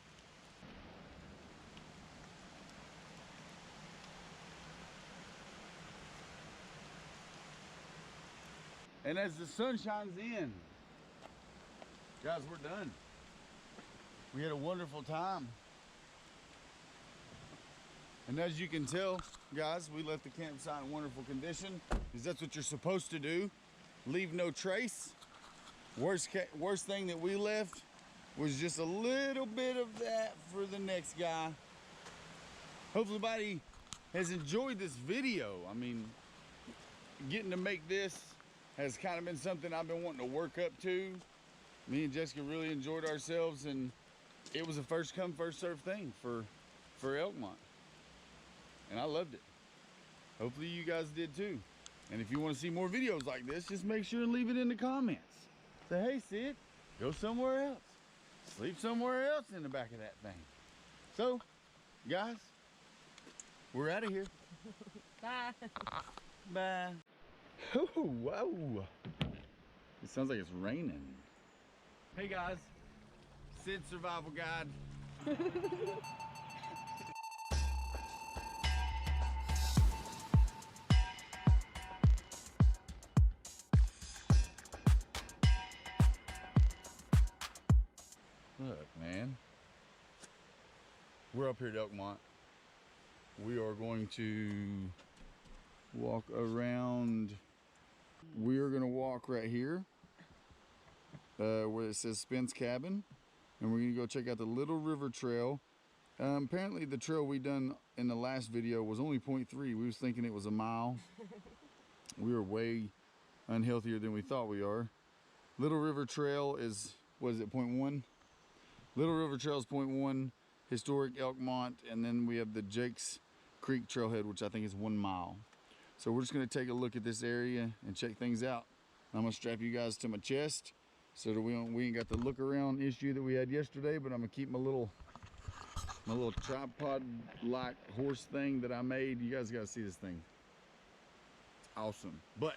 And as the sun shines in, guys, we're done. We had a wonderful time. And as you can tell, guys, we left the campsite in wonderful condition, because that's what you're supposed to do. Leave no trace. Worst thing that we left was just a little bit of that for the next guy. Hopefully everybody has enjoyed this video. I mean, getting to make this has kind of been something I've been wanting to work up to. Me and Jessica really enjoyed ourselves, and it was a first come, first served thing for Elkmont. And I loved it. Hopefully you guys did too. And if you want to see more videos like this, just make sure and leave it in the comments. Say, hey Sid, go somewhere else. Sleep somewhere else in the back of that thing. So, guys, we're out of here. Bye. Bye. Oh, whoa. It sounds like it's raining. Hey guys, Sid Survival Guide. Look, man. We're up here at Elkmont. We are going to walk around. We are going to walk right here where it says Spence Cabin. And we're going to go check out the Little River Trail. Apparently the trail we done in the last video was only 0.3. We was thinking it was a mile. We were way unhealthier than we thought we are. Little River Trail is, what is it, 0.1? Little River Trail is 0.1. historic Elkmont, and then we have the Jakes Creek Trailhead, which I think is 1 mile. So we're just gonna take a look at this area and check things out. I'm gonna strap you guys to my chest so that we ain't got the look around issue that we had yesterday, but I'm gonna keep my little tripod like horse thing that I made. You guys gotta see this thing. It's awesome. But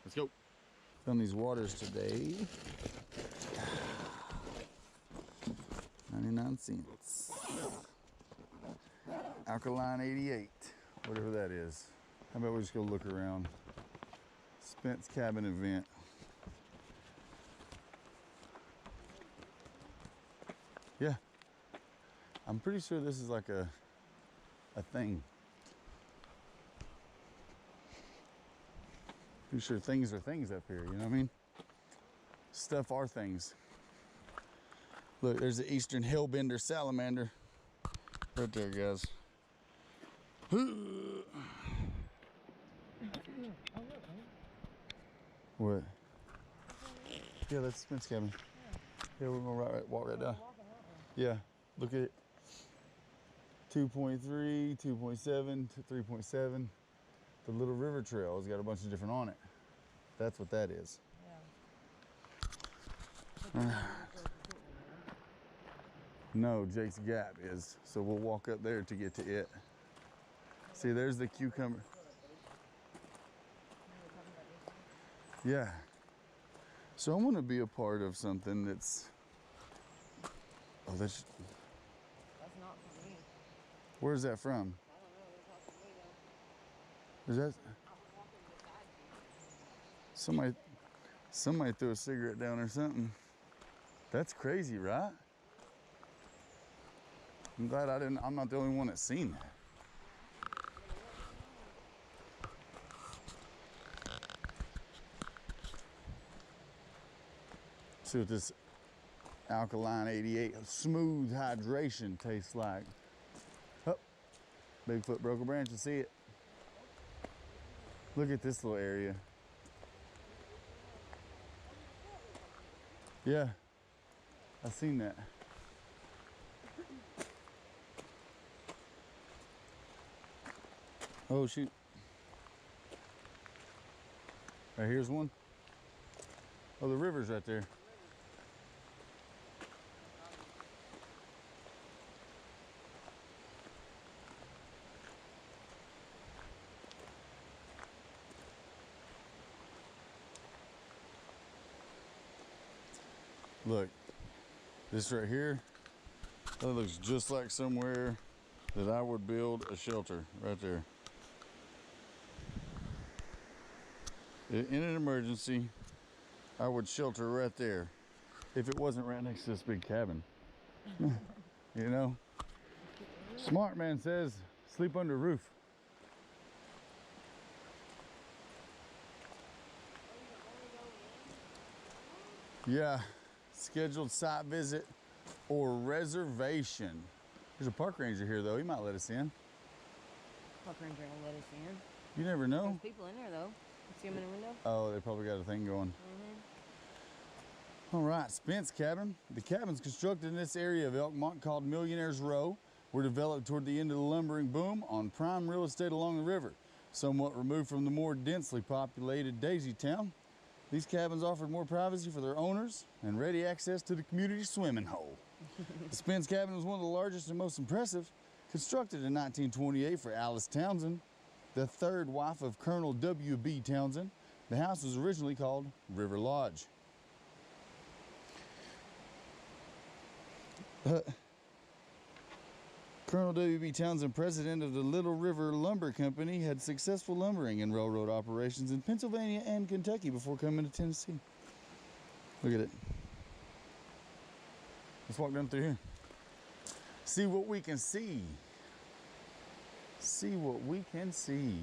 let's go. On these waters today, 99 cents. Alkaline 88, whatever that is. How about we just go look around? Spence Cabin event. Yeah, I'm pretty sure this is like a thing. Pretty sure things are things up here, you know what I mean? Stuff are things. Look, there's the Eastern Hellbender salamander. Right there, guys. What? Yeah, that's Spence Cabin. Yeah, we're gonna walk right down. Yeah, look at it. 2.3, 2.7, 3.7. The Little River Trail has got a bunch of different on it. That's what that is. No, Jake's Gap is. So we'll walk up there to get to it. See, there's the cucumber. Yeah. So I want to be a part of something that's. Oh, that's not for me. Where's that from? I don't know. That's not for me, though. Is that? Somebody threw a cigarette down or something. That's crazy, right? I'm glad I'm not the only one that's seen that. See what this Alkaline 88 smooth hydration tastes like. Oh, Bigfoot broke a branch to see it. Look at this little area. Yeah, I seen that. Oh shoot. Right, here's one. Oh, the river's right there. Look, this right here, that looks just like somewhere that I would build a shelter right there. In an emergency, I would shelter right there if it wasn't right next to this big cabin. You know? Smart man says, sleep under a roof. Yeah, scheduled site visit or reservation. There's a park ranger here though, he might let us in. Park ranger will let us in. You never know. There's people in there though. See them in the window? Oh, they probably got a thing going. All right, Spence Cabin. The cabins constructed in this area of Elkmont called Millionaire's Row were developed toward the end of the lumbering boom on prime real estate along the river. Somewhat removed from the more densely populated Daisy Town, these cabins offered more privacy for their owners and ready access to the community swimming hole. The Spence Cabin was one of the largest and most impressive, constructed in 1928 for Alice Townsend, the third wife of Colonel W.B. Townsend. The house was originally called River Lodge. Colonel W.B. Townsend, president of the Little River Lumber Company, had successful lumbering and railroad operations in Pennsylvania and Kentucky before coming to Tennessee. Look at it. Let's walk down through here. See what we can see. See what we can see.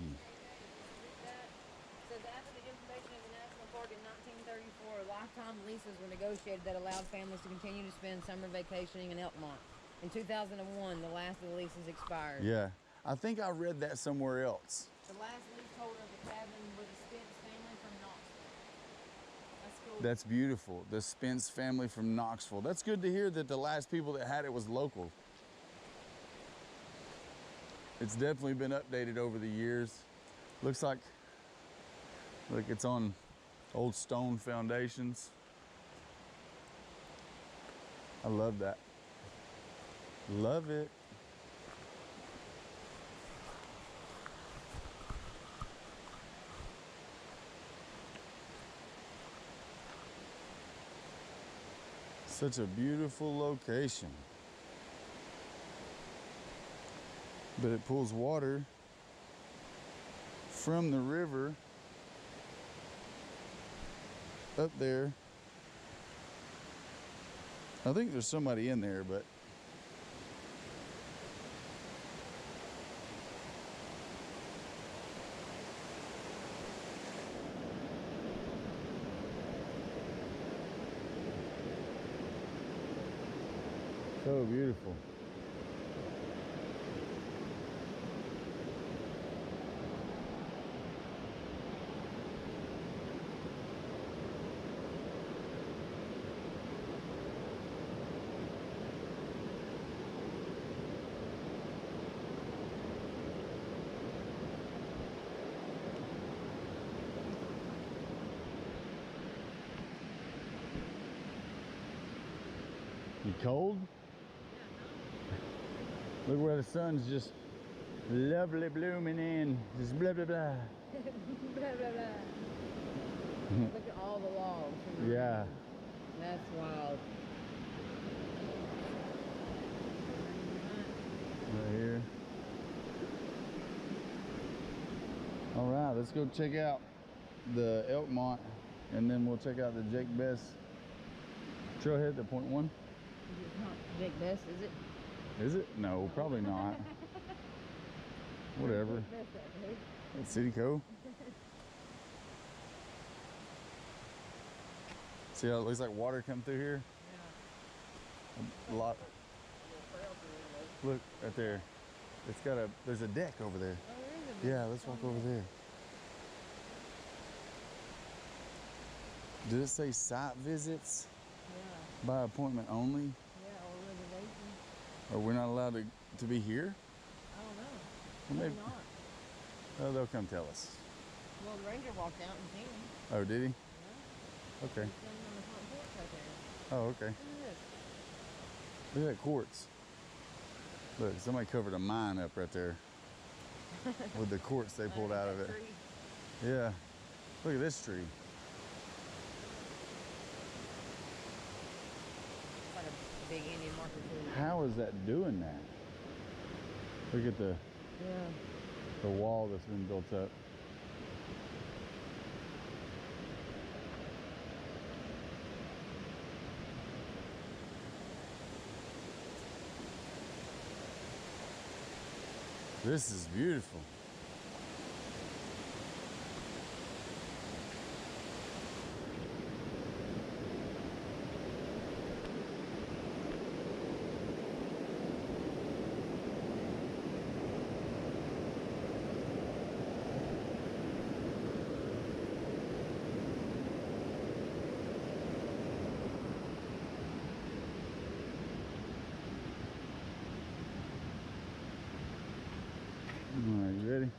So after the information of the National Park in 1934, lifetime leases were negotiated that allowed families to continue to spend summer vacationing in Elkmont. In 2001, the last of the leases expired. Yeah, I think I read that somewhere else. The last leaseholder of the cabin was the Spence family from Knoxville. That's cool. That's beautiful. The Spence family from Knoxville. That's good to hear that the last people that had it was local. It's definitely been updated over the years. Looks like it's on old stone foundations. I love that. Love it. Such a beautiful location. But it pulls water from the river up there. I think there's somebody in there, but so beautiful. You cold? Look where the sun's just lovely blooming in. Just blah, blah, blah. Blah, blah, blah. Look at all the logs. Yeah. That's wild. Right here. All right, let's go check out the Elkmont, and then we'll check out the Jake Bess trailhead, the .1. Is it not Jake Bess, is it? Is it? No, probably not. Whatever. It's City Cove. See how it looks like water come through here? Yeah. A lot. Look right there. It's got there's a deck over there. Oh, there is a yeah, let's walk over there. Did it say site visits? Yeah. By appointment only? Yeah, or reservation. Or we're not allowed to be here? I don't know. Well, Maybe not. Oh, they'll come tell us. Well, the ranger walked out and seen him. Oh, did he? Yeah. Okay. He's standing on the front porch right there. Oh, okay. Look at this. Look at that quartz. Look, somebody covered a mine up right there with the quartz they pulled out of it. Tree. Yeah. Look at this tree. It's like a big Indian marker tree. How is that doing that? Look at the wall that's been built up. This is beautiful. All right, you ready?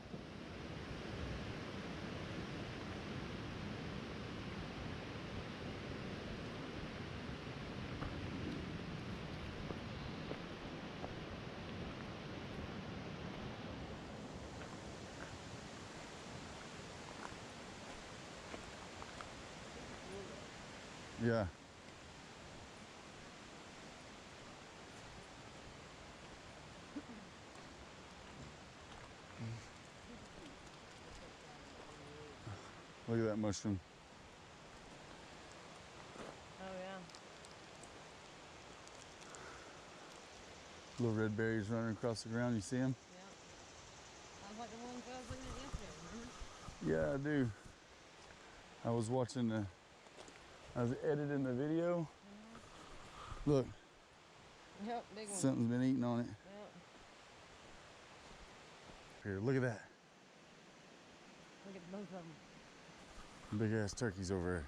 Yeah. Look at that mushroom. Oh, yeah. Little red berries running across the ground. You see them? Yeah. Sounds like the ones I was looking at yesterday, remember? Yeah, I do. I was watching I was editing the video. Look. Yep, big one. Something's been eating on it. Yep. Here, look at that. Look at both of them. Big ass turkeys over there.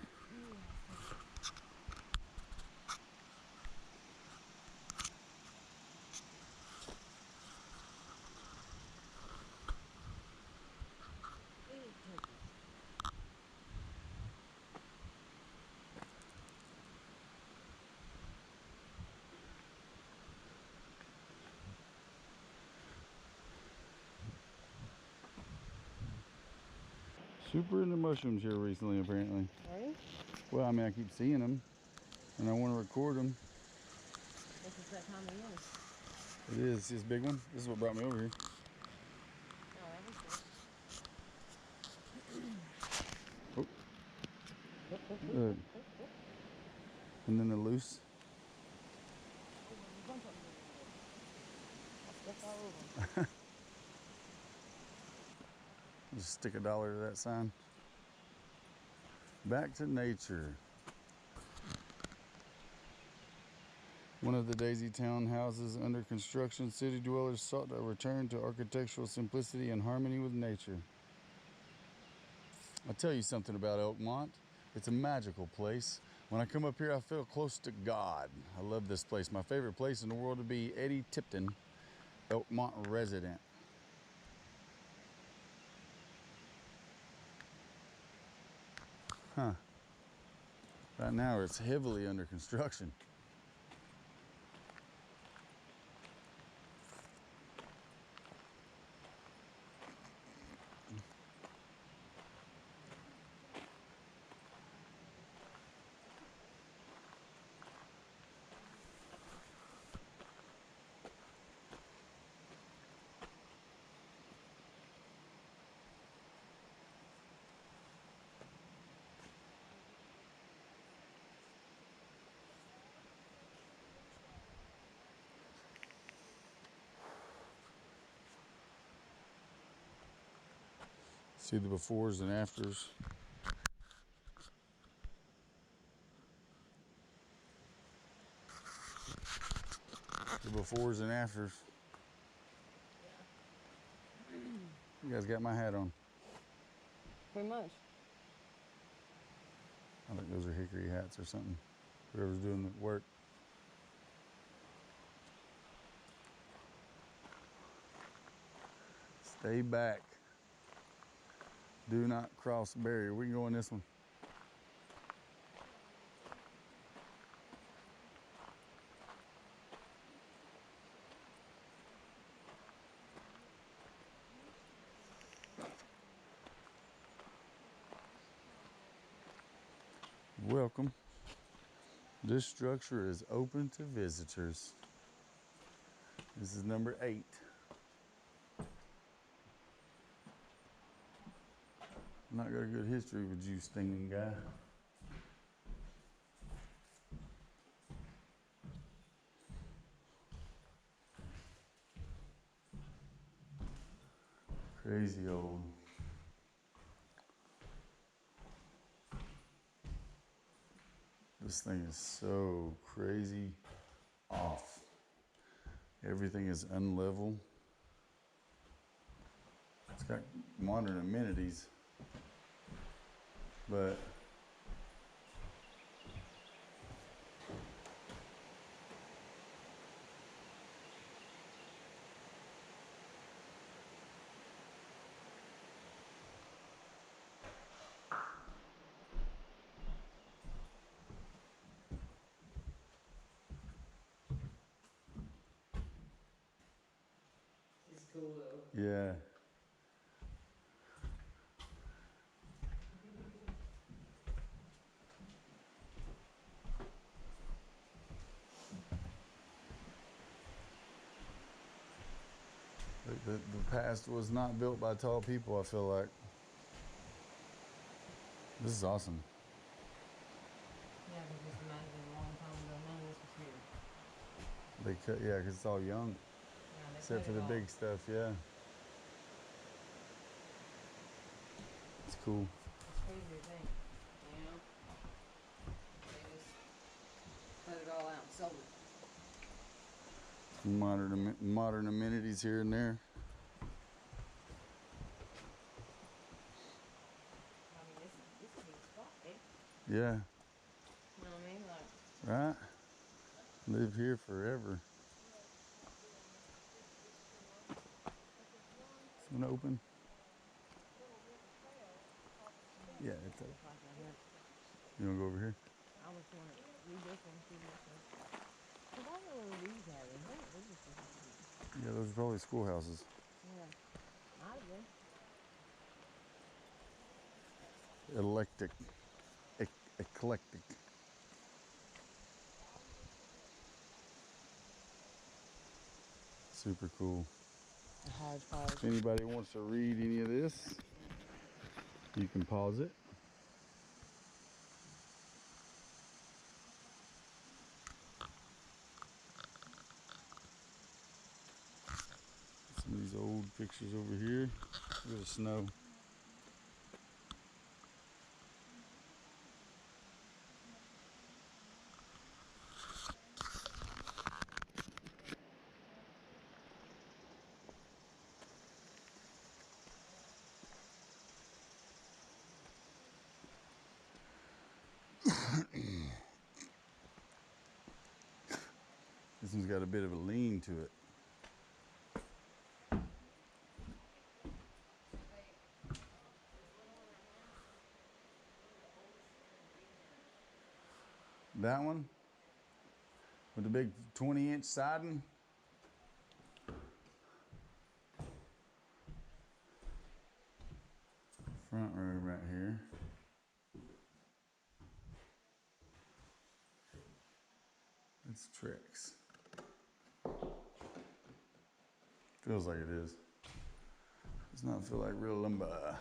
Super into mushrooms here recently, apparently. Are you? Well, I mean, I keep seeing them, and I want to record them. This is that time of year. It is. This big one. This is what brought me over here. Oh, that was good. Oh. And then the loose. Just stick $1 to that sign. Back to nature. One of the Daisy Town houses under construction, city dwellers sought a return to architectural simplicity and harmony with nature. I'll tell you something about Elkmont. It's a magical place. When I come up here, I feel close to God. I love this place. My favorite place in the world to be Eddie Tipton, Elkmont resident. Huh. Right now, it's heavily under construction. See the befores and afters. The befores and afters. You guys got my hat on. Pretty much. I think those are hickory hats or something. Whoever's doing the work. Stay back. Do not cross the barrier. We can go in this one. Welcome. This structure is open to visitors. This is number 8. Not got a good history with you, stinging guy. Crazy old. This thing is so crazy off. Everything is unlevel. It's got modern amenities, but It's cool though. yeah. The past was not built by tall people, I feel like. This is awesome. Yeah, but just imagine a long time ago, none of this was here. They cut, yeah, because it's all young. Yeah, they Except cut for it the off. big stuff, yeah. It's cool. It's crazy to think, you know? They just cut it all out and sold it. Modern amenities here and there. I mean, this is a big spot, eh? Yeah, You know what I mean? Like, right? Live here forever. This one open? Yeah, it's open. like right here. You wanna go over here? I almost want to read this one, see this one. Cause I don't know where these have it. What businesses have these? Yeah, those are probably schoolhouses. Yeah. Might have been. eclectic. Eclectic. Super cool. If anybody wants to read any of this, you can pause it. Some of these old pictures over here. Look at the snow. This one's got a bit of a lean to it. That one with the big 20-inch siding. Front room right here. It's Trex. Feels like it is. Does not feel like real lumber.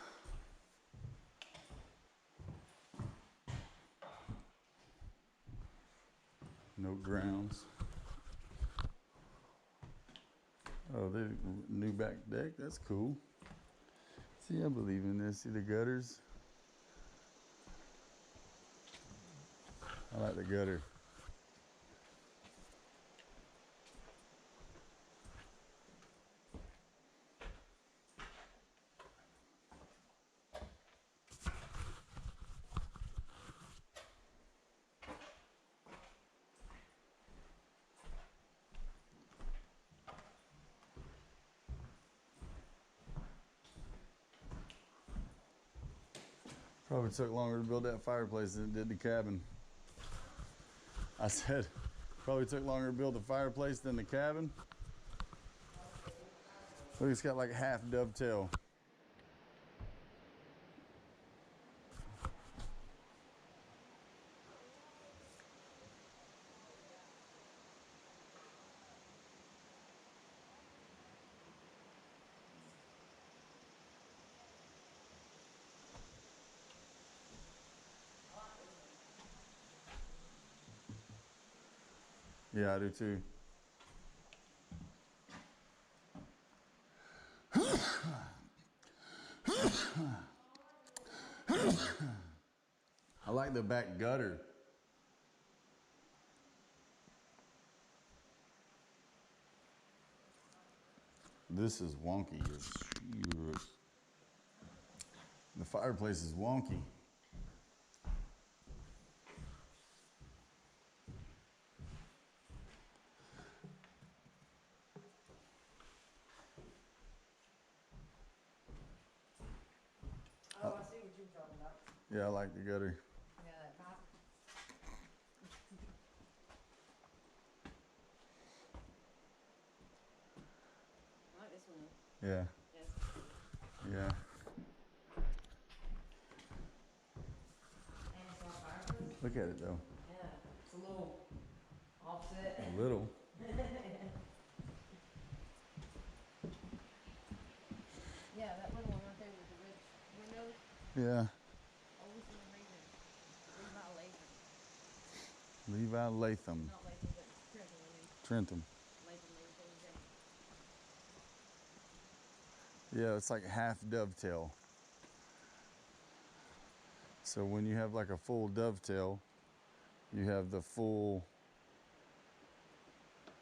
No grounds. Oh, the new back deck. That's cool. See, I believe in this. See the gutters? I like the gutter. Probably took longer to build that fireplace than it did the cabin. I said, probably took longer to build the fireplace than the cabin. Look, it's got like half dovetail. Yeah, I do too. I like the back gutter. This is wonky. The fireplace is wonky. Oh, I see what you're talking about. Yeah, I like the gutter. Yeah, that top. I like this one. Yeah. Yes. Yeah. And it's all fireplace. Look at it though. Yeah, it's a little offset. A little. Yeah, that little one right there with the red windows. Yeah. Always in the region. Levi Latham. Levi Latham. Not Latham, but Trentham, I mean. Trentham. Latham, Latham, James. Yeah, it's like half dovetail. So when you have like a full dovetail, you have the full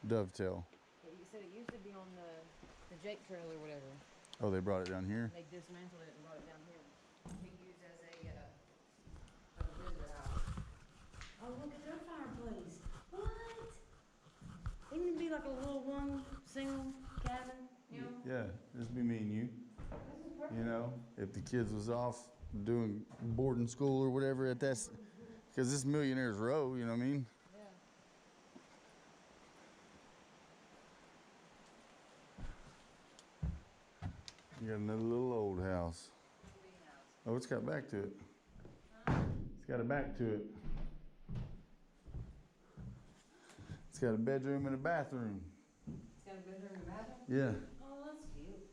dovetail. Yeah, you said it used to be on the Jake Trail or whatever. Oh, they brought it down here? They dismantled it and brought it down here. Be used as a visitor house. Oh, look at their fireplace. What? Wouldn't it be like a little one single cabin, you know? Yeah, this would be me and you. You know, if the kids was off doing boarding school or whatever at that, because this Millionaire's Row, you know what I mean? You got another little old house. Oh, it's got back to it. It's got a back to it. It's got a bedroom and a bathroom. It's got a bedroom and a bathroom? Yeah. Oh, that's cute.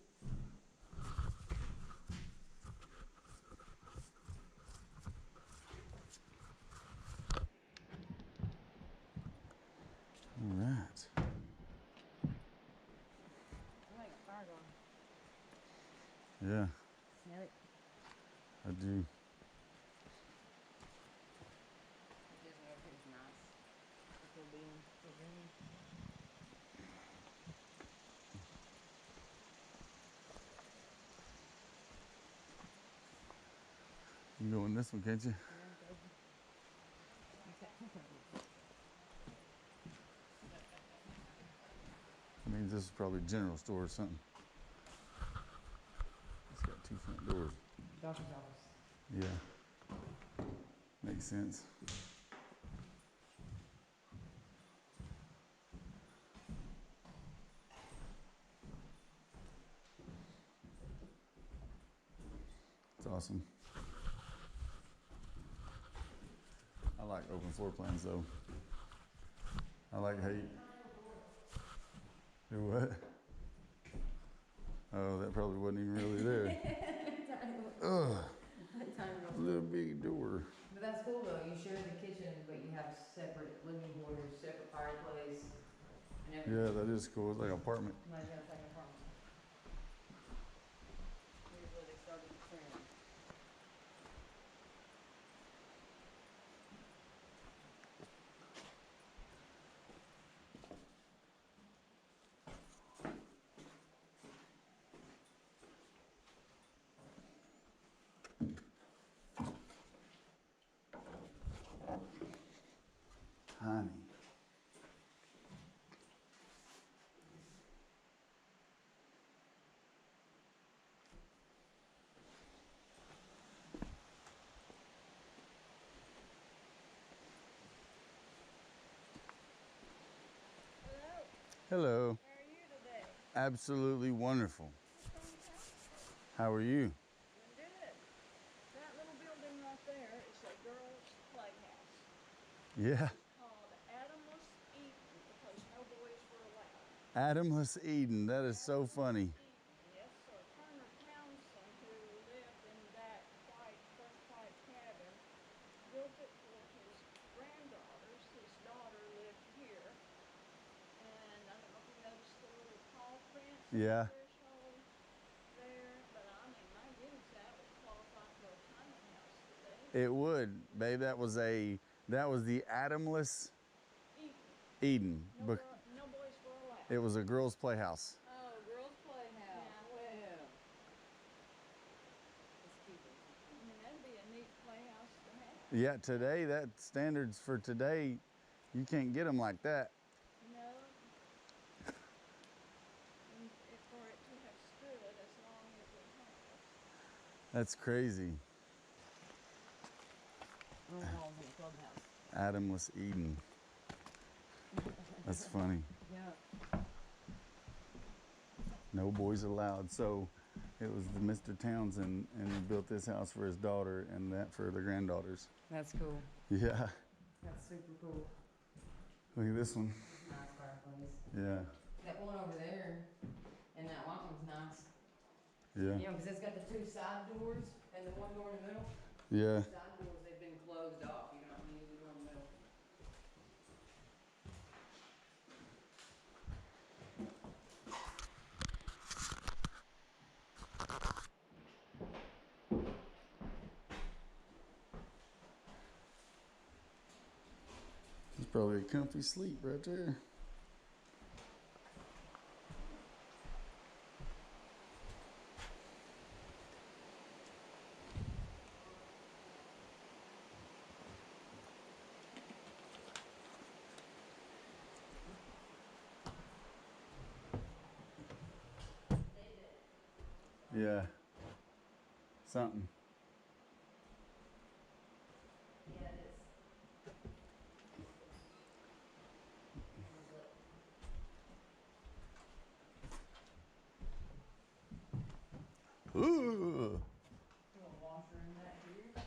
All right. I like a fire going. Yeah, Smell it? I do. This one up here is nice. This little bean, little green. You can go in this one, can't you? I mean, this is probably a general store or something. It's got 2 front doors. Doctor's office. Yeah. Makes sense. It's awesome. I like open floor plans though. I like how you do what? Oh, that probably wasn't even really there. Ugh. Little big door. But that's cool though. You share the kitchen, but you have separate living quarters, separate fireplace, and everything. Yeah, that is cool. It's like an apartment. Like that's like an apartment. Here's where they started the trend. Honey. Hello. How are you today? Absolutely wonderful. How are you? Doing good. That little building right there is a girls' playhouse. Yeah. It's called Adamless Eden because no boys were allowed. Adamless Eden. That is so funny. Yes, so Turner Townsend, who lived in that first white cabin, built it for his granddaughters. His daughter lived here. And I don't know if you noticed the little paw prints on Yeah. the threshold there, but I mean, my goodness, that would qualify for a tiny house today. It would, babe. That was the Adamless Eden. No boys were allowed. It was a girls' playhouse. Oh, girls' playhouse. Well, I mean, that'd be a neat playhouse to have. Yeah, today, that standards for today, you can't get them like that. No. And for it to have stood as long as it has. That's crazy. Adamless Eden. That's funny. Yeah. No boys allowed. So it was the Mr. Townsend, and he built this house for his daughter and that for the granddaughters. That's cool. Yeah. That's super cool. Look at this one. Nice fireplace. Yeah. That one over there and that white one's nice. Yeah. You know, because it's got the 2 side doors and the one door in the middle. Yeah. The side doors, they've been closed off. You don't need the door in the middle. It's probably a comfy sleep right there. Yeah. Something. Yeah, it is. Ooh. Little washer in that here.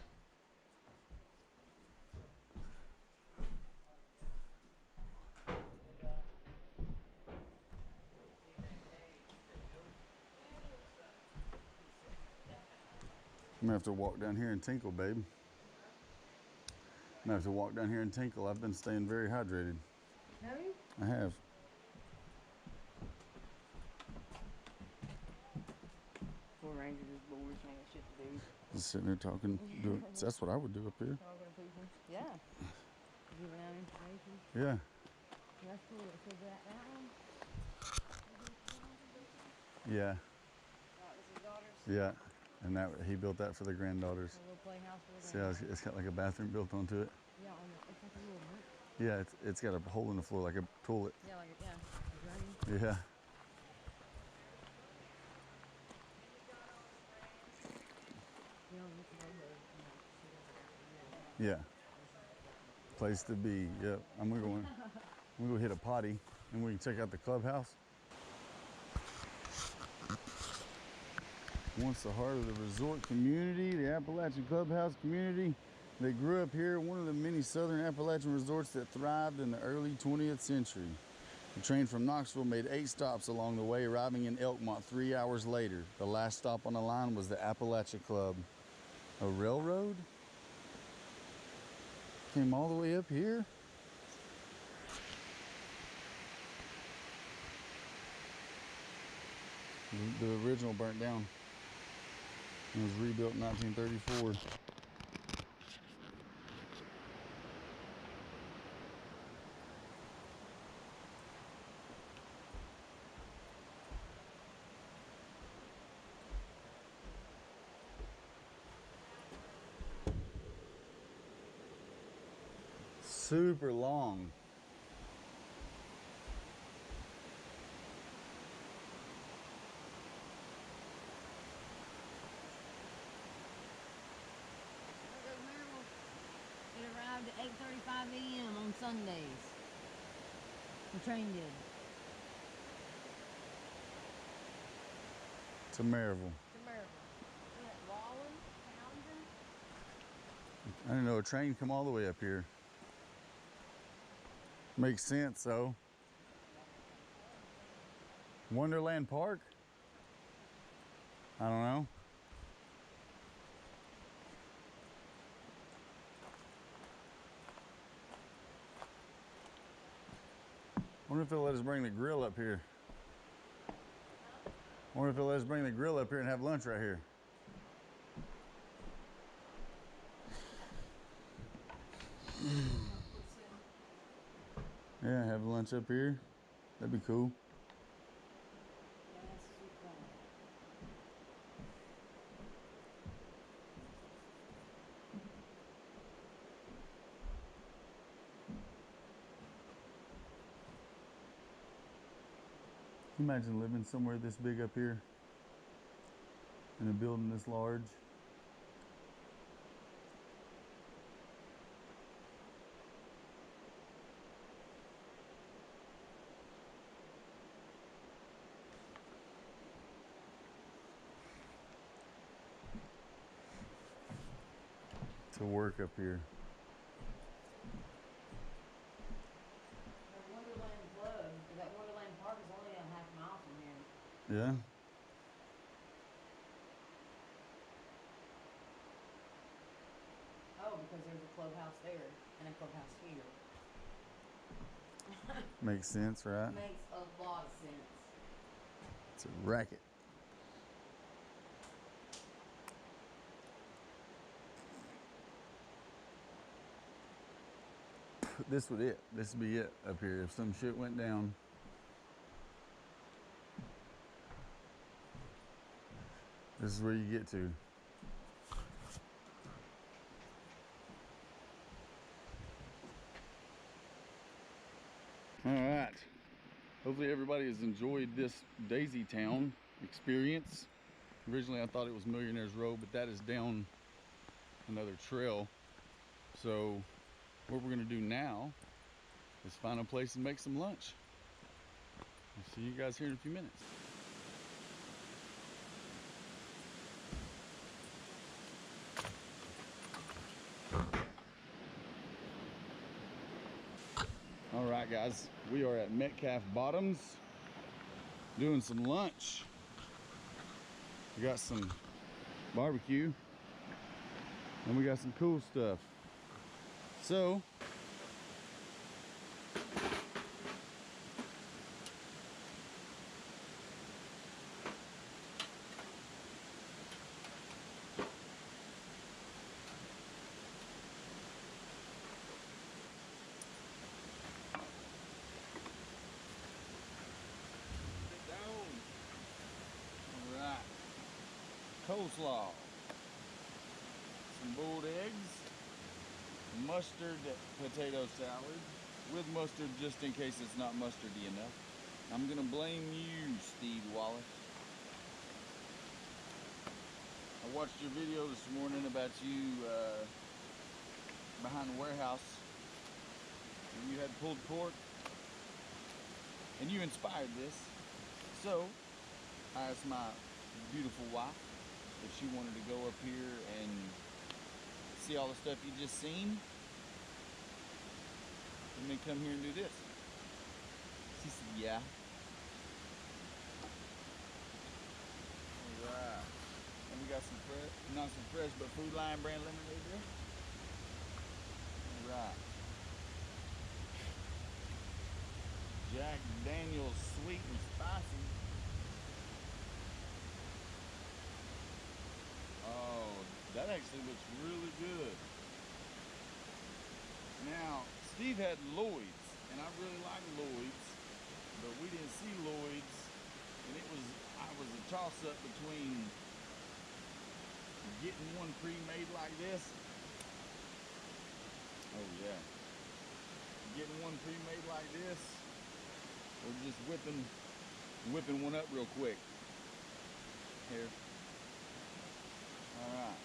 I'm gonna have to walk down here and tinkle, babe. I'm gonna have to walk down here and tinkle. I've been staying very hydrated. Have you? I have. Poor Ranger just bored, ain't got shit to do. Just sitting there talking. That's what I would do up here. Talking to people. Yeah. Giving out information. Yeah. That's cool. So that one? Yeah. Oh, this is daughters? Yeah. And that he built that for the granddaughters. A little playhouse for the See how it's got like a bathroom built onto it? Yeah, it's like a little room. Yeah, it's got a hole in the floor like a toilet. Yeah, like a drain. Yeah. Yeah. Place to be. Yep. I'm gonna go hit a potty and we can check out the clubhouse. Once the heart of the resort community, the Appalachian Clubhouse community. They grew up here, one of the many southern Appalachian resorts that thrived in the early 20th century. The train from Knoxville made 8 stops along the way, arriving in Elkmont 3 hours later. The last stop on the line was the Appalachia Club. A railroad? Came all the way up here? The original burnt down. It was rebuilt in 1934. Super long. It arrived at 8:35 a.m. on Sundays. The train did. To Maryville. To Maryville. We had Wallen, Townsend. I didn't know a train come all the way up here. Makes sense though. Wonderland Park? I don't know. Wonder if they'll let us bring the grill up here. Wonder if they'll let us bring the grill up here and have lunch right here. Yeah, have lunch up here. That'd be cool. Can you imagine living somewhere this big up here? In a building this large? To work up here. Wonderland Club, that Wonderland Park is only a half mile from here. Yeah? Oh, because there's a clubhouse there and a clubhouse here. Makes sense, right? Makes a lot of sense. It's a racket. This would it. This would be it up here if some shit went down. This is where you get to. All right. Hopefully everybody has enjoyed this Daisy Town experience. Originally I thought it was Millionaire's Row, but that is down another trail. So what we're gonna do now is find a place and make some lunch. I'll see you guys here in a few minutes. All right, guys, we are at Metcalf Bottoms doing some lunch. We got some barbecue And we got some cool stuff. So, alright, coleslaw, some boiled eggs, mustard potato salad with mustard just in case it's not mustardy enough. I'm gonna blame you, Steve Wallace. I watched your video this morning about you behind the warehouse and you had pulled pork and you inspired this. So I asked my beautiful wife if she wanted to go up here and see all the stuff you just seen and then come here and do this. She said yeah. Alright. And we got some fresh, not some fresh, but Food Lion brand lemonade there. Alright. Jack Daniel's sweet and spicy. Oh, that actually looks really good. Now, Steve had Lloyd's, and I really like Lloyd's, but we didn't see Lloyd's, and I was a toss-up between getting one pre-made like this. Oh yeah. Getting one pre-made like this, or just whipping one up real quick. Here. Alright.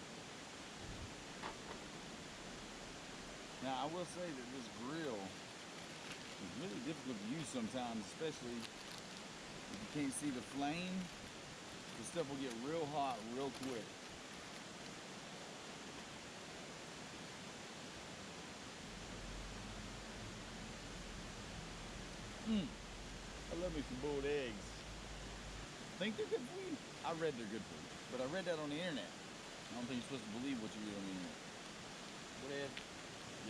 Now I will say that this grill is really difficult to use sometimes, especially if you can't see the flame. The stuff will get real hot real quick. I love me some boiled eggs. Think they're good for you? I read they're good for you, but I read that on the internet. I don't think you're supposed to believe what you read on the internet. Whatever.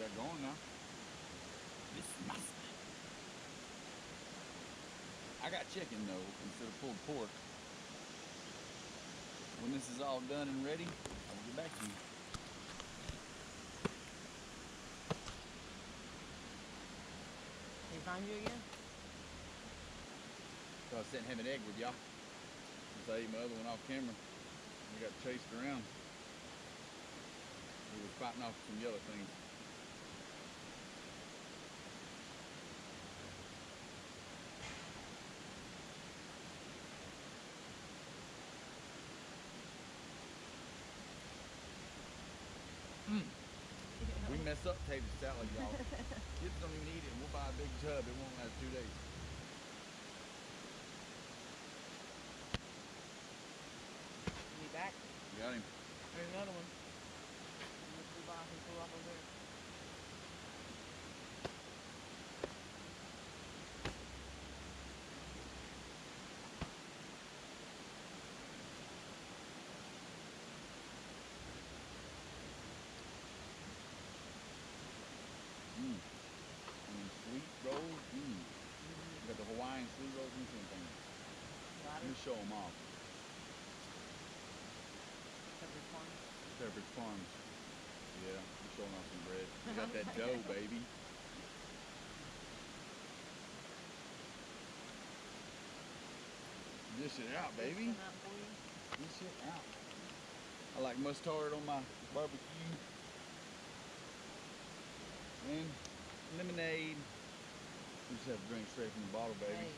Yeah, go on now. Disgusting. I got chicken though, instead of pulled pork. When this is all done and ready, I'll get back to you. Did he find you again? So I was sitting having an egg with y'all. Since I ate my other one off camera. We got chased around. We were fighting off some yellow things. We mess up potato salad, y'all. Kids don't even eat it, and we'll buy a big tub. It won't last 2 days. Be back. Got him. There's another one. Mr. Boss and pull off over there. Sweet rolls. Got the Hawaiian sweet rolls and something. Let me show them off. Pepperidge Farm. Pepperidge Farms. Yeah, we're showing off some bread. We got that dough, baby. Dish it out, baby. Dish it out. I like mustard on my barbecue. And lemonade. We just have to drink straight from the bottle, baby. Hey.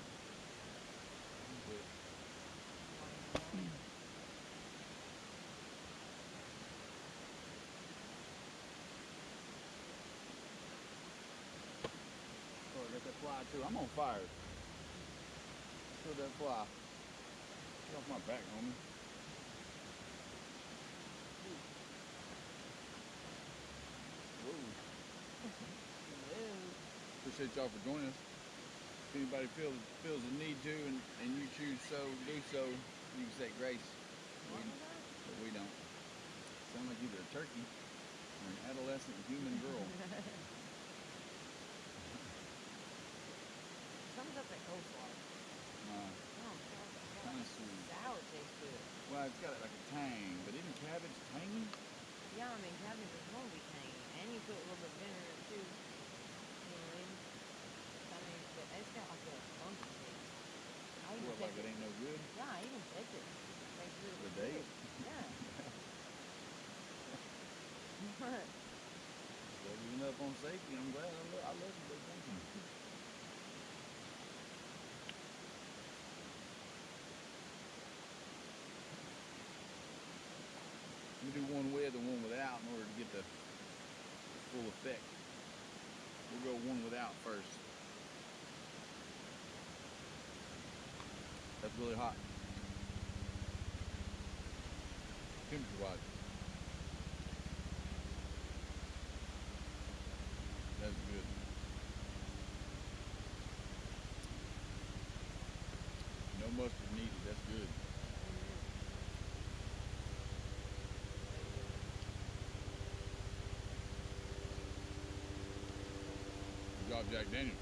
Oh, I got that fly too. I'm on fire. Kill that fly. Get off my back, homie. Whoa. Appreciate y'all for joining us. If anybody feels the need to and you choose so, do so, you can say grace. But we don't. Sound like either a turkey. You're an adolescent human girl. Comes up at coleslaw. Nah, Oh, kind of sweet. sour tastes good. Well, it's got like a tang, but isn't cabbage tangy? Yeah, I mean, cabbage is going to be tangy. And you put a little bit of vinegar too. You know what I mean? I mean, but it's got like a funky taste. I even What, like taste it ain't no good? Yeah, I even taste it. It tastes really The good. date? Yeah. What? Even up on safety, I'm glad. I love you, babe. Thank you. We do one with and one without in order to get the full effect. We'll go one without first. That's really hot. Temperature-wise. That's good. No mustard needed. That's good. Good job, Jack Daniel.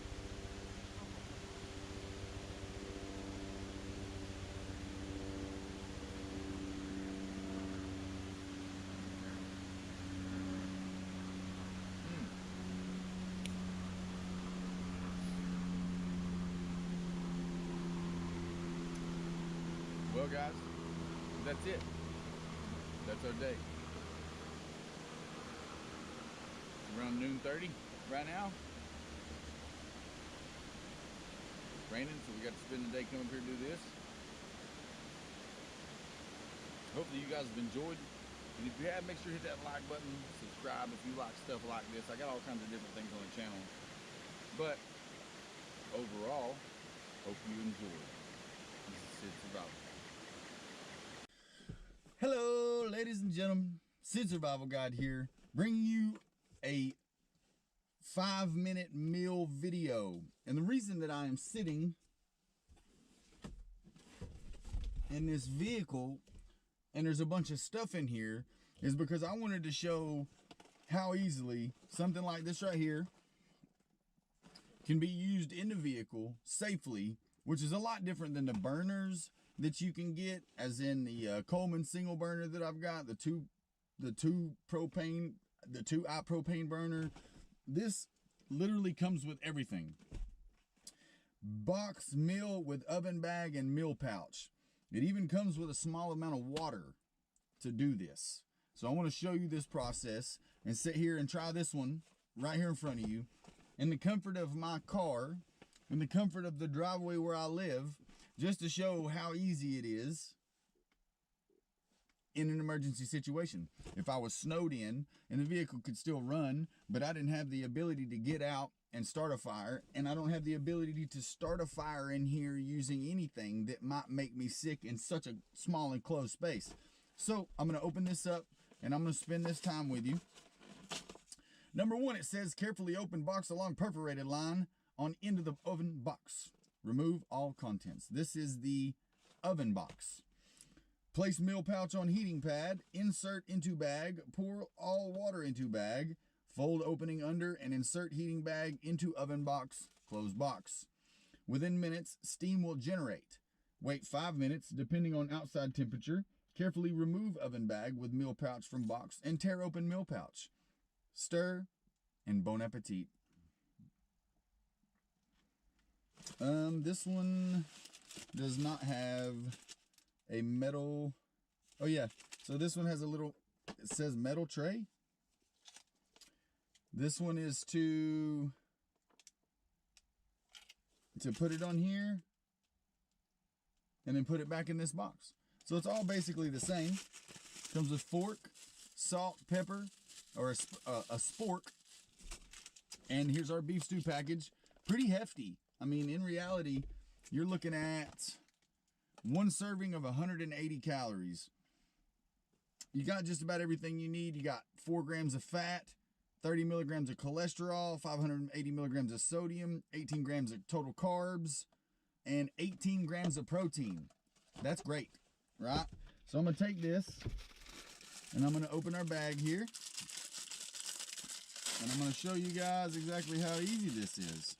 Well, guys, that's it. That's our day. Around noon 30 right now. Raining, so we got to spend the day coming up here to do this. Hopefully you guys have enjoyed. And if you have, make sure you hit that like button, subscribe if you like stuff like this. I got all kinds of different things on the channel. But overall, hope you enjoyed. This is Sid Survival. Hello, ladies and gentlemen. Sid Survival Guide here, bringing you a 5-minute meal video. And the reason that I am sitting in this vehicle and there's a bunch of stuff in here is because I wanted to show how easily something like this right here can be used in the vehicle safely, which is a lot different than the burners that you can get, as in the Coleman single burner that I've got, the two iPropane burner. This literally comes with everything. Box meal with oven bag and meal pouch. It even comes with a small amount of water to do this. So I want to show you this process and sit here and try this one right here in front of you in the comfort of my car, in the comfort of the driveway where I live, just to show how easy it is in an emergency situation. If I was snowed in and the vehicle could still run, but I didn't have the ability to get out and start a fire, and I don't have the ability to start a fire in here using anything that might make me sick in such a small enclosed space. So I'm going to open this up and I'm going to spend this time with you. Number 1, it says carefully open box along perforated line on end of the oven box. Remove all contents. This is the oven box. Place meal pouch on heating pad, insert into bag, pour all water into bag, fold opening under and insert heating bag into oven box, close box. Within minutes, steam will generate. Wait 5 minutes depending on outside temperature. Carefully remove oven bag with meal pouch from box and tear open meal pouch. Stir and bon appetit. This one does not have a metal. Oh yeah, so this one has a little, it says metal tray. This one is to put it on here and then put it back in this box. So it's all basically the same. Comes with fork, salt, pepper, or a spork. And here's our beef stew package. Pretty hefty. I mean, in reality, you're looking at one serving of 180 calories. You got just about everything you need. You got 4 grams of fat, 30 milligrams of cholesterol, 580 milligrams of sodium, 18 grams of total carbs, and 18 grams of protein. That's great, right? So I'm going to take this, and I'm going to open our bag here. And I'm going to show you guys exactly how easy this is.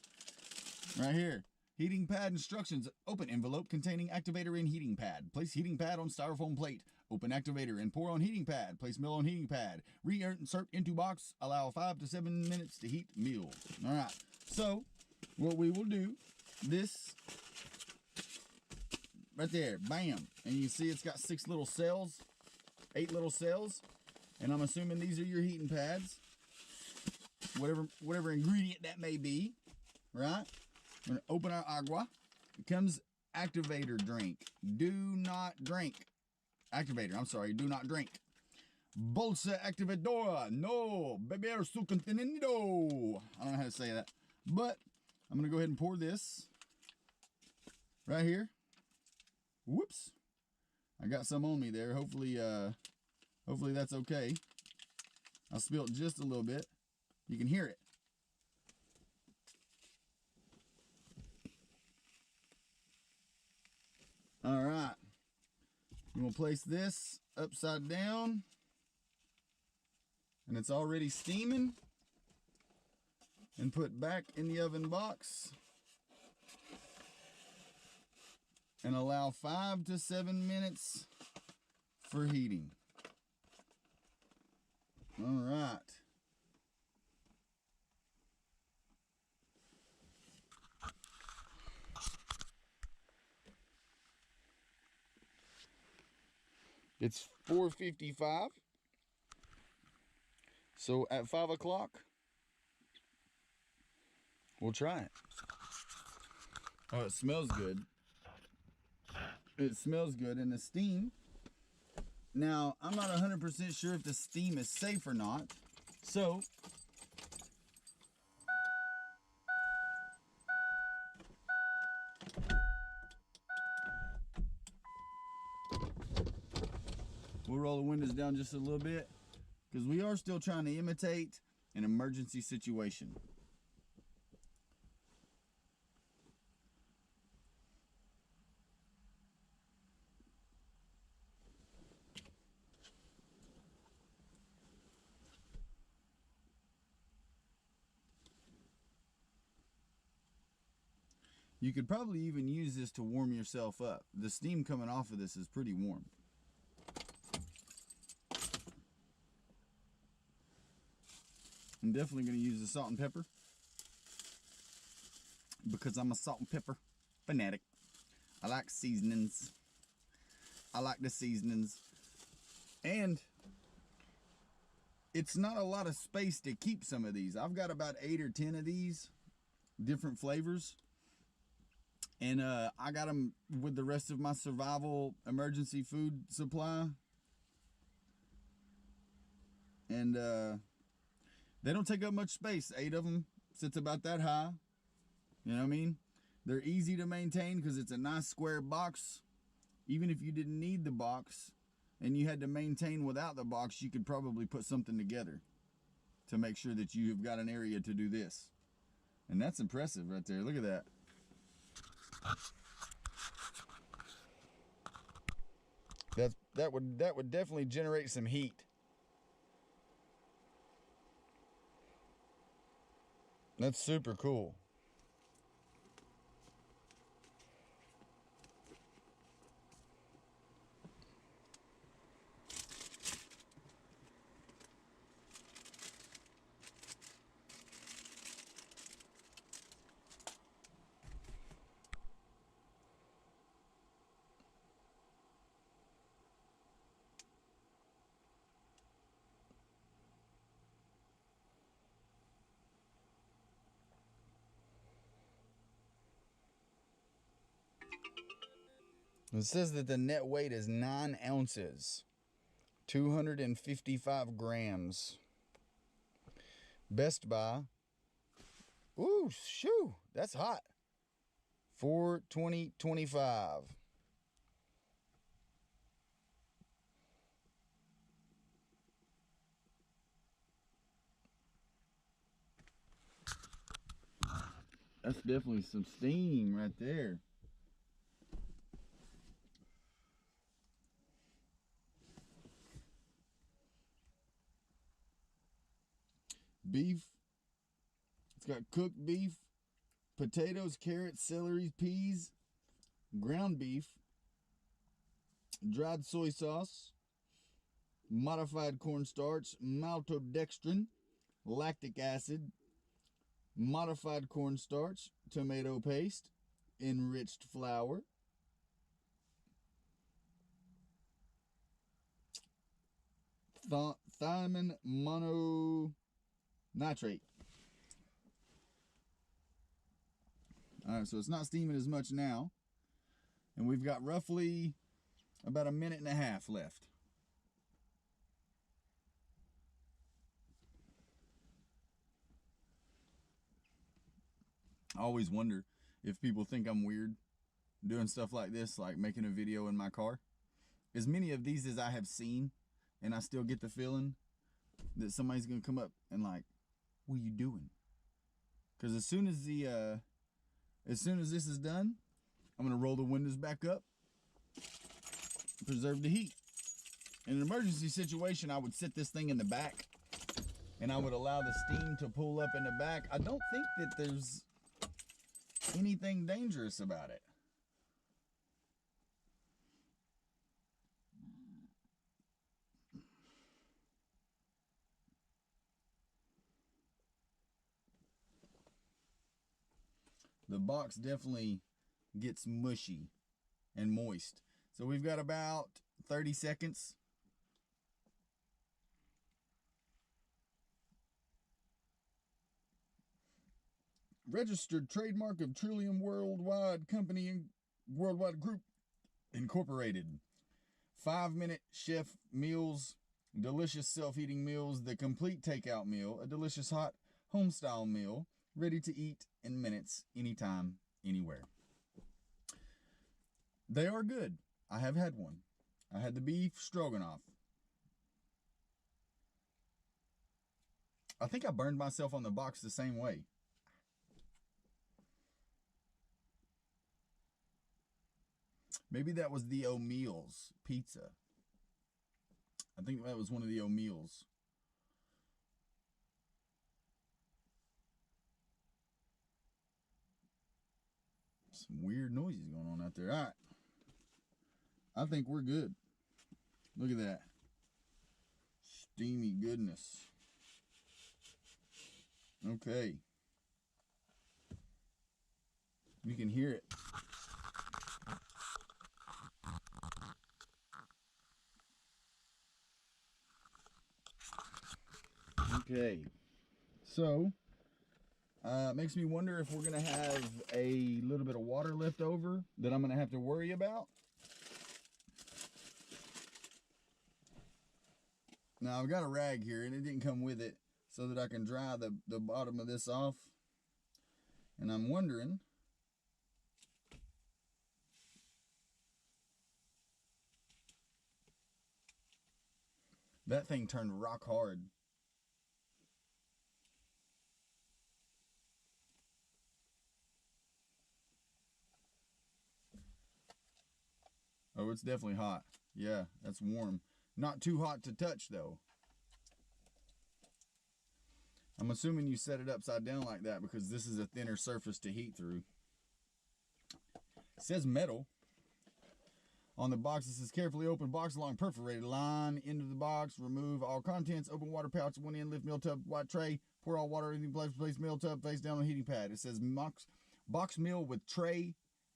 Right here. Heating pad instructions. Open envelope containing activator in heating pad. Place heating pad on styrofoam plate. Open activator and pour on heating pad. Place meal on heating pad. Reinsert into box. Allow 5 to 7 minutes to heat meal. All right. So what we will do, this right there, bam. And you can see it's got 6 little cells, 8 little cells. And I'm assuming these are your heating pads. Whatever ingredient that may be, right? We're gonna open our agua. It comes activator drink. Do not drink. Activator, I'm sorry, do not drink. Bolsa activadora. No. Beber su contenido. I don't know how to say that. But I'm gonna go ahead and pour this right here. Whoops. I got some on me there. Hopefully that's okay. I spilled just a little bit. You can hear it. All right. I'm going to place this upside down. And it's already steaming. And put back in the oven box. And allow 5 to 7 minutes for heating. All right. It's 4:55. So at 5 o'clock, we'll try it. Oh, it smells good. It smells good. And the steam. Now, I'm not 100% sure if the steam is safe or not. So, we'll roll the windows down just a little bit because we are still trying to imitate an emergency situation. You could probably even use this to warm yourself up. The steam coming off of this is pretty warm. I'm definitely going to use the salt and pepper because I'm a salt and pepper fanatic. I like seasonings. I like the seasonings. And it's not a lot of space to keep some of these. I've got about 8 or 10 of these different flavors. And I got them with the rest of my survival emergency food supply. And they don't take up much space. 8 of them sits about that high. You know what I mean? They're easy to maintain because it's a nice square box. Even if you didn't need the box and you had to maintain without the box, you could probably put something together to make sure that you've got an area to do this. And that's impressive right there. Look at that. That would definitely generate some heat. That's super cool. It says that the net weight is 9 ounces, 255 grams. Best Buy. Ooh, shoo, that's hot. $420.25. That's definitely some steam right there. beef. It's got cooked beef, potatoes, carrots, celery, peas, ground beef, dried soy sauce, modified cornstarch, maltodextrin, lactic acid, modified cornstarch, tomato paste, enriched flour, thiamine mononitrate. All right, so it's not steaming as much now. And we've got roughly about a minute and a half left. I always wonder if people think I'm weird doing stuff like this, like making a video in my car. As many of these as I have seen, and I still get the feeling that somebody's gonna come up and like, what are you doing? Because as soon as this is done, I'm gonna roll the windows back up, preserve the heat. In an emergency situation, I would sit this thing in the back and I would allow the steam to pull up in the back. I don't think that there's anything dangerous about it. The box definitely gets mushy and moist. So we've got about 30 seconds. Registered trademark of Trillium Worldwide Company and Worldwide Group Incorporated. 5-minute chef meals, delicious self-eating meals, the complete takeout meal, a delicious hot home-style meal, ready to eat in minutes, anytime, anywhere. They are good. I have had one. I had the beef stroganoff. I think I burned myself on the box the same way. Maybe that was the O'Meals pizza. I think that was one of the O'Meals. Some weird noises going on out there. All right. I think we're good. Look at that. Steamy goodness. Okay. You can hear it. Okay. So, it makes me wonder if we're going to have a little bit of water left over that I'm going to have to worry about. Now, I've got a rag here, and it didn't come with it, so that I can dry the bottom of this off. And I'm wondering, that thing turned rock hard. Oh, it's definitely hot. Yeah, that's warm. Not too hot to touch, though. I'm assuming you set it upside down like that because this is a thinner surface to heat through. It says metal. On the box, it says carefully open box along perforated line. Into the box, remove all contents. Open water pouch, one end, lift meal tub, white tray. Pour all water in place meal tub face down on heating pad. It says box meal with tray.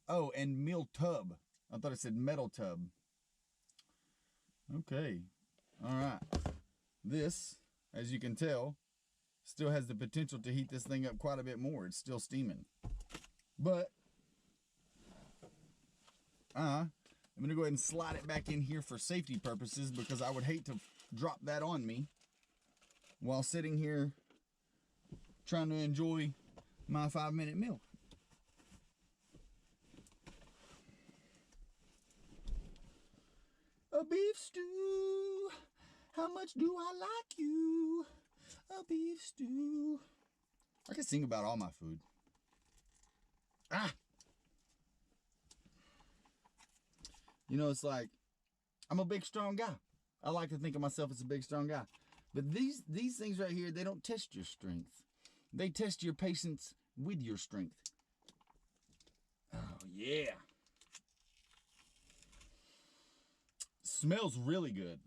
Oh, and meal tub. I thought it said metal tub. Okay. All right. This, as you can tell, still has the potential to heat this thing up quite a bit more. It's still steaming. But, I'm going to go ahead and slide it back in here for safety purposes because I would hate to drop that on me while sitting here trying to enjoy my 5-minute meal. A beef stew, how much do I like you? A beef stew. I can sing about all my food. You know, it's like, I'm a big, strong guy. I like to think of myself as a big, strong guy. But these things right here, they don't test your strength. They test your patience with your strength. Oh, yeah. Smells really good.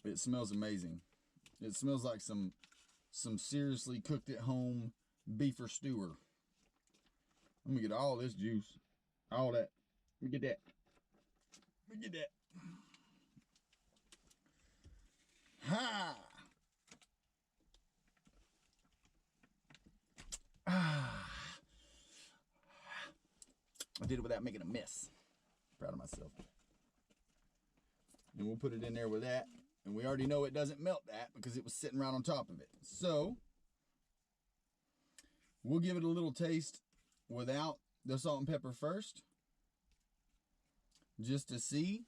It smells amazing. It smells like some seriously cooked at home beef or stewer. Let me get all this juice. All that. Let me get that. Let me get that. Ha! I did it without making a mess. Proud of myself. And we'll put it in there with that. And we already know it doesn't melt that because it was sitting right on top of it. So, we'll give it a little taste without the salt and pepper first. Just to see.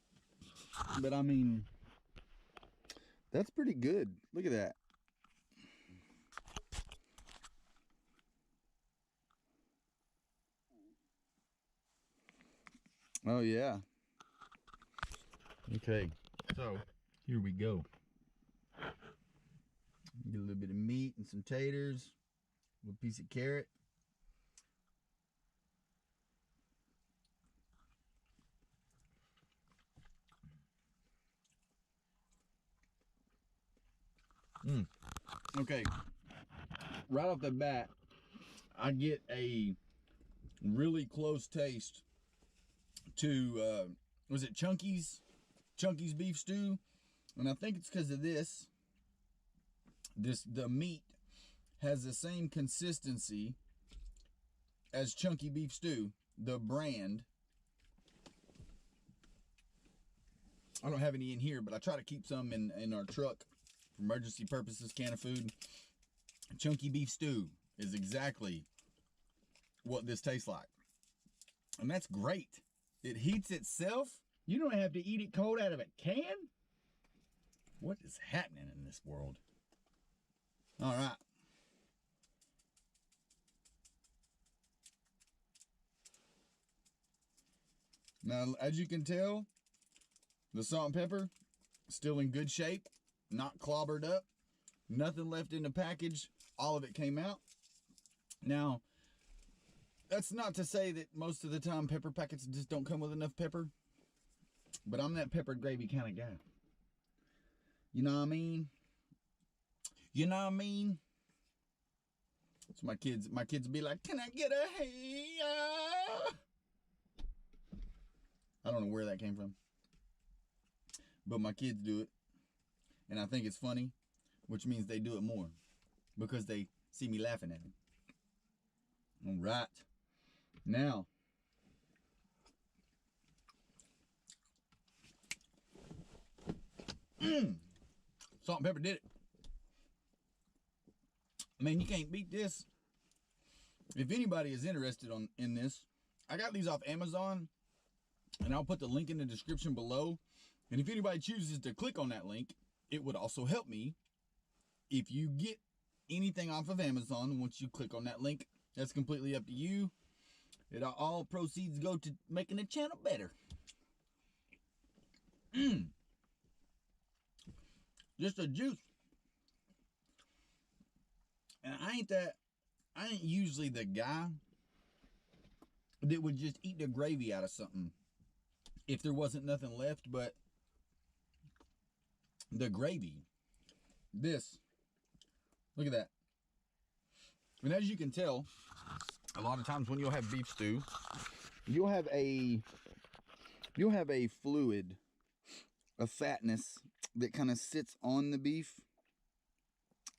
But I mean, that's pretty good. Look at that. Oh, yeah. Okay, so here we go. Get a little bit of meat and some taters, a little piece of carrot. Okay, right off the bat, I get a really close taste to, was it Chunky's beef stew? And I think it's because of this. The meat has the same consistency as Chunky beef stew, the brand. I don't have any in here, but I try to keep some in our truck for emergency purposes, can of food. Chunky beef stew is exactly what this tastes like. And that's great. It heats itself. You don't have to eat it cold out of a can? What is happening in this world? All right. Now, as you can tell, the salt and pepper still in good shape, not clobbered up, nothing left in the package. All of it came out. Now, that's not to say that most of the time pepper packets just don't come with enough pepper, but I'm that peppered gravy kind of guy. You know what I mean? You know what I mean? So my kids be like, "Can I get a hey?" I don't know where that came from, but my kids do it, and I think it's funny, which means they do it more because they see me laughing at them. All right, now salt and pepper did it. Man, you can't beat this. If anybody is interested in this, I got these off Amazon, and I'll put the link in the description below. And if anybody chooses to click on that link, it would also help me. If you get anything off of Amazon, once you click on that link, that's completely up to you. All proceeds go to making the channel better. Just a juice. And I ain't usually the guy that would just eat the gravy out of something if there wasn't nothing left, but the gravy, look at that. And as you can tell, a lot of times when you'll have beef stew, you'll have a fluid, a fatness that kind of sits on the beef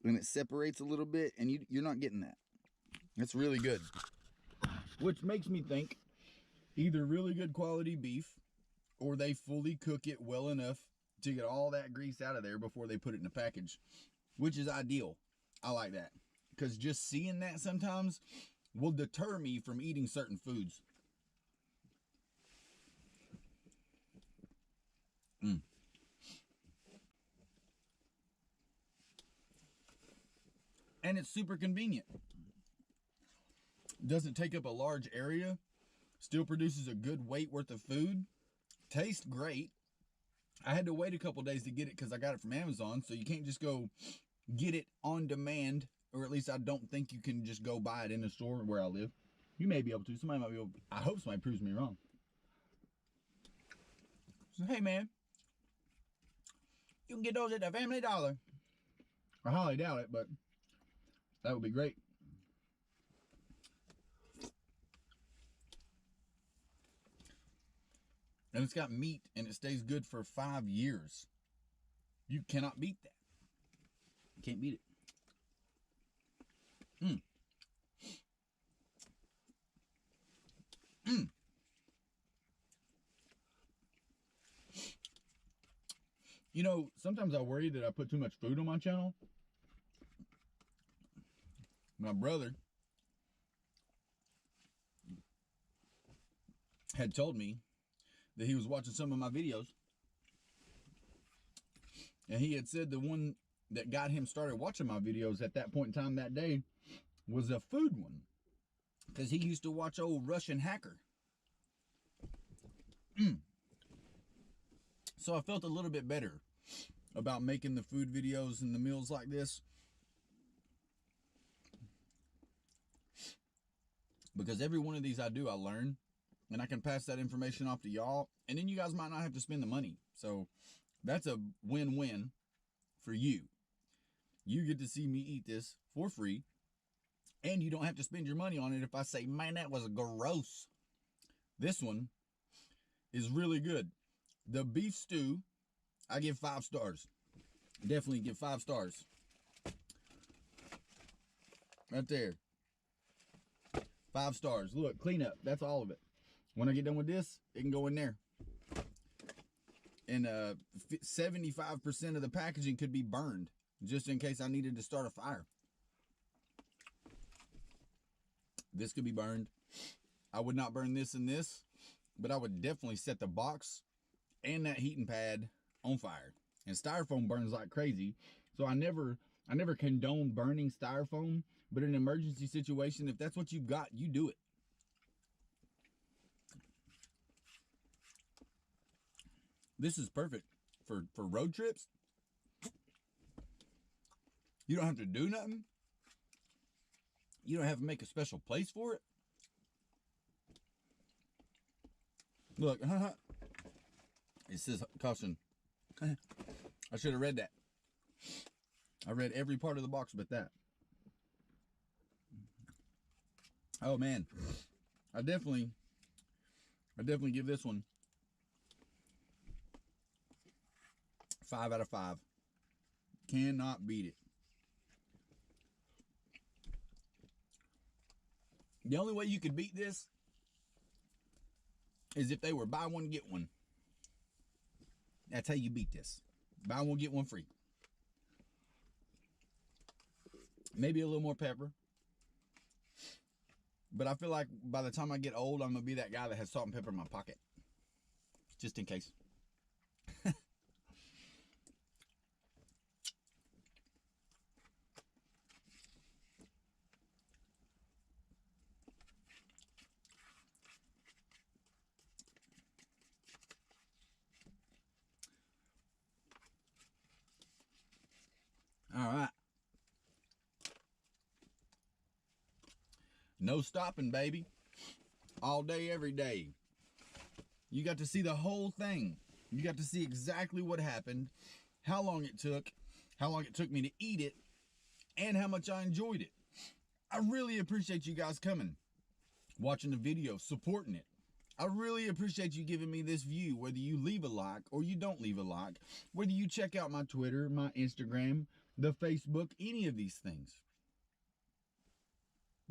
and it separates a little bit, and you're not getting that. That's really good. Which makes me think either really good quality beef or they fully cook it well enough to get all that grease out of there before they put it in a package, which is ideal. I like that, because just seeing that sometimes will deter me from eating certain foods. And it's super convenient. Doesn't take up a large area. Still produces a good weight worth of food. Tastes great. I had to wait a couple days to get it because I got it from Amazon, so you can't just go get it on demand, or at least I don't think you can just go buy it in the store where I live. You may be able to. Somebody might be able to. I hope somebody proves me wrong. So, hey, man, you can get those at the Family Dollar. I highly doubt it, but that would be great. And it's got meat, and it stays good for 5 years. You cannot beat that. You can't beat it. You know, sometimes I worry that I put too much food on my channel. My brother had told me that he was watching some of my videos, and he had said the one that got him started watching my videos at that point in time that day was a food one, because he used to watch old Russian Hacker. So I felt a little bit better about making the food videos and the meals like this, because every one of these I do, I learn. And I can pass that information off to y'all. And then you guys might not have to spend the money. So that's a win-win for you. You get to see me eat this for free. And you don't have to spend your money on it if I say, man, that was gross. This one is really good. The beef stew, I give 5 stars. Definitely give 5 stars. Right there. 5 stars. Look, clean up. That's all of it. When I get done with this, it can go in there. And 75% of the packaging could be burned, just in case I needed to start a fire. This could be burned. I would not burn this and this, but I would definitely set the box and that heating pad on fire. And styrofoam burns like crazy, so I never condone burning styrofoam, but in an emergency situation, if that's what you've got, you do it. This is perfect for road trips. You don't have to do nothing. You don't have to make a special place for it. Look, it says caution. I should have read that. I read every part of the box but that. Oh man, I definitely give this one 5 out of 5. Cannot beat it. The only way you could beat this is if they were buy one, get one. That's how you beat this. Buy one, get one free. Maybe a little more pepper. But I feel like by the time I get old, I'm going to be that guy that has salt and pepper in my pocket. Just in case. All right. No stopping, baby. All day, every day. You got to see the whole thing. You got to see exactly what happened, how long it took me to eat it, and how much I enjoyed it. I really appreciate you guys coming, watching the video, supporting it. I really appreciate you giving me this view, whether you leave a like or you don't leave a like, whether you check out my Twitter, my Instagram, the Facebook, any of these things.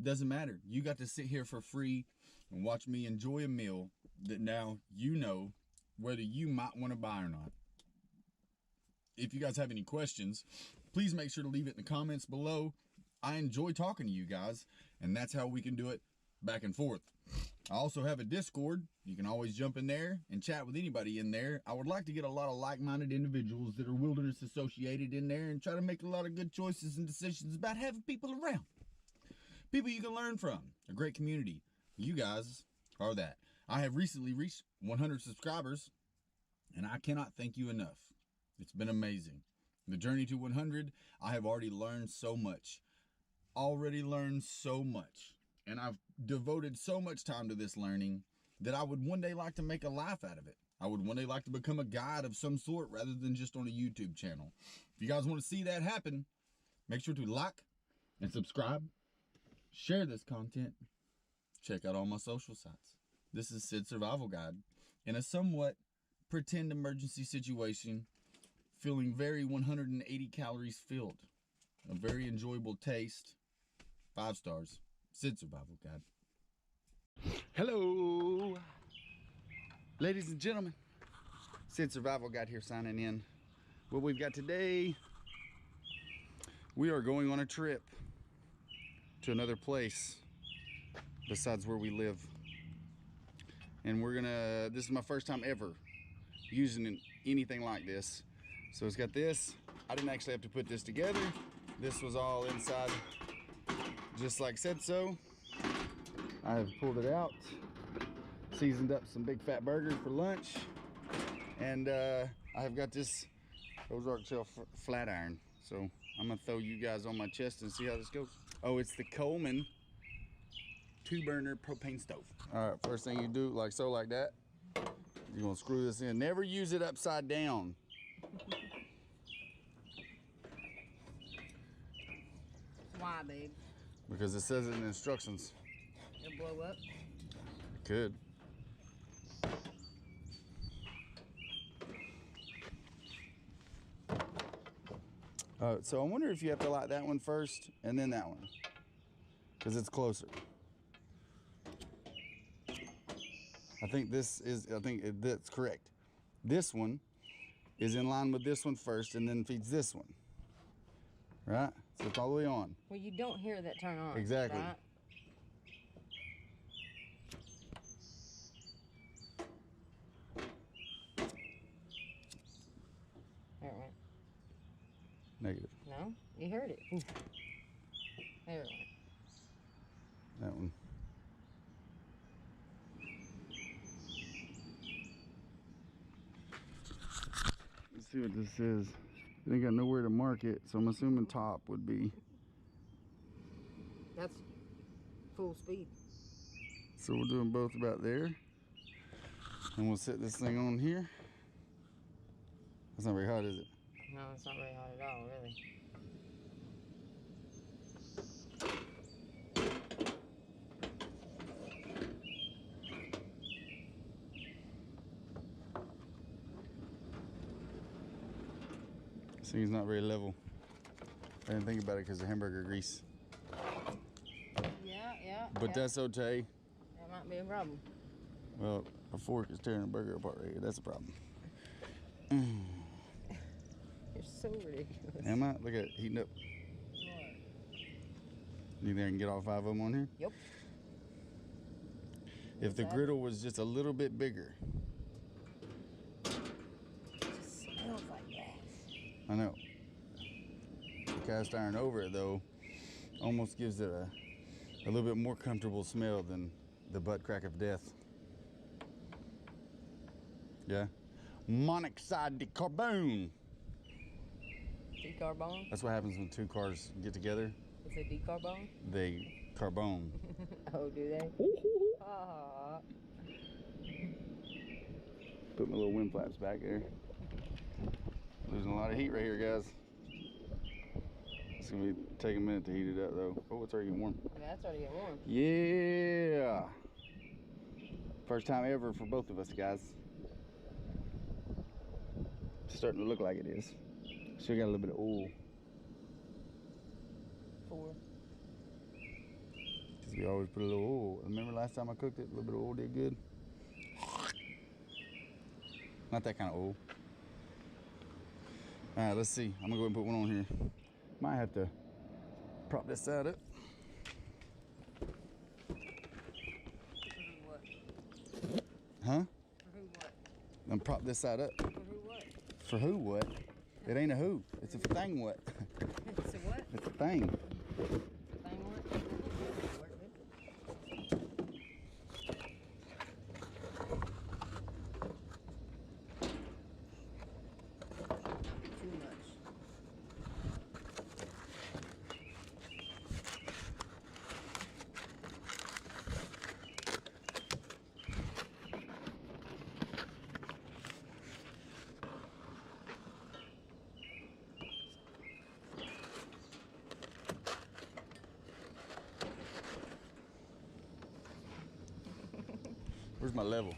Doesn't matter. You got to sit here for free and watch me enjoy a meal that now you know whether you might want to buy or not. If you guys have any questions, please make sure to leave it in the comments below. I enjoy talking to you guys, and that's how we can do it back and forth. I also have a Discord. You can always jump in there and chat with anybody in there. I would like to get a lot of like-minded individuals that are wilderness associated in there and try to make a lot of good choices and decisions about having people around. People you can learn from. A great community. You guys are that. I have recently reached 100 subscribers, and I cannot thank you enough. It's been amazing. The journey to 100, I have already learned so much. And I've devoted so much time to this learning that I would one day like to make a life out of it. I would one day like to become a guide of some sort rather than just on a YouTube channel. If you guys want to see that happen, make sure to like and subscribe, share this content, check out all my social sites. This is Sid Survival Guide in a somewhat pretend emergency situation, feeling very 180 calories filled. A very enjoyable taste. 5 stars. Sid Survival Guide. Hello, ladies and gentlemen. Sid Survival Guide here signing in. What we've got today, we are going on a trip to another place besides where we live. And this is my first time ever using anything like this. So it's got this. I didn't actually have to put this together. This was all inside, just like said so. I have pulled it out, seasoned up some big fat burgers for lunch, and I have got this Ozark Trail flat iron. So I'm gonna throw you guys on my chest and see how this goes. Oh, it's the Coleman 2-burner propane stove. All right, first thing you do, like so, like that. You're gonna screw this in. Never use it upside down. Why, babe? Because it says it in the instructions. It'll blow up? It could. So I wonder if you have to light that one first and then that one, because it's closer. I think that's correct. This one is in line with this one first and then feeds this one. Right? So it's all the way on. Well, you don't hear that turn on. Exactly. Right? There it went. Negative. No? You heard it. Ooh. There it went. That one. Let's see what this says. They ain't got nowhere to mark it, so I'm assuming top would be. That's full speed. So we're doing both about there. And we'll set this thing on here. That's not very hot, is it? No, it's not very hot at all, really. This thing's not very level. I didn't think about it because of hamburger grease. Yeah. But that's okay. That might be a problem. Well, a fork is tearing a burger apart right here. That's a problem. You're so ridiculous. Am I? Look at it heating up. You think I can get all 5 of them on here? Yep. If the griddle was just a little bit bigger. It just smells like gas. I know. The cast iron over it though almost gives it a little bit more comfortable smell than the butt crack of death. Yeah. Monoxide de carbone. Decarbone? That's what happens when 2 cars get together. It's a decarbone? They carbone. Oh, do they? Aww. Put my little wind flaps back there. Losing a lot of heat right here, guys. It's gonna take a minute to heat it up though. Oh, it's already getting warm. Yeah, it's already getting warm. Yeah. First time ever for both of us, guys. It's starting to look like it is. Still got a little bit of oil. 4. Because we always put a little oil. Remember last time I cooked it? A little bit of oil did good. Not that kind of oil. All right, let's see. I'm gonna go ahead and put one on here. Might have to prop this side up. Huh? For who what? I'm prop this side up. For who what? For who what? It ain't a who. It's a thing what. It's a what? It's a thing. Thing what? Where's my level?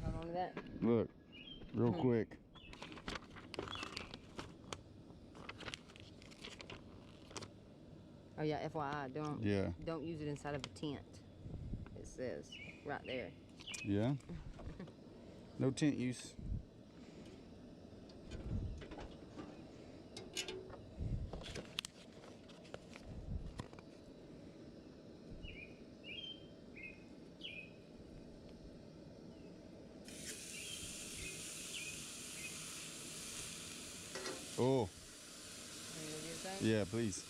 Hold on to that. Look, real quick. Oh yeah, FYI, don't use it inside of a tent. It says right there. Yeah. No tent use. Oh. Yeah, please.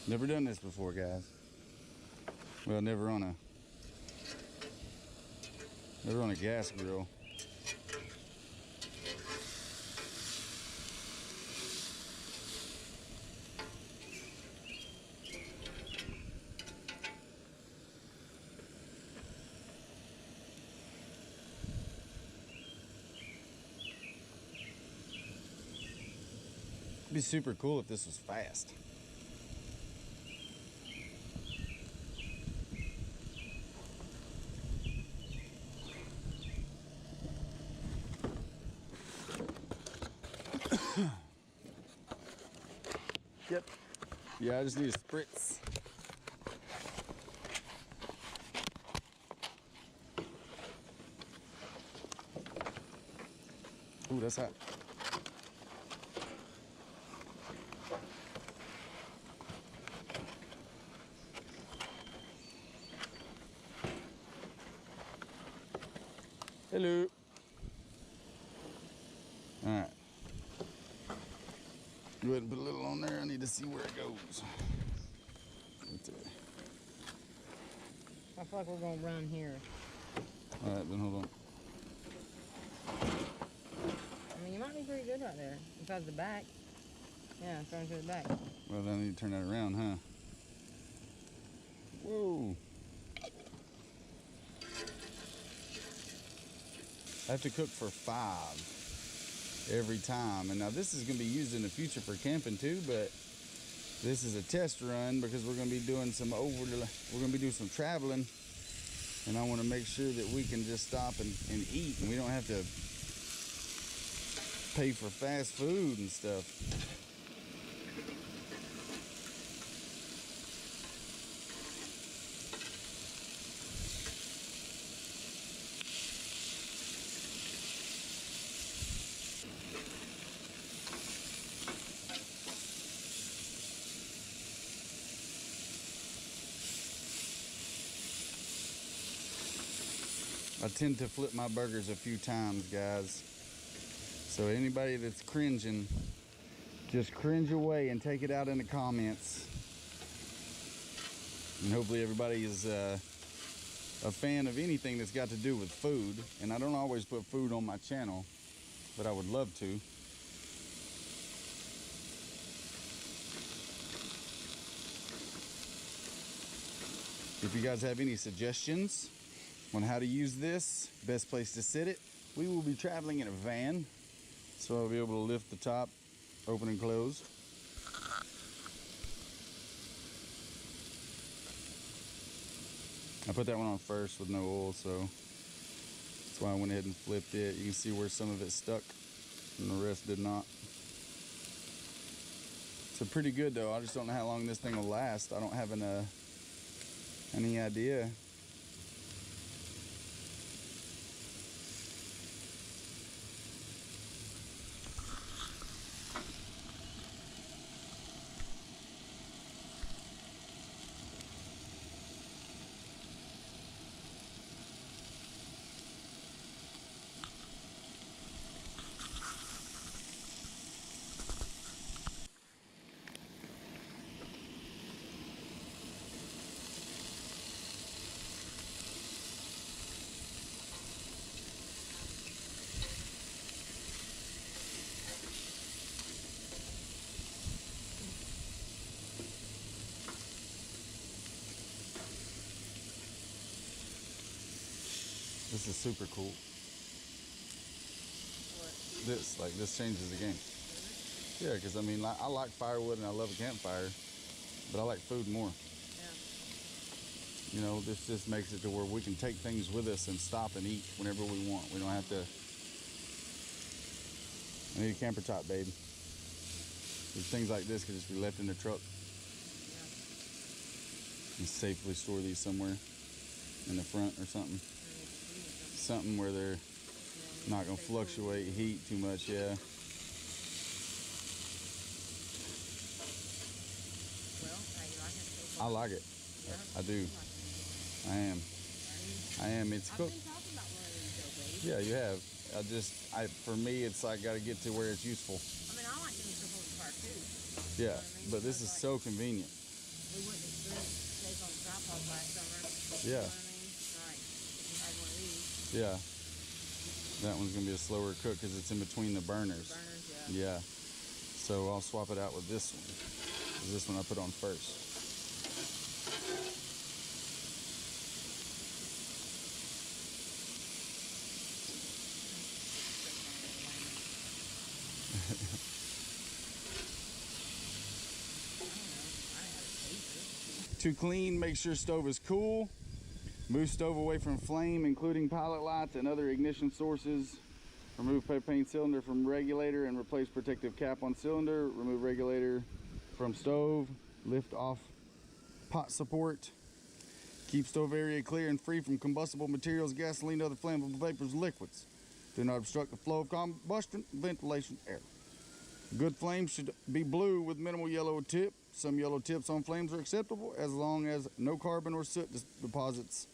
Never done this before, guys. Well, never on a gas grill. It'd be super cool if this was fast. Yep. Yeah, I just need a spritz. Ooh, that's hot. Hello. All right. Go ahead and put a little on there. I need to see where it goes. Right there. I feel like we're gonna run here. All right, then hold on. I mean, you might be pretty good right there. Besides the back. Yeah, throwing to the back. Well, then I need to turn that around, huh? Whoa. I have to cook for 5 every time. And now this is going to be used in the future for camping too, but this is a test run because we're going to be doing some some traveling, and I want to make sure that we can just stop and eat, and we don't have to pay for fast food and stuff. I tend to flip my burgers a few times, guys. So anybody that's cringing, just cringe away and take it out in the comments. And hopefully everybody is a fan of anything that's got to do with food. And I don't always put food on my channel, but I would love to. If you guys have any suggestions on how to use this, best place to sit it, we will be traveling in a van, so I'll be able to lift the top, open and close. I put that one on first with no oil, so that's why I went ahead and flipped it. You can see where some of it stuck and the rest did not. So pretty good though. I just don't know how long this thing will last. I don't have any idea. This is super cool. This changes the game. Yeah, because I mean, I like firewood and I love a campfire, but I like food more. You know, this just makes it to where we can take things with us and stop and eat whenever we want. We don't have to. I need a camper top, babe. Things like this can just be left in the truck. And safely store these somewhere in the front or something. Something where they're not going to fluctuate heat too much, yeah. I like it. I do. I am. It's cool. Yeah, you have. For me, it's like got to get to where it's useful. I mean, I like doing stuff on the park too. Yeah, but this is so convenient. We wouldn't experience steak on a tripod last summer. Yeah. You know what I mean? Right. We had one of these. Yeah. That one's gonna be a slower cook because it's in between the burners. Yeah. So I'll swap it out with this one. This one I put on first. To clean, make sure stove is cool. Move stove away from flame, including pilot lights and other ignition sources. Remove propane cylinder from regulator and replace protective cap on cylinder. Remove regulator from stove. Lift off pot support. Keep stove area clear and free from combustible materials, gasoline, other flammable vapors, liquids. Do not obstruct the flow of combustion, ventilation, air. Good flame should be blue with minimal yellow tip. Some yellow tips on flames are acceptable as long as no carbon or soot deposits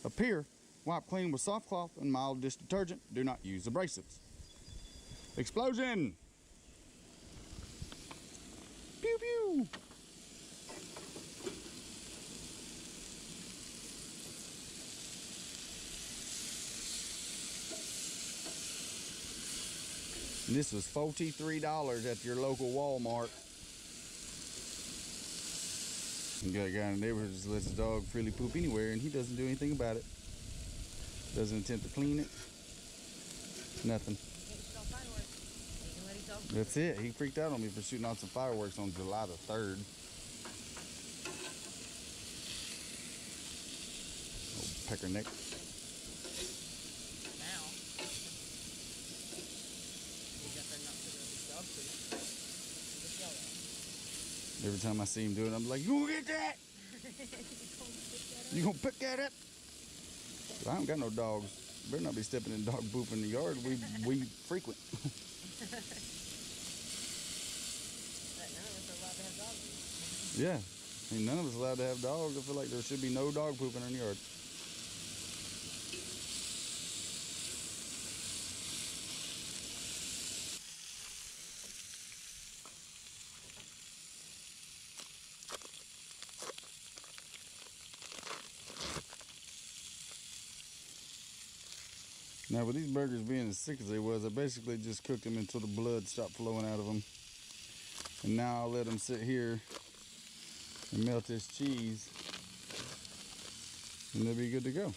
appear. Wipe clean with soft cloth and mild dish detergent. Do not use abrasives. Explosion! Pew pew! And this was $43 at your local Walmart. You got a guy in the neighborhood who just lets his dog freely poop anywhere and he doesn't do anything about it. Doesn't attempt to clean it. Nothing. That's it. He freaked out on me for shooting off some fireworks on July the 3rd. Old peckerneck. Every time I see him do it, I'm like, you gonna get that? You gonna pick that up? I don't got no dogs. Better not be stepping in dog poop in the yard. We frequent. Yeah, I mean, none of us allowed to have dogs. I feel like there should be no dog pooping in the yard. Now, with these burgers being as sick as they was, I basically just cooked them until the blood stopped flowing out of them. And now I'll let them sit here and melt this cheese, and they'll be good to go.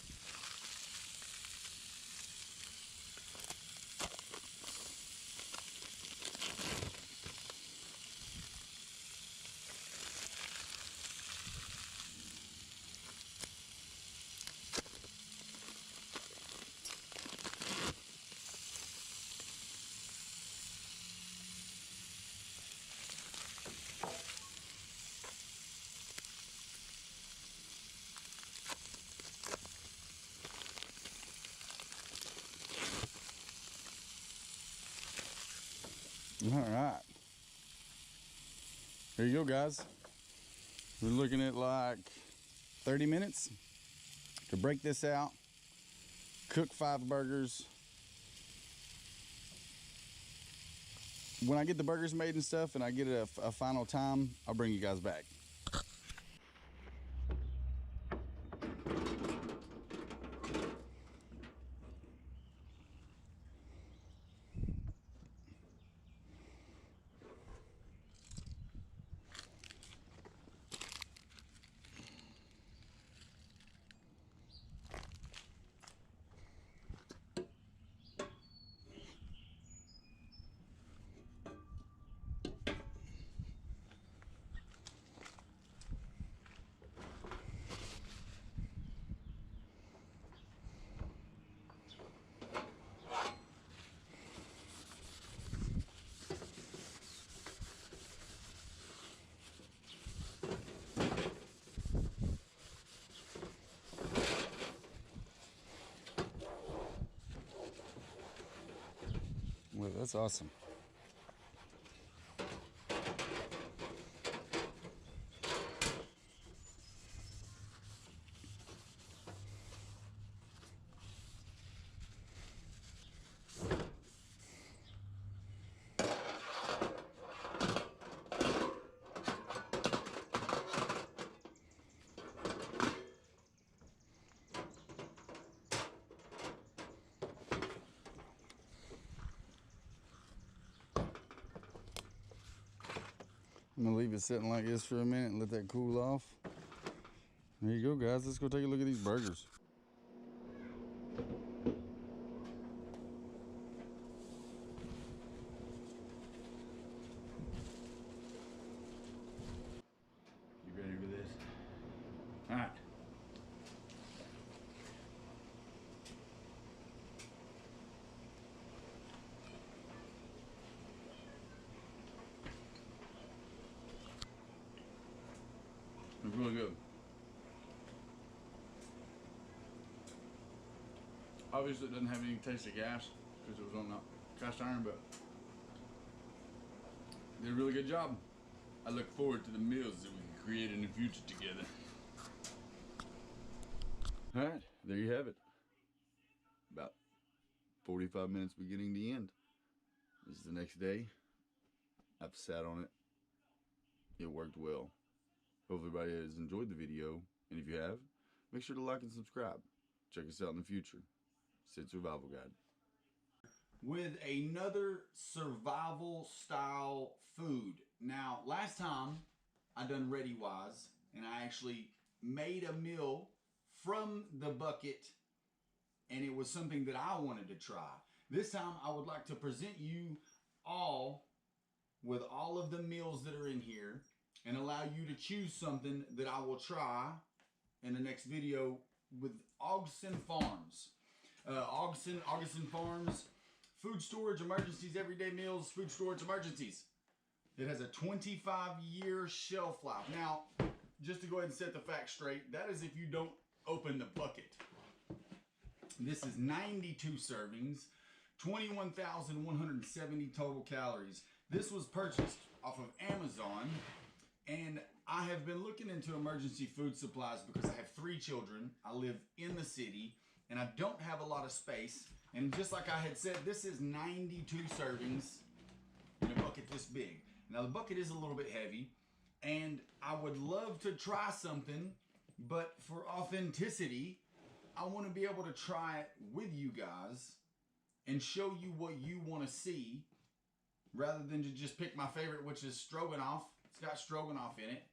All right, there you go, guys. We're looking at like 30 minutes to break this out, cook 5 burgers. When I get the burgers made and stuff and I get it a final time, I'll bring you guys back. That's awesome. I'm gonna leave it sitting like this for a minute and let that cool off. There you go, guys. Let's go take a look at these burgers. You ready for this? All right. It's really good. Obviously, it doesn't have any taste of gas because it was on the cast iron, but did a really good job. I look forward to the meals that we can create in the future together. All right, there you have it. About 45 minutes beginning to end. This is the next day. I've sat on it. It worked well. Hopefully everybody has enjoyed the video, and if you have, make sure to like and subscribe. Check us out in the future. Sid Survival Guide. With another survival style food. Now, last time I done ReadyWise, and I actually made a meal from the bucket, and it was something that I wanted to try. This time I would like to present you all with all of the meals that are in here, and allow you to choose something that I will try in the next video with Ogson Farms. Ogson Farms, food storage emergencies, everyday meals, food storage emergencies. It has a 25-year shelf life. Now, just to go ahead and set the facts straight, that is if you don't open the bucket. This is 92 servings, 21,170 total calories. This was purchased off of Amazon. And I have been looking into emergency food supplies because I have 3 children. I live in the city and I don't have a lot of space. And just like I had said, this is 92 servings in a bucket this big. Now the bucket is a little bit heavy and I would love to try something, but for authenticity, I want to be able to try it with you guys and show you what you want to see rather than to just pick my favorite, which is stroganoff. It's got stroganoff in it.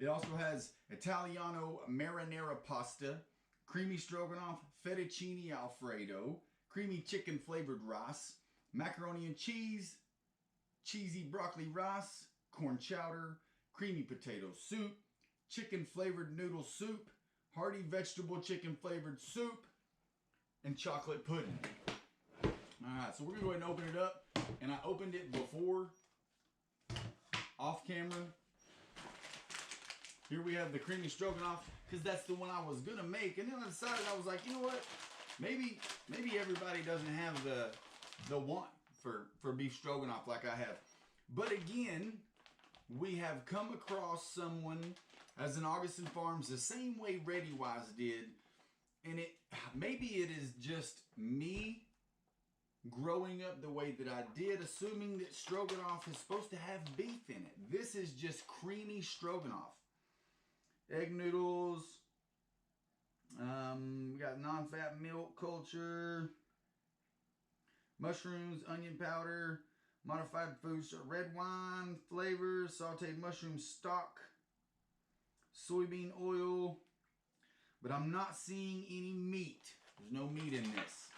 It also has Italiano marinara pasta, creamy stroganoff, fettuccine alfredo, creamy chicken flavored rice, macaroni and cheese, cheesy broccoli rice, corn chowder, creamy potato soup, chicken flavored noodle soup, hearty vegetable chicken flavored soup, and chocolate pudding. Alright, so we're going to go ahead and open it up. And I opened it before, off camera. Here we have the creamy stroganoff, because that's the one I was going to make. And then I decided, I was like, you know what? Maybe everybody doesn't have the want for beef stroganoff like I have. But again, we have come across someone as an Ogson Farms the same way ReadyWise did. And maybe it is just me growing up the way that I did, assuming that stroganoff is supposed to have beef in it. This is just creamy stroganoff. Egg noodles. We got non-fat milk culture. Mushrooms, onion powder, modified food, red wine flavors, sauteed mushroom stock, soybean oil. But I'm not seeing any meat. There's no meat in this.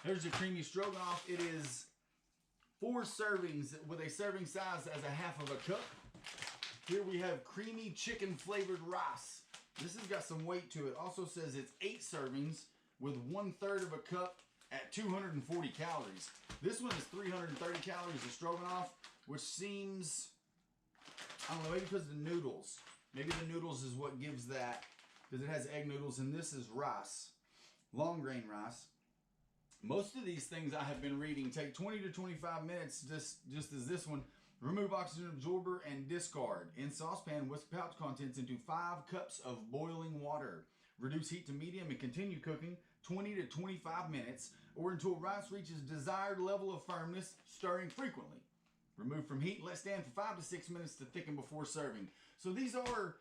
Here's the creamy stroganoff. It is 4 servings with a serving size as a half of a cup. Here we have creamy chicken flavored rice. This has got some weight to it. Also says it's 8 servings with 1/3 of a cup at 240 calories. This one is 330 calories of stroganoff, which seems, I don't know, maybe because of the noodles. Maybe the noodles is what gives that, because it has egg noodles, and this is rice, long grain rice. Most of these things I have been reading take 20 to 25 minutes, just as this one. Remove oxygen absorber and discard. In saucepan, whisk pouch contents into 5 cups of boiling water. Reduce heat to medium and continue cooking 20 to 25 minutes or until rice reaches desired level of firmness, stirring frequently. Remove from heat, let stand for 5 to 6 minutes to thicken before serving. So these are,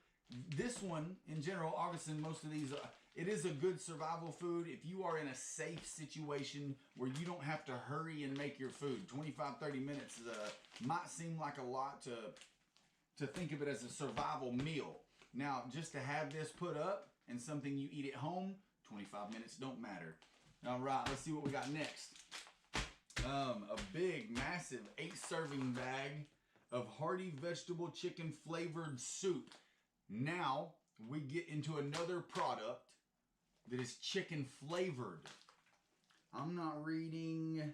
this one in general, Augustin, most of these, it is a good survival food if you are in a safe situation where you don't have to hurry and make your food. 25-30 minutes might seem like a lot to think of it as a survival meal. Now, just to have this put up and something you eat at home, 25 minutes don't matter. All right, let's see what we got next. A big, massive 8-serving bag of hearty vegetable chicken flavored soup. Now we get into another product that is chicken flavored. I'm not reading.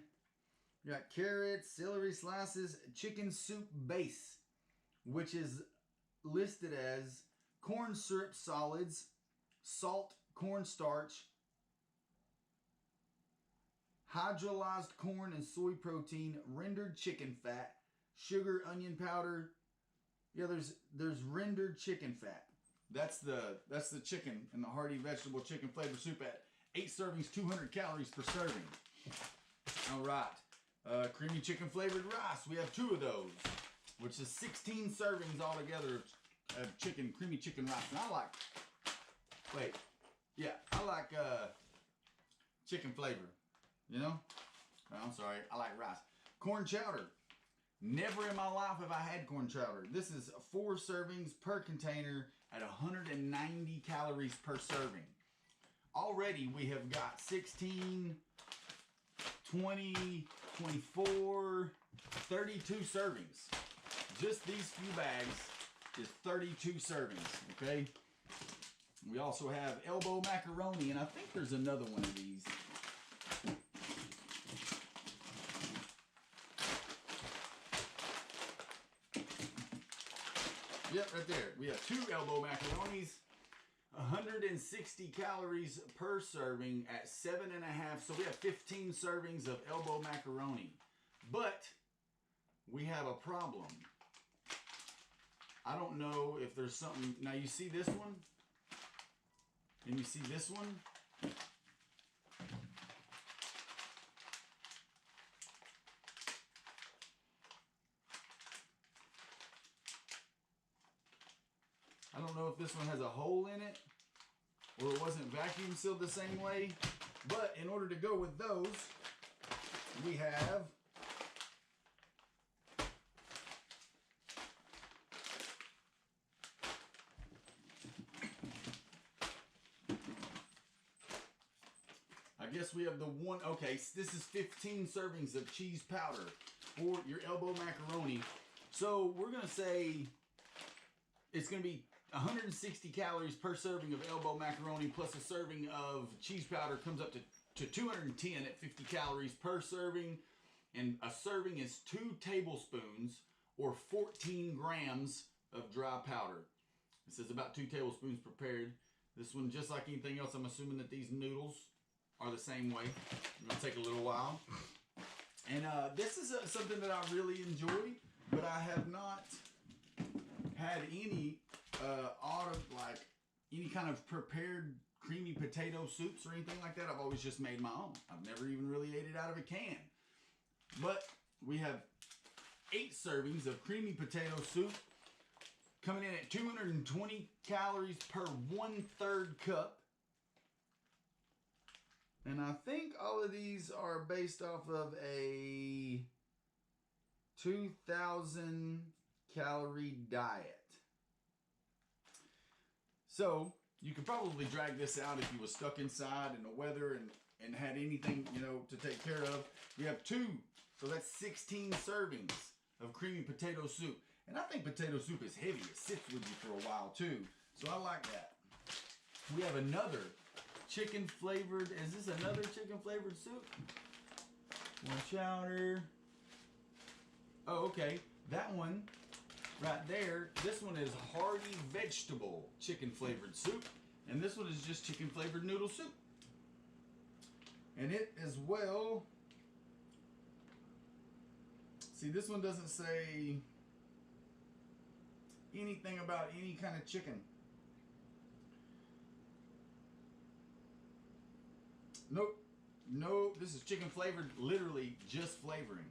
You got carrots, celery slices, chicken soup base, which is listed as corn syrup solids, salt, cornstarch, hydrolyzed corn and soy protein, rendered chicken fat, sugar, onion powder. Yeah, there's rendered chicken fat. That's the chicken in the hearty vegetable chicken flavored soup at 8 servings, 200 calories per serving. All right, creamy chicken flavored rice. We have 2 of those, which is 16 servings altogether of creamy chicken rice. And I like chicken flavor. You know? I'm sorry, I like rice. Corn chowder. Never in my life have I had corn chowder. This is 4 servings per container at 190 calories per serving. Already we have got 16, 20, 24, 32 servings. Just these few bags is 32 servings, okay? We also have elbow macaroni, and I think there's another one of these. Yep, right there. We have 2 elbow macaronis, 160 calories per serving at 7.5. So we have 15 servings of elbow macaroni. But we have a problem. I don't know if there's something. Now you see this one? And you see this one? I don't know if this one has a hole in it or it wasn't vacuum sealed the same way, but in order to go with those, we have I guess we have the one, okay, this is 15 servings of cheese powder for your elbow macaroni. So we're going to say it's going to be 160 calories per serving of elbow macaroni plus a serving of cheese powder comes up to 210 at 50 calories per serving. And a serving is 2 tablespoons or 14 grams of dry powder. It says about 2 tablespoons prepared. This one, just like anything else, I'm assuming that these noodles are the same way. It's going to take a little while. And this is something that I really enjoy, but I have not had any any kind of prepared creamy potato soups or anything like that. I've always just made my own. I've never even really ate it out of a can. But we have 8 servings of creamy potato soup coming in at 220 calories per 1/3 cup. And I think all of these are based off of a 2,000 calorie diet. So you could probably drag this out if you were stuck inside in the weather and had anything, you know, to take care of. We have 2, so that's 16 servings of creamy potato soup. And I think potato soup is heavy. It sits with you for a while too. So I like that. We have another chicken flavored, is this another chicken flavored soup? More chowder. Oh, okay. That one right there, this one is hearty vegetable chicken flavored soup. And this one is just chicken flavored noodle soup. And it as well, see, this one doesn't say anything about any kind of chicken. Nope. No, this is chicken flavored, literally just flavoring.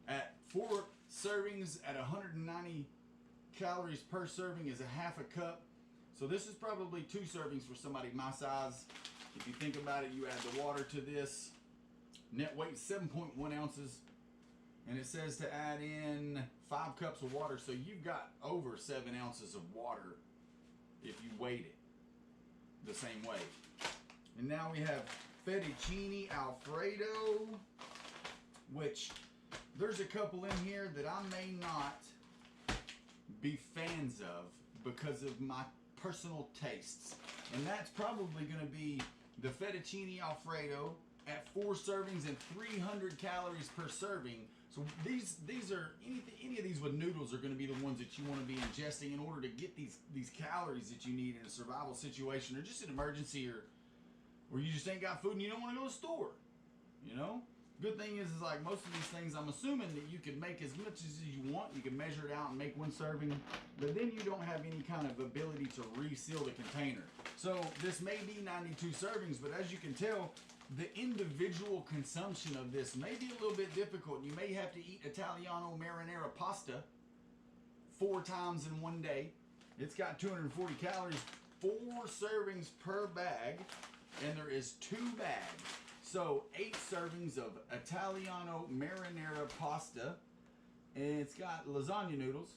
At 4 servings at 190 calories per serving is a half a cup. So this is probably 2 servings for somebody my size. If you think about it, you add the water to this. Net weight 7.1 ounces. And it says to add in 5 cups of water. So you've got over 7 ounces of water if you weight it the same way. And now we have fettuccine alfredo, which there's a couple in here that I may not be fans of because of my personal tastes. And that's probably going to be the fettuccine alfredo at 4 servings and 300 calories per serving. So these are any of these with noodles are going to be the ones that you want to be ingesting in order to get these calories that you need in a survival situation or just an emergency or you just ain't got food and you don't want to go to the store. You know? Good thing is like most of these things, I'm assuming that you can make as much as you want. You can measure it out and make 1 serving, but then you don't have any kind of ability to reseal the container. So this may be 92 servings, but as you can tell, the individual consumption of this may be a little bit difficult. You may have to eat Italiano marinara pasta 4 times in one day. It's got 240 calories, 4 servings per bag, and there is 2 bags. So 8 servings of Italiano marinara pasta, and it's got lasagna noodles.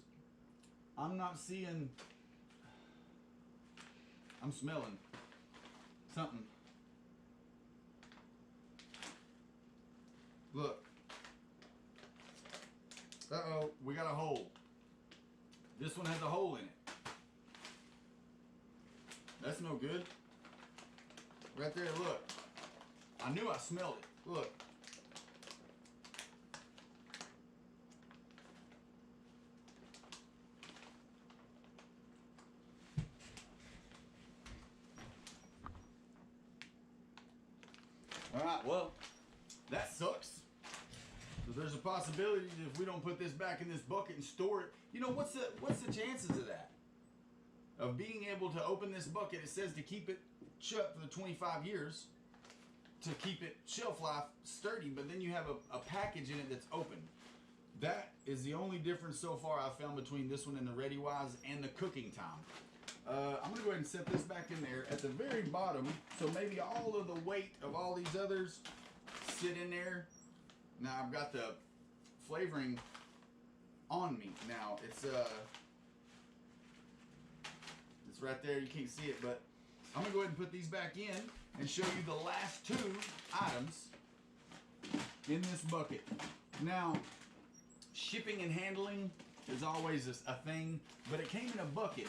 I'm not seeing, I'm smelling something. Look. Uh-oh, we got a hole. This one has a hole in it. That's no good. Right there, look. I knew I smelled it. Look. Alright, well, that sucks. So there's a possibility that if we don't put this back in this bucket and store it, you know, what's the chances of that? Of being able to open this bucket, it says to keep it shut for the 25 years. To keep it shelf life sturdy, but then you have a package in it that's open. That is the only difference so far I've found between this one and the ReadyWise and the cooking time. I'm going to go ahead and set this back in there at the very bottom, so maybe all of the weight of all these others sit in there. Now I've got the flavoring on me. Now it's right there, you can't see it, but I'm going to go ahead and put these back in and show you the last 2 items in this bucket. Now, shipping and handling is always a thing, but it came in a bucket.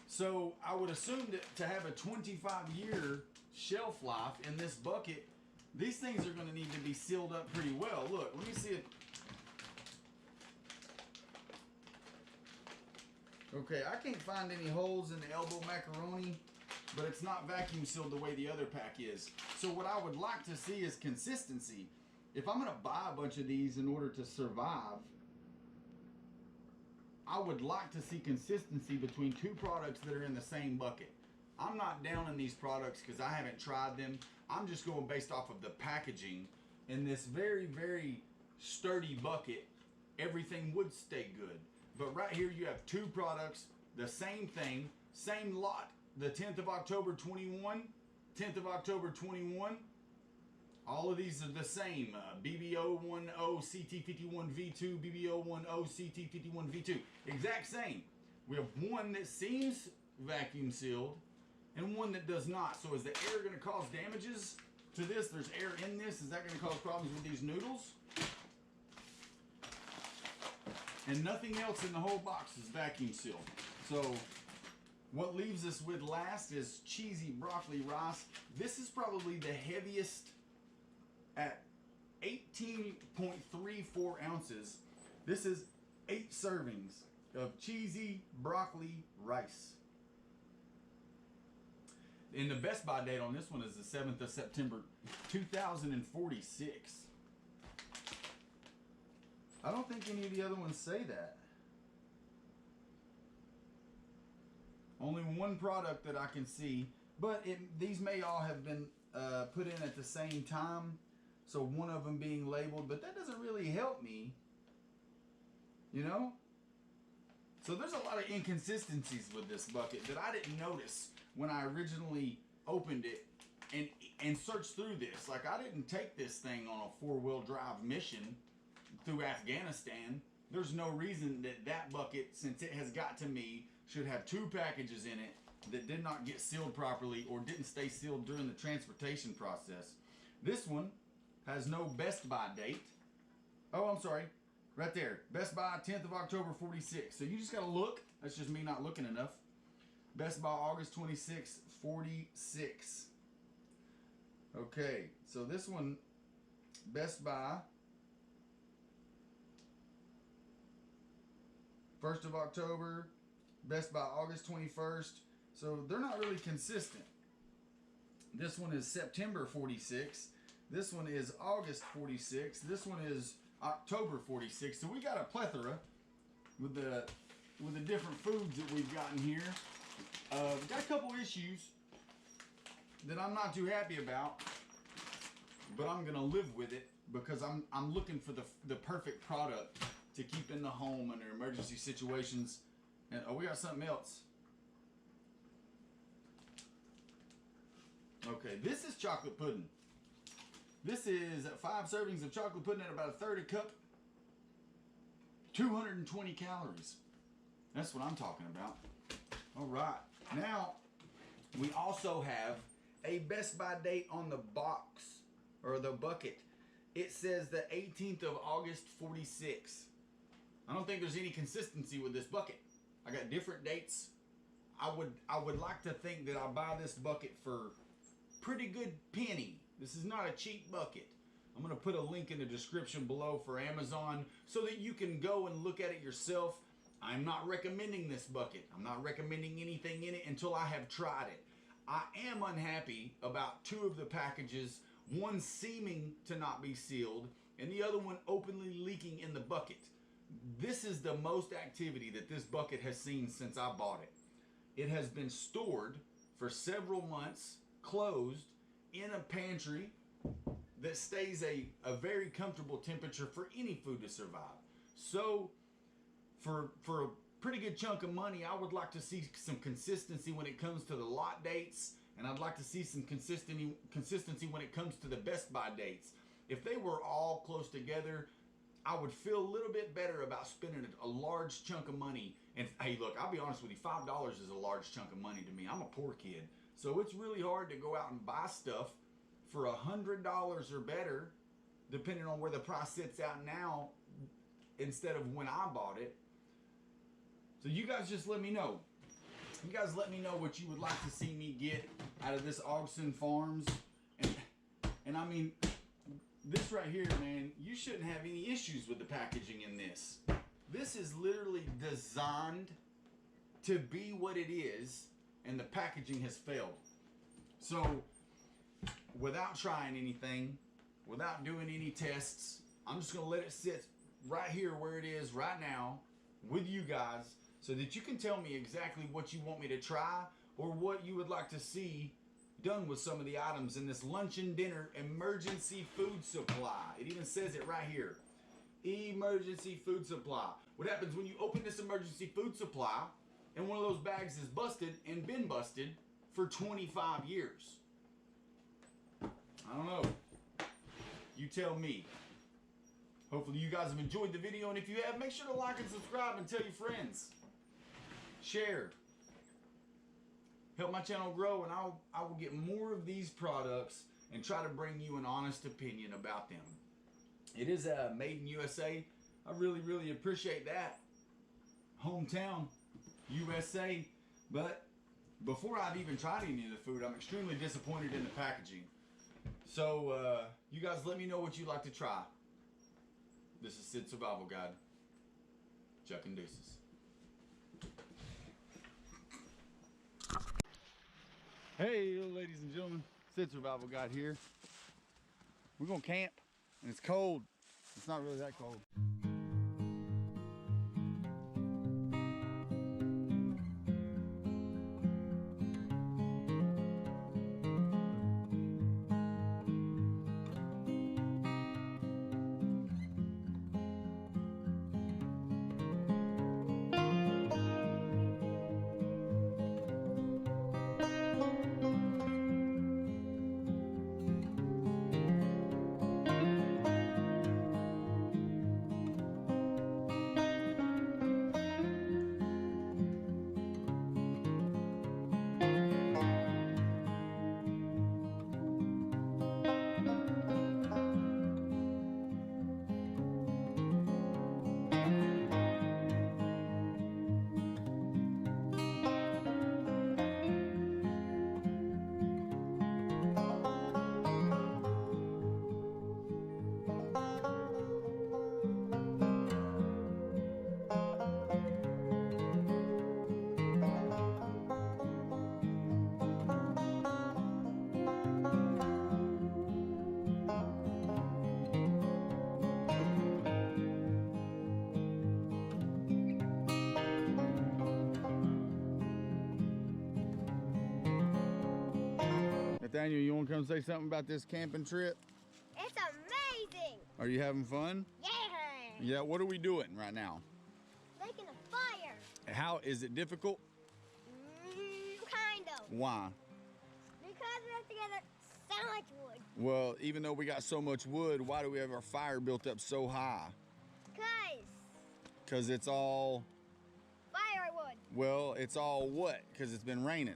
So I would assume that to have a 25-year shelf life in this bucket, these things are going to need to be sealed up pretty well. Look, let me see it. Okay, I can't find any holes in the elbow macaroni, but it's not vacuum sealed the way the other pack is. So what I would like to see is consistency. If I'm gonna buy a bunch of these in order to survive, I would like to see consistency between 2 products that are in the same bucket. I'm not down in these products because I haven't tried them. I'm just going based off of the packaging. In this very, very sturdy bucket, everything would stay good. But right here you have 2 products, the same thing, same lot. The 10th of October 21, 10th of October 21. All of these are the same. BBO10 CT51V2, BBO10 CT51V2. Exact same. We have one that seems vacuum sealed and one that does not. So is the air going to cause damages to this? There's air in this. Is that going to cause problems with these noodles? And nothing else in the whole box is vacuum sealed. So what leaves us with last is cheesy broccoli rice. This is probably the heaviest at 18.34 ounces. This is 8 servings of cheesy broccoli rice. And the best by date on this one is the 7th of September, 2046. I don't think any of the other ones say that. Only one product that I can see, but these may all have been put in at the same time, so one of them being labeled, but that doesn't really help me, you know? So there's a lot of inconsistencies with this bucket that I didn't notice when I originally opened it and searched through this. Like, I didn't take this thing on a 4-wheel drive mission through Afghanistan. There's no reason that that bucket, since it has got to me, should have 2 packages in it that did not get sealed properly or didn't stay sealed during the transportation process. This one has no best by date. Oh, I'm sorry. Right there. Best by 10th of October 46. So you just got to look. That's just me not looking enough. Best by August 26, 46. Okay. So this one, Best by 1st of October. Best by August 21st. So they're not really consistent. This one is September 46. This one is August 46. This one is October 46. So we got a plethora with the different foods that we've gotten here. We've got a couple issues that I'm not too happy about, but I'm gonna live with it because I'm looking for the perfect product to keep in the home under emergency situations. And oh, we got something else. Okay, this is chocolate pudding. This is 5 servings of chocolate pudding at about a 1/3 cup. 220 calories. That's what I'm talking about. All right. Now, we also have a best by date on the box, or the bucket. It says the 18th of August 46. I don't think there's any consistency with this bucket. I got different dates. I would like to think that I buy this bucket for pretty good penny. This is not a cheap bucket. I'm going to put a link in the description below for Amazon so that you can go and look at it yourself. I'm not recommending this bucket. I'm not recommending anything in it until I have tried it. I am unhappy about 2 of the packages, one seeming to not be sealed and the other one openly leaking in the bucket. This is the most activity that this bucket has seen since I bought it. It has been stored for several months, closed, in a pantry that stays a very comfortable temperature for any food to survive. So for a pretty good chunk of money, I would like to see some consistency when it comes to the lot dates, and I'd like to see some consistency when it comes to the best by dates. If they were all close together, I would feel a little bit better about spending a large chunk of money. And hey, look, I'll be honest with you, $5 is a large chunk of money to me. I'm a poor kid. So it's really hard to go out and buy stuff for $100 or better, depending on where the price sits out now, instead of when I bought it. So you guys just let me know. You guys let me know what you would like to see me get out of this Ogston Farms. And I mean, this right here, man, you shouldn't have any issues with the packaging in this. This is literally designed to be what it is, and the packaging has failed. So, without trying anything, without doing any tests, I'm just going to let it sit right here where it is right now with you guys so that you can tell me exactly what you want me to try or what you would like to see done with some of the items in this lunch and dinner emergency food supply. It even says it right here. Emergency food supply. What happens when you open this emergency food supply and one of those bags is busted and been busted for 25 years? I don't know. You tell me. Hopefully you guys have enjoyed the video, and if you have, make sure to like and subscribe and tell your friends. Share. Help my channel grow, and I will get more of these products and try to bring you an honest opinion about them. It is made in USA. I really, really appreciate that. Hometown, USA. But before I've even tried any of the food, I'm extremely disappointed in the packaging. So, you guys let me know what you'd like to try. This is Sid Survival Guide. Chuck and deuces. Hey, ladies and gentlemen, Sid Survival Guide here. We're gonna camp, and it's cold. It's not really that cold. Nathaniel, you want to come say something about this camping trip? It's amazing! Are you having fun? Yeah! Yeah, what are we doing right now? Making a fire. How is it difficult? Kind of. Why? Because we have to get so much wood. Well, even though we got so much wood, why do we have our fire built up so high? Because it's all... firewood. Well, it's all what? Because it's been raining.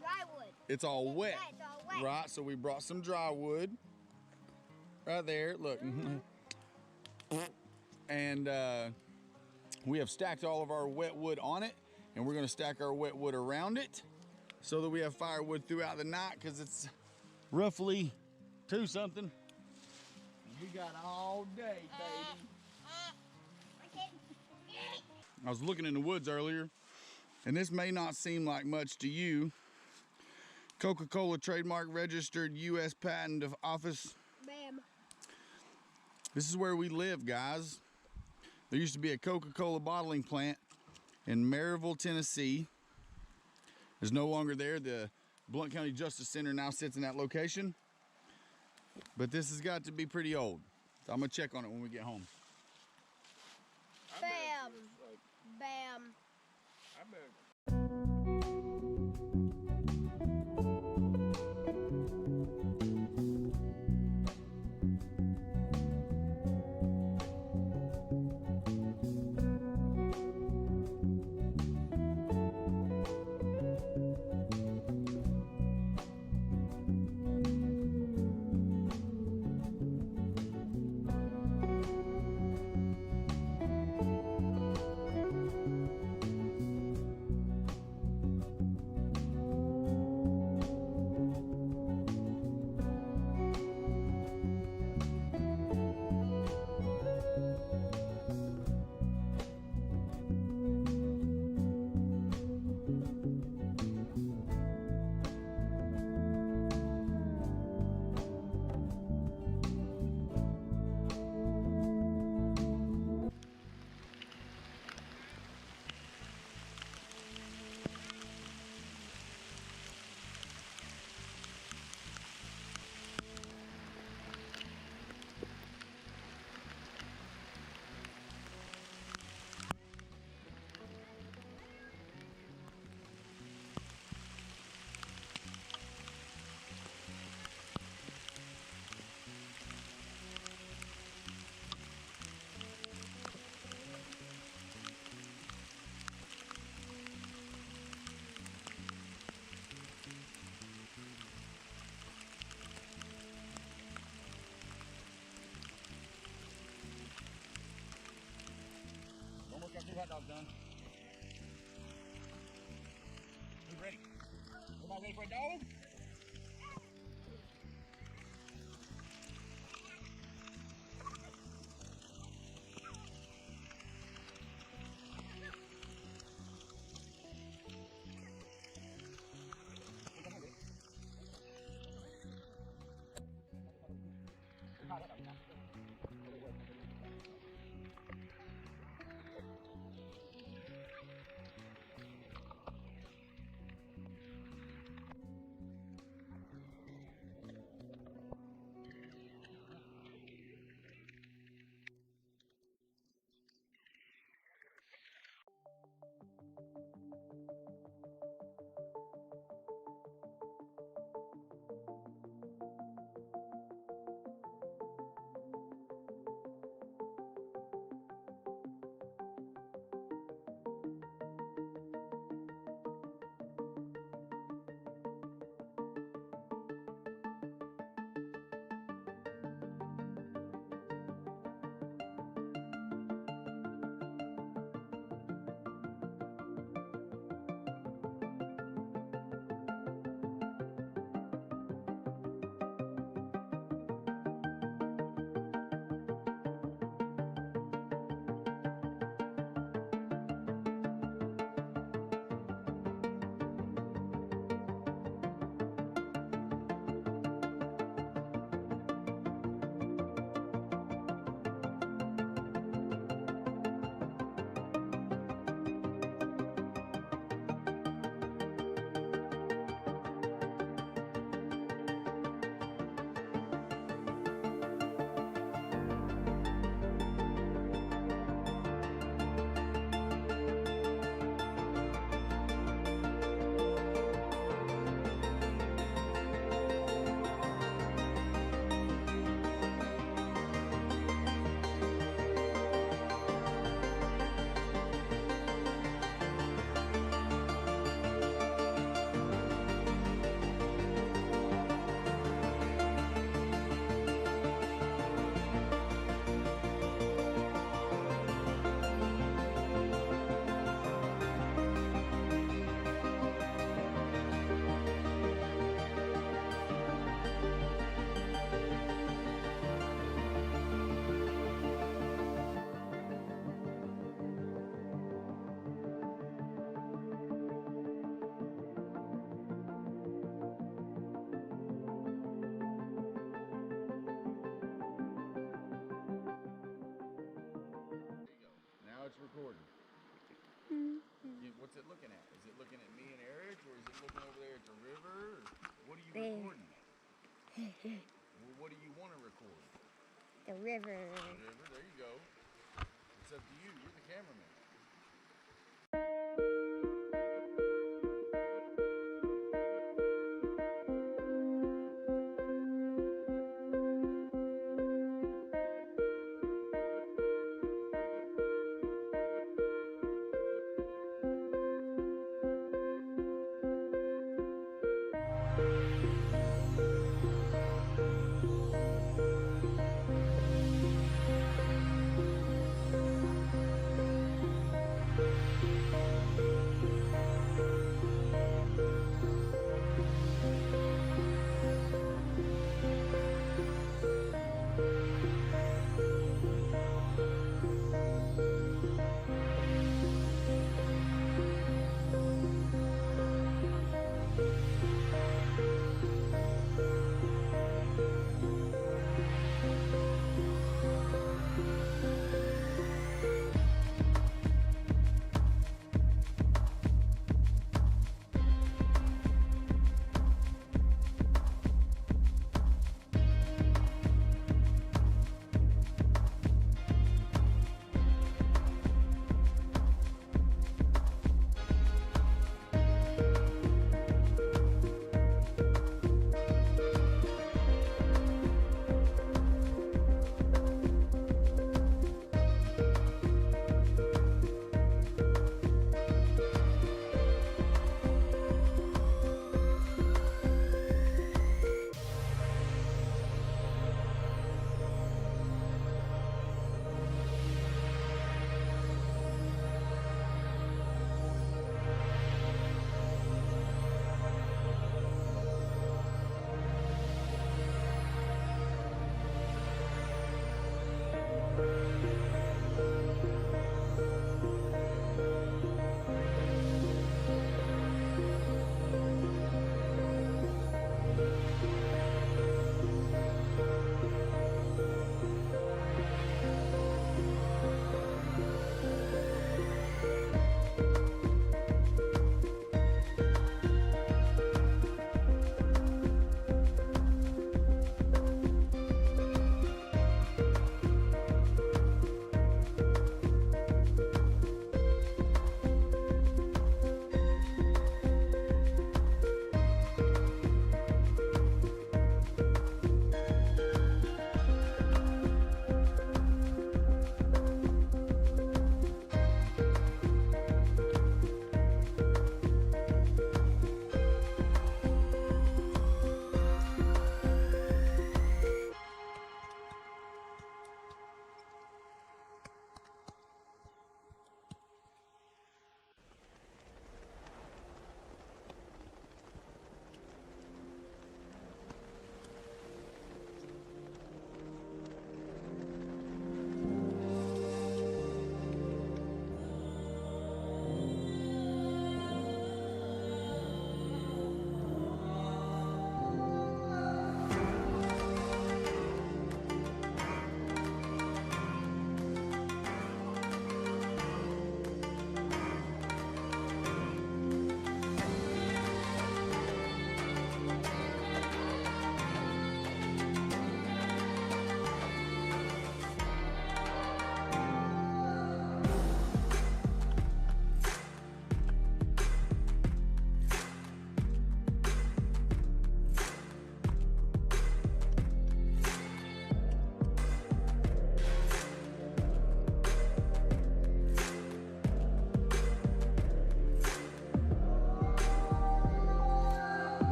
Dry wood. It's all wet. Yeah, it's all wet. Right, so we brought some dry wood. Right there, look. And we have stacked all of our wet wood on it, and we're gonna stack our wet wood around it so that we have firewood throughout the night, because it's roughly 2-something. We got all day, baby. I was looking in the woods earlier, and this may not seem like much to you. Coca-Cola trademark registered U.S. Patent Office. Bam. This is where we live, guys. There used to be a Coca-Cola bottling plant in Maryville, Tennessee. It's no longer there. The Blount County Justice Center now sits in that location. But this has got to be pretty old. So I'm gonna check on it when we get home. Bam. Bam. Got 2 hot dogs done. Who's ready? Everybody ready for a dog? recording? What's it looking at? Is it looking at me and Eric, or is it looking over there at the river? Or what are you recording? Well, what do you want to record? The river. The river, there you go. It's up to you. You're the cameraman.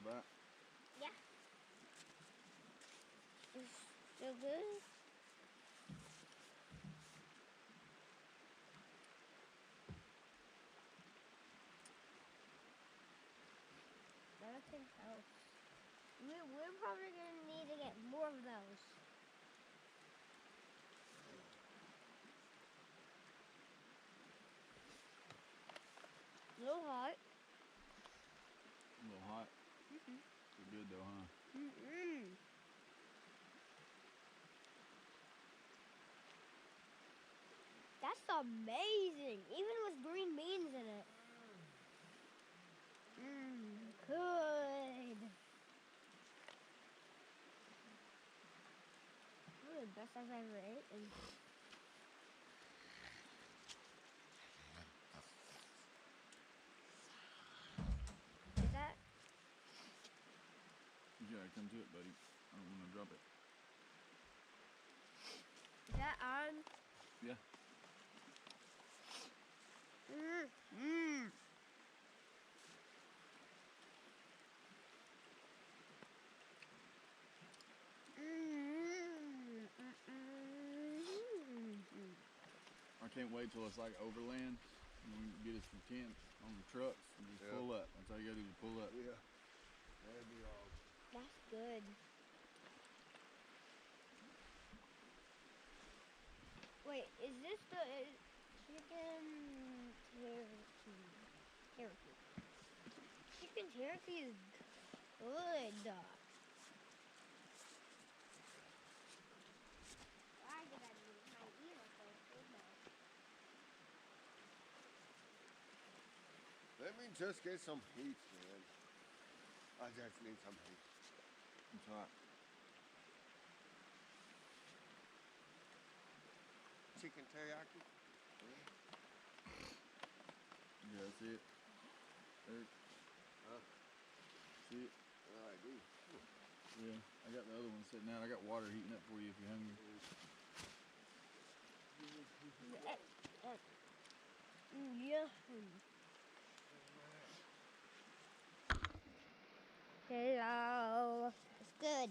about? Yeah. It's still good. Nothing else. We're probably gonna need to get more of those. A little hot. A little hot. They're good though, huh? That's amazing, even with green beans in it. Good. One of the best I've ever eaten. Is that? Yeah, come to it, buddy. I don't want to drop it. Is that on? Yeah. I can't wait till it's like overland and we can get us some tents on the trucks and just pull up. That's all you gotta do is pull up. Yeah. That'd be all. That's good. Wait, is this the chicken teriyaki? Chicken teriyaki is good. Why did I lose my ear so good? Let me just get some heat, man. I just need some heat. It's hot. Chicken teriyaki? Yeah, see it? Eric? Huh? See it? Oh, I do. Yeah, I got the other one sitting out. I got water heating up for you if you're hungry. Yeah. Hello. It's good.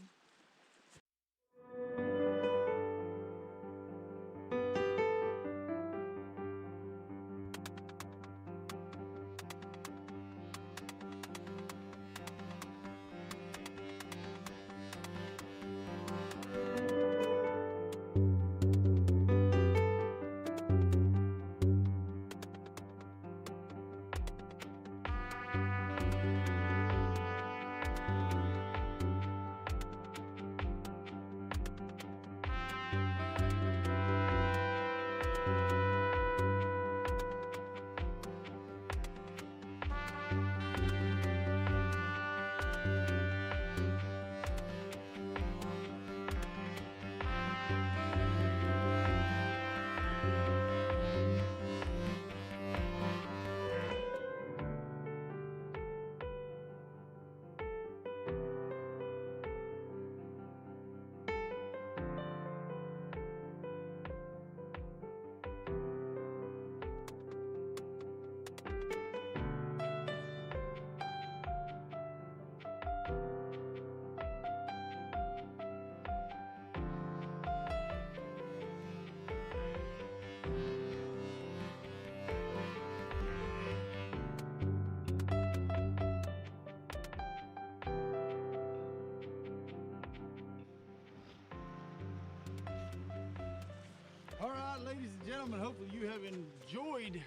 All right, ladies and gentlemen, hopefully you have enjoyed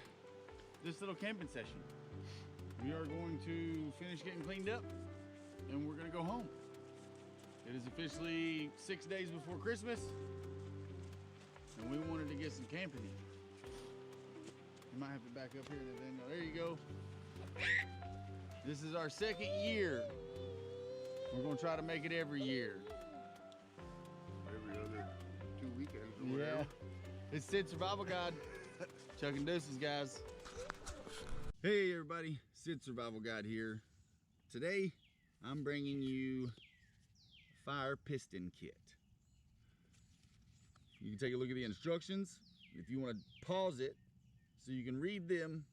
this little camping session. We are going to finish getting cleaned up and we're gonna go home. It is officially 6 days before Christmas and we wanted to get some camping in. You might have to back up here and then go, there you go. This is our second year. We're gonna try to make it every year. Every other 2 weekends or Yeah. whatever. It's Sid Survival Guide. Chuck and deuces, guys. Hey everybody, Sid Survival Guide here. Today, I'm bringing you a fire piston kit. You can take a look at the instructions. If you want to pause it so you can read them.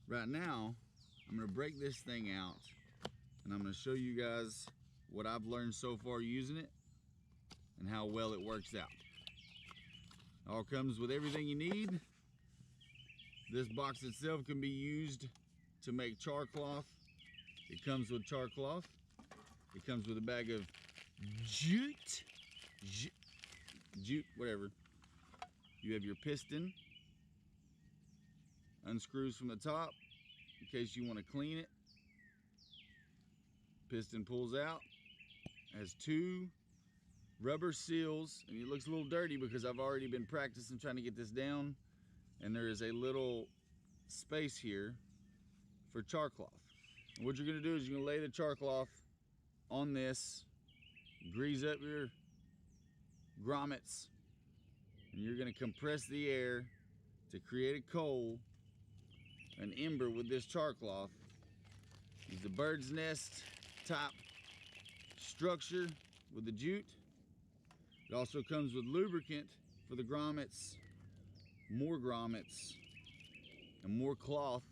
Right now, I'm gonna break this thing out and I'm going to show you guys what I've learned so far using it and how well it works out. All comes with everything you need. This box itself can be used to make char cloth. It comes with char cloth. It comes with a bag of jute, whatever. You have your piston, unscrews from the top in case you want to clean it. Piston pulls out, has 2 rubber seals, and it looks a little dirty because I've already been practicing trying to get this down, and there is a little space here for char cloth. And what you're going to do is you're going to lay the char cloth on this, grease up your grommets, and you're going to compress the air to create a coal, an ember with this char cloth. Use the bird's nest type structure with the jute. It also comes with lubricant for the grommets, more grommets, and more cloth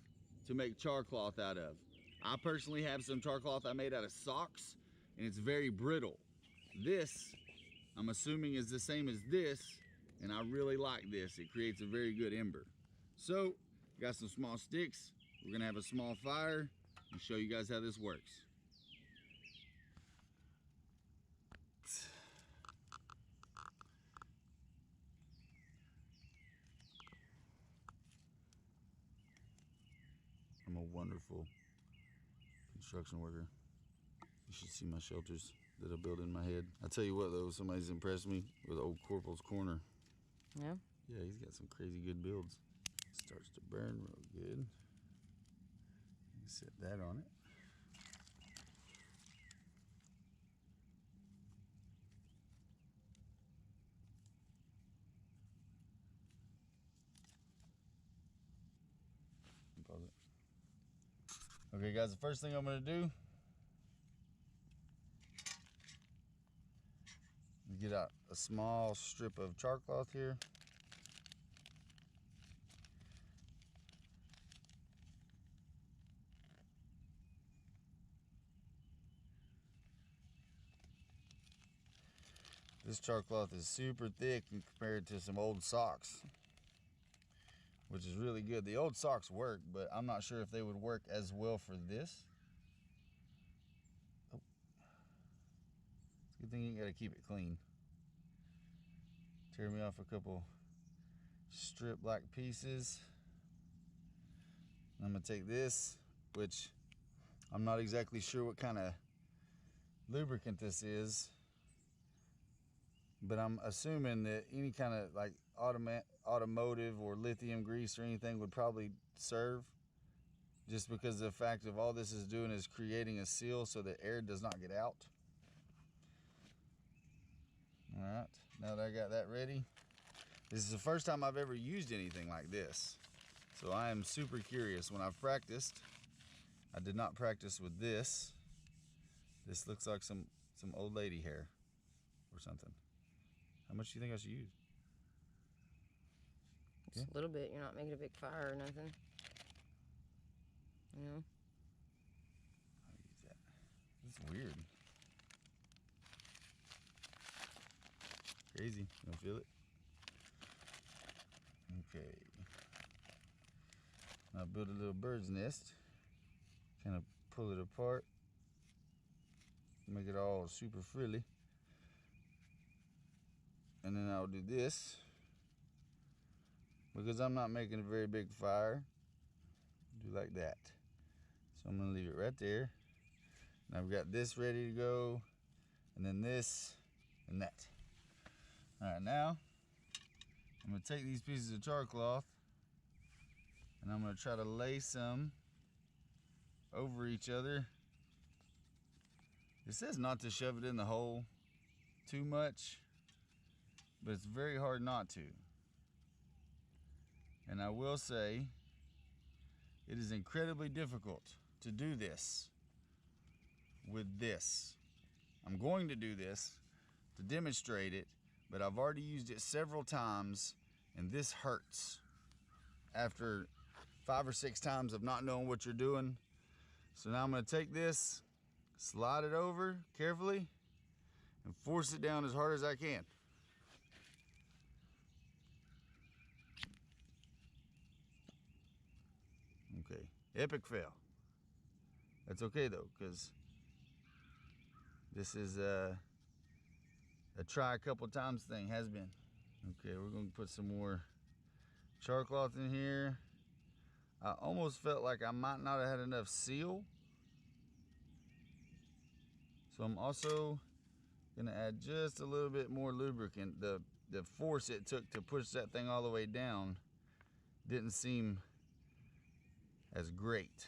to make char cloth out of. I personally have some char cloth I made out of socks, and it's very brittle. This, I'm assuming, is the same as this, and I really like this. It creates a very good ember. So, got some small sticks. We're gonna have a small fire and show you guys how this works. I'm a wonderful construction worker. You should see my shelters that I build in my head. I tell you what though, somebody's impressed me with Old Corporal's Corner. Yeah? Yeah, he's got some crazy good builds. Starts to burn real good. You can set that on it. Pause it. Okay guys, the first thing I'm gonna do is get out a small strip of char cloth here. This char cloth is super thick compared to some old socks, which is really good. The old socks work, but I'm not sure if they would work as well for this. Oh. It's a good thing you gotta keep it clean. Tear me off a couple strip-like pieces. I'm gonna take this, which I'm not exactly sure what kind of lubricant this is, but I'm assuming that any kind of like automotive or lithium grease or anything would probably serve, just because of the fact of all this is doing is creating a seal so that air does not get out. All right, now that I got that ready, this is the first time I've ever used anything like this, so I am super curious. When I've practiced, I did not practice with this. This looks like some old lady hair or something. How much do you think I should use? Just a little bit. You're not making a big fire or nothing. You know? I'll use that. It's weird. Crazy. You don't feel it? Okay. Now build a little bird's nest. Kind of pull it apart. Make it all super frilly. And then I'll do this. Because I'm not making a very big fire, do like that. So I'm gonna leave it right there. And I've got this ready to go, and then this, and that. All right, now, I'm gonna take these pieces of char cloth, and I'm gonna try to lay some over each other. It says not to shove it in the hole too much, but it's very hard not to. And I will say, it is incredibly difficult to do this with this. I'm going to do this to demonstrate it, but I've already used it several times, and this hurts. After 5 or 6 times of not knowing what you're doing. So now I'm gonna take this, slide it over carefully and force it down as hard as I can. Okay, epic fail. That's okay though, because this is a try a couple times thing, has been. Okay, we're gonna put some more char cloth in here. I almost felt like I might not have had enough seal. So I'm also gonna add just a little bit more lubricant. The force it took to push that thing all the way down didn't seem as great.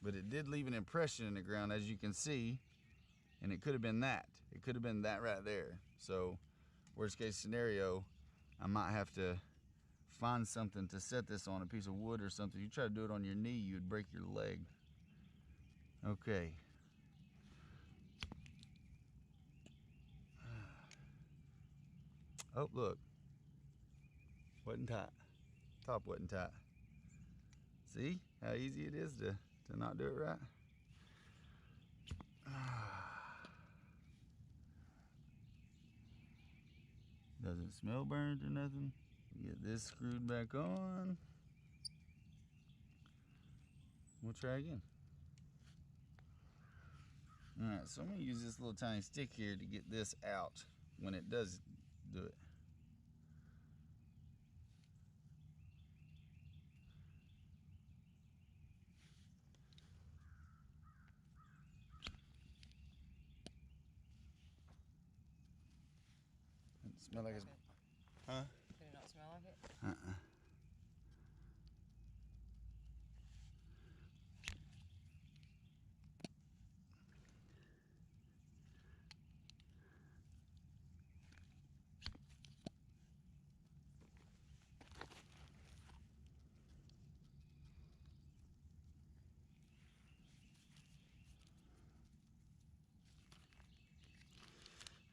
But it did leave an impression in the ground, as you can see, and it could have been that. It could have been that right there. So worst case scenario, I might have to find something to set this on, a piece of wood or something. You try to do it on your knee, you'd break your leg. Okay. Oh, look. Wasn't tight. Top wasn't tight. See how easy it is to not do it right? Doesn't smell burnt or nothing. Get this screwed back on. We'll try again. Alright, so I'm going to use this little tiny stick here to get this out when it does do it. Doesn't smell like it's... Huh? Did it not smell like it? Uh-uh.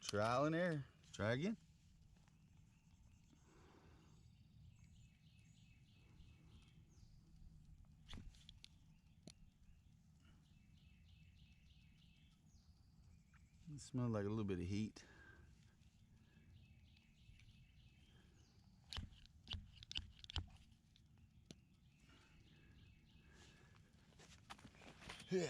Trial and error. Try again. It smells like a little bit of heat. Yeah.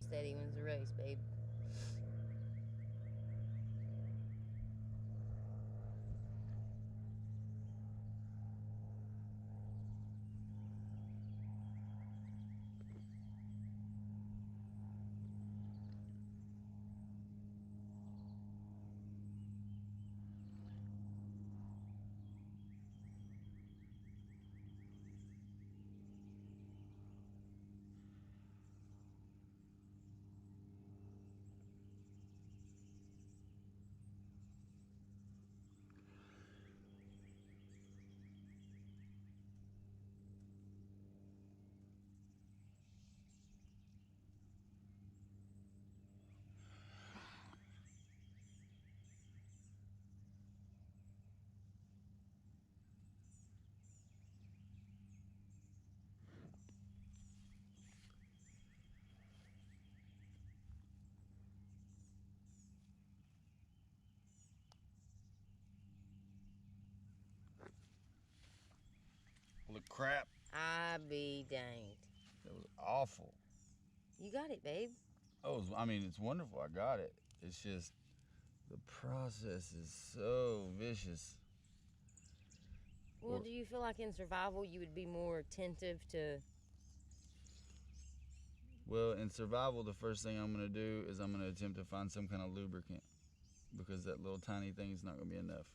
Steady wins the race, babe. Holy crap. I be danged. That was awful. You got it, babe. Oh, I mean, it's wonderful. I got it. It's just the process is so vicious. Well, do you feel like in survival you would be more attentive to Well, in survival, the first thing I'm gonna do is I'm gonna attempt to find some kind of lubricant, because that little tiny thing is not gonna be enough.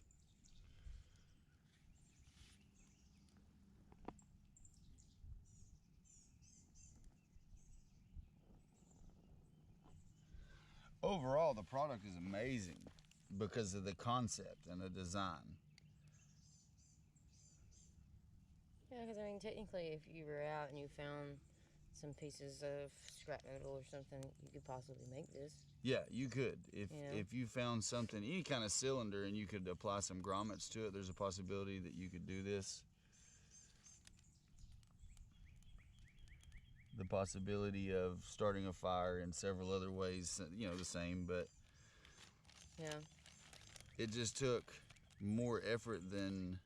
Overall, the product is amazing because of the concept and the design. Yeah, because I mean, technically, if you were out and you found some pieces of scrap metal or something, you could possibly make this. Yeah, you could. If You know? if you found something, any kind of cylinder, and you could apply some grommets to it, there's a possibility that you could do this. The possibility of starting a fire in several other ways, you know, the same, but Yeah. it just took more effort than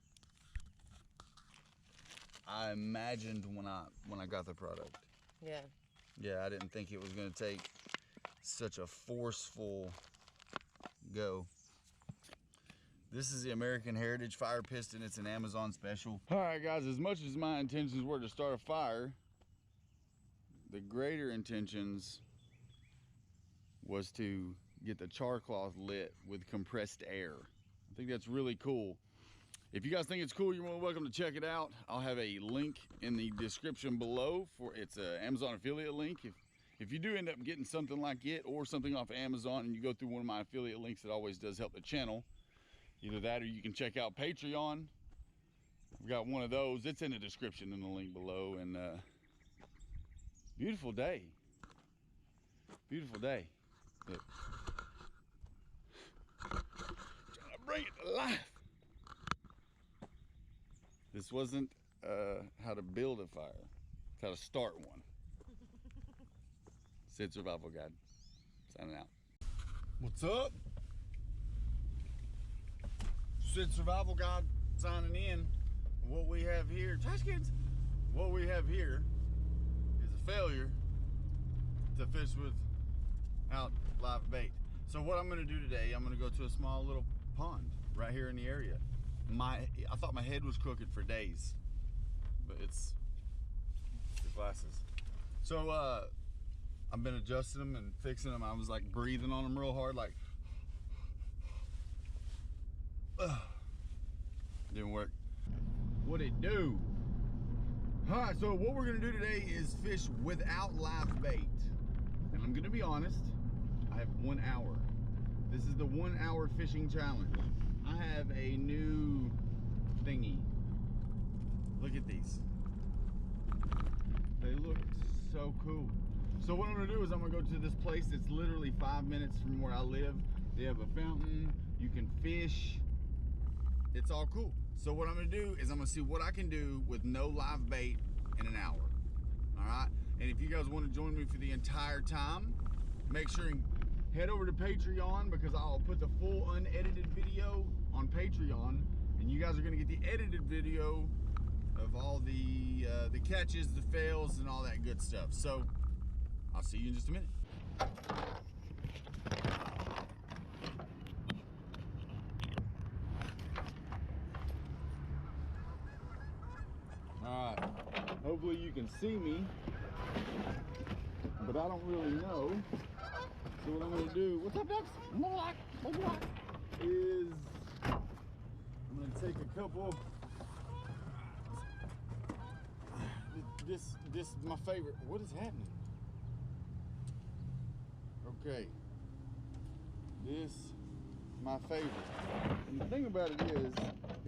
I imagined when I got the product. Yeah. Yeah, I didn't think it was going to take such a forceful go. This is the American Heritage Fire Piston. It's an Amazon special. All right, guys, as much as my intentions were to start a fire, the greater intentions was to get the char cloth lit with compressed air. I think that's really cool. If you guys think it's cool, you're more than welcome to check it out. I'll have a link in the description below for it's an Amazon affiliate link. If you do end up getting something like it or something off Amazon and you go through one of my affiliate links, it always does help the channel. Either that or you can check out Patreon. We've got one of those. It's in the description in the link below. And beautiful day. Beautiful day. Look. Trying to bring it to life. This wasn't how to build a fire. It's how to start one. Sid Survival Guide. Signing out. What's up? Sid Survival Guide signing in. What we have here, trash kids. What we have here is a failure to fish without live bait. So what I'm gonna do today, I'm gonna go to a small little pond right here in the area. I thought my head was crooked for days, but it's the glasses. So I've been adjusting them and fixing them. I was like breathing on them real hard, like didn't work. What'd it do? All right, so what we're gonna do today is fish without live bait. And I'm gonna be honest, I have 1 hour. This is the 1 hour fishing challenge. I have a new thingy. Look at these. They look so cool. So what I'm gonna do is I'm gonna go to this place that's literally 5 minutes from where I live. They have a fountain, you can fish. It's all cool. So what I'm gonna do is I'm gonna see what I can do with no live bait in an hour. All right? And if you guys wanna join me for the entire time, make sure and head over to Patreon, because I'll put the full unedited video on Patreon, and you guys are gonna get the edited video of all the catches, the fails, and all that good stuff. So I'll see you in just a minute. All right, hopefully you can see me, but I don't really know. So what I'm gonna do, what's up, ducks? Is I'm gonna take a couple. This is my favorite. What is happening? Okay, this my favorite. And the thing about it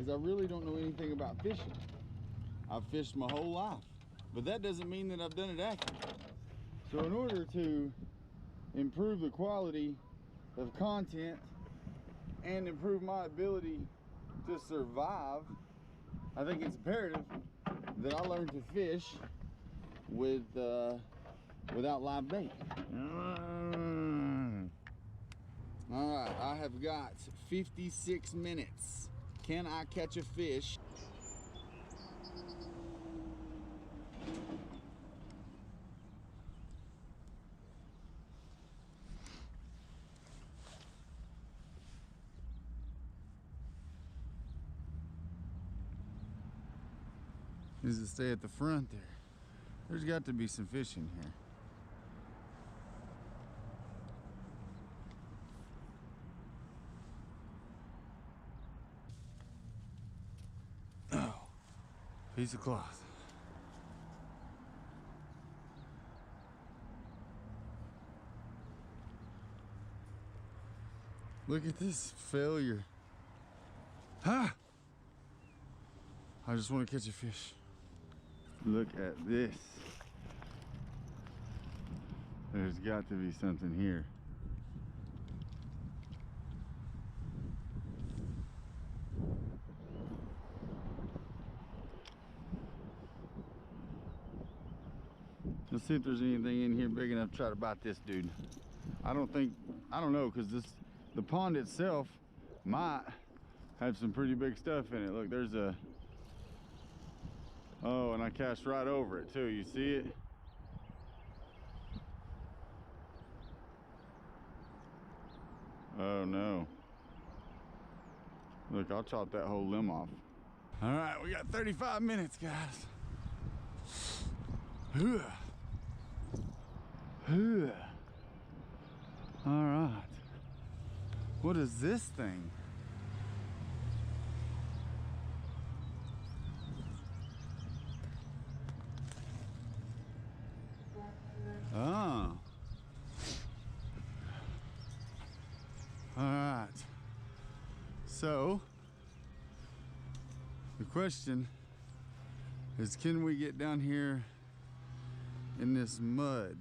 is I really don't know anything about fishing. I've fished my whole life, but that doesn't mean that I've done it accurate. So in order to improve the quality of content and improve my ability to survive, I think it's imperative that I learn to fish with without live bait. All right, I have got 56 minutes. Can I catch a fish? Does it stay at the front there? There's got to be some fish in here. Piece of cloth. Look at this failure. Ah! I just want to catch a fish. Look at this. There's got to be something here. Let's see if there's anything in here big enough to try to bite this dude. I don't know, because the pond itself might have some pretty big stuff in it. Look, there's a, oh, and I cast right over it too. You see it? Oh no. Look, I'll chop that whole limb off. All right, we got 35 minutes, guys. All right. What is this thing? Oh. All right. So, the question is, can we get down here in this mud?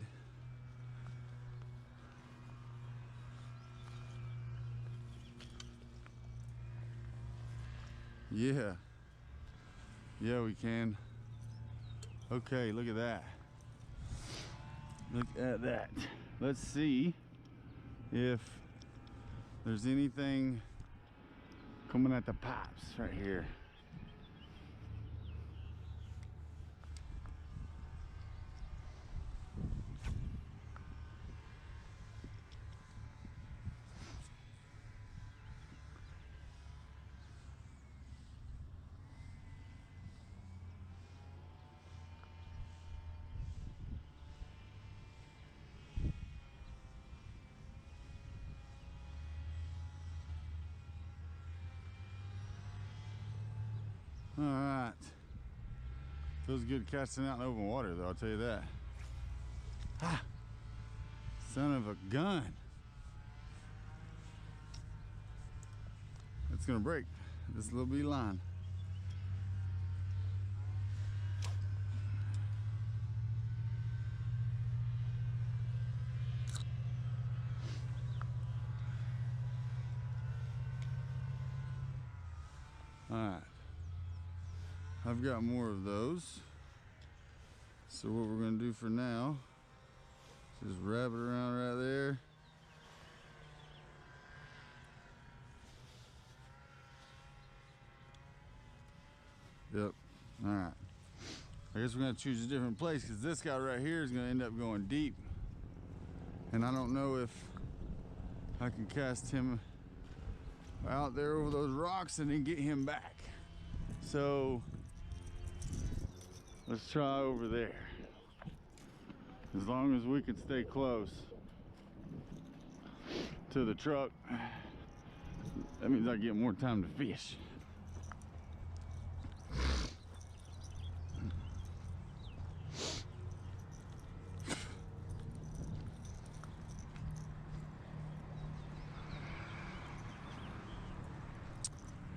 Yeah. Yeah, we can. Okay, look at that. Look at that. Let's see if there's anything coming at the pipes right here. All right. Feels good casting out in open water, though, I'll tell you that. Ah, son of a gun. It's gonna break this little bitty line. All right. I've got more of those. So what we're gonna do for now is just wrap it around right there. Yep. All right. I guess we're gonna choose a different place because this guy right here is gonna end up going deep. And I don't know if I can cast him out there over those rocks and then get him back. So let's try over there. As long as we can stay close to the truck, that means I get more time to fish.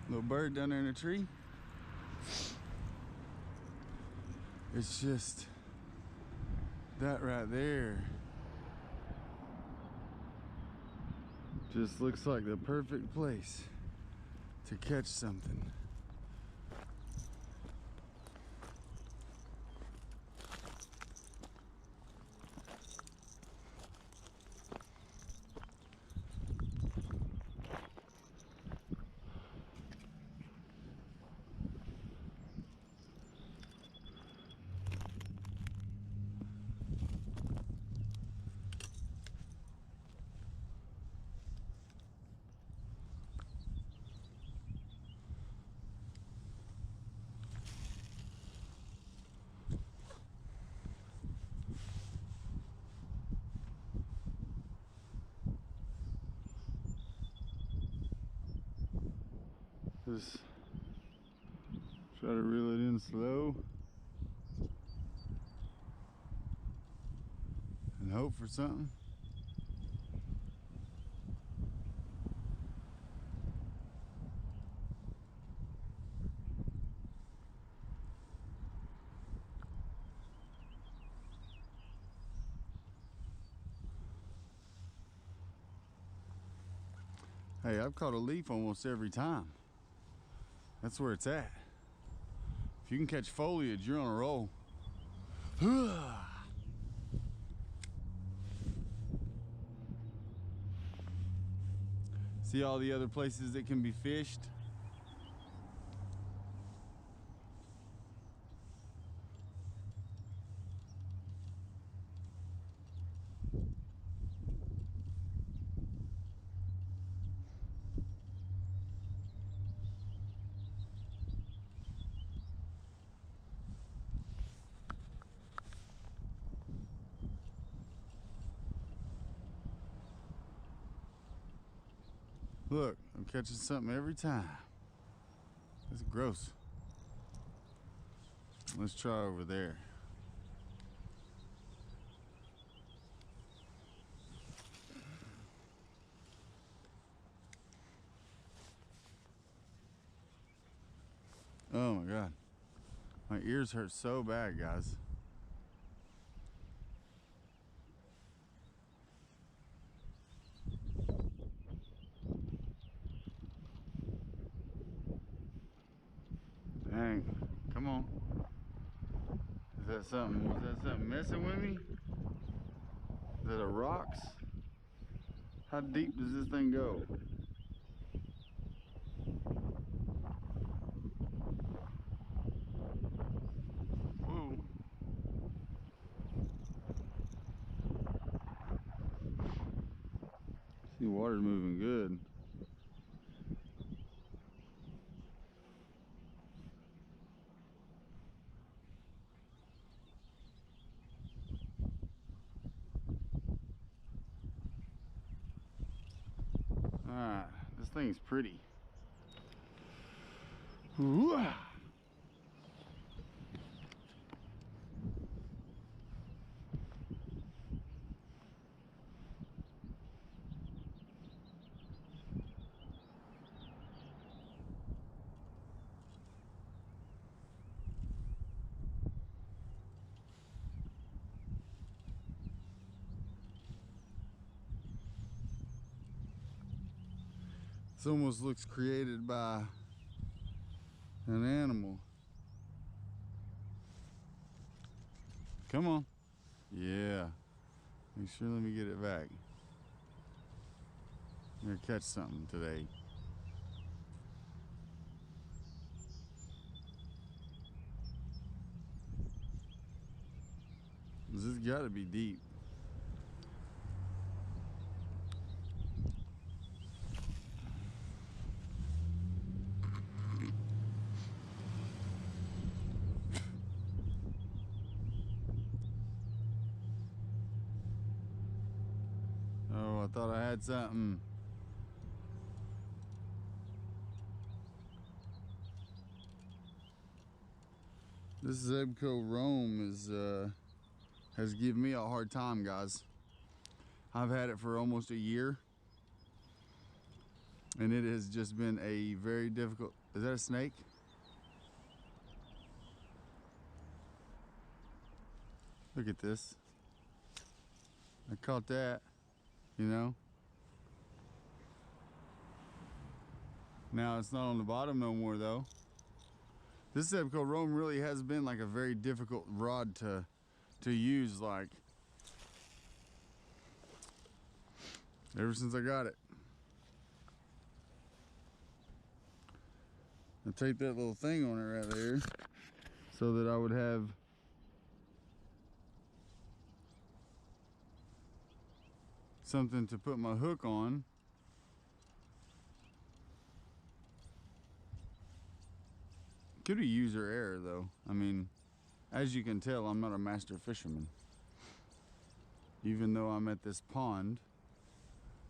Little bird down there in a tree. It's just that right there just looks like the perfect place to catch something. Just Try to reel it in slow. And hope for something. Hey, I've caught a leaf almost every time. That's where it's at. If you can catch foliage, you're on a roll. See all the other places that can be fished? Look, I'm catching something every time. That's gross. Let's try over there. Oh my God. My ears hurt so bad, guys. Dang, come on. Is that something? Was that something messing with me? Is that a rocks? How deep does this thing go? Whoa. See, water's moving good. Alright, this thing's pretty. Ooh. This almost looks created by an animal. Come on. Yeah. Make sure, let me get it back. I'm gonna catch something today. This has got to be deep. Oh, I thought I had something. This Zebco Roam has given me a hard time, guys. I've had it for almost a year, and it has just been a very difficult. Is that a snake? Look at this. I caught that, you know. Now it's not on the bottom no more though. This Zebco Roam really has been like a very difficult rod to use, like ever since I got it. I take that little thing on it right there so that I would have something to put my hook on. Could be user error though. I mean, as you can tell, I'm not a master fisherman. Even though I'm at this pond.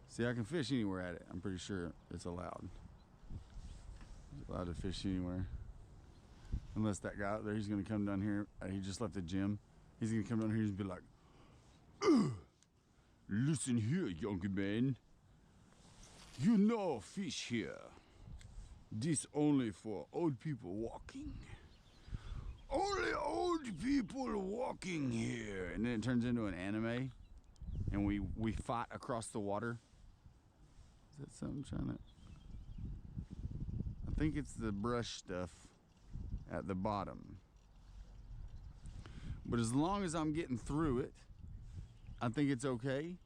See, I can fish anywhere at it. I'm pretty sure it's allowed. It's allowed to fish anywhere. Unless that guy out there, he's gonna come down here. He just left the gym. He's gonna come down here and be like, "Ugh, listen here, young man. You know fish here. This only for old people walking. Only old people walking here." And then it turns into an anime, and we fight across the water. Is that something trying to? I think it's the brush stuff at the bottom. But as long as I'm getting through it, I think it's okay,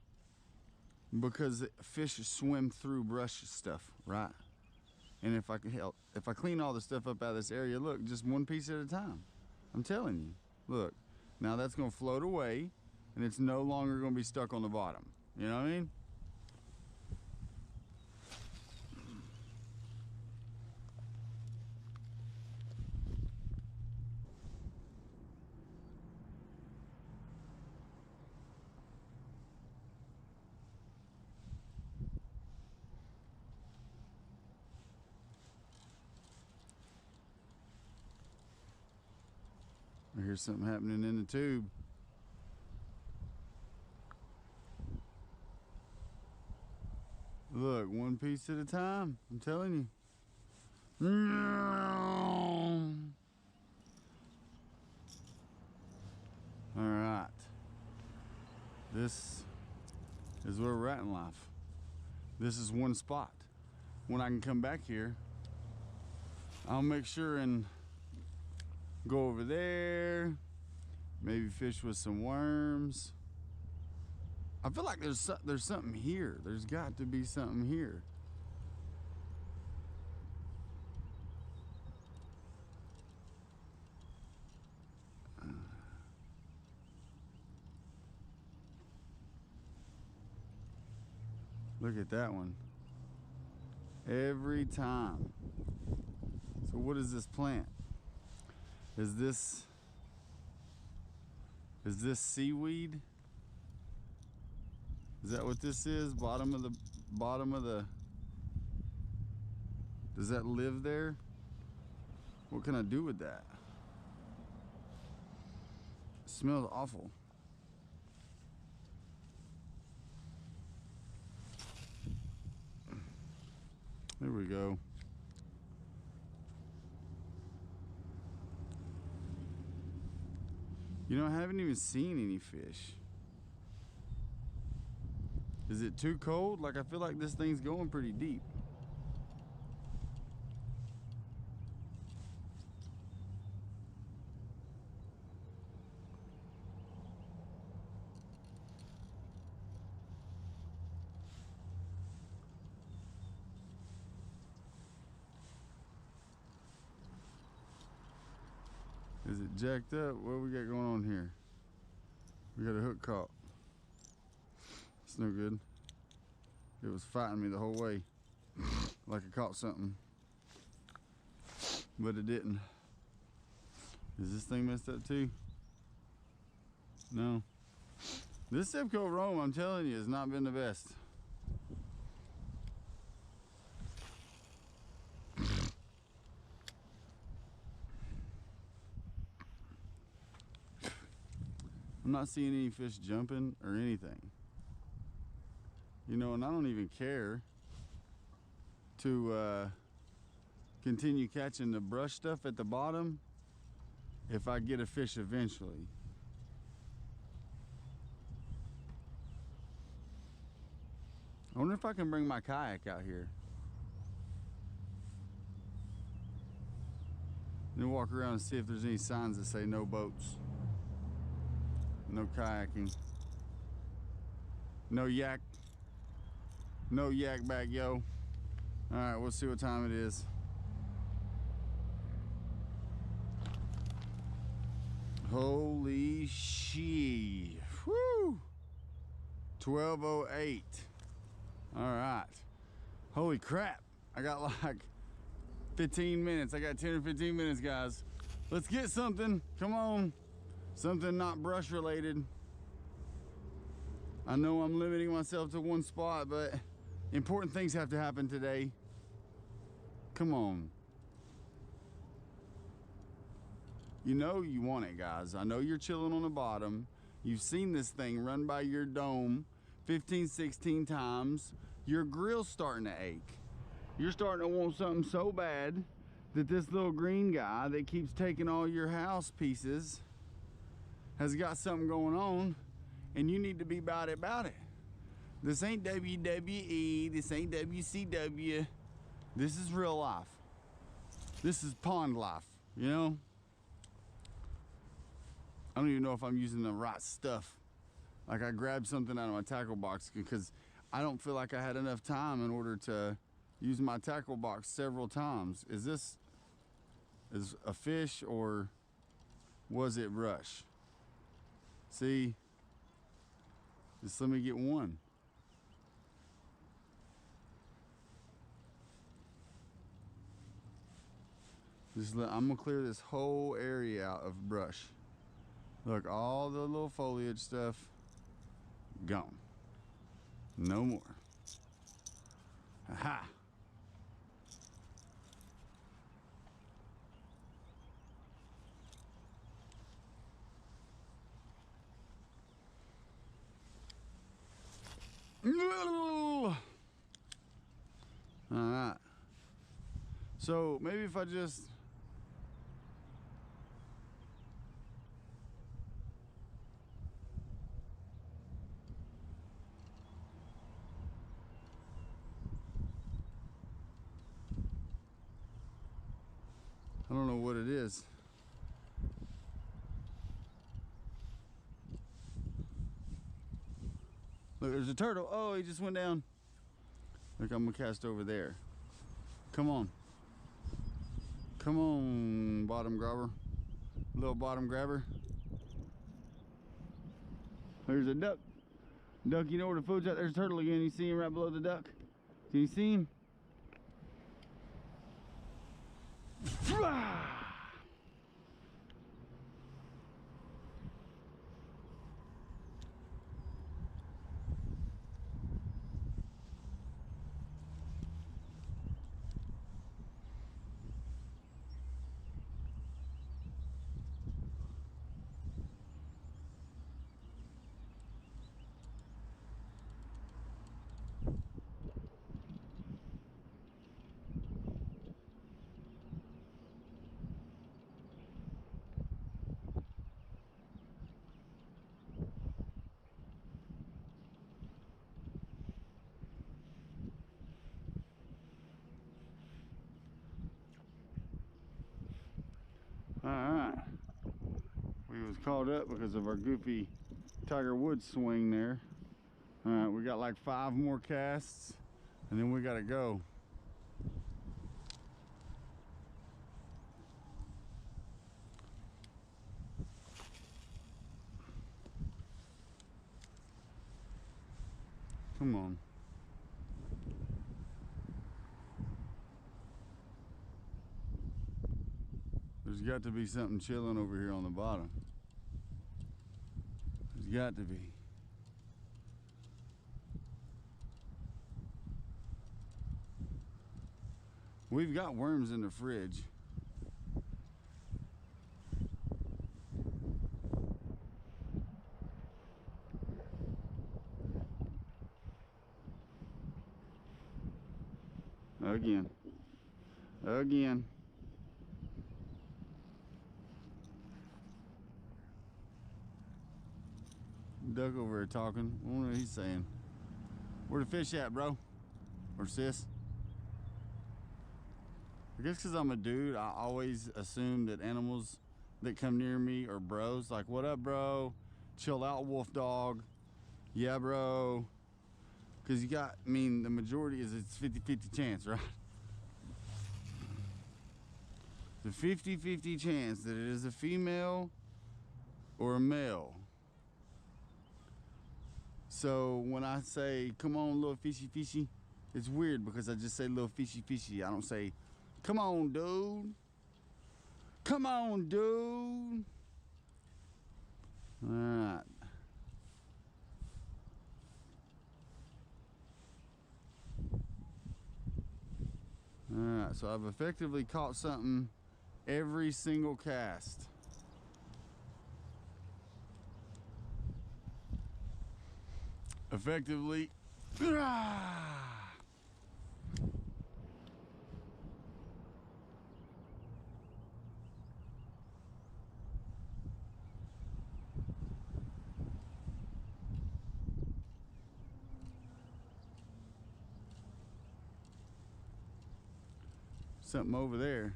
because fish swim through brush stuff, right? And if I can help, if I clean all the stuff up out of this area, look, just one piece at a time. I'm telling you, look, now that's gonna float away, and it's no longer gonna be stuck on the bottom. You know what I mean? I hear something happening in the tube. Look, one piece at a time, I'm telling you. All right. This is where we're at in life. This is one spot. When I can come back here, I'll make sure and go over there, maybe fish with some worms. I feel like there's something here. There's got to be something here. Look at that one. Every time. So what is this plant? Is this seaweed? Is that what this is? Bottom of the, does that live there? What can I do with that? It smells awful. There we go. You know, I haven't even seen any fish. Is it too cold? Like, I feel like this thing's going pretty deep. Is it jacked up? What we got going on here? We got a hook caught. It's no good. It was fighting me the whole way. Like I caught something. But it didn't. Is this thing messed up too? No. This Zebco Rome, I'm telling you, has not been the best. I'm not seeing any fish jumping or anything. You know, and I don't even care to continue catching the brush stuff at the bottom if I get a fish eventually. I wonder if I can bring my kayak out here. Then walk around and see if there's any signs that say no boats. No kayaking. No yak. No yak back, yo. Alright, we'll see what time it is. Holy shit. Woo! 12:08. Alright. Holy crap. I got like 15 minutes. I got 10 or 15 minutes, guys. Let's get something. Come on. Something not brush related. I know I'm limiting myself to one spot, but important things have to happen today. Come on. You know you want it, guys. I know you're chilling on the bottom. You've seen this thing run by your dome 15, 16 times. Your grill's starting to ache. You're starting to want something so bad that this little green guy that keeps taking all your house pieces has got something going on, and you need to be about it. This ain't WWE, this ain't WCW. This is real life. This is pond life, you know? I don't even know if I'm using the right stuff. Like, I grabbed something out of my tackle box because I don't feel like I had enough time in order to use my tackle box several times. Is this a fish or was it rush? See, just let me get one. I'm gonna clear this whole area out of brush. Look, all the little foliage stuff, gone. No more. Aha! Alright. So maybe if I just I don't know what it is. Look, there's a turtle. Oh, he just went down. Look, I'm gonna cast over there. Come on. Come on, bottom grabber. Little bottom grabber. There's a duck. Duck, you know where the food's at? There's a turtle again. You see him right below the duck? Can you see him? Alright, we was caught up because of our goofy Tiger Woods swing there. Alright, we got like 5 more casts and then we gotta go. Come on. There's got to be something chilling over here on the bottom. There's got to be. We've got worms in the fridge. Again. Again. Duck over here talking. I wonder what he's saying. Where the fish at, bro? Or sis? I guess because I'm a dude, I always assume that animals that come near me are bros. Like, what up, bro? Chill out, wolf dog. Yeah, bro. Because you got, I mean, the majority is it's 50-50 chance, right? The 50-50 chance that it is a female or a male. So when I say, come on, little fishy fishy, it's weird because I just say little fishy fishy. I don't say, come on, dude. Come on, dude. All right. All right, so I've effectively caught something every single cast. effectively. Something over there.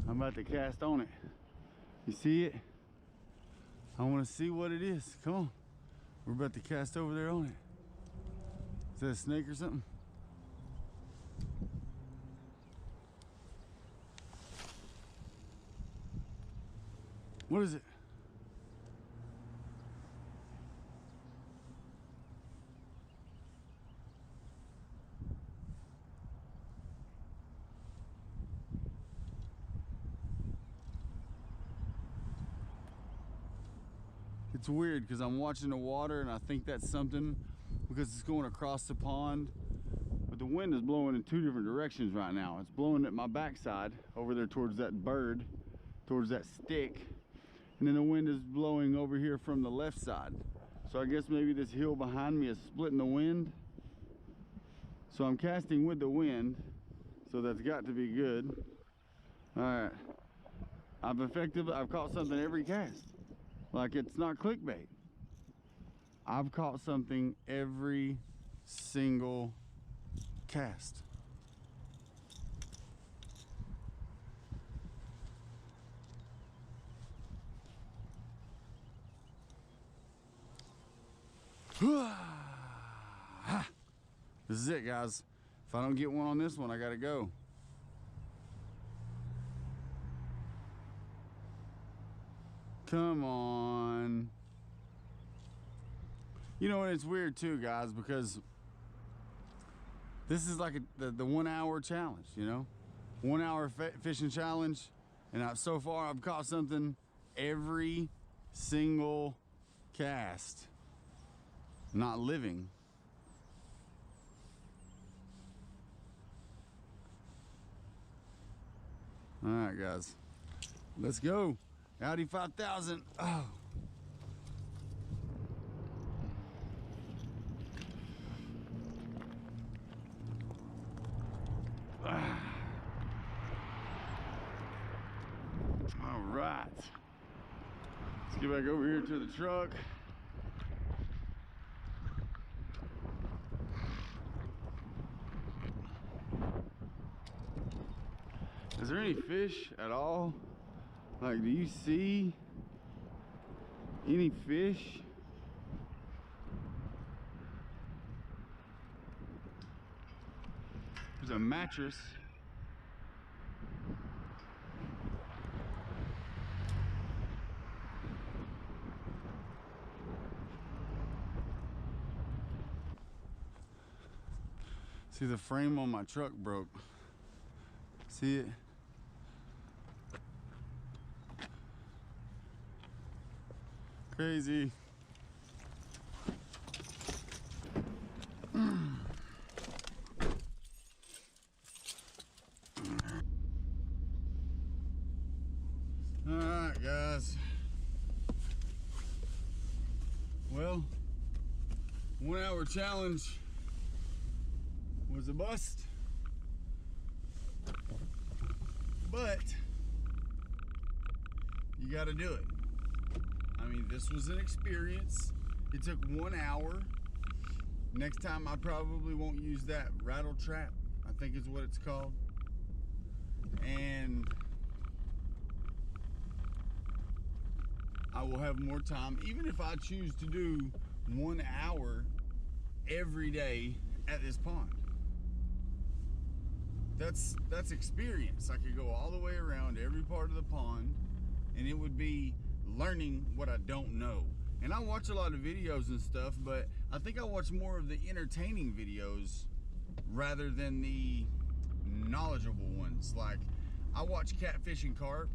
I'm about to cast on it. You see it? I want to see what it is. Come on. We're about to cast over there on it. Is that a snake or something? What is it? It's weird because I'm watching the water and I think that's something because it's going across the pond. But the wind is blowing in two different directions right now. It's blowing at my backside over there towards that bird, towards that stick. And then the wind is blowing over here from the left side. So I guess maybe this hill behind me is splitting the wind. So I'm casting with the wind. So that's got to be good. All right. I've caught something every cast. Like, it's not clickbait. I've caught something every single cast. This is it, guys. If I don't get one on this one, I gotta go. Come on. You know, and it's weird too, guys, because this is like the 1 hour challenge, you know? 1 hour fishing challenge. And so far I've caught something every single cast. Not living. All right, guys, let's go. Audi 5000. Oh. All right. Let's get back over here to the truck. Is there any fish at all? Like, do you see any fish? There's a mattress. See, the frame on my truck broke. See it? Crazy. All right, guys. Well, 1 hour challenge was a bust, but you got to do it. I mean, this was an experience. It took 1 hour. Next time I probably won't use that rattle trap, I think is what it's called. And I will have more time, even if I choose to do 1 hour every day at this pond. That's experience. I could go all the way around every part of the pond, and it would be learning what I don't know. And I watch a lot of videos and stuff, but I think I watch more of the entertaining videos rather than the knowledgeable ones. Like, I watch Catfish and Carp,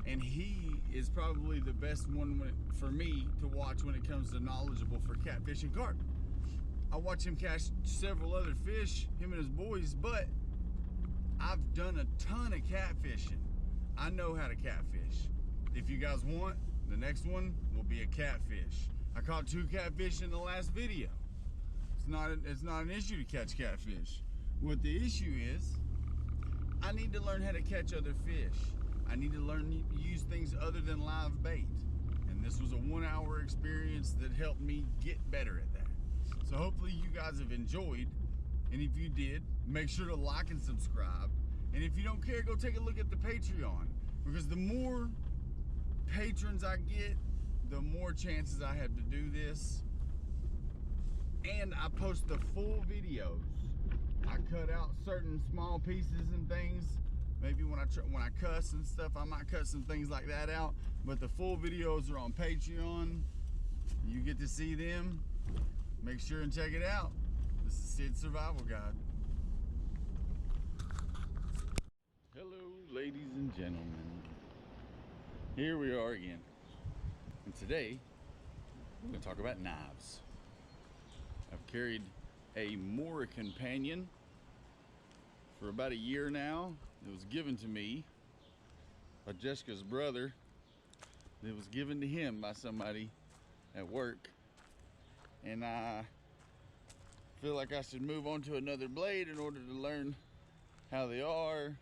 and he is probably the best one for me to watch when it comes to knowledgeable for catfish and carp. I watch him catch several other fish, him and his boys, but I've done a ton of catfishing. I know how to catfish. If you guys want, the next one will be a catfish. I caught 2 catfish in the last video. not an issue to catch catfish. What the issue is, I need to learn how to catch other fish. I need to learn to use things other than live bait. And this was a 1-hour experience that helped me get better at that. So hopefully you guys have enjoyed. And if you did, make sure to like and subscribe. And if you don't care, go take a look at the Patreon. Because the more patrons I get, the more chances I have to do this. And I post the full videos. I cut out certain small pieces and things. Maybe when I cuss and stuff, I might cut some things like that out. But the full videos are on Patreon. You get to see them. Make sure and check it out. This is Sid's Survival Guide. Hello, ladies and gentlemen. Here we are again. And today, we're going to talk about knives. I've carried a Mora Companion for about a year now. It was given to me by Jessica's brother. It was given to him by somebody at work. And I feel like I should move on to another blade in order to learn how they are,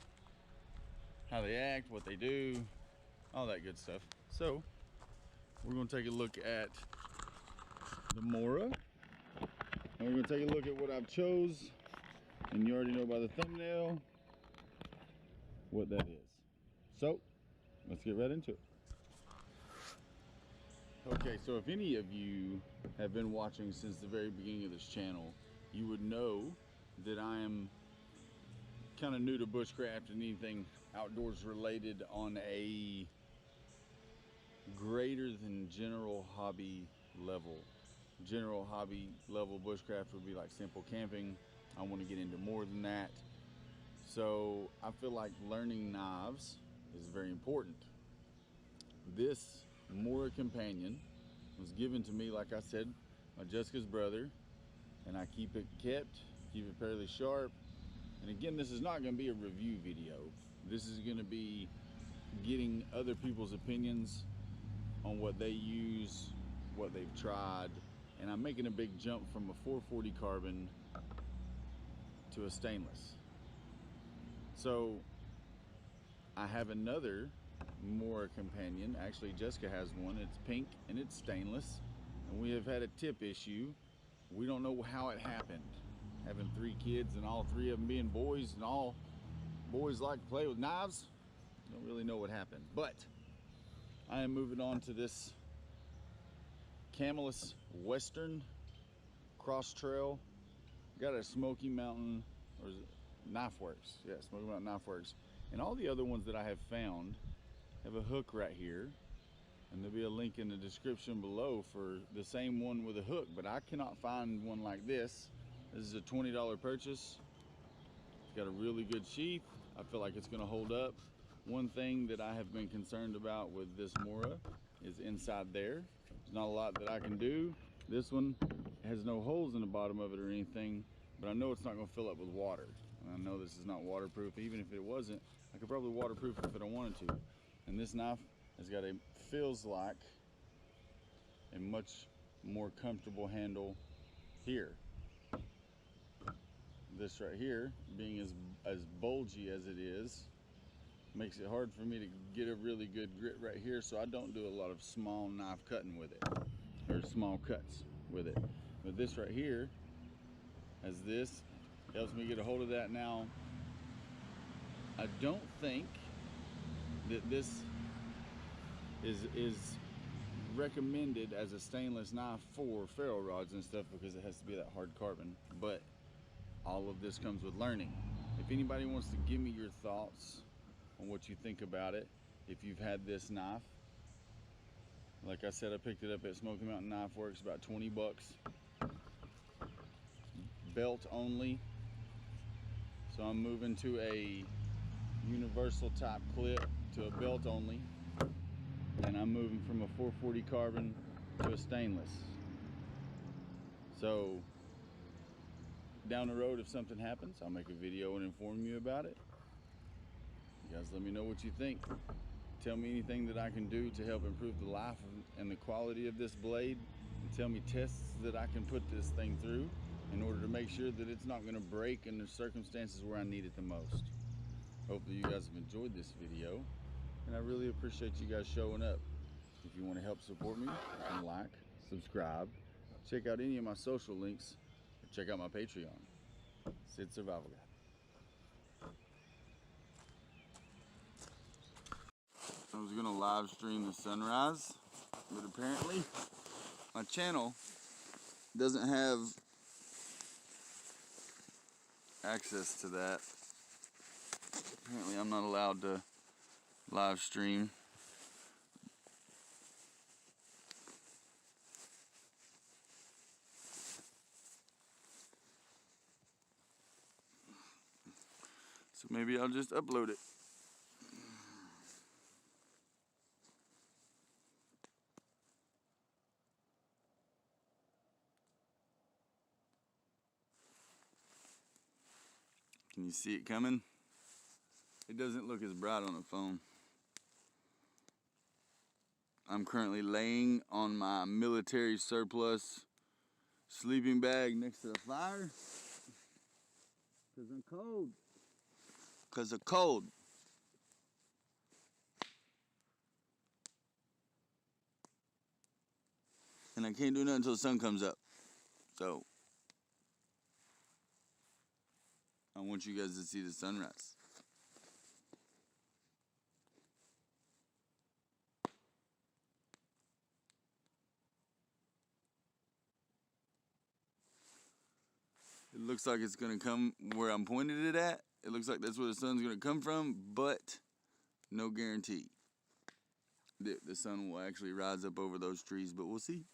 how they act, what they do, all that good stuff. So we're going to take a look at the Mora. And we're going to take a look at what I've chose. And you already know by the thumbnail what that is. So let's get right into it. Okay, so if any of you have been watching since the very beginning of this channel, you would know that I am kind of new to bushcraft and anything outdoors related on a greater than general hobby level. General hobby level bushcraft would be like simple camping. I want to get into more than that. So I feel like learning knives is very important. This Mora Companion was given to me, like I said, by Jessica's brother, and I keep it kept, keep it fairly sharp. And again, this is not going to be a review video. This is going to be getting other people's opinions on what they use, what they've tried, and I'm making a big jump from a 440 carbon to a stainless. So I have another Mora Companion. Actually, Jessica has one. It's pink and it's stainless, and we have had a tip issue. We don't know how it happened. Having 3 kids and all 3 of them being boys, and all boys like to play with knives, don't really know what happened. But I am moving on to this Camillus Western Cross Trail. Got a Smoky Mountain, or is it Knife Works? Yeah, Smoky Mountain Knife Works. And all the other ones that I have found have a hook right here, and there'll be a link in the description below for the same one with a hook, but I cannot find one like this. This is a $20 purchase. It's got a really good sheath. I feel like it's going to hold up. One thing that I have been concerned about with this Mora is inside there. There's not a lot that I can do. This one has no holes in the bottom of it or anything, but I know it's not going to fill up with water. And I know this is not waterproof. Even if it wasn't, I could probably waterproof it if I wanted to. And this knife has got feels like a much more comfortable handle here. This right here, being as bulgy as it is, makes it hard for me to get a really good grit right here, so I don't do a lot of small knife cutting with it, or small cuts with it. But this right here has this, helps me get a hold of that. Now, I don't think that this is recommended as a stainless knife for ferro rods and stuff, because it has to be that hard carbon, but all of this comes with learning. If anybody wants to give me your thoughts on what you think about it, if you've had this knife, like I said, I picked it up at Smoky Mountain Knife Works, about 20 bucks. Belt only. So I'm moving to a universal type clip to a belt only, and I'm moving from a 440 carbon to a stainless. So down the road, if something happens, I'll make a video and inform you about it. You guys let me know what you think. Tell me anything that I can do to help improve the life and the quality of this blade, and tell me tests that I can put this thing through. in order to make sure that it's not going to break in the circumstances where I need it the most. Hopefully you guys have enjoyed this video, and I really appreciate you guys showing up. If you want to help support me, you can like, subscribe, check out any of my social links, or check out my Patreon. Sid Survival Guy. I was gonna live stream the sunrise, but apparently my channel doesn't have access to that. Apparently I'm not allowed to live stream. So maybe I'll just upload it. Can you see it coming? It doesn't look as bright on the phone. I'm currently laying on my military surplus sleeping bag next to the fire. Cause I'm cold. Cause I'm cold. And I can't do nothing until the sun comes up. So I want you guys to see the sunrise. It looks like it's gonna come where I'm pointed it at. It looks like that's where the sun's gonna come from, but no guarantee that the sun will actually rise up over those trees, but we'll see.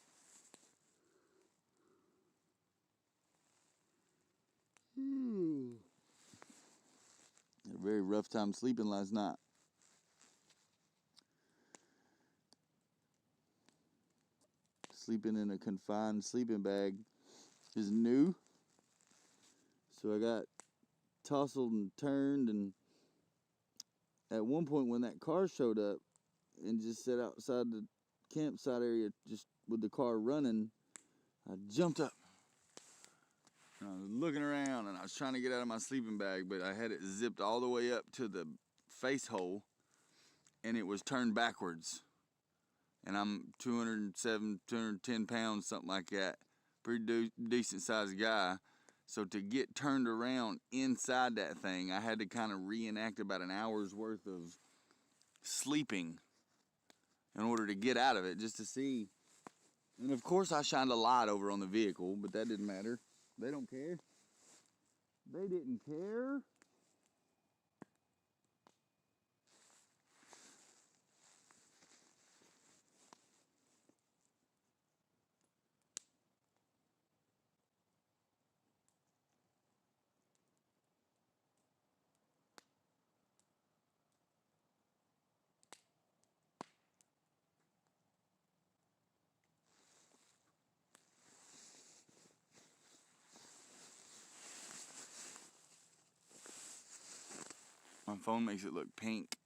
Had a very rough time sleeping last night. Sleeping in a confined sleeping bag is new. So I got tousled and turned, and at one point when that car showed up and just sat outside the campsite area just with the car running, I jumped up. And I was looking around and I was trying to get out of my sleeping bag, but I had it zipped all the way up to the face hole and it was turned backwards. And I'm 207, 210 pounds, something like that. Pretty decent sized guy. So to get turned around inside that thing, I had to kind of reenact about an hour's worth of sleeping in order to get out of it, just to see. And of course I shined a light over on the vehicle, but that didn't matter. They don't care. They didn't care. My phone makes it look pink.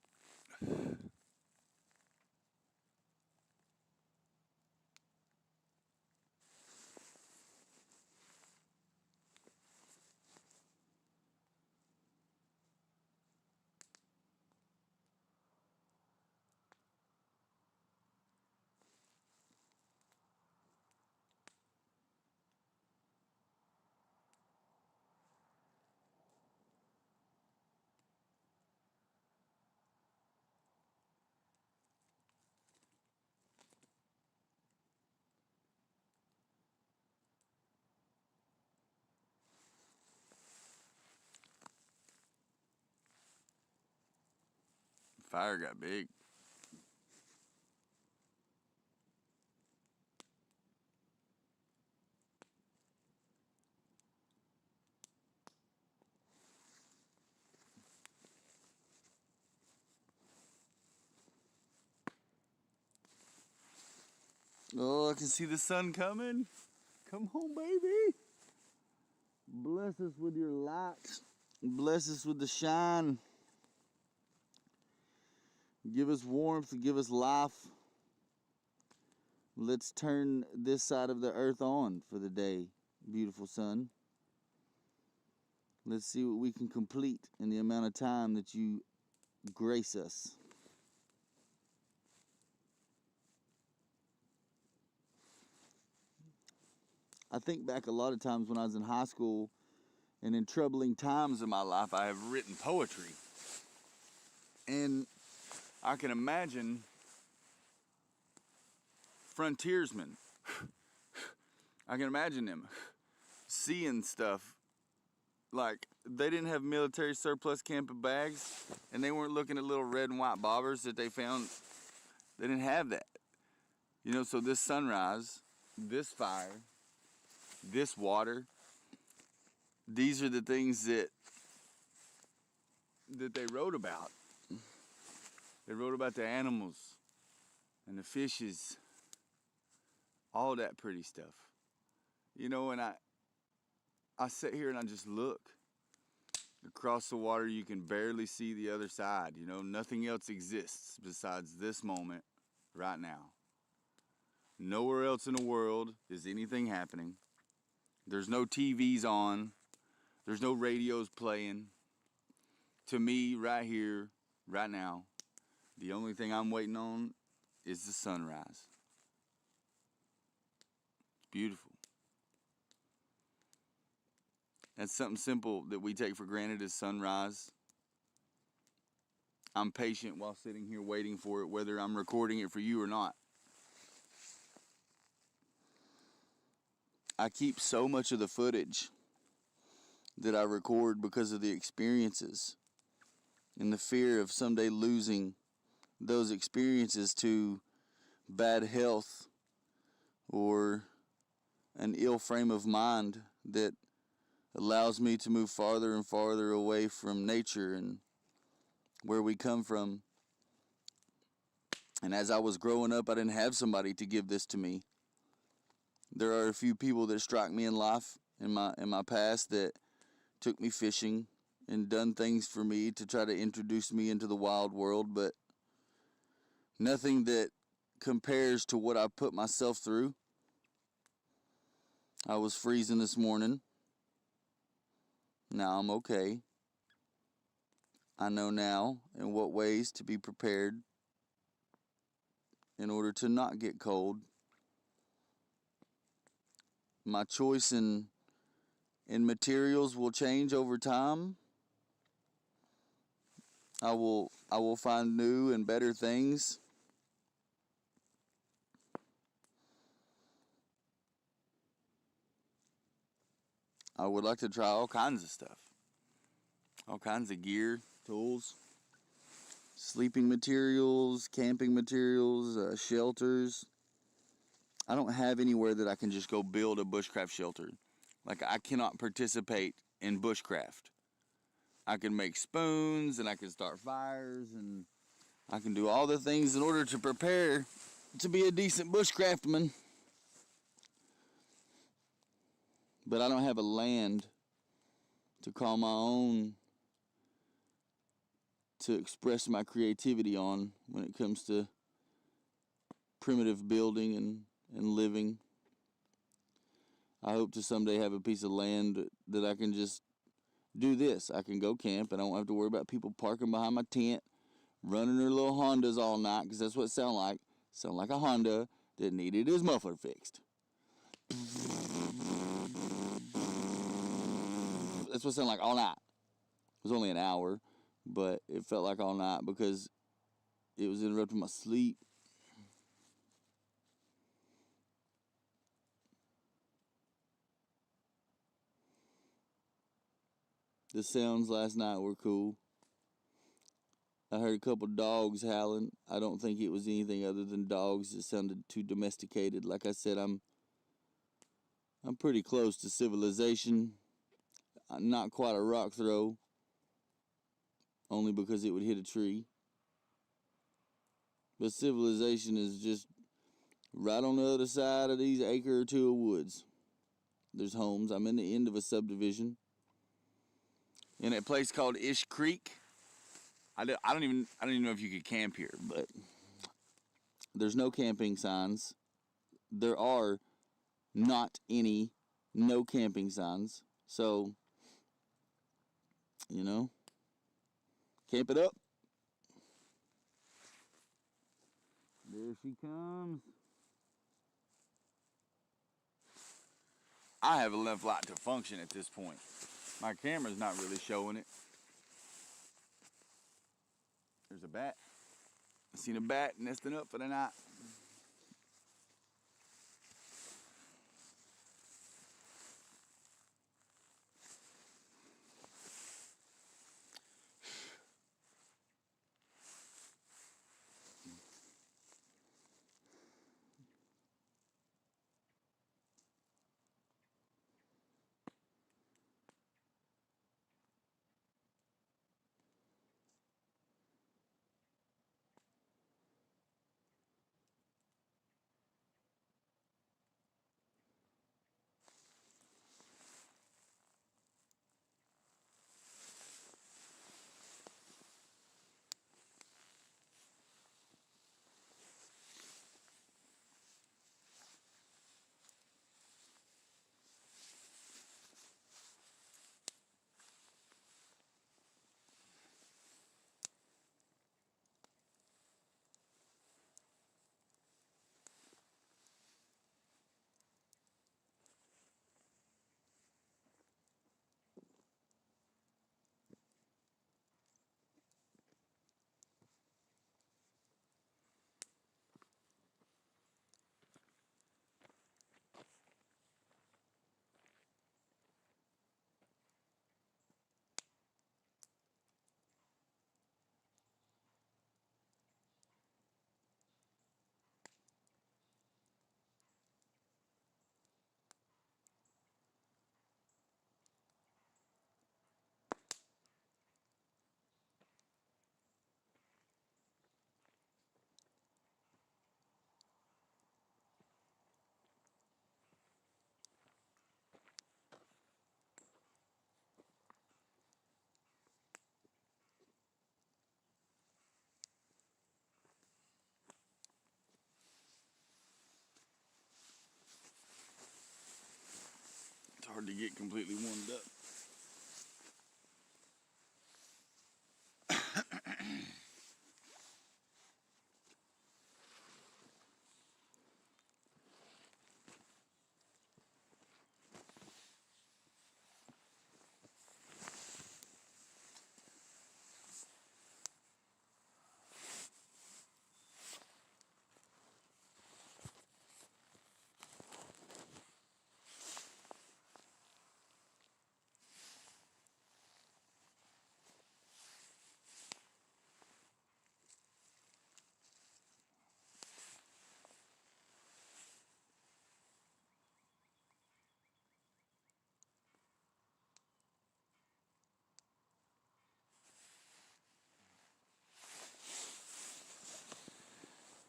Fire got big. Oh, I can see the sun coming. Come home, baby. Bless us with your light. Bless us with the shine. Give us warmth, give us life. Let's turn this side of the earth on for the day, beautiful sun. Let's see what we can complete in the amount of time that you grace us. I think back a lot of times when I was in high school and in troubling times in my life, I have written poetry. And I can imagine frontiersmen. I can imagine them seeing stuff like they didn't have military surplus camping bags, and they weren't looking at little red and white bobbers that they found. They didn't have that. You know, so this sunrise, this fire, this water, these are the things that they wrote about. They wrote about the animals and the fishes, all that pretty stuff. You know, and I sit here and I just look. Across the water, you can barely see the other side. You know, nothing else exists besides this moment right now. Nowhere else in the world is anything happening. There's no TVs on. There's no radios playing. To me, right here, right now, the only thing I'm waiting on is the sunrise. It's beautiful. That's something simple that we take for granted as sunrise. I'm patient while sitting here waiting for it, whether I'm recording it for you or not. I keep so much of the footage that I record because of the experiences and the fear of someday losing those experiences to bad health or an ill frame of mind that allows me to move farther and farther away from nature and where we come from. And as I was growing up, I didn't have somebody to give this to me. There are a few people that struck me in life in my past that took me fishing and done things for me to try to introduce me into the wild world, but nothing that compares to what I put myself through. I was freezing this morning. Now I'm okay. I know now in what ways to be prepared in order to not get cold. My choice in materials will change over time. I will find new and better things. I would like to try all kinds of stuff. All kinds of gear, tools, sleeping materials, camping materials, shelters. I don't have anywhere that I can just go build a bushcraft shelter. Like, I cannot participate in bushcraft. I can make spoons, and I can start fires, and I can do all the things in order to prepare to be a decent bushcraftman. But I don't have a land to call my own to express my creativity on when it comes to primitive building and living. I hope to someday have a piece of land that I can just do this. I can go camp and I won't have to worry about people parking behind my tent, running their little Hondas all night, because that's what it sounds like. Sound like a Honda that needed his muffler fixed. That's what it sounded like all night. It was only an hour, but it felt like all night because it was interrupting my sleep. The sounds last night were cool. I heard a couple dogs howling. I don't think it was anything other than dogs. It sounded too domesticated. Like I said, I'm pretty close to civilization. I'm not quite a rock throw, only because it would hit a tree. But civilization is just right on the other side of these acre or two of woods. There's homes. I'm in the end of a subdivision in a place called Ish Creek. I don't even know if you could camp here, but there's no camping signs. There are not any no camping signs. So You know? Camp it up. There she comes. I have enough light to function at this point. My camera's not really showing it. There's a bat. I seen a bat nesting up for the night. It's hard to get completely warmed up.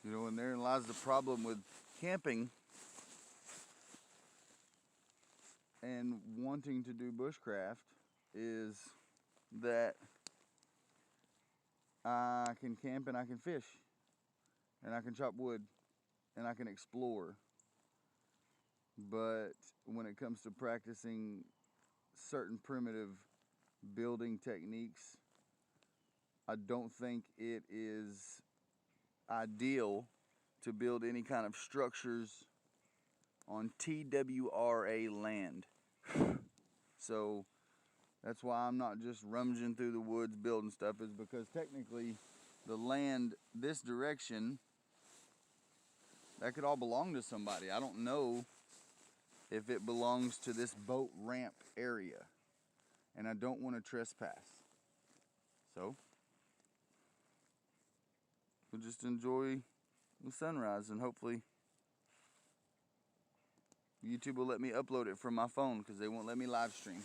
You know, and therein lies the problem with camping and wanting to do bushcraft is that I can camp and I can fish and I can chop wood and I can explore. But when it comes to practicing certain primitive building techniques, I don't think it is ideal to build any kind of structures on TWRA land. So that's why I'm not just rummaging through the woods building stuff, is because technically the land this direction, that could all belong to somebody. I don't know if it belongs to this boat ramp area, and I don't want to trespass. So we'll just enjoy the sunrise, and hopefully YouTube will let me upload it from my phone, because they won't let me live stream.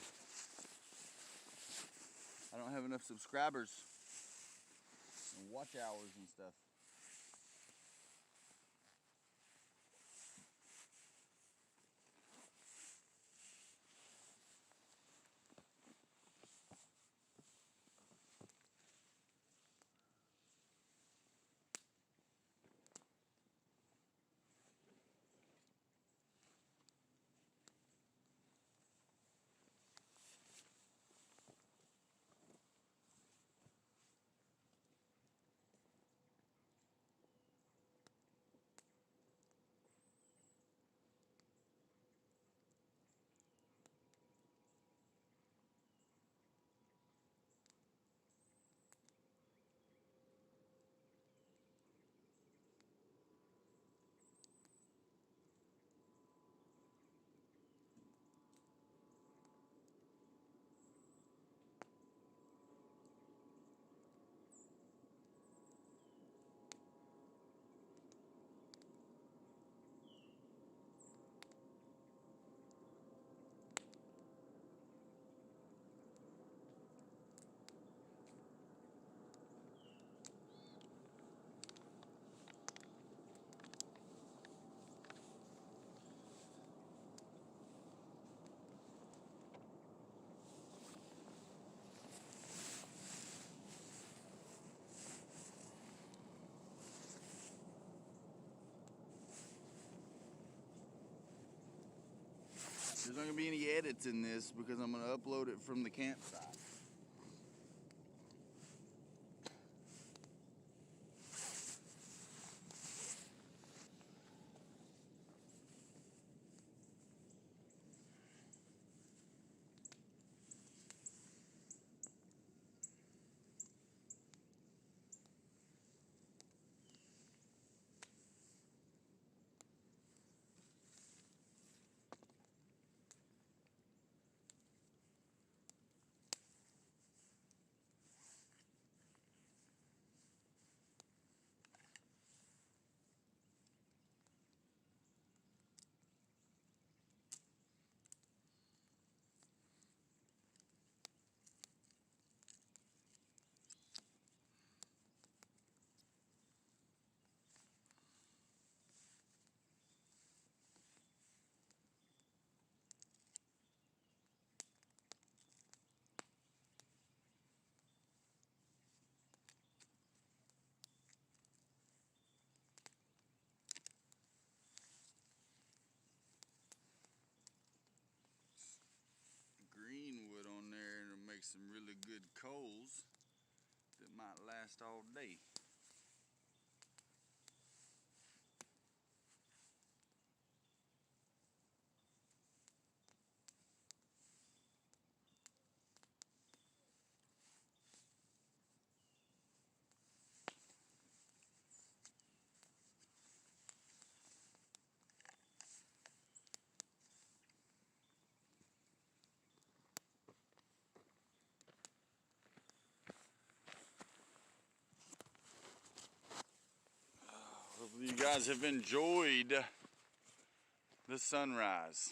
I don't have enough subscribers and watch hours and stuff. There's not gonna be any edits in this because I'm gonna upload it from the campsite. Greenwood on there, and it'll make some really good coals that might last all day. Hopefully you guys have enjoyed the sunrise.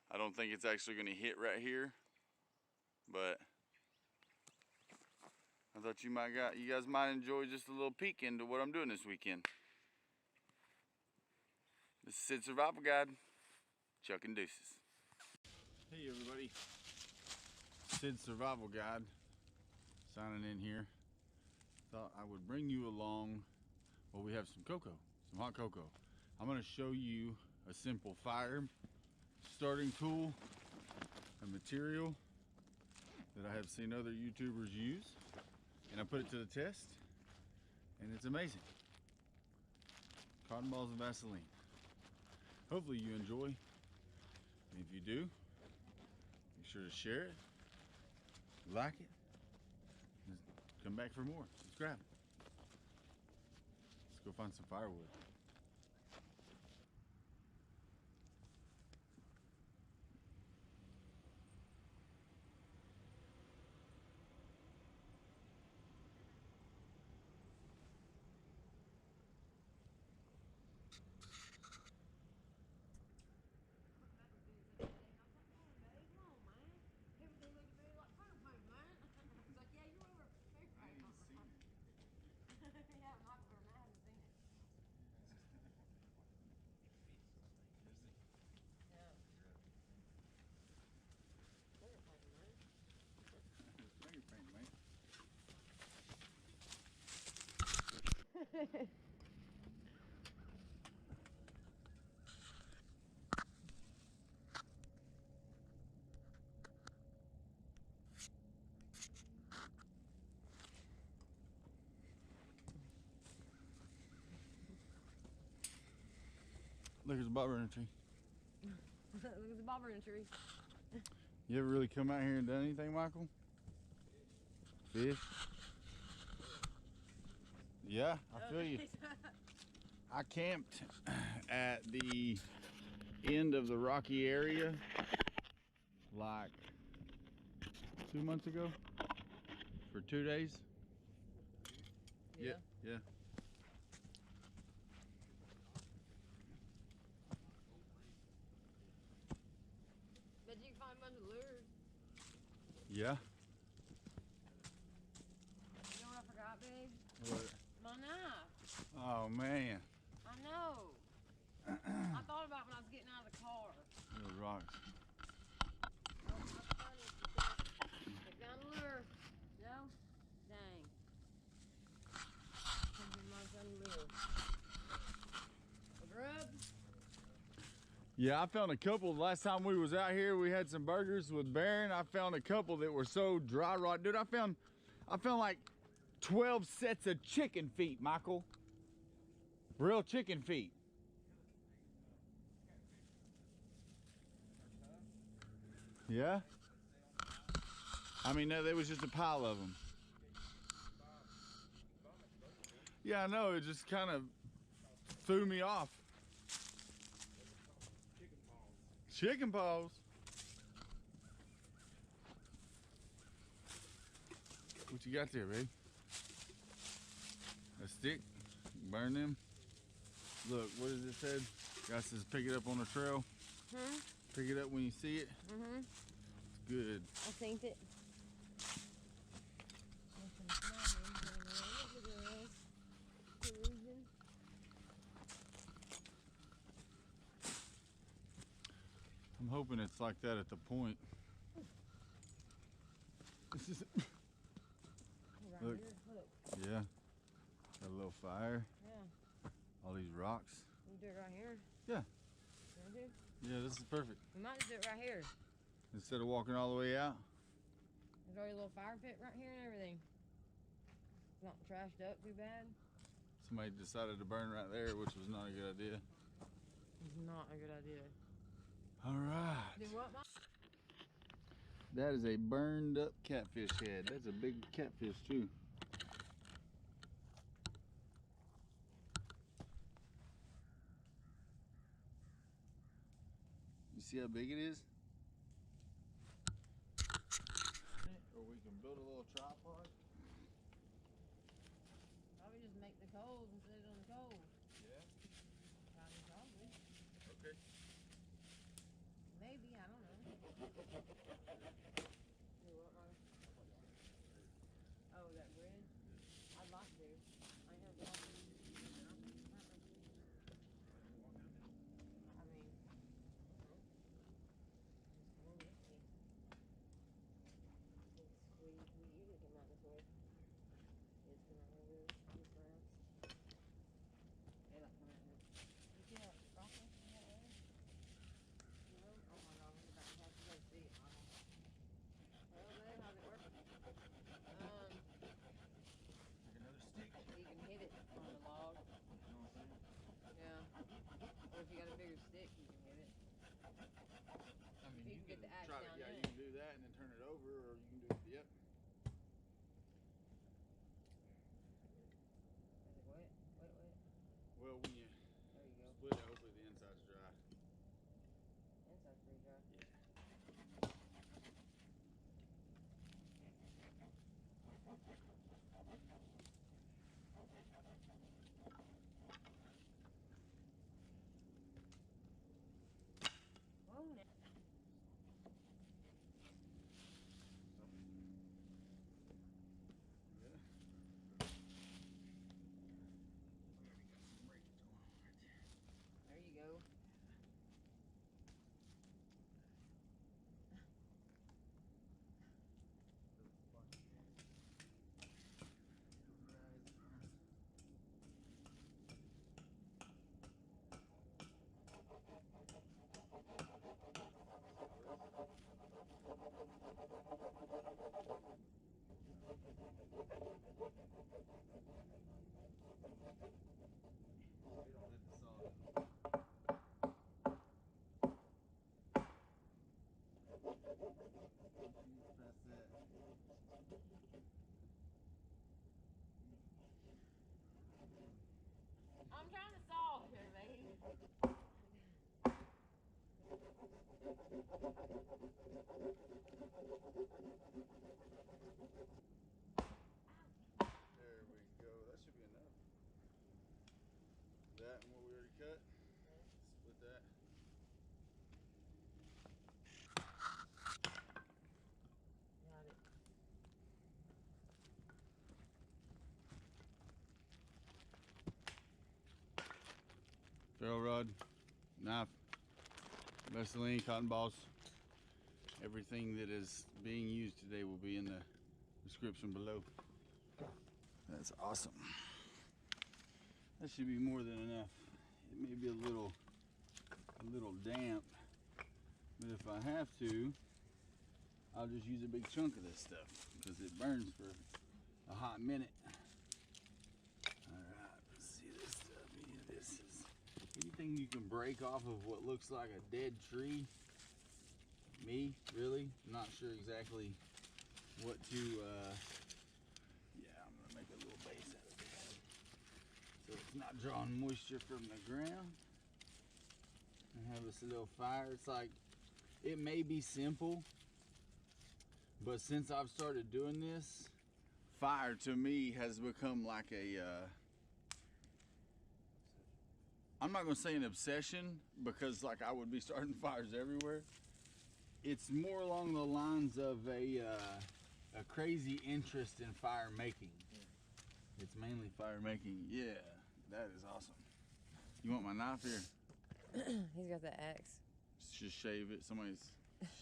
I don't think it's actually going to hit right here, but I thought you guys might enjoy just a little peek into what I'm doing this weekend. This is Sid Survival Guide, Chuck and Deuces. Hey everybody, Sid Survival Guide, signing in here. Thought I would bring you along. Well, we have some cocoa, some hot cocoa. I'm going to show you a simple fire starting tool, a material that I have seen other YouTubers use, and I put it to the test, and it's amazing. Cotton balls and Vaseline. Hopefully you enjoy, and if you do, make sure to share it, like it, and come back for more. Subscribe. Let's go find some firewood. Look, there's a bob in a tree. Look at the bobber in a tree. You ever really come out here and done anything, Michael? Fish? Yeah, I feel you. I camped at the end of the rocky area like 2 months ago for 2 days. Yeah. Yeah. Bet you can find a bunch of lures. Yeah. You know what I forgot, babe? What? My knife. Oh man. I know. I thought about it when I was getting out of the car. Those rocks. Take down the lure. No? Dang. Can't get my son lure. A grub? Yeah, I found a couple. Last time we was out here, we had some burgers with Baron. I found a couple that were so dry rot. Dude, I found like 12 sets of chicken feet, Michael. Real chicken feet. Yeah? I mean, no, there was just a pile of them. Yeah, I know, it just kind of threw me off. Chicken paws. What you got there, babe? A stick? Burn them? Look, what does it say? Guy says pick it up on the trail. Hmm? Pick it up when you see it. Mm-hmm. It's good. I think it. I'm hoping it's like that at the point. Look. Yeah. Got a little fire. Yeah. All these rocks. You do it right here. Yeah. Right here. Yeah, this is perfect. We might just do it right here. Instead of walking all the way out. There's already a little fire pit right here and everything. It's not trashed up too bad. Somebody decided to burn right there, which was not a good idea. It's not a good idea. All right. Do what, Mom? That is a burned up catfish head. That's a big catfish too. You see how big it is? Or we can build a little tripod. Probably just make the coals and set it on the coals. Yeah. Probably. Okay. Maybe, I don't know. Do what, Mom? Oh, that bridge? I'd like to. I ain't never walked it. I mean, we usually come out this way. It's come out over this round. They like come out here. You see that rocket in that area? No? Oh my God, we're about to have to go see it, Mama. Well, then, how's it working? Another stick. You can hit it on the log. Yeah. Or if you got a bigger stick, you can hit it. I mean, You can get the axe try down to, yeah, there. you can do that and then turn it over, or you can do it, yep. Is it wet? Wet? Well, when you There you go. split it, hopefully the inside's dry. Inside's pretty dry. Whoa, now. There you go. I'm trying to solve here, baby. There we go. That should be enough. That and what we already cut. Split that. Got it. Ferro rod, knife, Vaseline, cotton balls. Everything that is being used today will be in the description below. That's awesome. That should be more than enough. It may be a little damp. But if I have to, I'll just use a big chunk of this stuff because it burns for a hot minute. Alright, let's see this stuff. Yeah, this is anything you can break off of what looks like a dead tree. Me, really? Not sure exactly what to, yeah, I'm gonna make a little base out of this. So it's not drawing moisture from the ground. And have this little fire. It's like, it may be simple, but since I've started doing this, fire to me has become like a, I'm not gonna say an obsession because like I would be starting fires everywhere. It's more along the lines of a crazy interest in fire making. It's mainly fire making. Yeah, that is awesome. You want my knife here? He's got the axe. Just shave it. Somebody's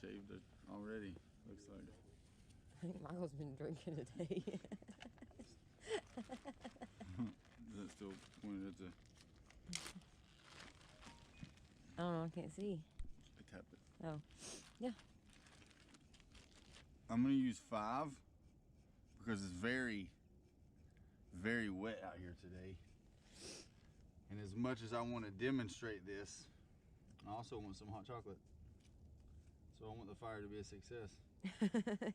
shaved it already. Looks like. I think Michael's been drinking today. Is that still pointed at the? I don't know. I can't see. I tap it. Oh, yeah. I'm gonna use 5 because it's very, very wet out here today. And as much as I want to demonstrate this, I also want some hot chocolate. So I want the fire to be a success.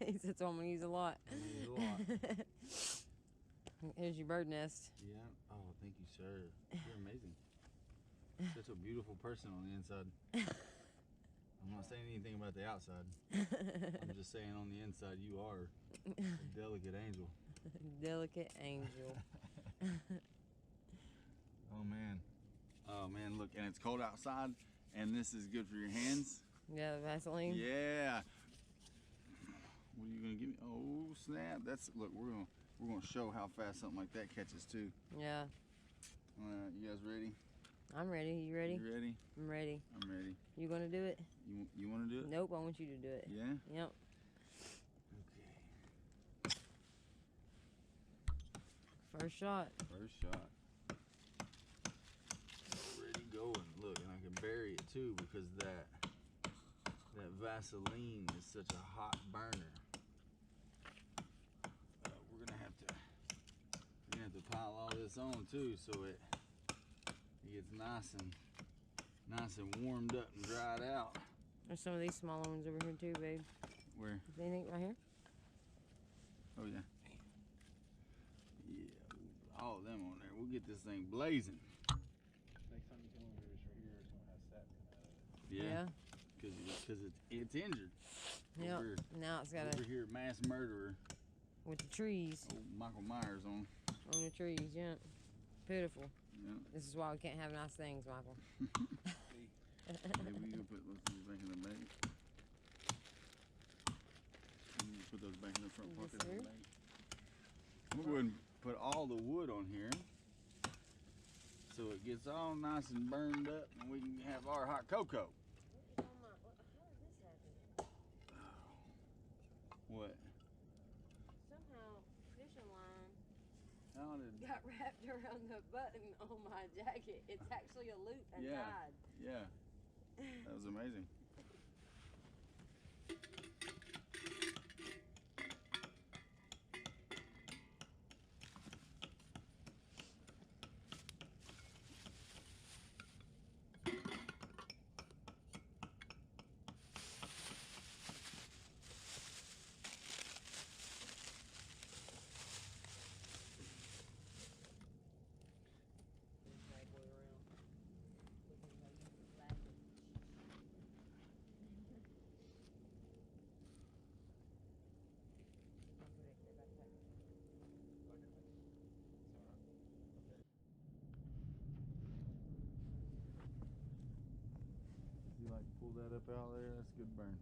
He said, so I'm gonna use a lot. I'm gonna use a lot. Here's your bird nest. Yeah. Oh, thank you, sir. You're amazing. Such a beautiful person on the inside. I'm not saying anything about the outside. I'm just saying on the inside you are a delicate angel. Delicate angel. Oh man. Oh man, look, and it's cold outside and this is good for your hands. Yeah, the Vaseline. Yeah. What are you gonna give me? Oh snap. That's look, we're gonna show how fast something like that catches too. Yeah. Alright, you guys ready? I'm ready. You ready? You ready? I'm ready. I'm ready. You gonna do it? You wanna do it? Nope, I want you to do it. Yeah? Yep. Okay. First shot. First shot. Already going. Look, and I can bury it too because that Vaseline is such a hot burner. We're gonna have to pile all this on too so it gets nice and warmed up and dried out. There's some of these smaller ones over here too, babe. Where? Is anything right here? Oh yeah. Yeah, all of them on there. We'll get this thing blazing. Next time you come over here, it's right here. It's gonna have sap coming out of it. Yeah. Because it's injured. Yeah. Over, Now it's got over here, mass murderer. with the trees. Old Michael Myers on the trees. Yeah. Beautiful. Yeah. This is why we can't have nice things, Michael. Maybe we can put those back in the bag. Put those back in the front pocket of the bag. We'll go ahead and put all the wood on here so it gets all nice and burned up and we can have our hot cocoa. How did this happen? What? Somehow fishing line How did? got wrapped around the button on my jacket. It's actually a loop and Yeah. tied. Yeah. That was amazing. You like pull that up out there? That's a good burn.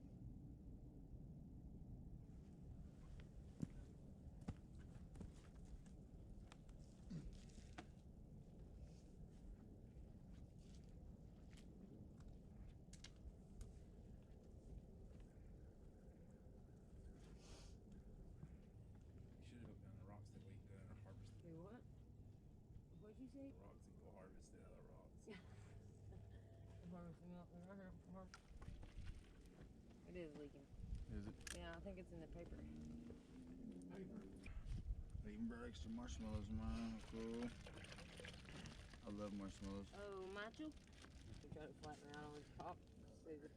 Should have done the rocks that we harvested. Do what? What'd you say? Rocks and go harvest the other rocks. harvest the milk. It is leaking. Is it? Yeah, I think it's in the paper. They even brought extra marshmallows in mine. Cool. I love marshmallows. Oh, macho? You try to flatten her out on the top. Save it.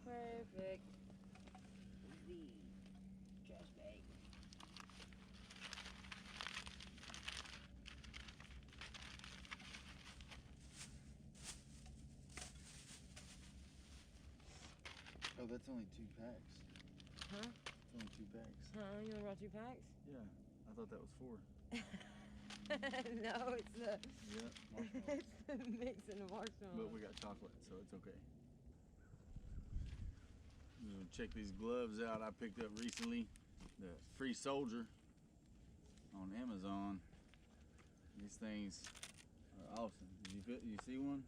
Perfect. The trash bag. Oh, that's only 2 packs. Huh? It's only 2 packs. Huh? You only brought 2 packs? Yeah, I thought that was 4. No, it's the Yeah, it's the mix in the marshmallow. but we got chocolate, so it's okay. Check these gloves out I picked up recently. The Free Soldier on Amazon. These things are awesome. You see one?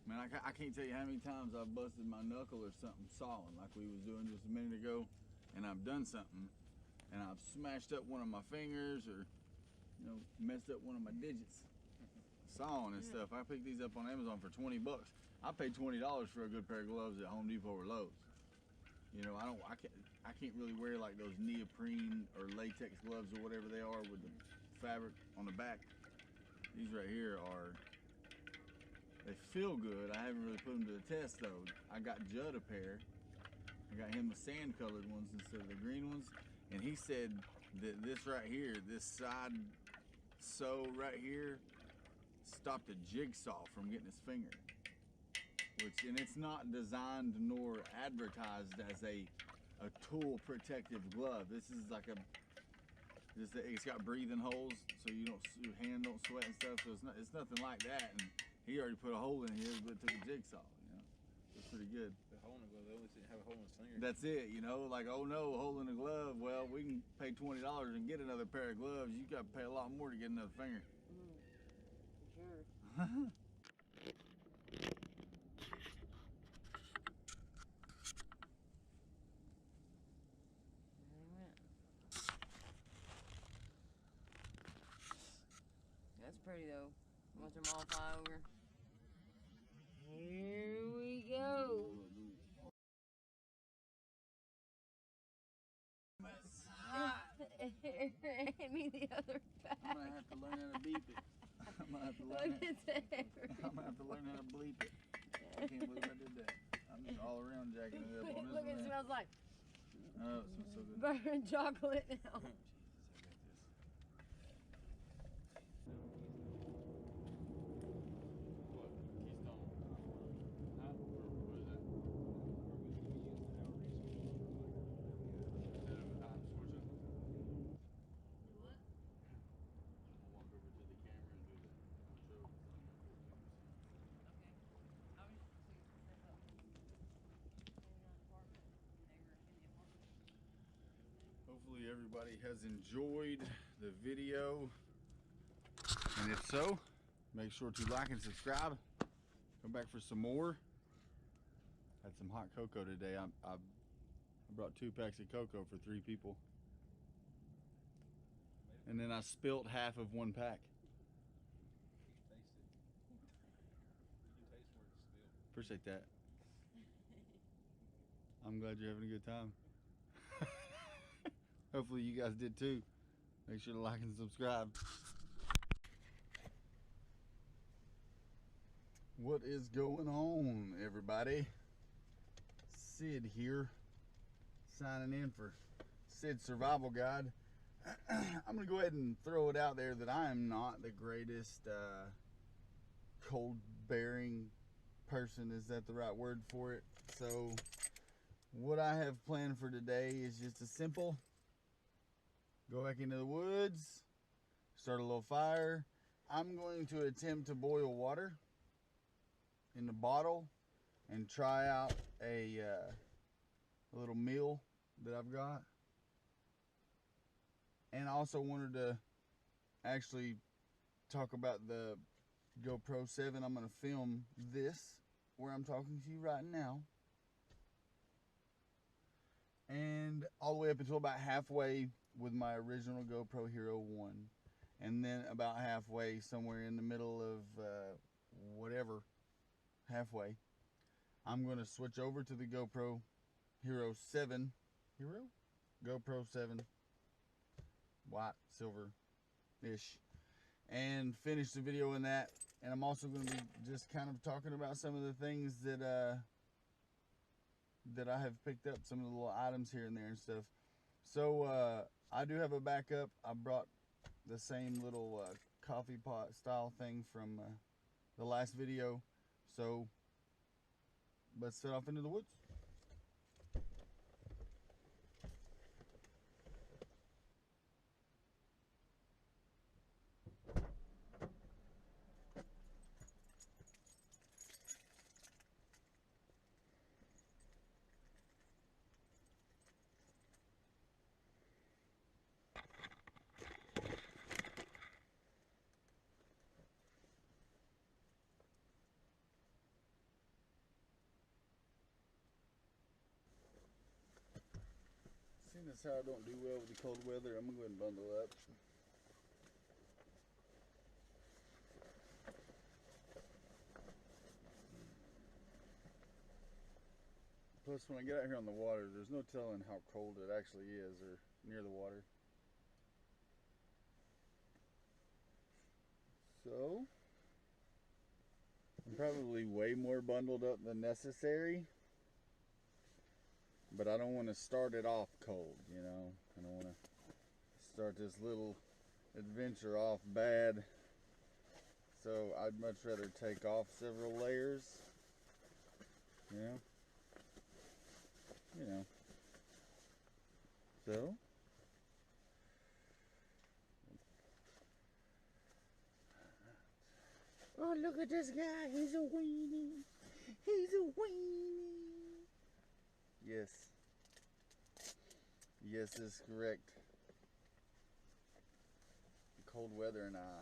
Man, I can't tell you how many times I've busted my knuckle or something sawing like we was doing just a minute ago, and I've done something and I've smashed up one of my fingers or, you know, messed up one of my digits sawing and stuff. I picked these up on Amazon for 20 bucks. I paid $20 for a good pair of gloves at Home Depot or Lowe's. You know, I can't really wear like those neoprene or latex gloves or whatever they are with the fabric on the back. These right here they feel good. I haven't really put them to the test though. I got Judd a pair. I got him the sand colored ones instead of the green ones. And he said that this right here, this side sew right here, stopped a jigsaw from getting his finger. And it's not designed nor advertised as a tool protective glove. This is like it's got breathing holes so your hand don't sweat and stuff. So it's nothing like that. And he already put a hole in his, but took a jigsaw. You know, it's pretty good. The hole in the glove, they only have a hole in his finger. That's it. You know, like, oh no, a hole in the glove. Well, we can pay $20 and get another pair of gloves. You got to pay a lot more to get another finger. Sure. That's pretty though. Watch them all fly over. Here we go. Hand me the other pack. I'm gonna have to learn how to beep it. I'm gonna have to learn how to bleep it. I can't believe I did that. I'm just all around jacking it up on this Look, one. it smells like Oh, it smells so good. burnt chocolate now. Hopefully everybody has enjoyed the video, and if so, make sure to like and subscribe. Come back for some more. Had some hot cocoa today. I brought 2 packs of cocoa for 3 people, and then I spilt half of 1 pack. Appreciate that. I'm glad you're having a good time. Hopefully you guys did too. Make sure to like and subscribe. What is going on, everybody? Sid here, signing in for Sid's Survival Guide. I'm gonna go ahead and throw it out there that I am not the greatest cold bearing person. Is that the right word for it? So what I have planned for today is just a simple go back into the woods, start a little fire. I'm going to attempt to boil water in the bottle and try out a a little meal that I've got. And I also wanted to actually talk about the GoPro 7. I'm going to film this where I'm talking to you right now. And all the way up until about halfway with my original GoPro Hero 1. And then about halfway, somewhere in the middle of whatever, halfway, I'm going to switch over to the GoPro Hero 7. GoPro 7. White, silver-ish. And finish the video in that. And I'm also going to be just kind of talking about some of the things that that I have picked up, some of the little items here and there and stuff. So I do have a backup. I brought the same little coffee pot style thing from the last video. So let's set off into the woods. Seeing as how I don't do well with the cold weather, I'm going to go ahead and bundle up. Plus, when I get out here on the water, there's no telling how cold it actually is or near the water. So, I'm probably way more bundled up than necessary. But I don't want to start it off cold, you know. I don't want to start this little adventure off bad. So I'd much rather take off several layers. You know. So. Oh, look at this guy. He's a weenie. He's a weenie. Yes. Yes, that's correct. The cold weather and I,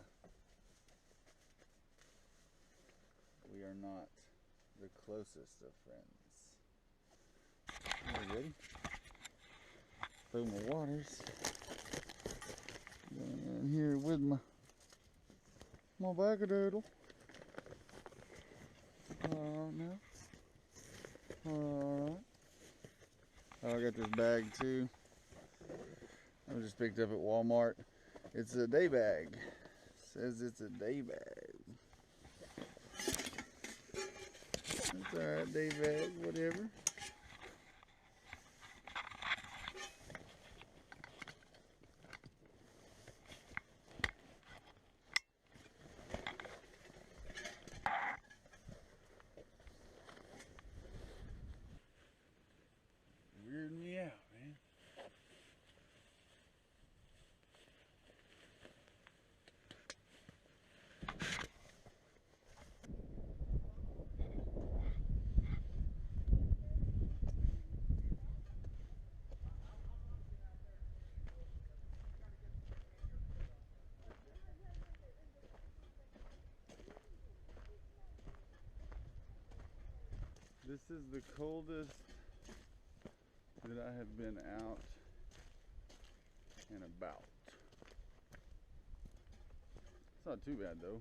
we are not the closest of friends. You ready? Throw my waters. In here with my Vagadoodle. No. Alright. Oh, I got this bag too. I just picked up at Walmart. It's a day bag. It says it's a day bag. It's alright, day bag, whatever. Weird me out, man. This is the coldest that I have been out and about. It's not too bad though.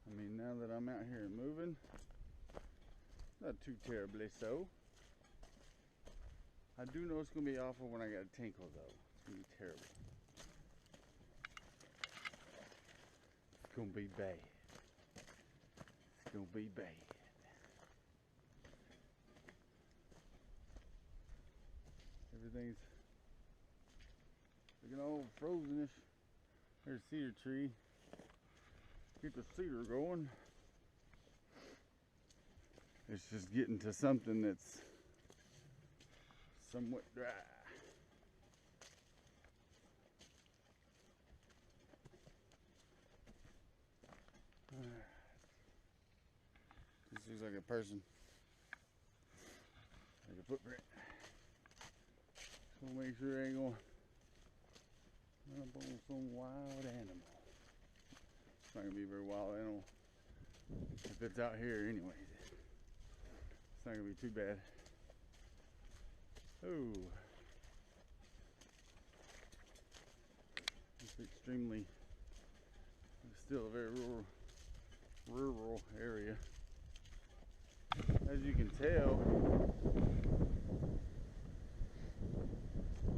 I mean, now that I'm out here and moving, not too terribly so. I do know it's gonna be awful when I got a tinkle though. It's gonna be terrible. It's gonna be bad. It's gonna be bad. Everything's looking all frozenish. There's a cedar tree. Get the cedar going. It's just getting to something that's somewhat dry. This looks like a person. Like a footprint. So make sure I ain't gonna run up on some wild animal. It's not gonna be a very wild animal if it's out here anyways. It's not gonna be too bad. Oh, it's extremely, it's still a very rural area. As you can tell,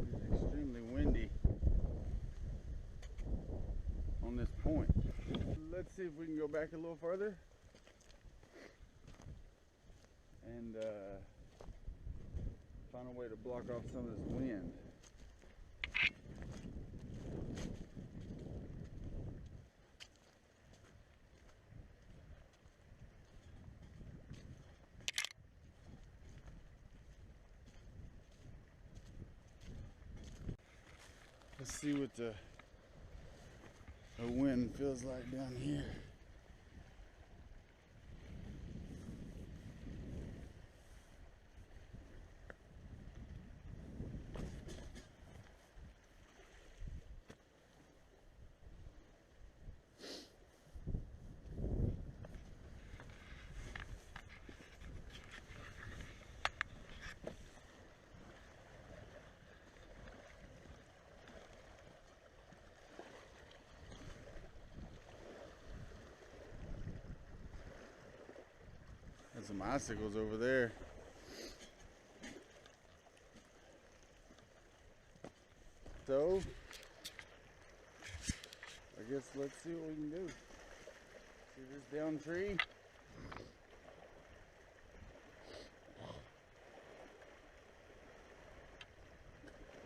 it's extremely windy on this point. Let's see if we can go back a little further and find a way to block off some of this wind. Let's see what the wind feels like down here. There's some icicles over there. So, I guess let's see what we can do. See this down tree?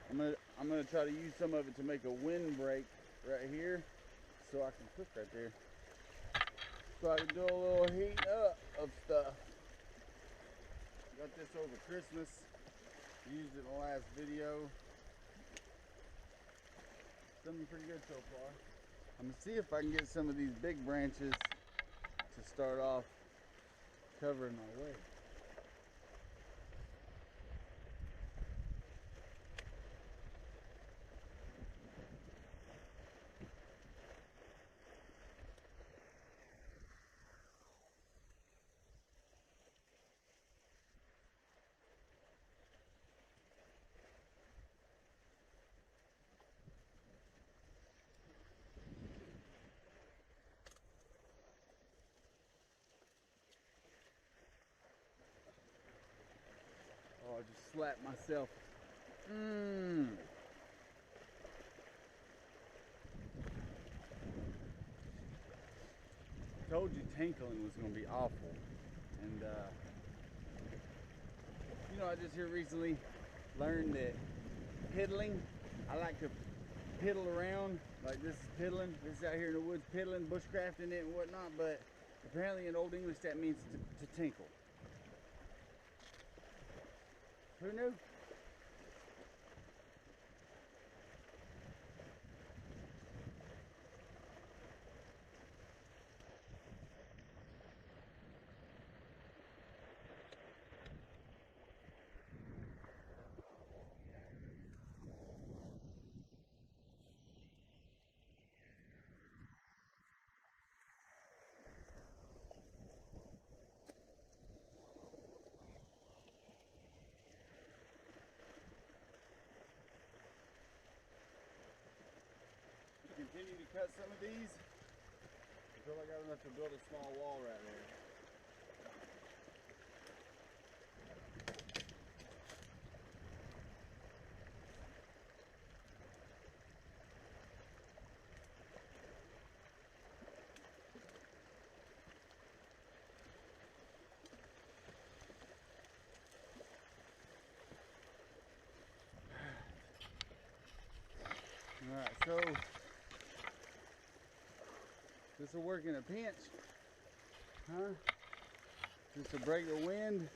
I'm gonna try to use some of it to make a windbreak right here, so I can cook right there. So I can do a little heat up of stuff. Got this over Christmas. Used it in the last video. Done pretty good so far. I'm gonna see if I can get some of these big branches to start off covering my way. Oh, I just slapped myself. Told you tinkling was going to be awful. And, you know, I just here recently learned that piddling, I like to piddle around. Like this is piddling. This is out here in the woods piddling, bushcrafting it and whatnot. But apparently in Old English that means to tinkle. Who knew? Continue to cut some of these until I got enough to build a small wall right there. All right, so this will work in a pinch, huh? Just to break the wind.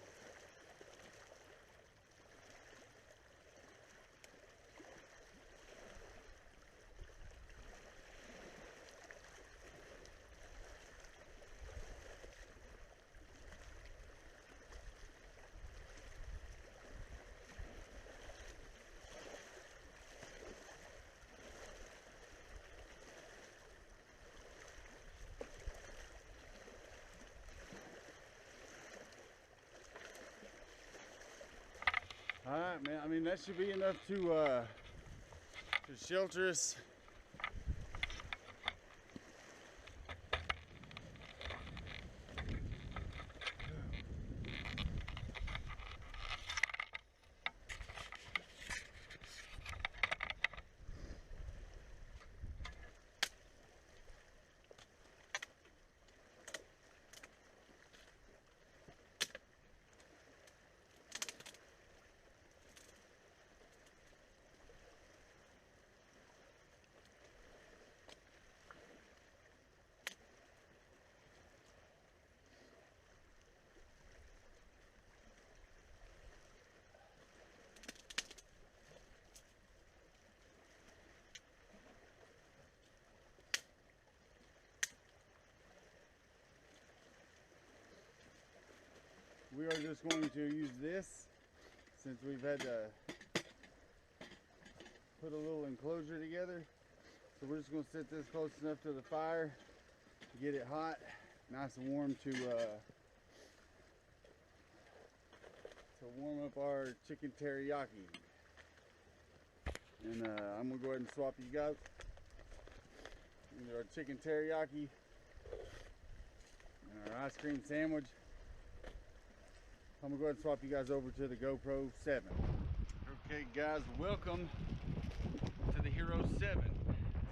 All right, man. I mean, that should be enough to shelter us. We are just going to use this since we've had to put a little enclosure together. So we're just going to set this close enough to the fire to get it hot, nice and warm to warm up our chicken teriyaki. And I'm going to go ahead and swap you guys. Our chicken teriyaki and our ice cream sandwich. I'm gonna go ahead and swap you guys over to the GoPro 7. Okay guys, welcome to the Hero 7.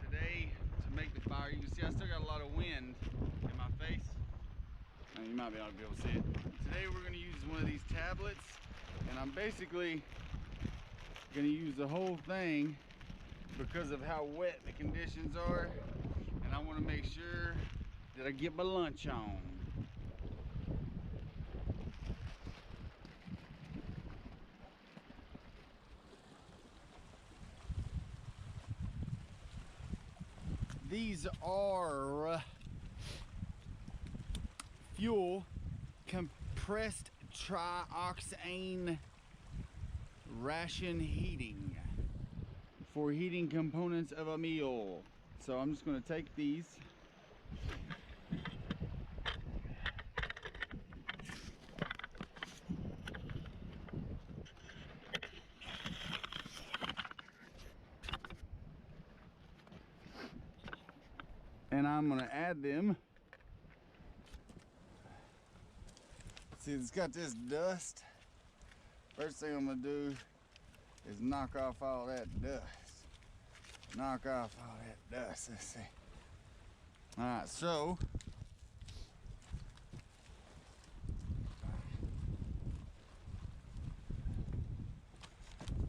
Today, to make the fire, you can see I still got a lot of wind in my face. You might not be able to see it. Today we're gonna use one of these tablets, and I'm basically gonna use the whole thing because of how wet the conditions are, and I wanna make sure that I get my lunch on. These are fuel compressed trioxane ration heating for heating components of a meal. So I'm just going to take these. And I'm gonna add them. See, it's got this dust. First thing I'm gonna do is knock off all that dust. Knock off all that dust, let's see. All right, so.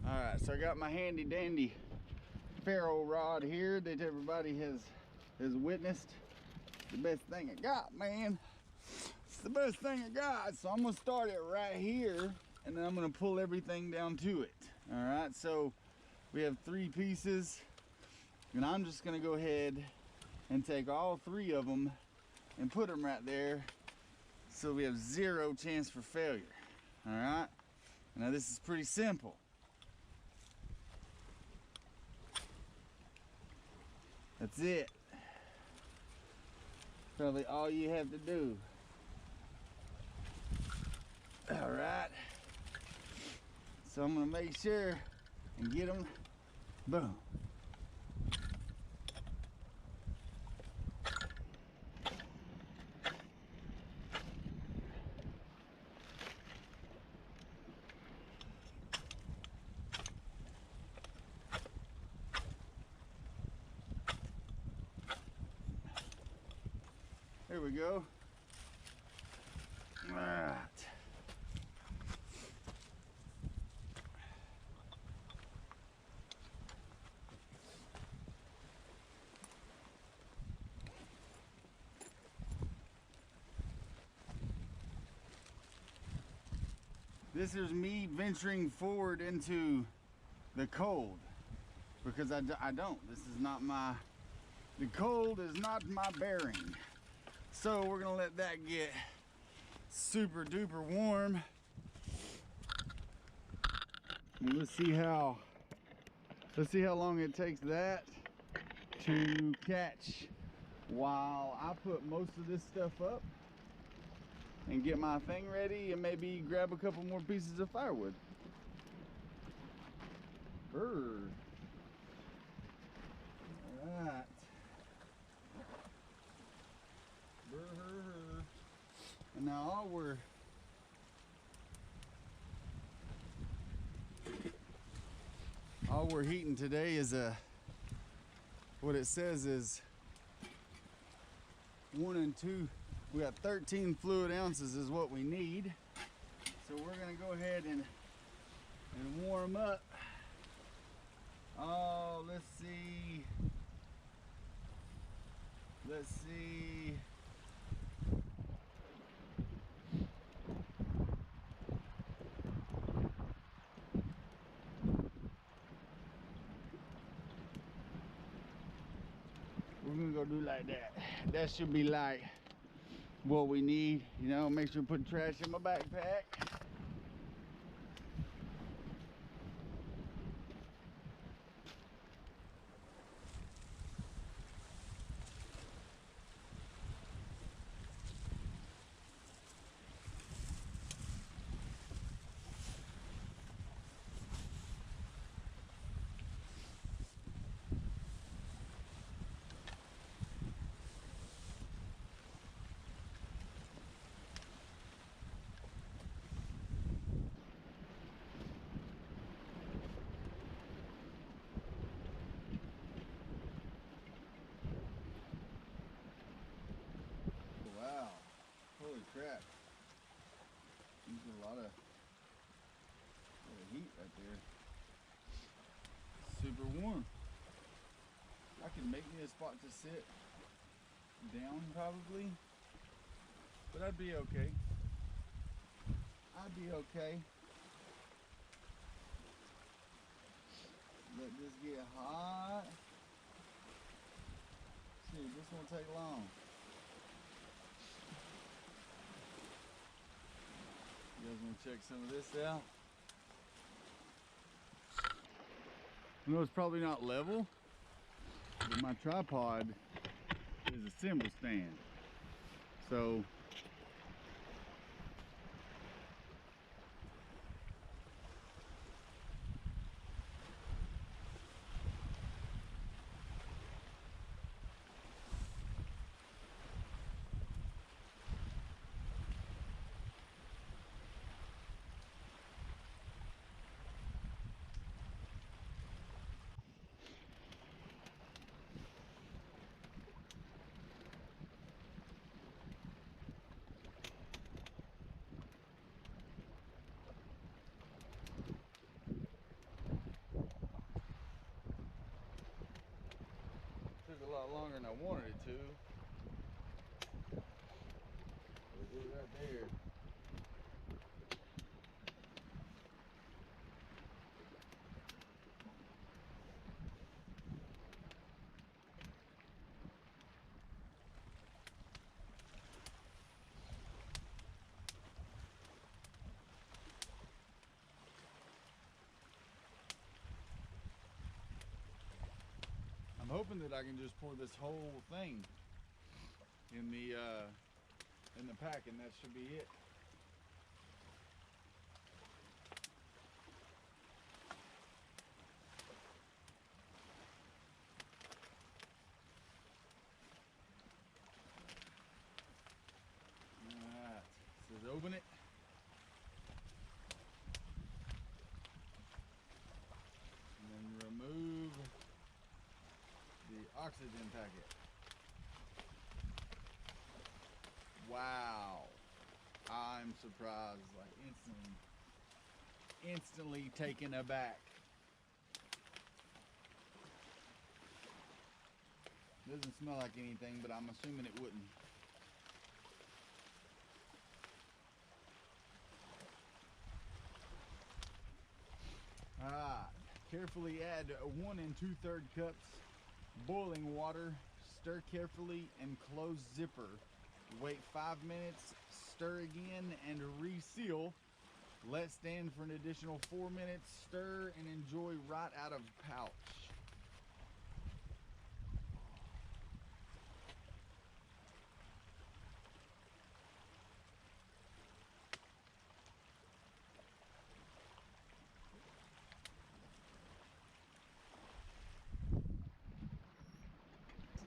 All right, so I got my handy dandy ferro rod here that everybody has witnessed. The best thing I got, man. It's the best thing I got. So I'm gonna start it right here, and then I'm gonna pull everything down to it. All right, so we have 3 pieces, and I'm just gonna go ahead and take all 3 of them and put them right there so we have 0 chance for failure. All right, now this is pretty simple. That's it. Probably all you have to do. All right. So I'm gonna make sure and get them. Boom. There we go. All right. This is me venturing forward into the cold because I don't. This is not my, the cold is not my bearing. So we're gonna let that get super duper warm. And let's see how long it takes that to catch while I put most of this stuff up and get my thing ready and maybe grab a couple more pieces of firewood. Brr. Alright. Brr. And now all we're heating today is what it says is 1 and 2. We got 13 fluid ounces is what we need. So we're gonna go ahead and warm up. Oh, let's see. We're gonna go do like that. That should be like what we need. You know, make sure to put trash in my backpack. Wow, holy crap. There's a lot of heat right there. Super warm. I could make me a spot to sit down probably, but I'd be okay. Let this get hot. See, this won't take long. You guys want to check some of this out? I know it's probably not level, but my tripod is a cymbal stand. So took a lot longer than I wanted it to. We'll do it right there. I'm hoping that I can just pour this whole thing in the pack, and that should be it. Alright, so open it. And then remove the oxygen packet. Wow, I'm surprised, like instantly taken aback. Doesn't smell like anything, but I'm assuming it wouldn't. Carefully add 1 2/3 cups boiling water. Stir carefully and close zipper. Wait 5 minutes, stir again and reseal. Let stand for an additional 4 minutes. Stir and enjoy right out of pouch.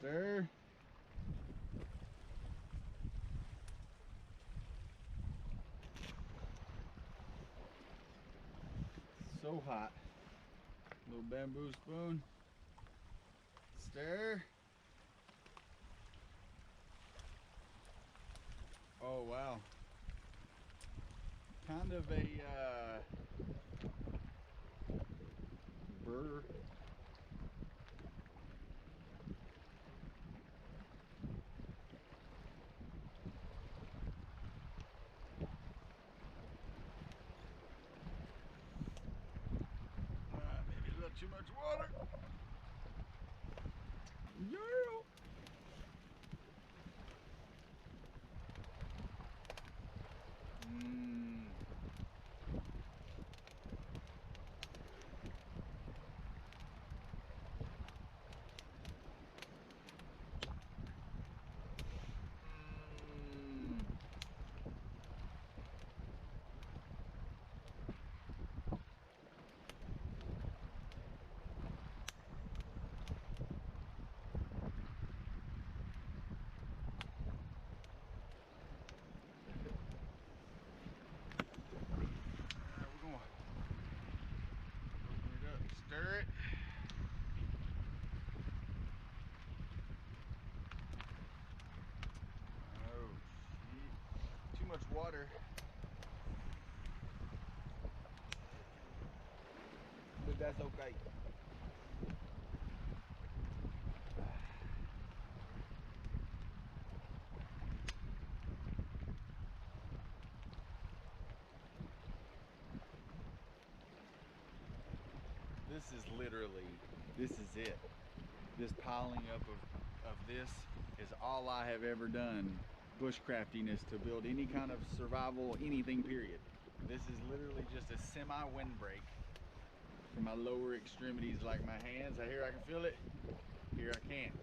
Stir. So hot. Little bamboo spoon. Stir. Oh wow. Kind of a burr. Maybe a little too much water. Yeah. Stir it. Oh, shit. Too much water. But that's okay. This is literally, this is it. This piling up of this is all I have ever done, bushcraftiness, to build any kind of survival, anything, period. This is literally just a semi-windbreak for my lower extremities, like my hands. Here I can feel it, here I can't.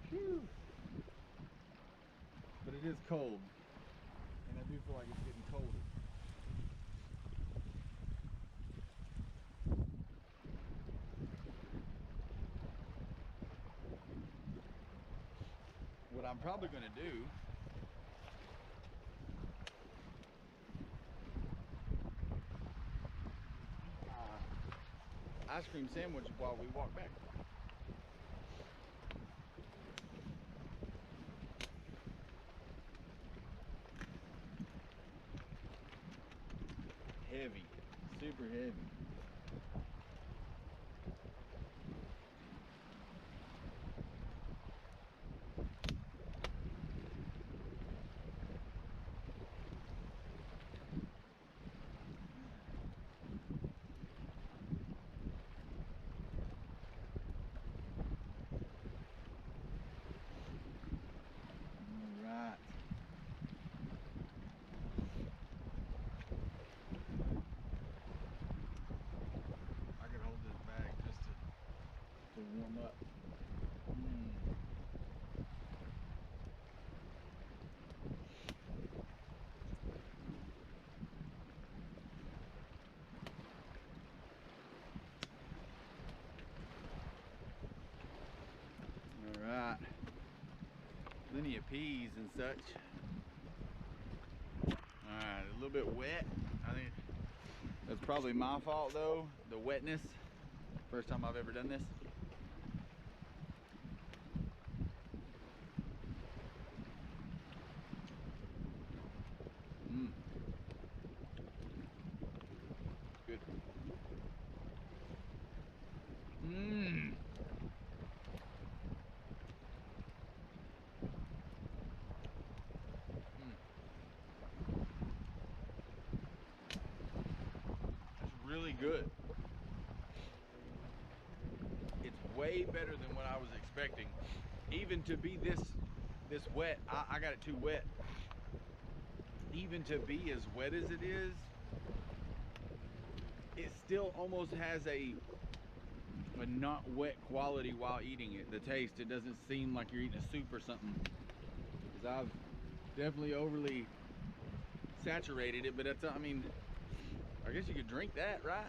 Whew. But it is cold, and I do feel like it's getting colder. What I'm probably going to do ice cream sandwich while we walk back. Heavy, super heavy. Warm up. All right. Plenty of peas and such. All right, a little bit wet. I think that's probably my fault though, the wetness. First time I've ever done this. Good. That's really good. It's way better than what I was expecting. Even to be this wet, I got it too wet. Even to be as wet as it is, it still almost has a not wet quality while eating it. The taste, it doesn't seem like you're eating a soup or something. Because I've definitely overly saturated it, but that's, I mean, I guess you could drink that, right?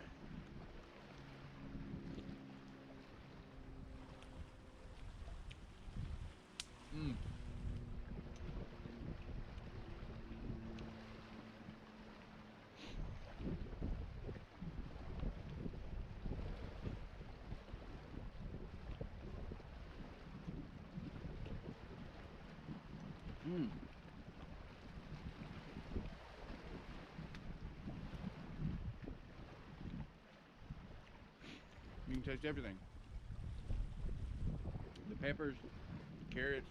Mm. Mm. You can taste everything. The peppers, the carrots,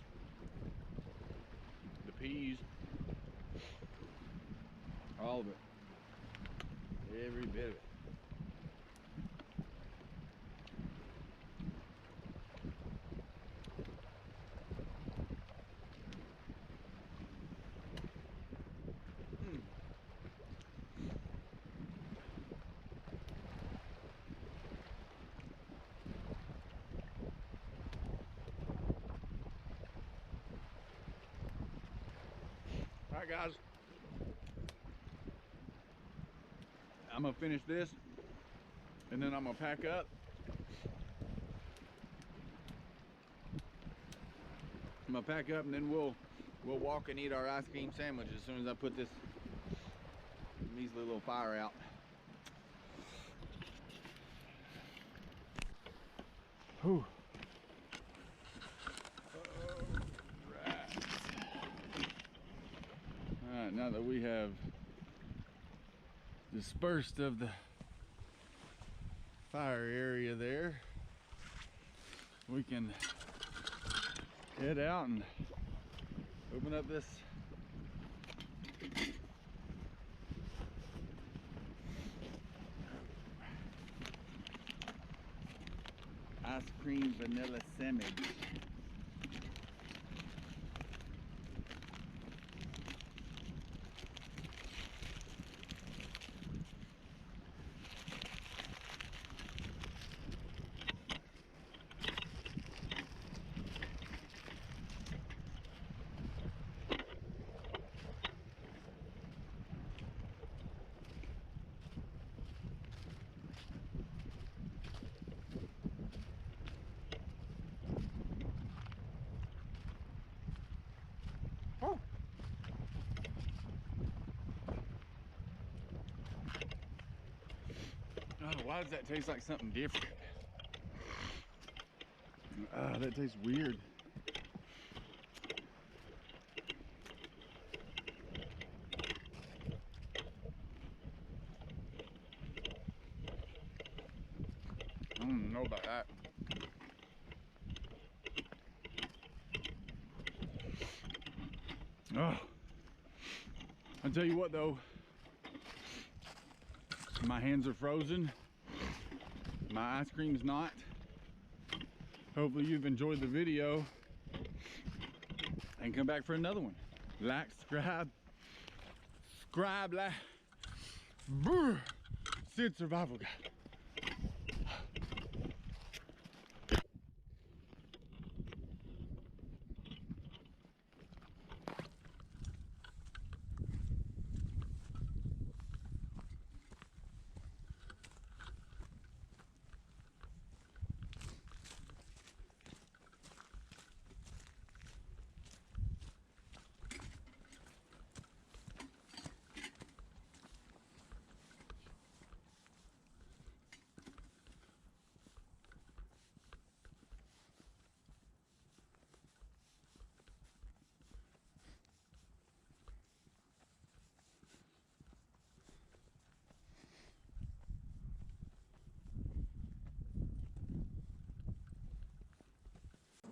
the peas, all of it. Every bit of it. All right, guys. I'm gonna finish this, and then I'm gonna pack up. I'm gonna pack up, and then we'll walk and eat our ice cream sandwich as soon as I put this measly little fire out. Whew. All right, now that we have dispersed of the fire area there, we can head out and open up this ice cream vanilla sandwich. Oh, why does that taste like something different? That tastes weird. I don't know about that. Oh, I'll tell you what though, my hands are frozen. My ice cream's not. Hopefully you've enjoyed the video and come back for another one. Like, subscribe, like, Sid Survival Guide.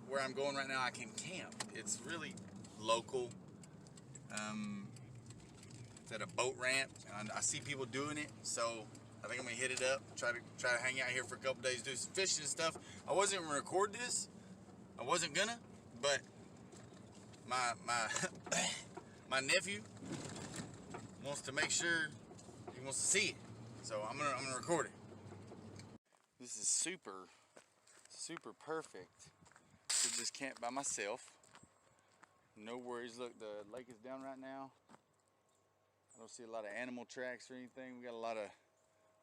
Where I'm going right now, I can camp. It's really local. It's at a boat ramp, and I see people doing it, so I think I'm gonna hit it up. Try to hang out here for a couple days, do some fishing and stuff. I wasn't gonna record this. I wasn't gonna, but my my nephew wants to make sure he wants to see it, so I'm gonna record it. This is super perfect to just camp by myself. No worries. Look, the lake is down right now. I don't see a lot of animal tracks or anything. We got a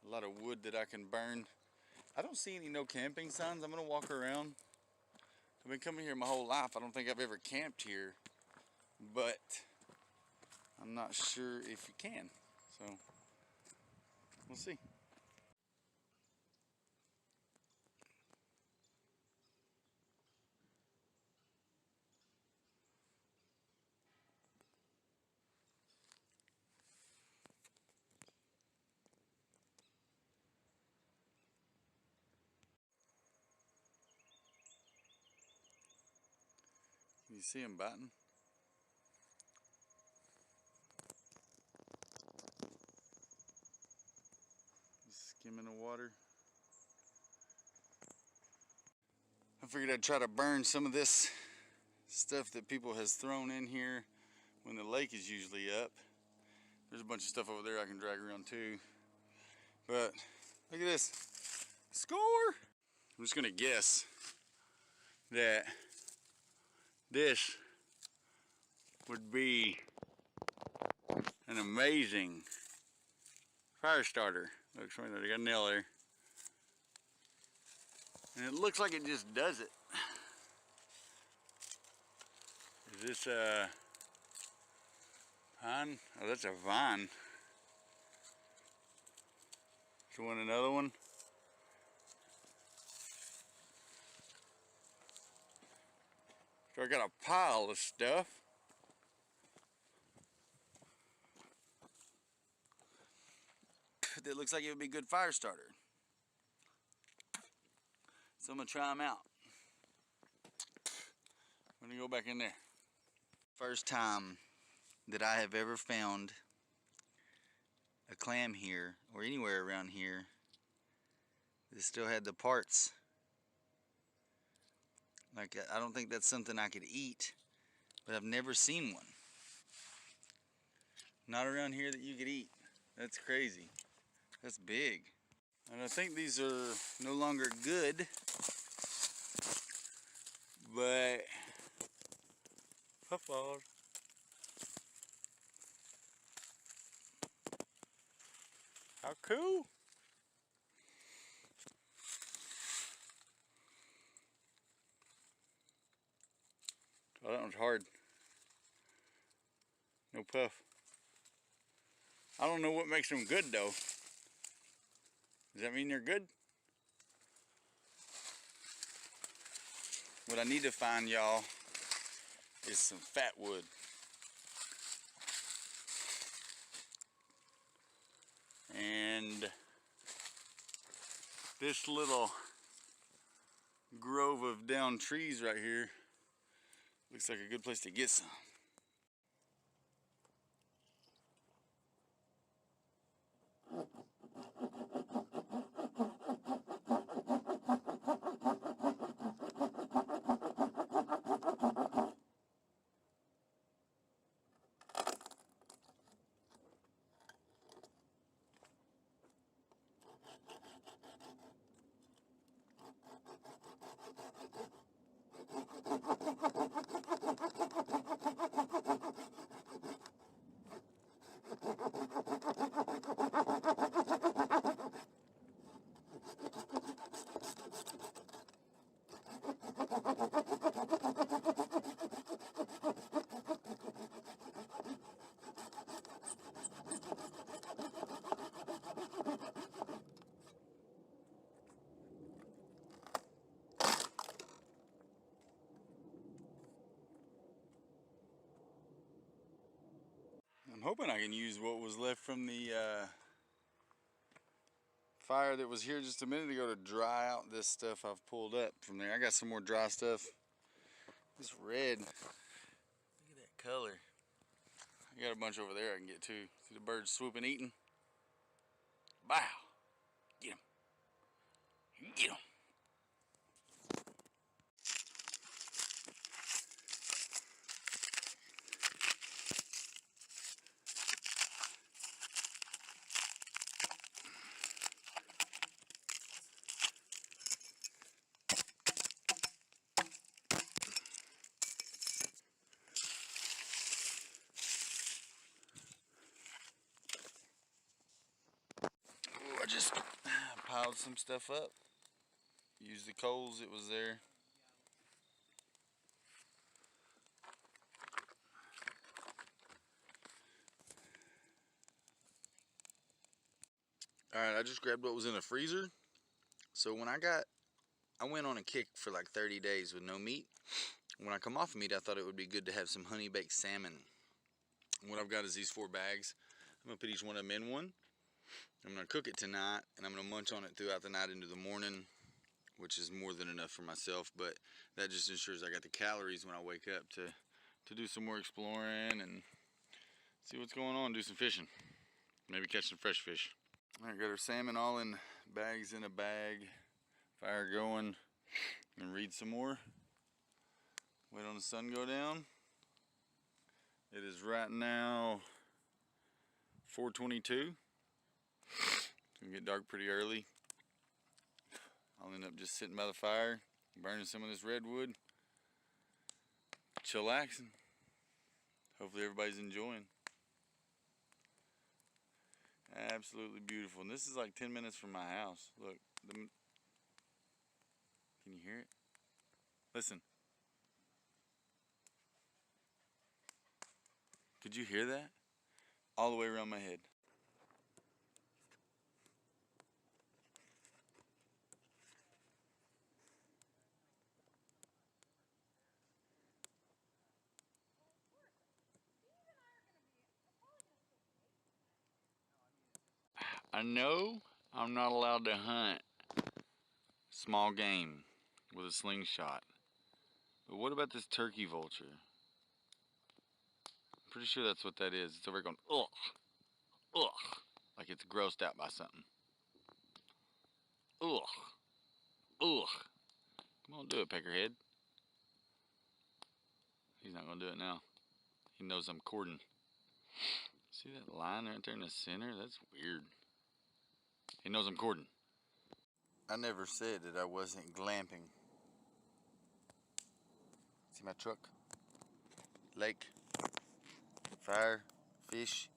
lot of wood that I can burn. I don't see any no camping signs. I'm gonna walk around. I've been coming here my whole life. I don't think I've ever camped here, but I'm not sure if you can. So we'll see. You see him biting? Skimming the water. I figured I'd try to burn some of this stuff that people has thrown in here when the lake is usually up. There's a bunch of stuff over there I can drag around too. But look at this. Score! I'm just gonna guess that this would be an amazing fire starter. Look, I got a nail there. And it looks like it just does it. Is this a pine? Oh, that's a vine. So want another one? So I got a pile of stuff. That looks like it would be a good fire starter. So I'm gonna try them out. I'm gonna go back in there. First time that I have ever found a clam here or anywhere around here that still had the parts. Like, I don't think that's something I could eat, but I've never seen one. Not around here that you could eat. That's crazy. That's big. And I think these are no longer good, but puffballs. How cool. Oh, that one's hard. No puff. I don't know what makes them good though. Does that mean they're good? What I need to find, y'all, is some fat wood. And this little grove of down trees right here looks like a good place to get some. I'm hoping I can use what was left from the fire that was here just a minute ago to dry out this stuff I've pulled up from there. I got some more dry stuff. This red, look at that color. I got a bunch over there I can get to. See the birds swooping, eating? Bow! Get them. Get them. I just piled some stuff up. Used the coals that was there. Alright, I just grabbed what was in the freezer. So when I went on a kick for like 30 days with no meat. When I come off of meat, I thought it would be good to have some honey baked salmon. What I've got is these 4 bags. I'm gonna put each one of them in one. I'm gonna cook it tonight, and I'm gonna munch on it throughout the night into the morning, which is more than enough for myself, but that just ensures I got the calories when I wake up to do some more exploring and see what's going on, do some fishing. Maybe catch some fresh fish. Alright, got our salmon all in bags in a bag. Fire going, and read some more. Wait on the sun go down. It is right now 4:22. It's gonna get dark pretty early. I'll end up just sitting by the fire, burning some of this redwood, chillaxing. Hopefully everybody's enjoying. Absolutely beautiful. And this is like 10 minutes from my house. Look, can you hear it? Listen. Could you hear that? All the way around my head. I know I'm not allowed to hunt small game with a slingshot, but what about this turkey vulture? I'm pretty sure that's what that is. It's over here going, ugh, ugh, like it's grossed out by something. Ugh, ugh. Come on, do it, Peckerhead. He's not gonna do it now. He knows I'm courting. See that line right there in the center? That's weird. He knows I'm courting. I never said that I wasn't glamping. See my truck? Lake, fire, fish.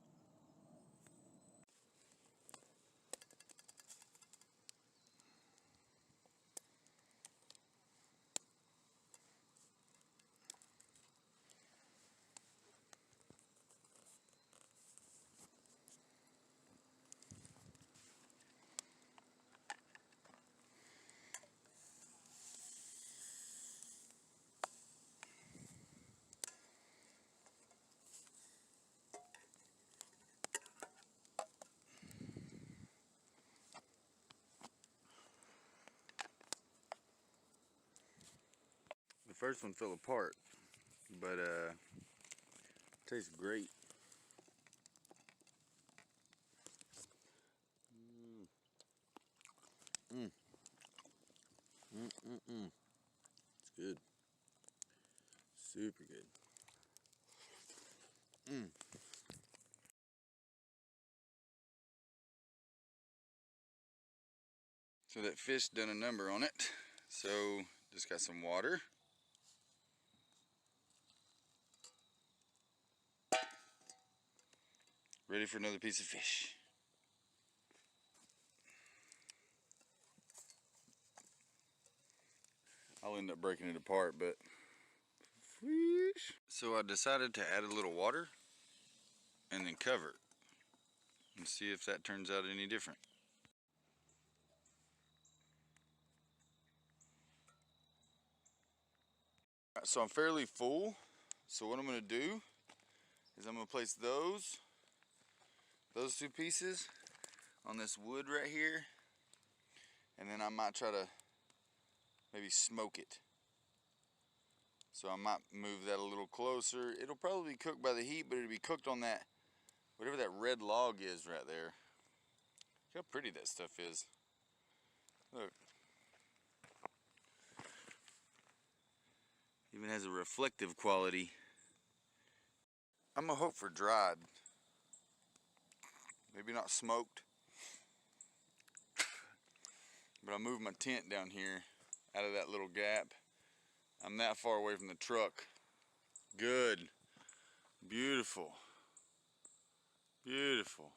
The first one fell apart, but tastes great. It's good. Super good. So that fish done a number on it. So just got some water. Ready for another piece of fish. I'll end up breaking it apart, but fish. So I decided to add a little water and then cover it and see if that turns out any different. So I'm fairly full. So what I'm going to do is I'm going to place those 2 pieces on this wood right here, and then I might try to maybe smoke it. So I might move that a little closer. It'll probably be cooked by the heat, but it'll be cooked on that, whatever that red log is right there. Look how pretty that stuff is. Look. Even has a reflective quality. I'm gonna hope for dried. Maybe not smoked. But I moved my tent down here out of that little gap. I'm that far away from the truck. Good. Beautiful. Beautiful.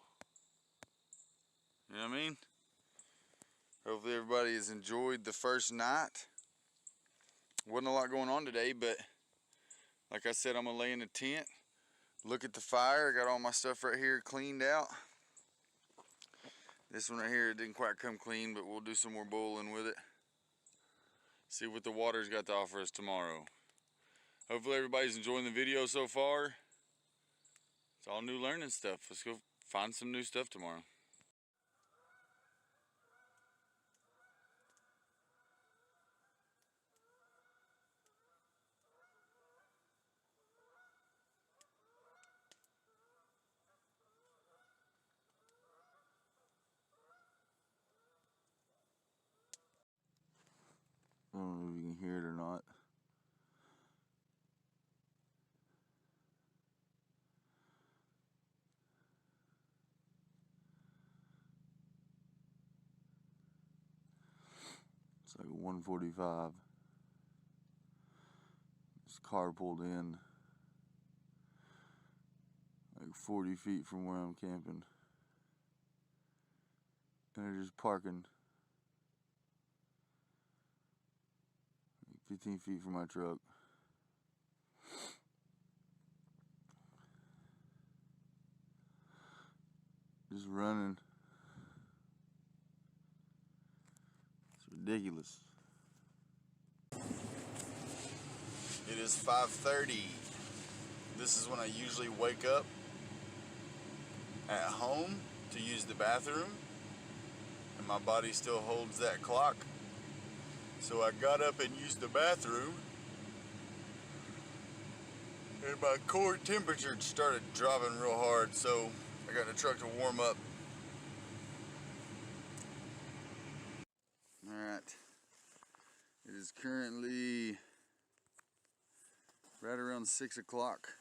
You know what I mean? Hopefully everybody has enjoyed the first night. Wasn't a lot going on today, but like I said, I'm gonna lay in the tent, look at the fire. I got all my stuff right here cleaned out. This one right here didn't quite come clean, but we'll do some more boiling with it. See what the water's got to offer us tomorrow. Hopefully everybody's enjoying the video so far. It's all new learning stuff. Let's go find some new stuff tomorrow. I don't know if you can hear it or not. It's like 1:45. This car pulled in like 40 feet from where I'm camping. And they're just parking 15 feet from my truck. Just running. It's ridiculous. It is 5:30. This is when I usually wake up at home to use the bathroom, and my body still holds that clock. So I got up and used the bathroom, and my core temperature started dropping real hard, so I got the truck to warm up. Alright, it is currently right around 6 o'clock.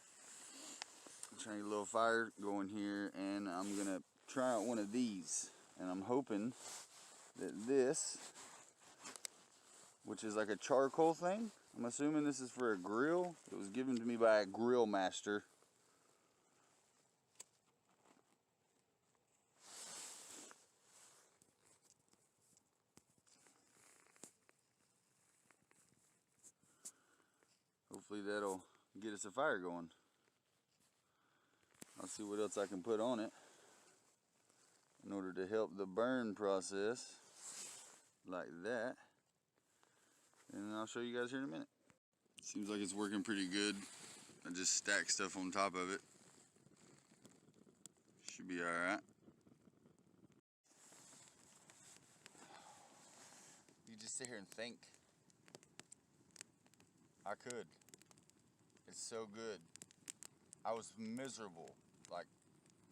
I'm trying to get a little fire going here, and I'm gonna try out one of these, and I'm hoping that this, which is like a charcoal thing, I'm assuming this is for a grill. It was given to me by a grill master. Hopefully that'll get us a fire going. I'll see what else I can put on it in order to help the burn process, like that. And I'll show you guys here in a minute. Seems like it's working pretty good. I just stacked stuff on top of it. Should be alright. You just sit here and think. I could. It's so good. I was miserable like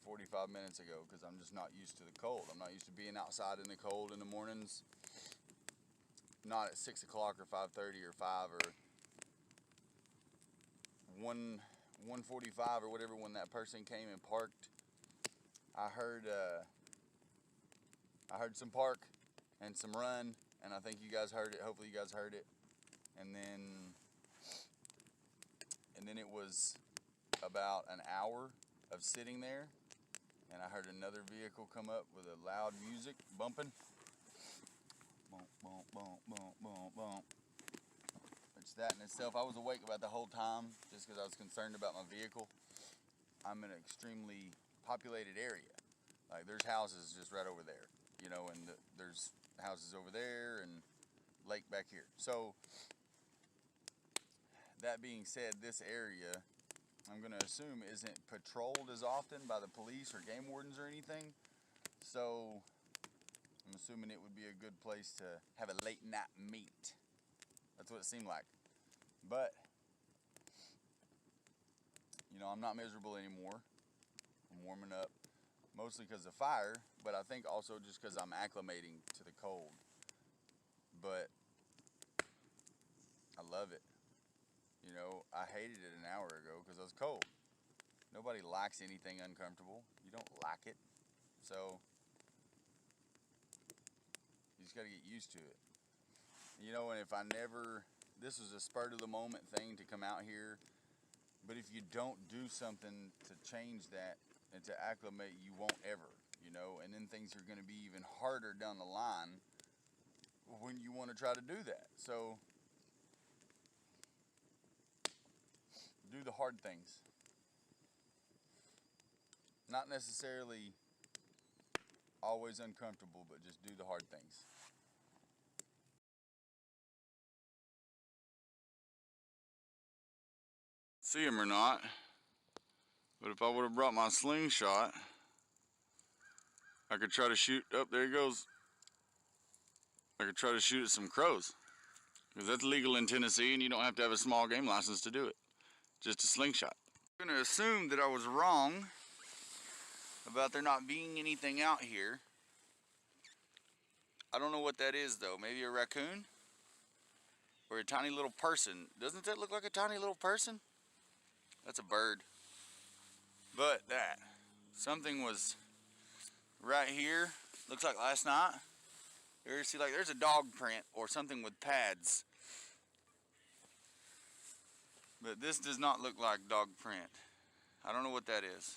45 minutes ago because I'm just not used to the cold. I'm not used to being outside in the cold in the mornings. Not at 6 o'clock or 5:30 or 5 or 1:45 or whatever when that person came and parked. I heard some park and some run, and I think you guys heard it. Hopefully you guys heard it. And then it was about an hour of sitting there, and I heard another vehicle come up with a loud music bumping. Bump, bump, bump, bump, bump, bump. Which that in itself, I was awake about the whole time just because I was concerned about my vehicle. I'm in an extremely populated area. Like there's houses just right over there, you know, and there's houses over there and lake back here. So that being said, this area, I'm going to assume, isn't patrolled as often by the police or game wardens or anything. So I'm assuming it would be a good place to have a late night meet. That's what it seemed like. But, you know, I'm not miserable anymore. I'm warming up, mostly because of fire, but I think also just because I'm acclimating to the cold. But I love it. You know, I hated it an hour ago because I was cold. Nobody likes anything uncomfortable. You don't like it. So you just got to get used to it. You know, and if I never, this was a spur of the moment thing to come out here, but if you don't do something to change that and to acclimate, you won't ever, you know, and then things are going to be even harder down the line when you want to try to do that. So do the hard things. Not necessarily always uncomfortable, but just do the hard things. See him or not, but if I would have brought my slingshot, I could try to shoot, oh, there he goes. I could try to shoot at some crows, because that's legal in Tennessee and you don't have to have a small game license to do it. Just a slingshot. I'm gonna assume that I was wrong about there not being anything out here. I don't know what that is though. Maybe a raccoon? Or a tiny little person. Doesn't that look like a tiny little person? That's a bird. But that, something was right here. Looks like last night. See, like there's a dog print or something with pads. But this does not look like dog print. I don't know what that is.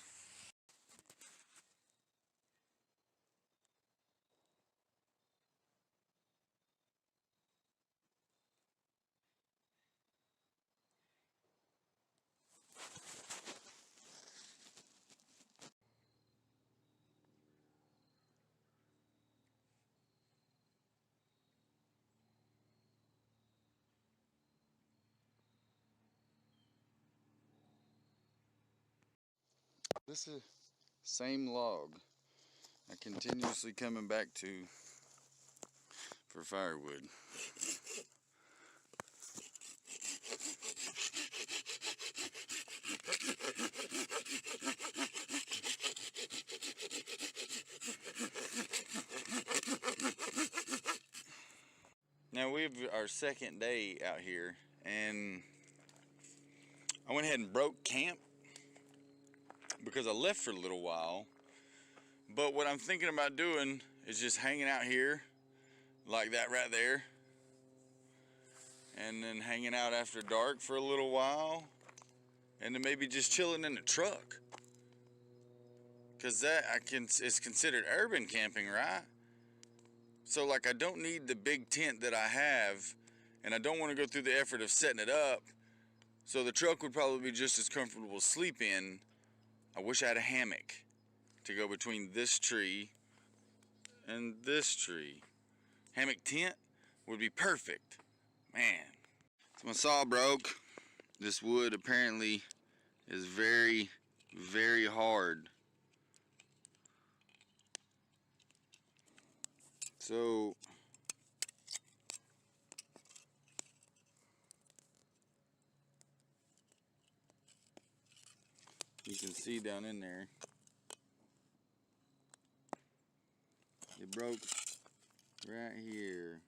This is same log I continuously coming back to for firewood. Now we have our second day out here, and I went ahead and broke camp because I left for a little while. But what I'm thinking about doing is just hanging out here like that right there, and then hanging out after dark for a little while, and then maybe just chilling in the truck, because that it's considered urban camping, right? So like I don't need the big tent that I have, and I don't want to go through the effort of setting it up, so the truck would probably be just as comfortable to sleep in. I wish I had a hammock to go between this tree and this tree. Hammock tent would be perfect. Man. So my saw broke. This wood apparently is very, very hard. So you can see down in there, it broke right here,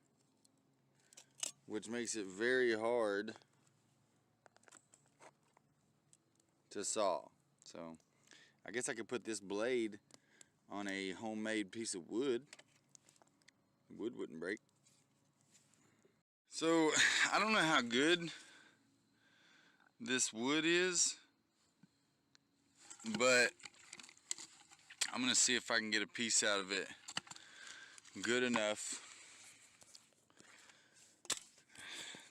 which makes it very hard to saw. So I guess I could put this blade on a homemade piece of wood. The wood wouldn't break. So I don't know how good this wood is, but I'm gonna see if I can get a piece out of it good enough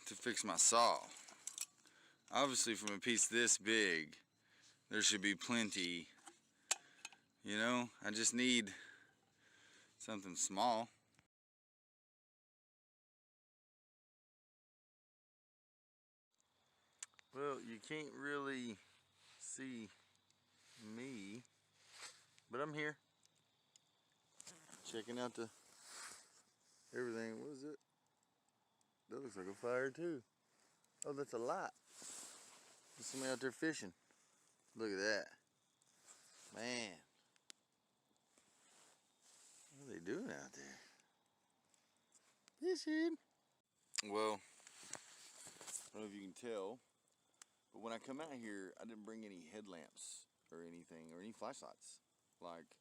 to fix my saw. Obviously from a piece this big, there should be plenty, you know? I just need something small. Well, you can't really see me, but I'm here checking out the everything. What is it? That looks like a fire too. Oh, that's a light. There's somebody out there fishing. Look at that. Man. What are they doing out there? Fishing. Well, I don't know if you can tell, but when I come out here, I didn't bring any headlamps or anything, or any flashlights. Like,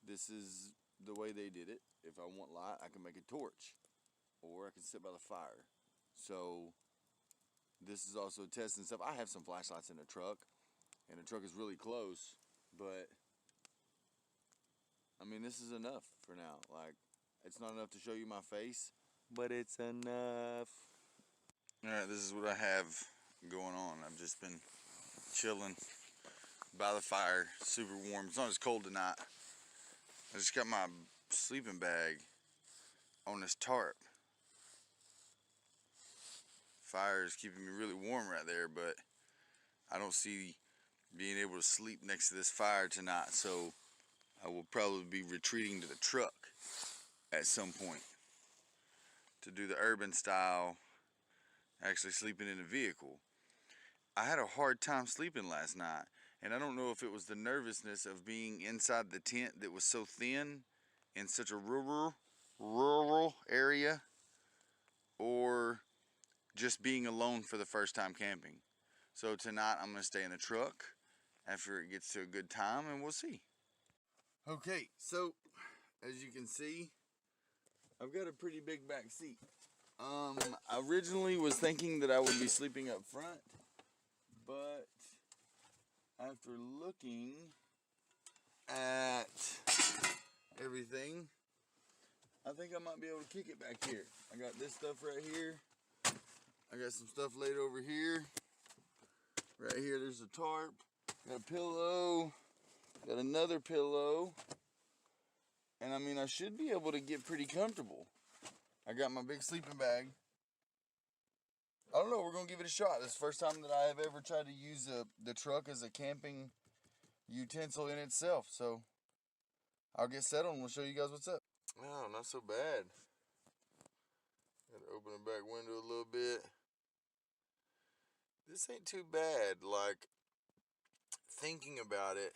this is the way they did it. If I want light, I can make a torch, or I can sit by the fire. So this is also testing stuff. I have some flashlights in the truck, and the truck is really close, but I mean, this is enough for now. Like, it's not enough to show you my face, but it's enough. Alright, this is what I have going on. I've just been chilling by the fire, super warm. It's not as cold tonight, I just got my sleeping bag on this tarp. Fire is keeping me really warm right there, but I don't see being able to sleep next to this fire tonight, so I will probably be retreating to the truck at some point to do the urban style, actually sleeping in a vehicle. I had a hard time sleeping last night, and I don't know if it was the nervousness of being inside the tent that was so thin in such a rural area, or just being alone for the first time camping. So tonight I'm gonna stay in the truck after it gets to a good time, and we'll see. Okay, so as you can see, I've got a pretty big back seat. I originally was thinking that I would be sleeping up front, but after looking at everything, I think I might be able to kick it back here. I got this stuff right here. I got some stuff laid over here. Right here, there's a tarp. Got a pillow. Got another pillow. And I mean, I should be able to get pretty comfortable. I got my big sleeping bag. I don't know, we're gonna give it a shot. This is the first time that I have ever tried to use the truck as a camping utensil in itself. So I'll get settled and we'll show you guys what's up. Oh, not so bad. Gotta open the back window a little bit. This ain't too bad. Like, thinking about it,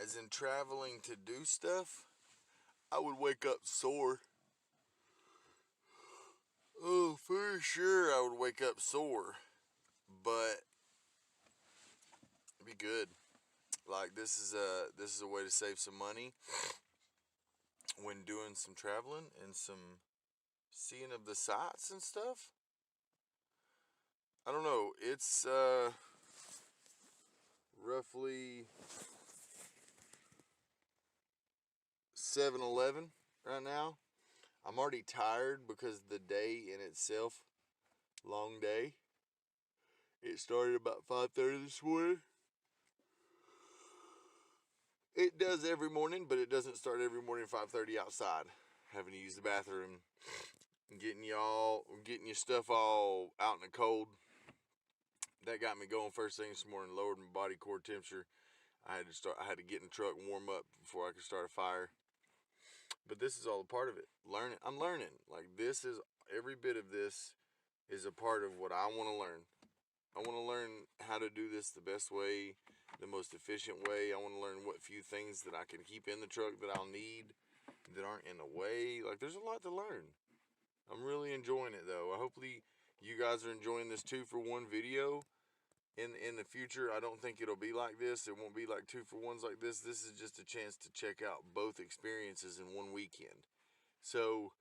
as in traveling to do stuff, I would wake up sore. Oh, for sure I would wake up sore, but it'd be good. Like, this is a way to save some money when doing some traveling and some seeing of the sights and stuff. I don't know, it's roughly 7-11 right now. I'm already tired because the day in itself, long day. It started about 5:30 this morning. It does every morning, but it doesn't start every morning at 5:30 outside. Having to use the bathroom, getting your stuff all out in the cold. That got me going first thing this morning, lowered my body core temperature. I had to get in the truck and warm up before I could start a fire. But this is all a part of it. I'm learning. Like, every bit of this is a part of what I want to learn. I want to learn how to do this the best way, the most efficient way. I want to learn what few things that I can keep in the truck that I'll need that aren't in the way. Like, there's a lot to learn. I'm really enjoying it, though. Hopefully you guys are enjoying this 2-for-1 video. In the future, I don't think it'll be like this. It won't be like 2-for-1s like this. This is just a chance to check out both experiences in one weekend. So,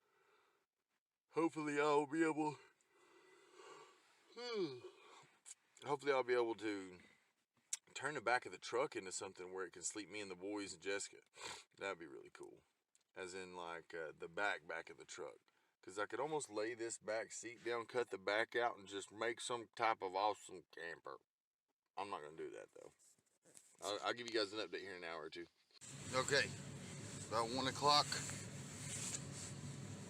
hopefully I'll be able to turn the back of the truck into something where it can sleep me and the boys and Jessica. That'd be really cool. As in, like, the back of the truck. Because I could almost lay this back seat down, cut the back out, and just make some type of awesome camper. I'm not going to do that, though. I'll give you guys an update here in an hour or two. Okay, about 1 o'clock.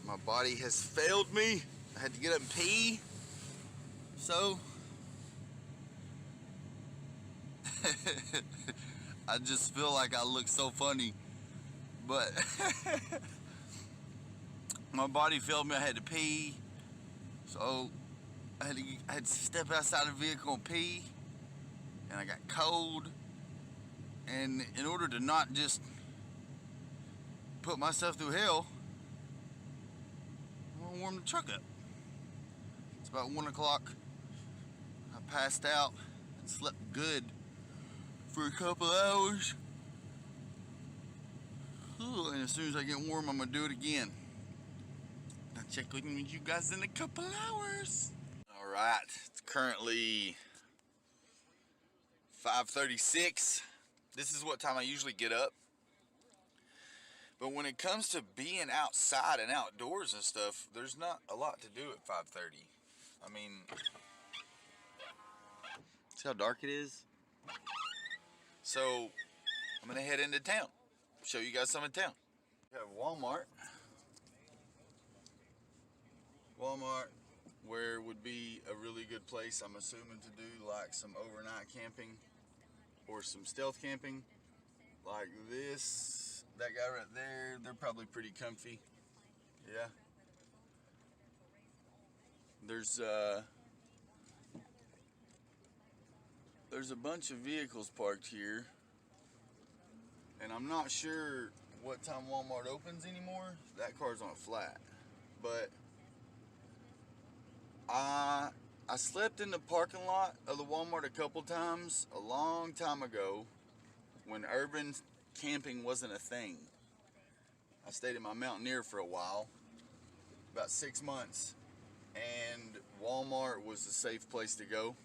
My body has failed me. I had to get up and pee. So, I just feel like I look so funny. But my body failed me. I had to pee. So I had to step outside the vehicle and pee. And I got cold. And in order to not just put myself through hell, I'm gonna warm the truck up. It's about 1 o'clock. I passed out and slept good for a couple hours. Ooh, and as soon as I get warm, I'm gonna do it again. I'll check with you guys in a couple hours. All right, it's currently 5:36. This is what time I usually get up. But when it comes to being outside and outdoors and stuff, there's not a lot to do at 5:30. I mean, see how dark it is? So I'm gonna head into town, show you guys some of town. We have Walmart. Walmart, where would be a really good place, I'm assuming, to do like some overnight camping or some stealth camping. Like this, that guy right there, they're probably pretty comfy. Yeah. There's a bunch of vehicles parked here, and I'm not sure what time Walmart opens anymore. That car's on a flat, but I slept in the parking lot of the Walmart a couple times a long time ago when urban camping wasn't a thing. I stayed in my Mountaineer for a while, about 6 months, and Walmart was a safe place to go.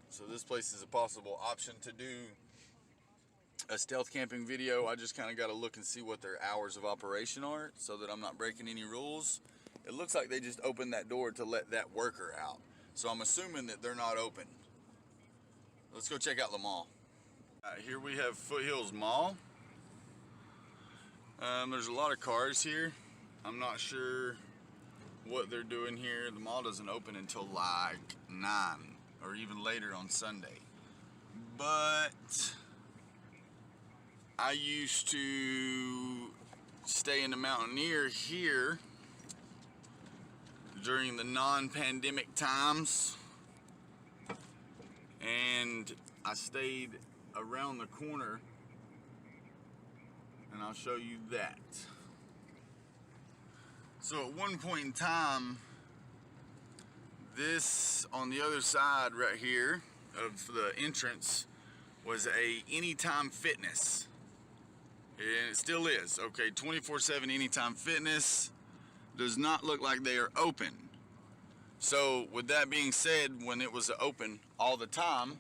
So this place is a possible option to do a stealth camping video. I just kind of got to look and see what their hours of operation are so that I'm not breaking any rules. It looks like they just opened that door to let that worker out. So I'm assuming that they're not open. Let's go check out the mall. Here we have Foothills Mall. There's a lot of cars here. I'm not sure what they're doing here. The mall doesn't open until like 9 or even later on Sunday. But I used to stay in the Mountaineer here during the non-pandemic times, and I stayed around the corner, and I'll show you that. So at one point in time, this on the other side right here of the entrance was a Anytime Fitness, and it still is. Okay, 24/7 Anytime Fitness. Does not look like they are open. So with that being said, when it was open all the time,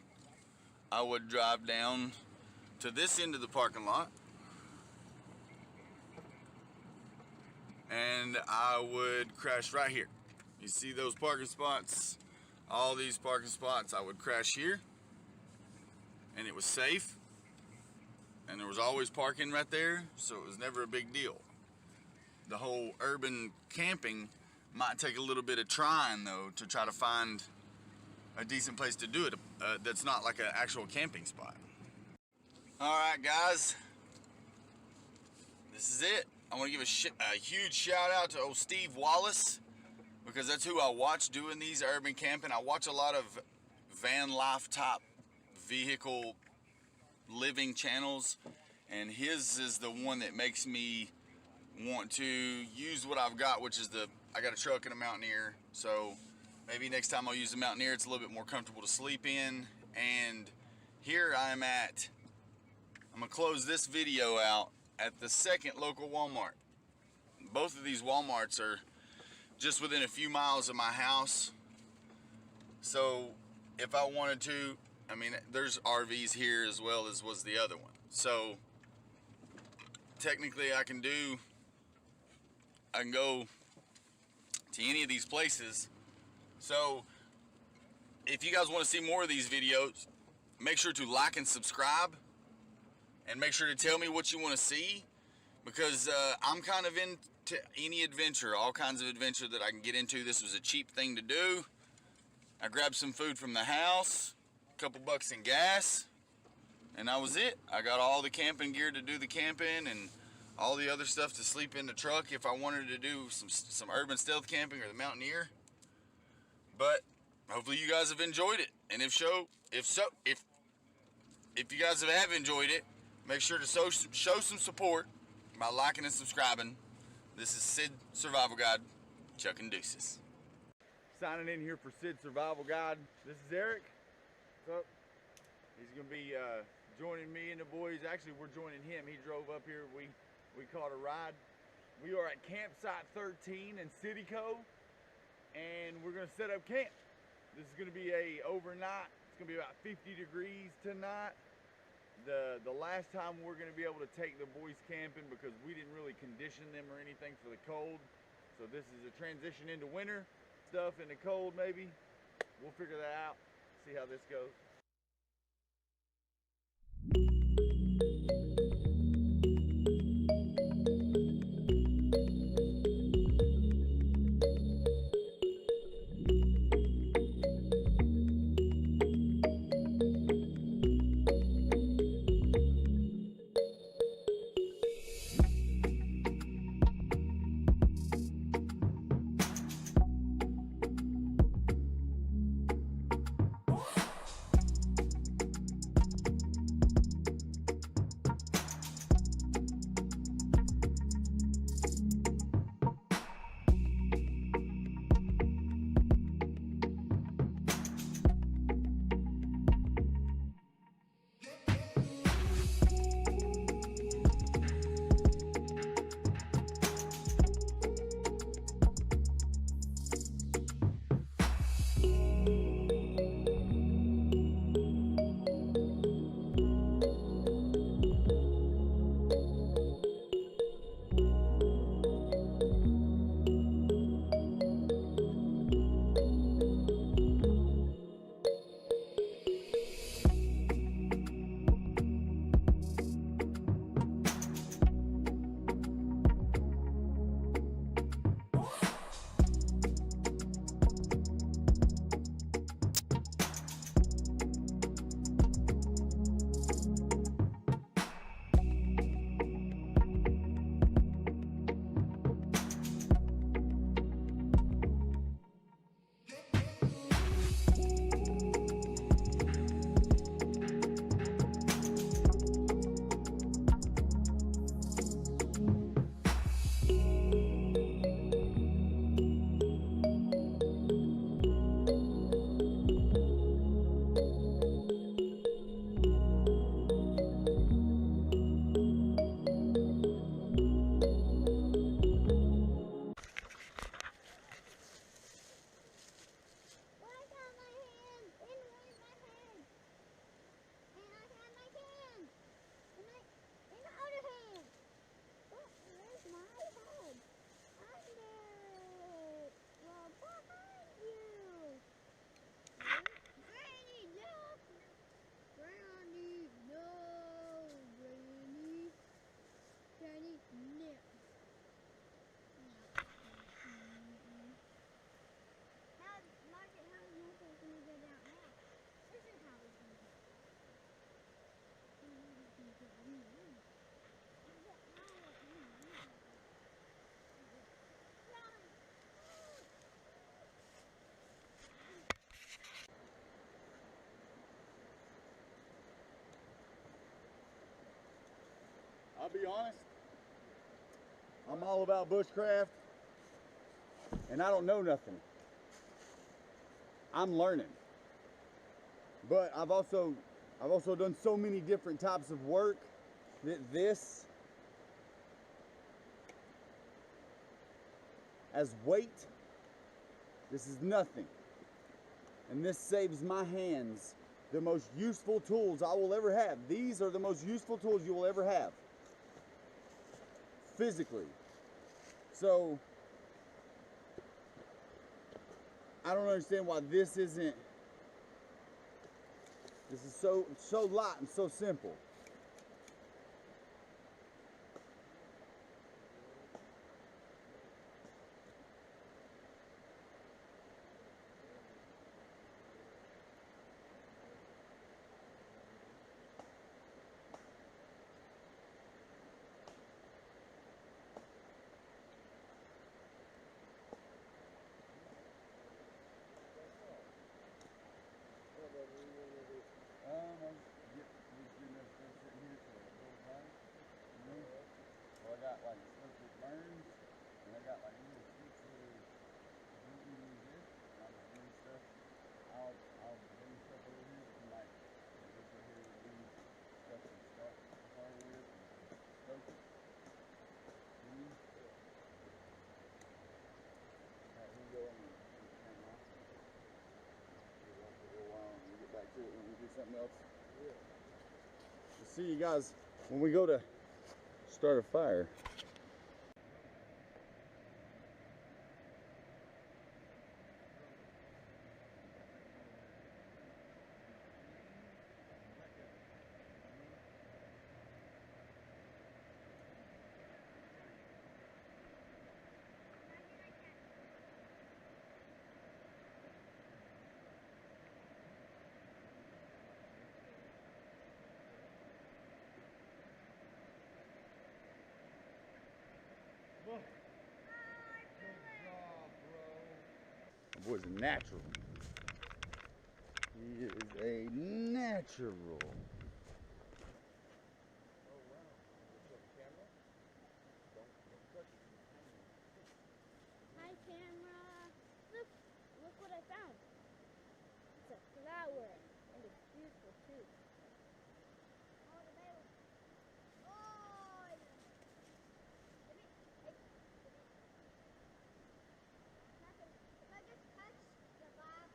I would drive down to this end of the parking lot and I would crash right here. You see those parking spots? All these parking spots, I would crash here, and it was safe, and there was always parking right there, so it was never a big deal. The whole urban camping might take a little bit of trying, though, to try to find a decent place to do it that's not like an actual camping spot. All right, guys, this is it. I want to give a huge shout out to old Steve Wallace, because that's who I watch doing these urban camping. I watch a lot of van life type vehicle living channels, and his is the one that makes me want to use what I've got, which is I got a truck and a Mountaineer, so maybe next time I'll use the Mountaineer. It's a little bit more comfortable to sleep in. And here I'm gonna close this video out at the second local Walmart. Both of these Walmarts are just within a few miles of my house, so if I wanted to, I mean, there's RVs here as well as was the other one, so technically I can go to any of these places. So if you guys want to see more of these videos, make sure to like and subscribe, and make sure to tell me what you want to see, because I'm kind of into any adventure, all kinds of adventure that I can get into. This was a cheap thing to do. I grabbed some food from the house, a couple bucks in gas, and that was it. I got all the camping gear to do the camping and all the other stuff to sleep in the truck if I wanted to do some urban stealth camping or the Mountaineer. But hopefully you guys have enjoyed it, and if you guys have enjoyed it, make sure to show some support by liking and subscribing. This is Sid Survival Guide, Chuck and deuces. Signing in here for Sid Survival Guide. This is Eric. What's up? He's gonna be joining me and the boys. Actually, we're joining him. He drove up here. We caught a ride. We are at campsite 13 in City Cove, and we're gonna set up camp. This is gonna be a overnight. It's gonna be about 50 degrees tonight. The last time we're gonna be able to take the boys camping, because we didn't really condition them or anything for the cold. So this is a transition into winter stuff in the cold maybe. We'll figure that out, see how this goes. I'll be honest, I'm all about bushcraft, and I don't know nothing. I'm learning. But I've also done so many different types of work that this, as weight, this is nothing. And this saves my hands the most useful tools I will ever have. These are the most useful tools you will ever have, physically. So I don't understand why this isn't. This is so light and so simple. Well, I got like stuff that burns, and I got like little sticks that are doing this. I'm doing stuff. I'll bring stuff over here from like this over here to do stuff and stuff fire with and stoke it. Alright, here we go on the camera off. We'll watch it a little while and we'll get back to it when we do something else. Yeah. We'll see you guys when we go to start a fire. My boy's a natural. He is a natural. Hi, camera. Look what I found. It's a flower, and it's beautiful too. Oh, the baby. Oh, if I just touch the box,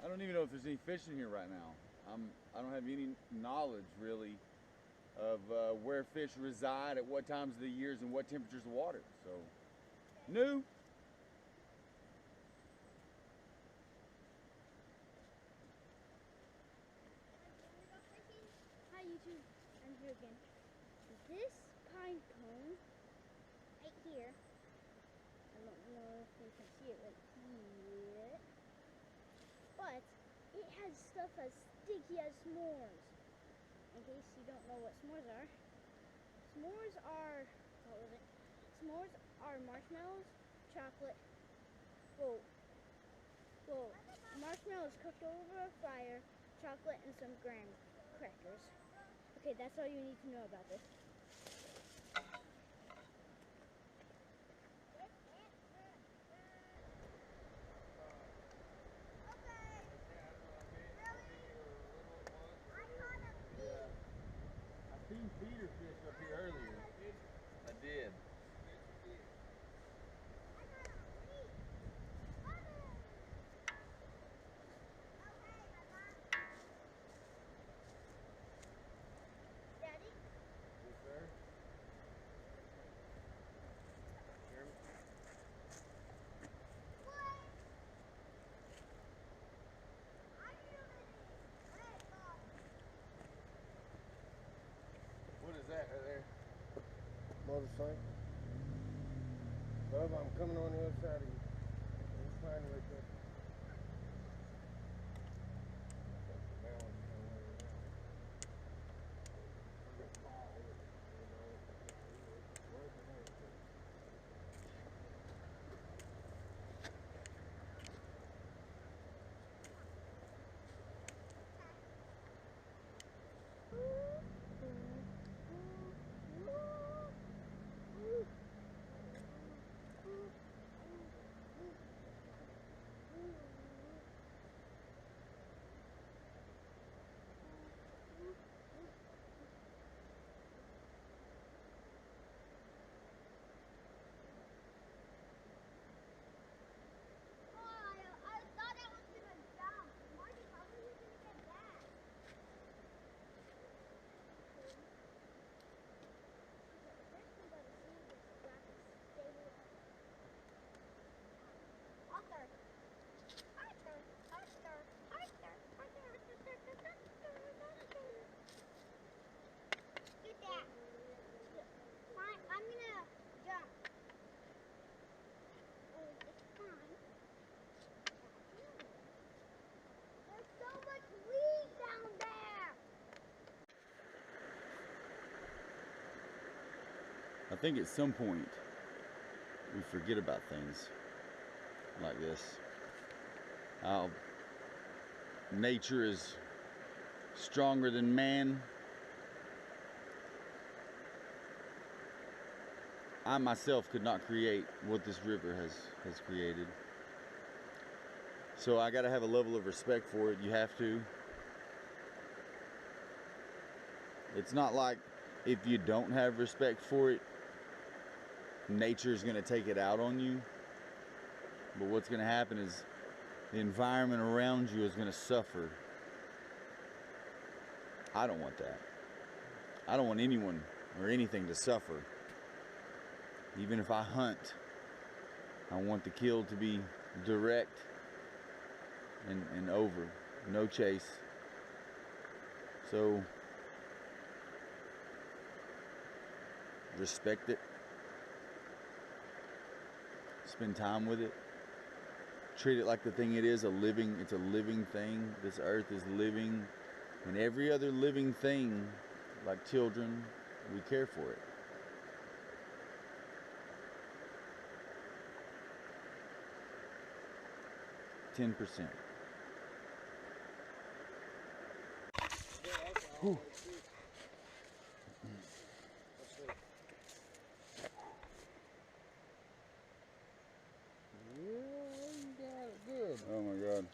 I don't even know if there's any fish in here right now. I don't have any knowledge really of where fish reside at what times of the years and what temperatures of water. So, new. hi YouTube, I'm here again. This pine cone right here, I don't know if you can see it right here, but it has stuff as sticky as s'mores. In case you don't know what s'mores are, s'mores are, what was it? S'mores are marshmallows, chocolate, well, marshmallow caramel is cooked over a fire, chocolate, and some graham crackers. Okay, that's all you need to know about this. I seen feeder fish up here earlier. I did. Daddy? Yes, sir. What is that right there? Motorcycle. Bub, I'm coming on the other side of you. I'm trying right there. I think at some point we forget about things like this. How nature is stronger than man. I myself could not create what this river has created. So I gotta have a level of respect for it. You have to. It's not like if you don't have respect for it, nature's gonna take it out on you. But what's gonna happen is the environment around you is gonna suffer. I don't want that. I don't want anyone or anything to suffer. Even if I hunt, I want the kill to be direct and over. No chase. So respect it. Spend time with it. Treat it like the thing it is, it's a living thing. This earth is living, and every other living thing, like children, we care for it. $10%. Whew. Oh my God.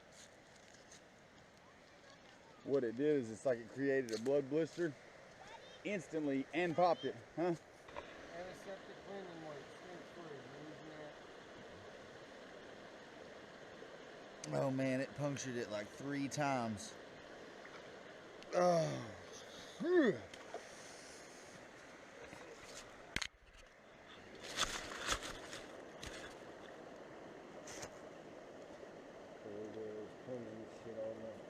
What it did is it's like it created a blood blister instantly and popped it, huh? Antiseptic cleaning wipes, stink free. Oh man, it punctured it like 3 times. Oh. Whew.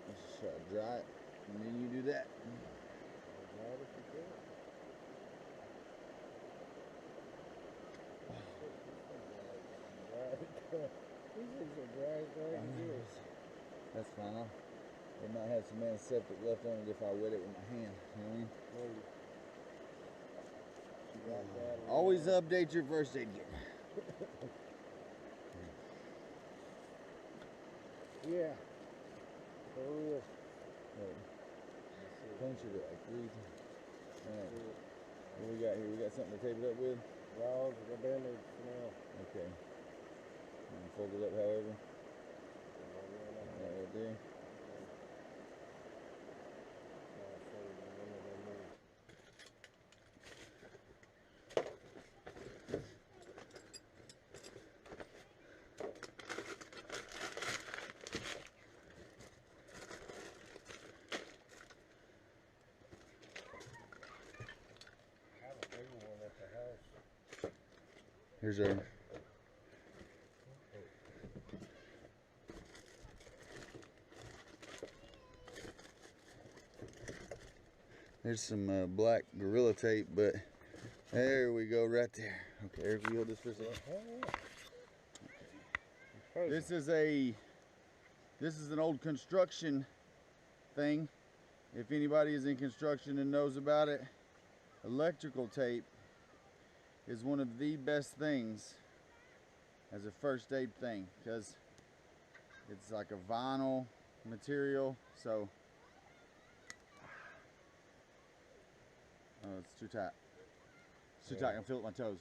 Just try to dry it, and then you do that. Dry it if you can. These things are dry as dry as it is. That's fine. It might have some antiseptic left on it if I wet it with my hand. You know what I mean? Always update your first aid kit. Yeah. There he is. Punch it up, please. Alright. What we got here? We got something to tape it up with? No, the bandage for now. Okay. And fold it up however. Right there. Here's our there's some black Gorilla Tape, but there we go right there. Okay, Eric, will you hold this for a second? Okay. This is an old construction thing. If anybody is in construction and knows about it, electrical tape is one of the best things as a first aid thing, because it's like a vinyl material, so oh, it's too tight. It's too tight. I can feel it with my toes.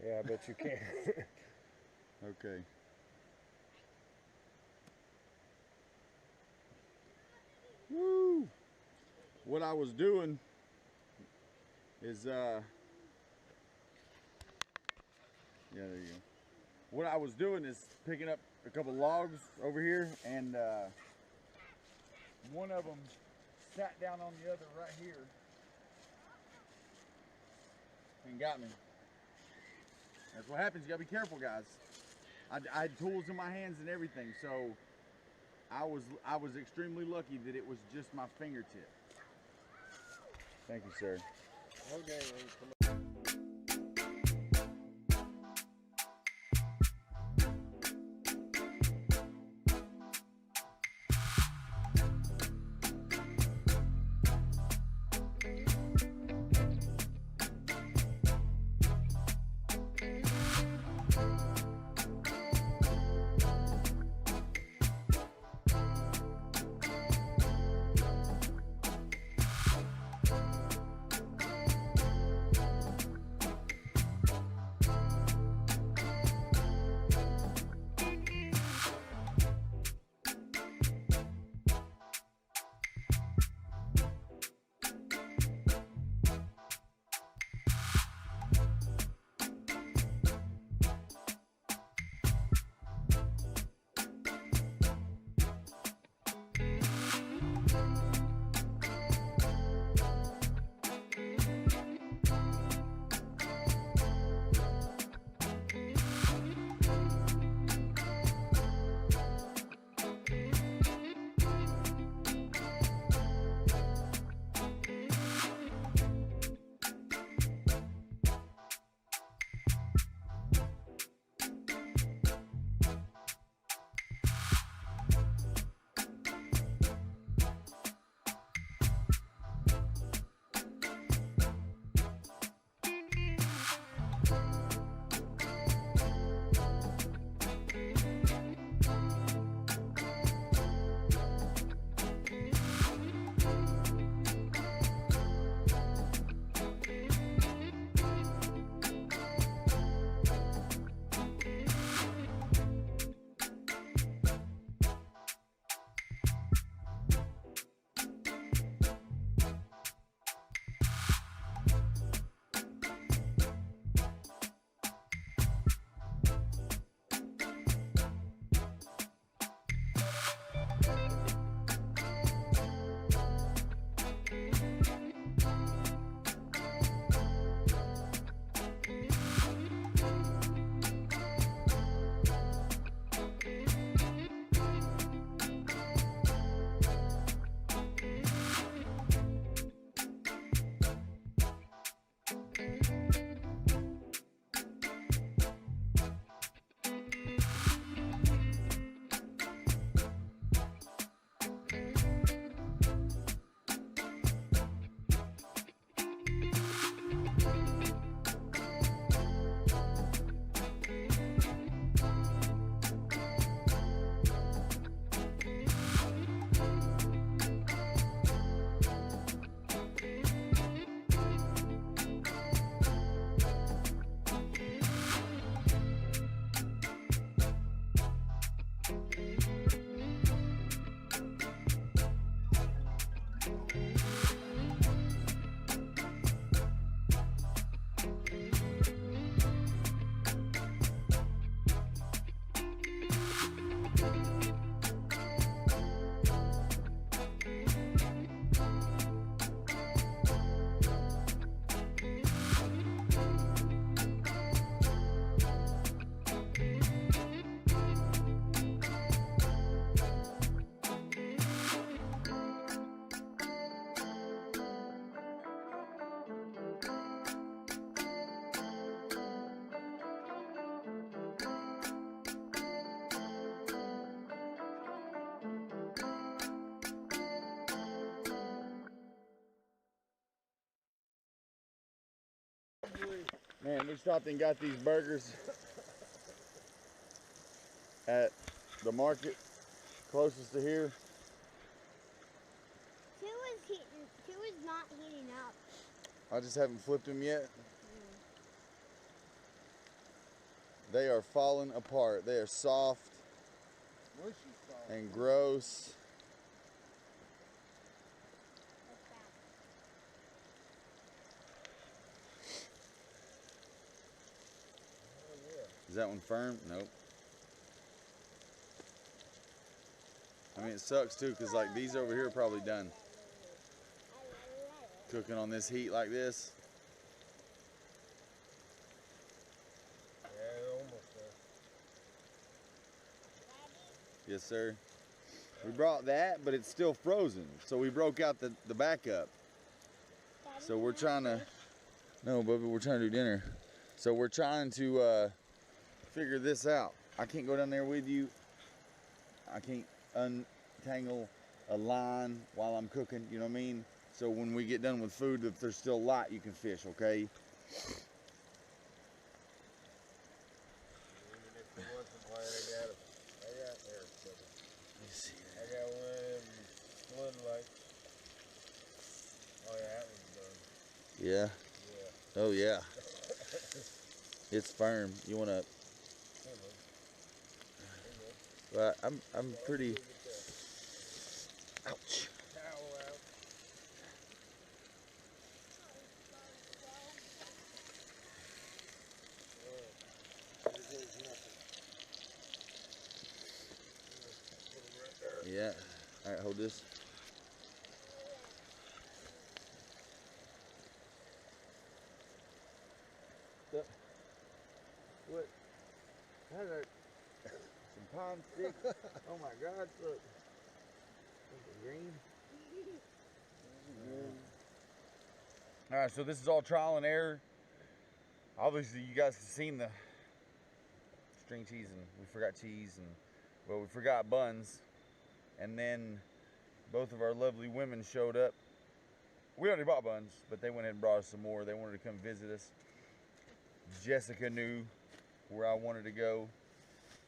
Yeah, I bet you can. Okay. Woo! What I was doing is yeah, there you go. What I was doing is picking up a couple logs over here, and one of them sat down on the other right here and got me. That's what happens. You gotta be careful, guys. I had tools in my hands and everything, so I was extremely lucky that it was just my fingertip. Thank you, sir. Okay, Man, we stopped and got these burgers at the market closest to here. Two is not heating up. I just haven't flipped them yet. They are falling apart. They are soft and gross. Is that one firm? Nope. I mean, it sucks too, because like these over here are probably done. Cooking on this heat like this. Yeah, almost there. Yes, sir. We brought that, but it's still frozen. So we broke out the backup. So we're trying to, no, Bubba, we're trying to do dinner. So we're trying to figure this out. I can't go down there with you. I can't untangle a line while I'm cooking, you know what I mean? So when we get done with food, if there's still light, you can fish, okay? Even if there wasn't light, I got there. Let's see. I got one of them floodlights. Oh yeah, that one's done. Yeah? Yeah. Oh yeah. It's firm. You wanna? Well, I'm pretty. Ouch. Yeah. All right, hold this. What? How's that? Some pine sticks. Oh my God! Look. Green. All right, so this is all trial and error. Obviously, you guys have seen the string cheese, and we forgot cheese, and well, we forgot buns, and then both of our lovely women showed up. We already bought buns, but they went ahead and brought us some more. They wanted to come visit us. Jessica knew where I wanted to go,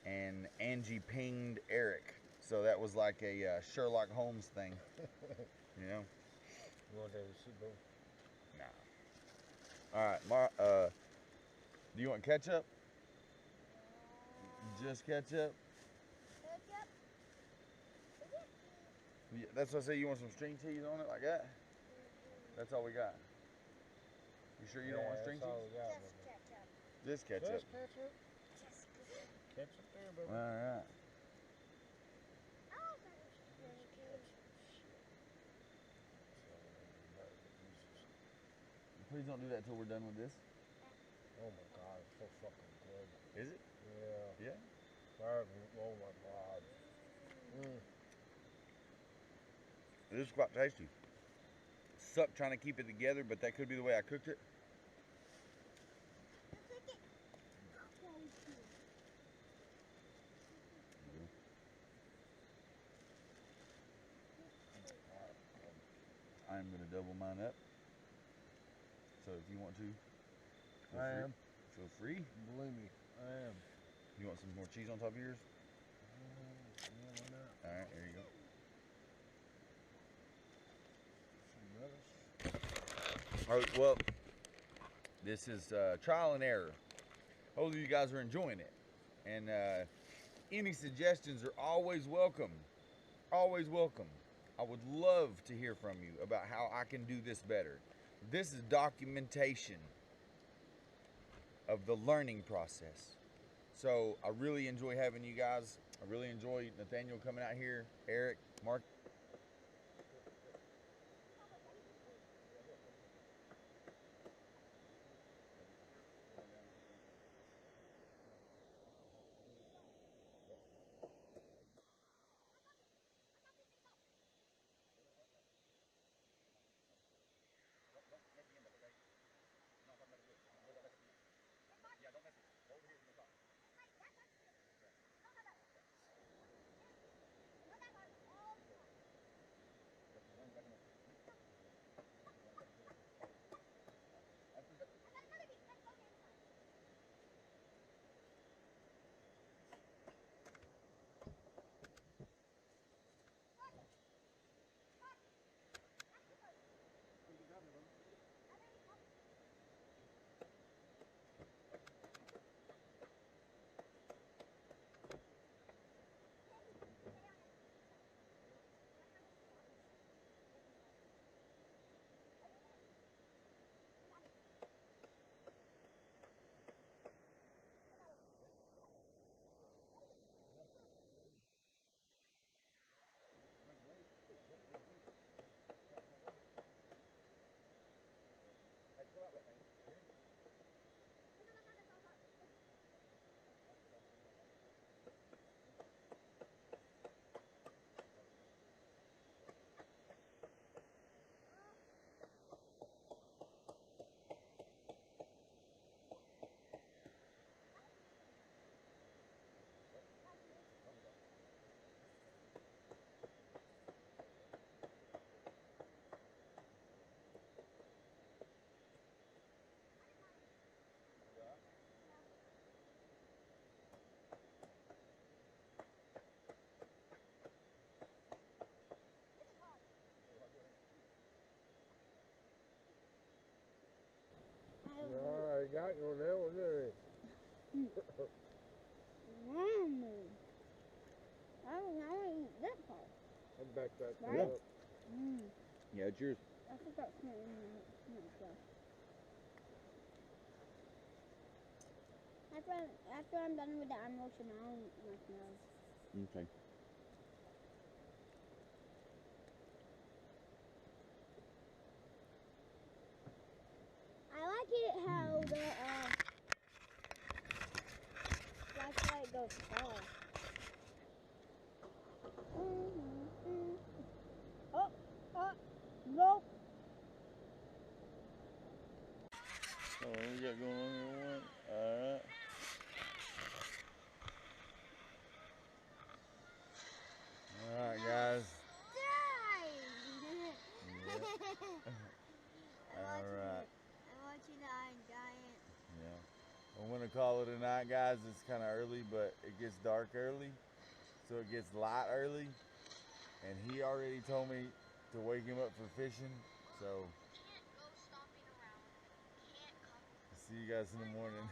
and Angie pinged Eric. So that was like a Sherlock Holmes thing, you know? You want that Super Bowl? Nah. All right, do you want ketchup? Just ketchup? Yeah, that's what I say. You want some string cheese on it like that? That's all we got. You sure you don't want string cheese? Just ketchup. Just ketchup? Ketchup there, baby. All right. Please don't do that till we're done with this. Oh my God, it's so fucking good. Is it? Yeah. Yeah? Oh my God. It is quite tasty. Sucked trying to keep it together, but that could be the way I cooked it. I'm going to double mine up. So if you want to, feel free. Believe me, I am. You want some more cheese on top of yours? Yeah, why not? All right, there you go. All right, well, this is trial and error. Hopefully you guys are enjoying it. And any suggestions are always welcome. Always welcome. I would love to hear from you about how I can do this better. This is documentation of the learning process. So I really enjoy having you guys. I really enjoy Nathaniel coming out here, Eric, Mark. got you on that one, didn't he? I don't eat that part. I'll back that thing Right? up. Yeah, it's yours. I think that's not stuff. After I'm done with the animal, I'll eat my nose. Okay. I like it how the flashlight goes far. Oh, nope. So what we got going on here? Alright. Alright, guys. Alright. I'm watching the Iron Giant. Yeah. I'm gonna call it a night, guys. It's kind of early, but it gets dark early, so it gets light early. And he already told me to wake him up for fishing, so I'll see you guys in the morning.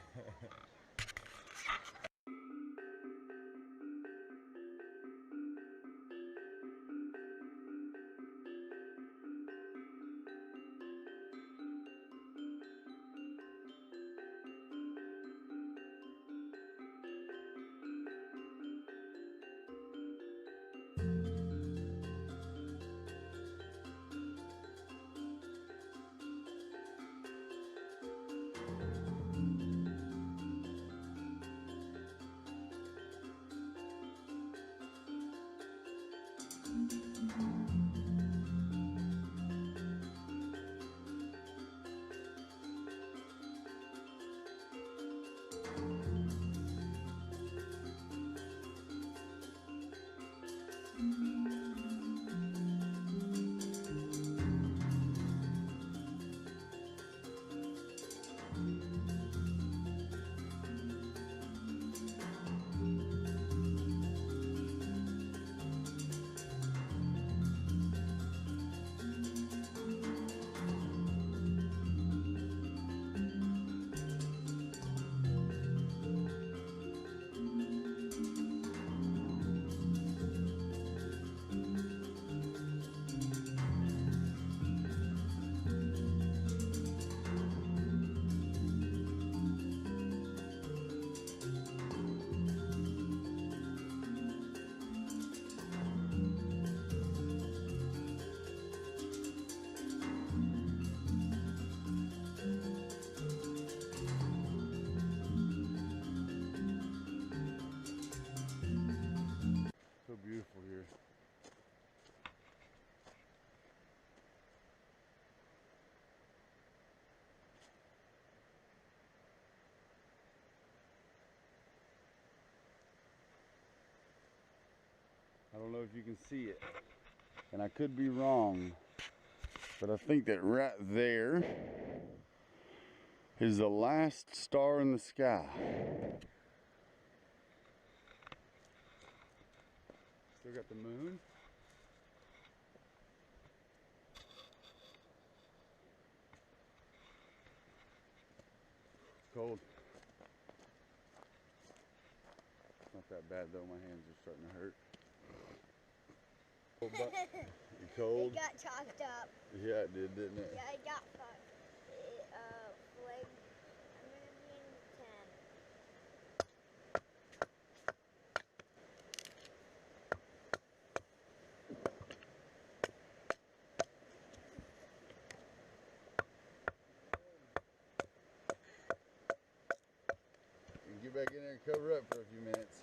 So beautiful here. I don't know if you can see it, and I could be wrong, but I think that right there is the last star in the sky. Still got the moon. It's cold. Not that bad though, my hands are starting to hurt. You cold? It got chalked up. Yeah, it did, didn't it? Yeah, it got fucked. It flamed. I'm gonna be in 10. You can get back in there and cover up for a few minutes.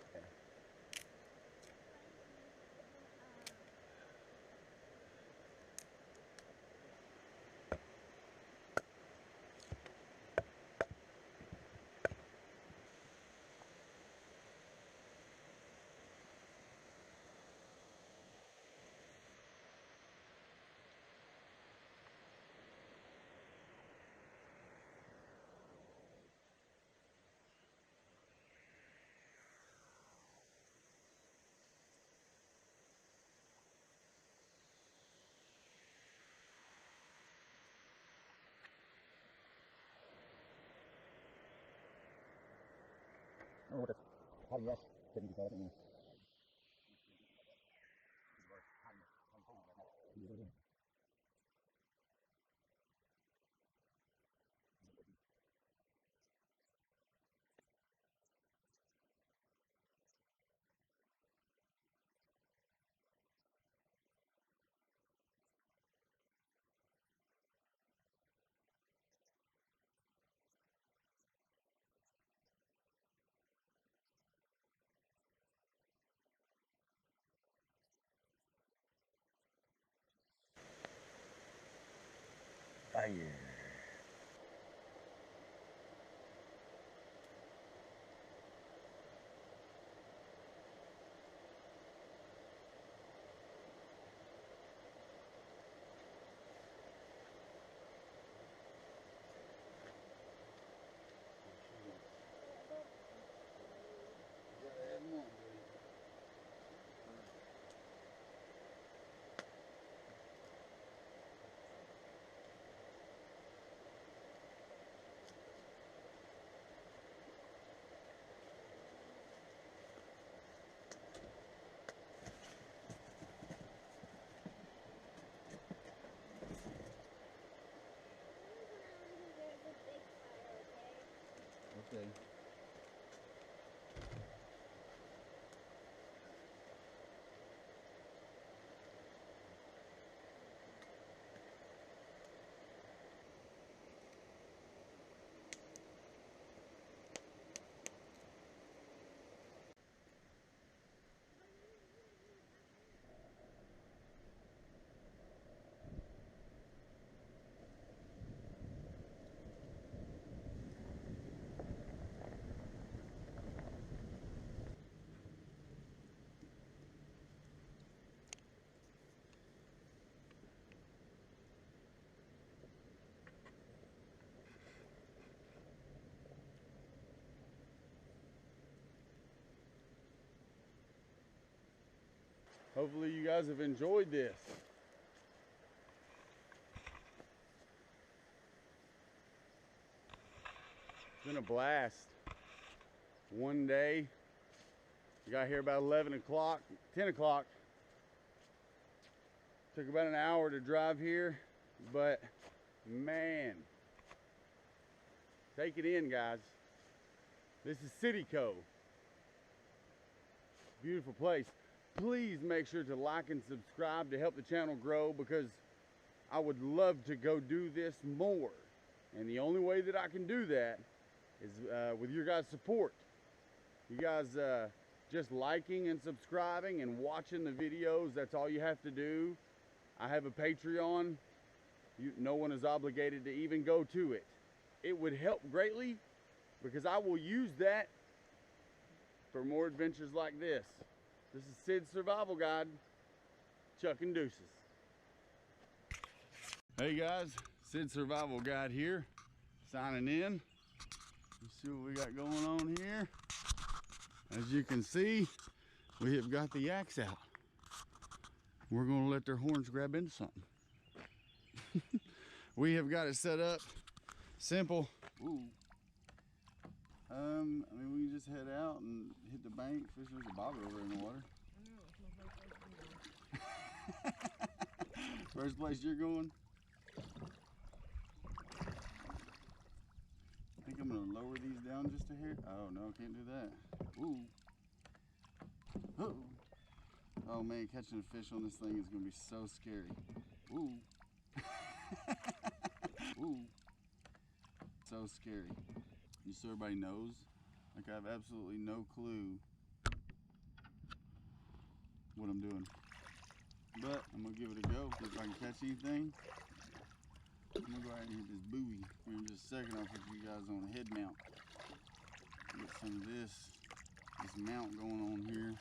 know what that's how you ask couldn't be called, you know. Fire. Okay. Hopefully you guys have enjoyed this. It's been a blast. One day, we got here about 11 o'clock, 10 o'clock. Took about an hour to drive here, but man, take it in, guys. This is City Cove. Beautiful place. Please make sure to like and subscribe to help the channel grow, because I would love to go do this more. And the only way that I can do that is with your guys' support. You guys just liking and subscribing and watching the videos, that's all you have to do. I have a Patreon. No one is obligated to even go to it. It would help greatly, because I will use that for more adventures like this. This is Sid's Survival Guide. Chuck and deuces. Hey guys, Sid's Survival Guide here, signing in. Let's see what we got going on here. As you can see, we have got the yaks out. We're gonna let their horns grab into something. We have got it set up, simple. Ooh. I mean, we can just head out and hit the bank. Fish, there's a bobber over in the water. First place you're going? I think I'm gonna lower these down just a hair. Oh no, can't do that. Ooh. Oh. Oh man, catching a fish on this thing is gonna be so scary. Ooh. Ooh. So scary. Just so everybody knows, like I have absolutely no clue what I'm doing. But I'm gonna give it a go, see if I can catch anything. I'm gonna go ahead and hit this buoy here in just a second. I'll put you guys on a head mount. Get some of this mount going on here.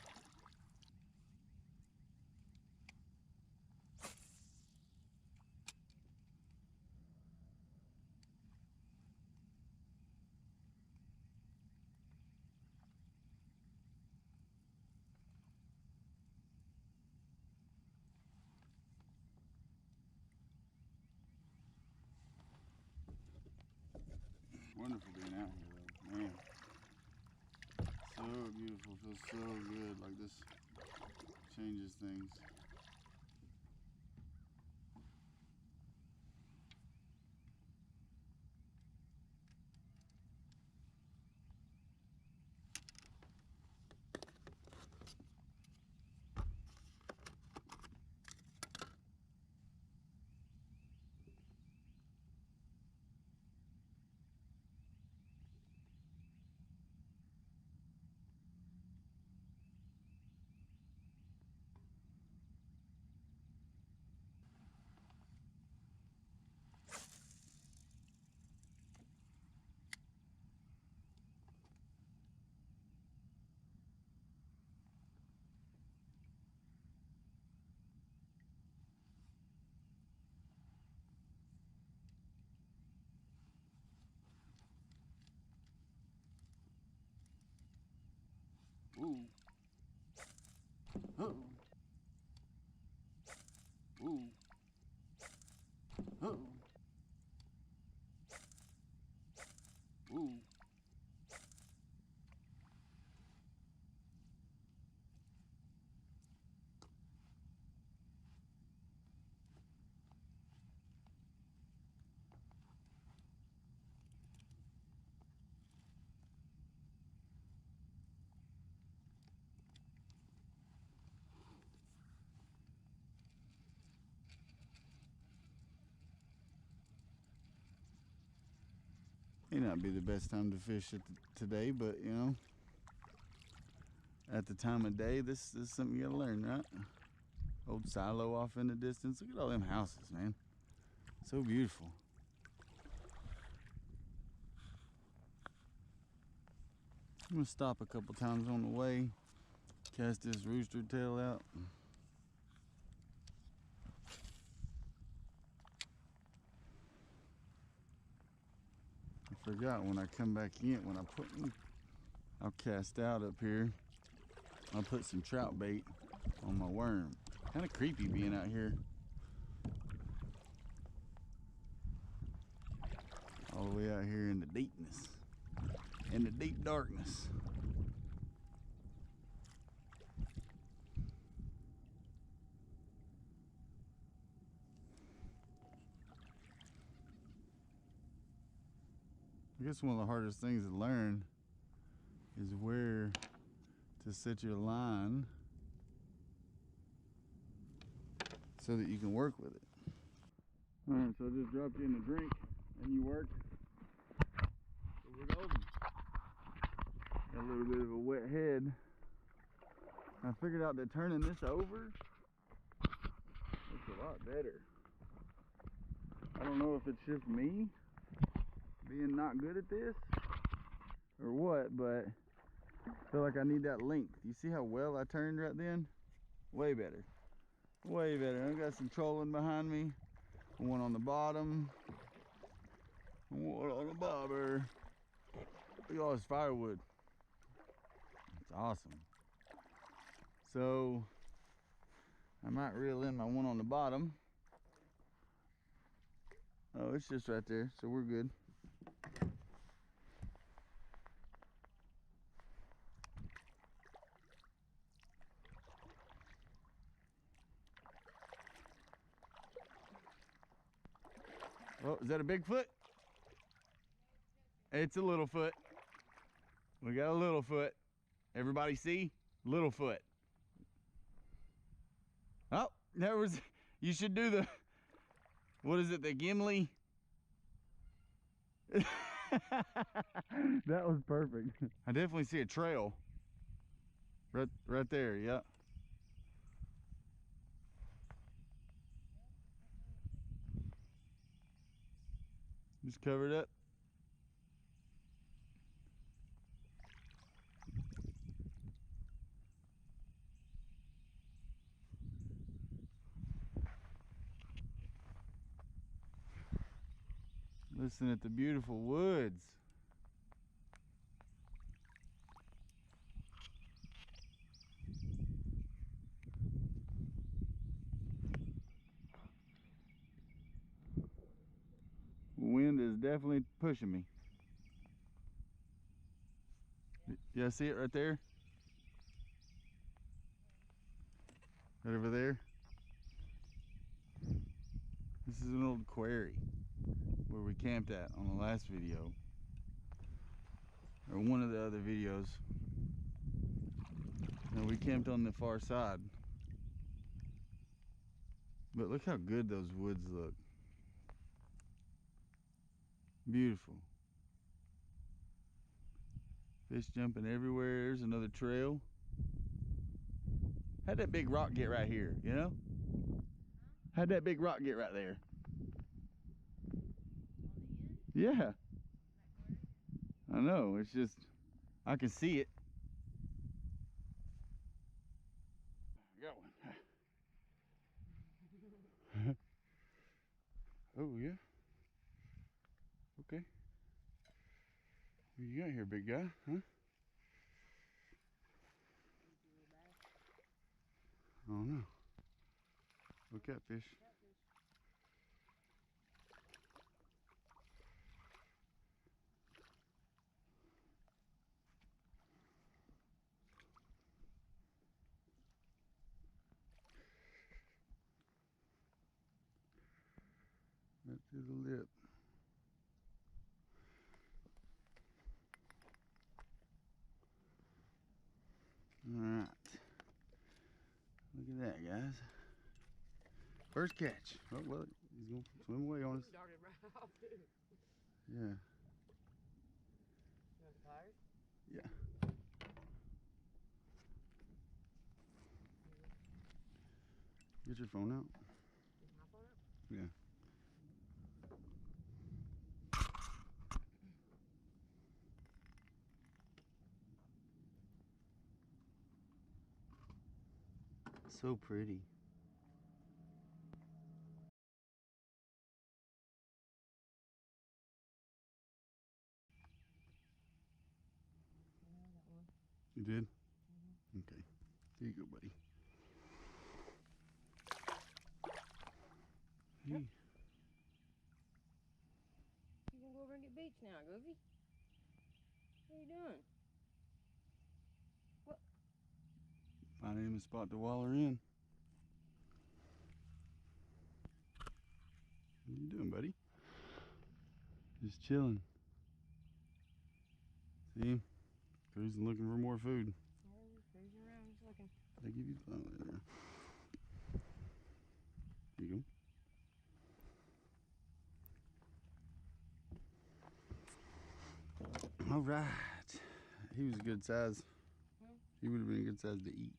Wonderful being out here though, man. So beautiful, feels so good. Like this changes things. Ooh. Oh. Ooh. Oh. Ooh. May not be the best time to fish today, but you know, at the time of day, this is something you gotta learn, right? Old silo off in the distance. Look at all them houses, man. So beautiful. I'm gonna stop a couple times on the way, cast this rooster tail out. I forgot when I come back in, when I put them, I'll cast out up here. I'll put some trout bait on my worm. Kind of creepy being out here. All the way out here in the deepness, in the deep darkness. I guess one of the hardest things to learn is where to set your line so that you can work with it. Alright, so I just dropped you in a drink and you worked. So we're golden. Got a little bit of a wet head. I figured out that turning this over looks a lot better. I don't know if it's just me being not good at this or what, but I feel like I need that length. You see how well I turned right then? Way better. Way better. I've got some trolling behind me. One on the bottom. One on the bobber. Look at all this firewood. It's awesome. So I might reel in my one on the bottom. Oh, it's just right there, so we're good. Oh, is that a big foot? It's a little foot. We got a little foot. Everybody see? Little foot. Oh, there was, you should do the, what is it, the Gimli? That was perfect. I definitely see a trail. Right there, yeah. Just covered up. Listen at the beautiful woods. Wind is definitely pushing me. You guys see it right there? Right over there. This is an old quarry where we camped at on the last video, or one of the other videos. And we camped on the far side. But look how good those woods look. Beautiful. Fish jumping everywhere. There's another trail. How'd that big rock get right here, you know? How'd that big rock get right there? Yeah. I know, it's just, I can see it. I got one. Oh, yeah. Okay. What you got here, big guy, huh? I don't know. What catfish? Right through the lip. Alright. Look at that, guys. First catch. Oh, well, he's going to swim away on us. Darted right off, too. Yeah. You want the pliers? Yeah. Get your phone out. Is my phone out? Yeah. So pretty. You did? Okay. There you go, buddy. Hey. You gonna go over and get beach now, Goofy? What are you doing? What? Finding him a spot to waller in. What are you doing, buddy? Just chilling. See him? Cruising looking for more food. Yeah, just cruising around, just looking. They give you the phone right there. There you go. All right. He was a good size. He would have been a good size to eat.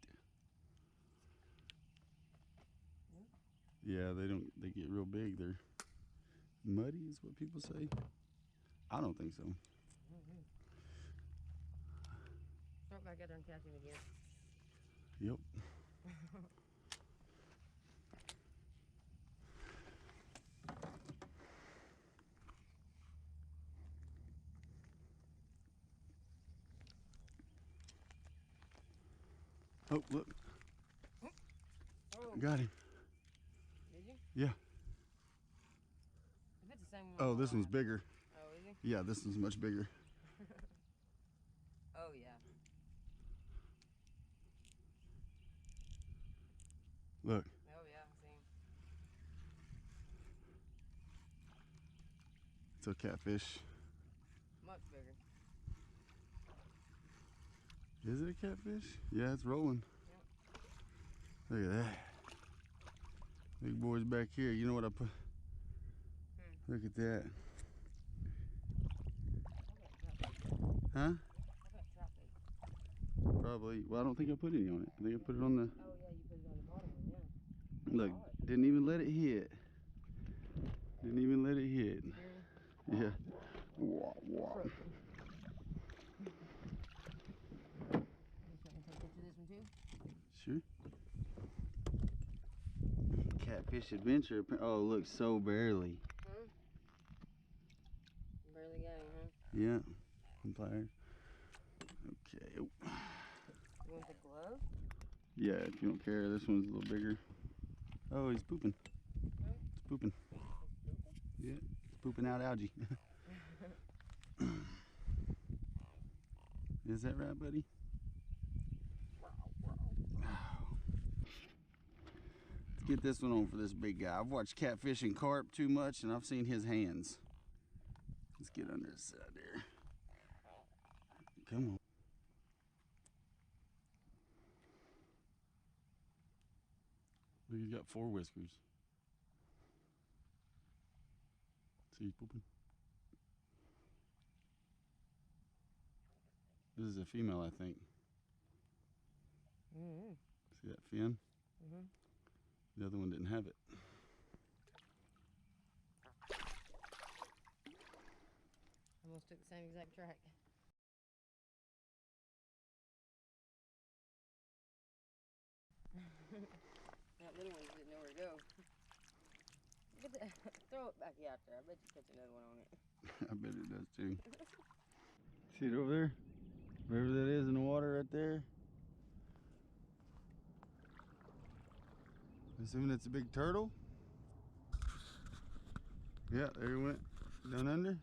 Yeah, they get real big. They're muddy is what people say. I don't think so. Start back out there and catch him again. Yep. Oh, look. Oh. Got him. Did you? Yeah. If it's the same one. Oh, this one's bigger. Oh, is he? Yeah, this one's much bigger. Oh, yeah. Look. Oh, yeah, I see him. It's a catfish. Much bigger. Is it a catfish? Yeah, it's rolling. Yep. Look at that. Big boy's back here. You know what I put? Look at that. Huh? Probably. Well, I don't think I put any on it. I think I put it on the... Oh, yeah, you put it on the bottom one, yeah. Look, didn't even let it hit. Didn't even let it hit. Yeah. Wah, wah. Sure. Catfish adventure. Oh, look, so barely. Huh? Barely got him, huh? Yeah. Some pliers. Okay. You want the glove? Yeah, if you don't care, this one's a little bigger. Oh, he's pooping. Huh? It's pooping. Yeah, it's pooping out algae. Is that right, buddy? Let's get this one on for this big guy. I've watched catfish and carp too much, and I've seen his hands. Let's get under his side there. Come on. Look, he's got 4 whiskers. See, he's pooping. This is a female, I think. Mm-hmm. See that fin? Mm-hmm. The other one didn't have it. Almost took the same exact track. That little one didn't know where to go. Throw it back out there. I bet you catch another one on it. I bet it does too. See it over there? Wherever that is in the water right there. Assuming it's a big turtle. Yeah, there he went. Down under.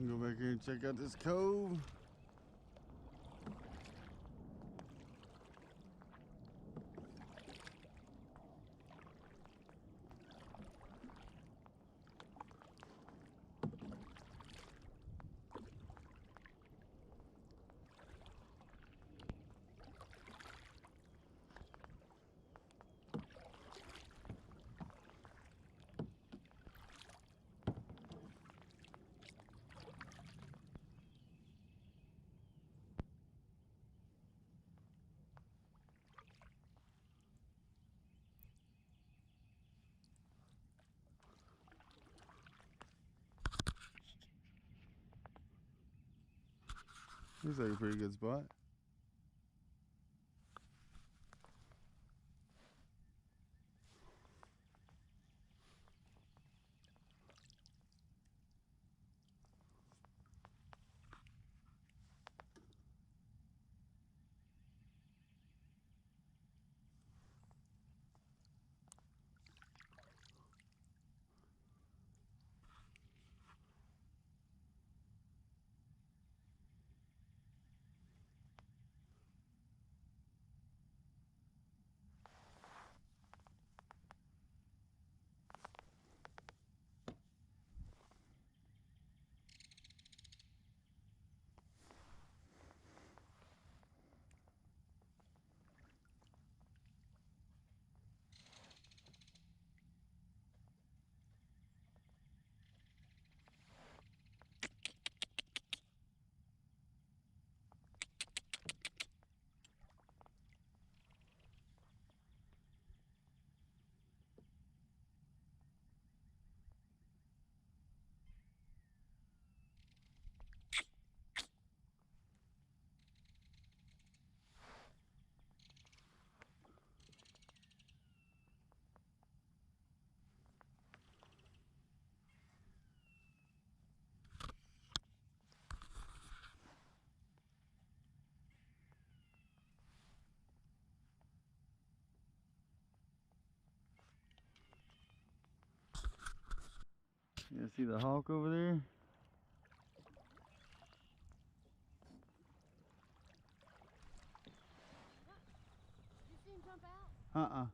Go back here and check out this cove. Looks like a pretty good spot. You see the hawk over there? You see him jump out? Uh-uh.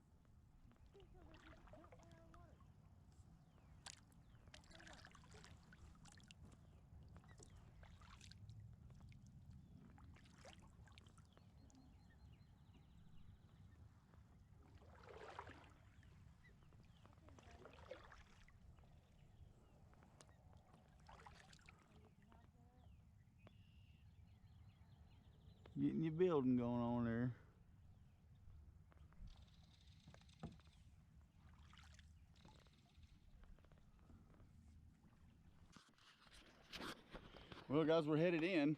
Getting your building going on there. Well, guys, we're headed in.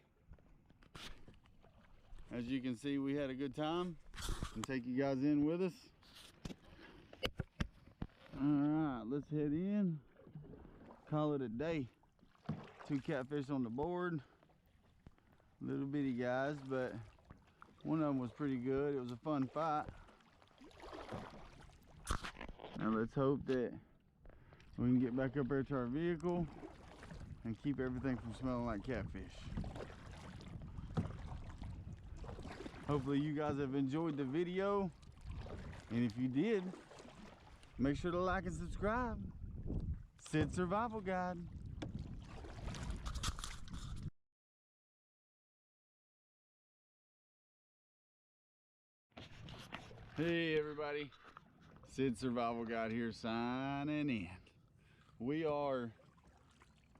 As you can see, we had a good time and take you guys in with us. All right, let's head in. Call it a day. 2 catfish on the board. Little bitty guys, but one of them was pretty good. It was a fun fight. Now let's hope that we can get back up there to our vehicle and keep everything from smelling like catfish. Hopefully you guys have enjoyed the video. And if you did, make sure to like and subscribe. Sid Survival Guide. Hey everybody, Sid Survival Guide here signing in. We are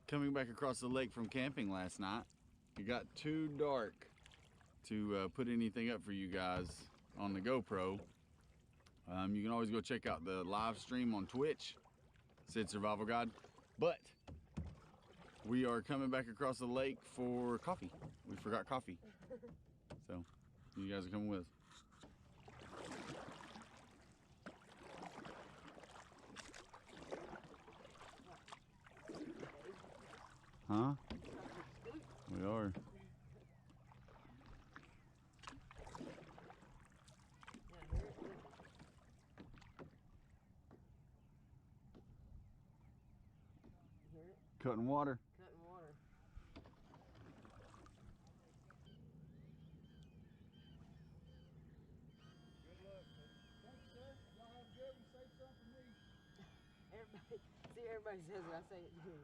coming back across the lake from camping last night. It got too dark to put anything up for you guys on the GoPro. You can always go check out the live stream on Twitch, Sid Survival Guide. But we are coming back across the lake for coffee. We forgot coffee. So you guys are coming with us. Huh? We are. Cutting water. Cutting water. Good luck. Thanks, sir. Y'all have good and save some for me. Everybody says it, I say it too.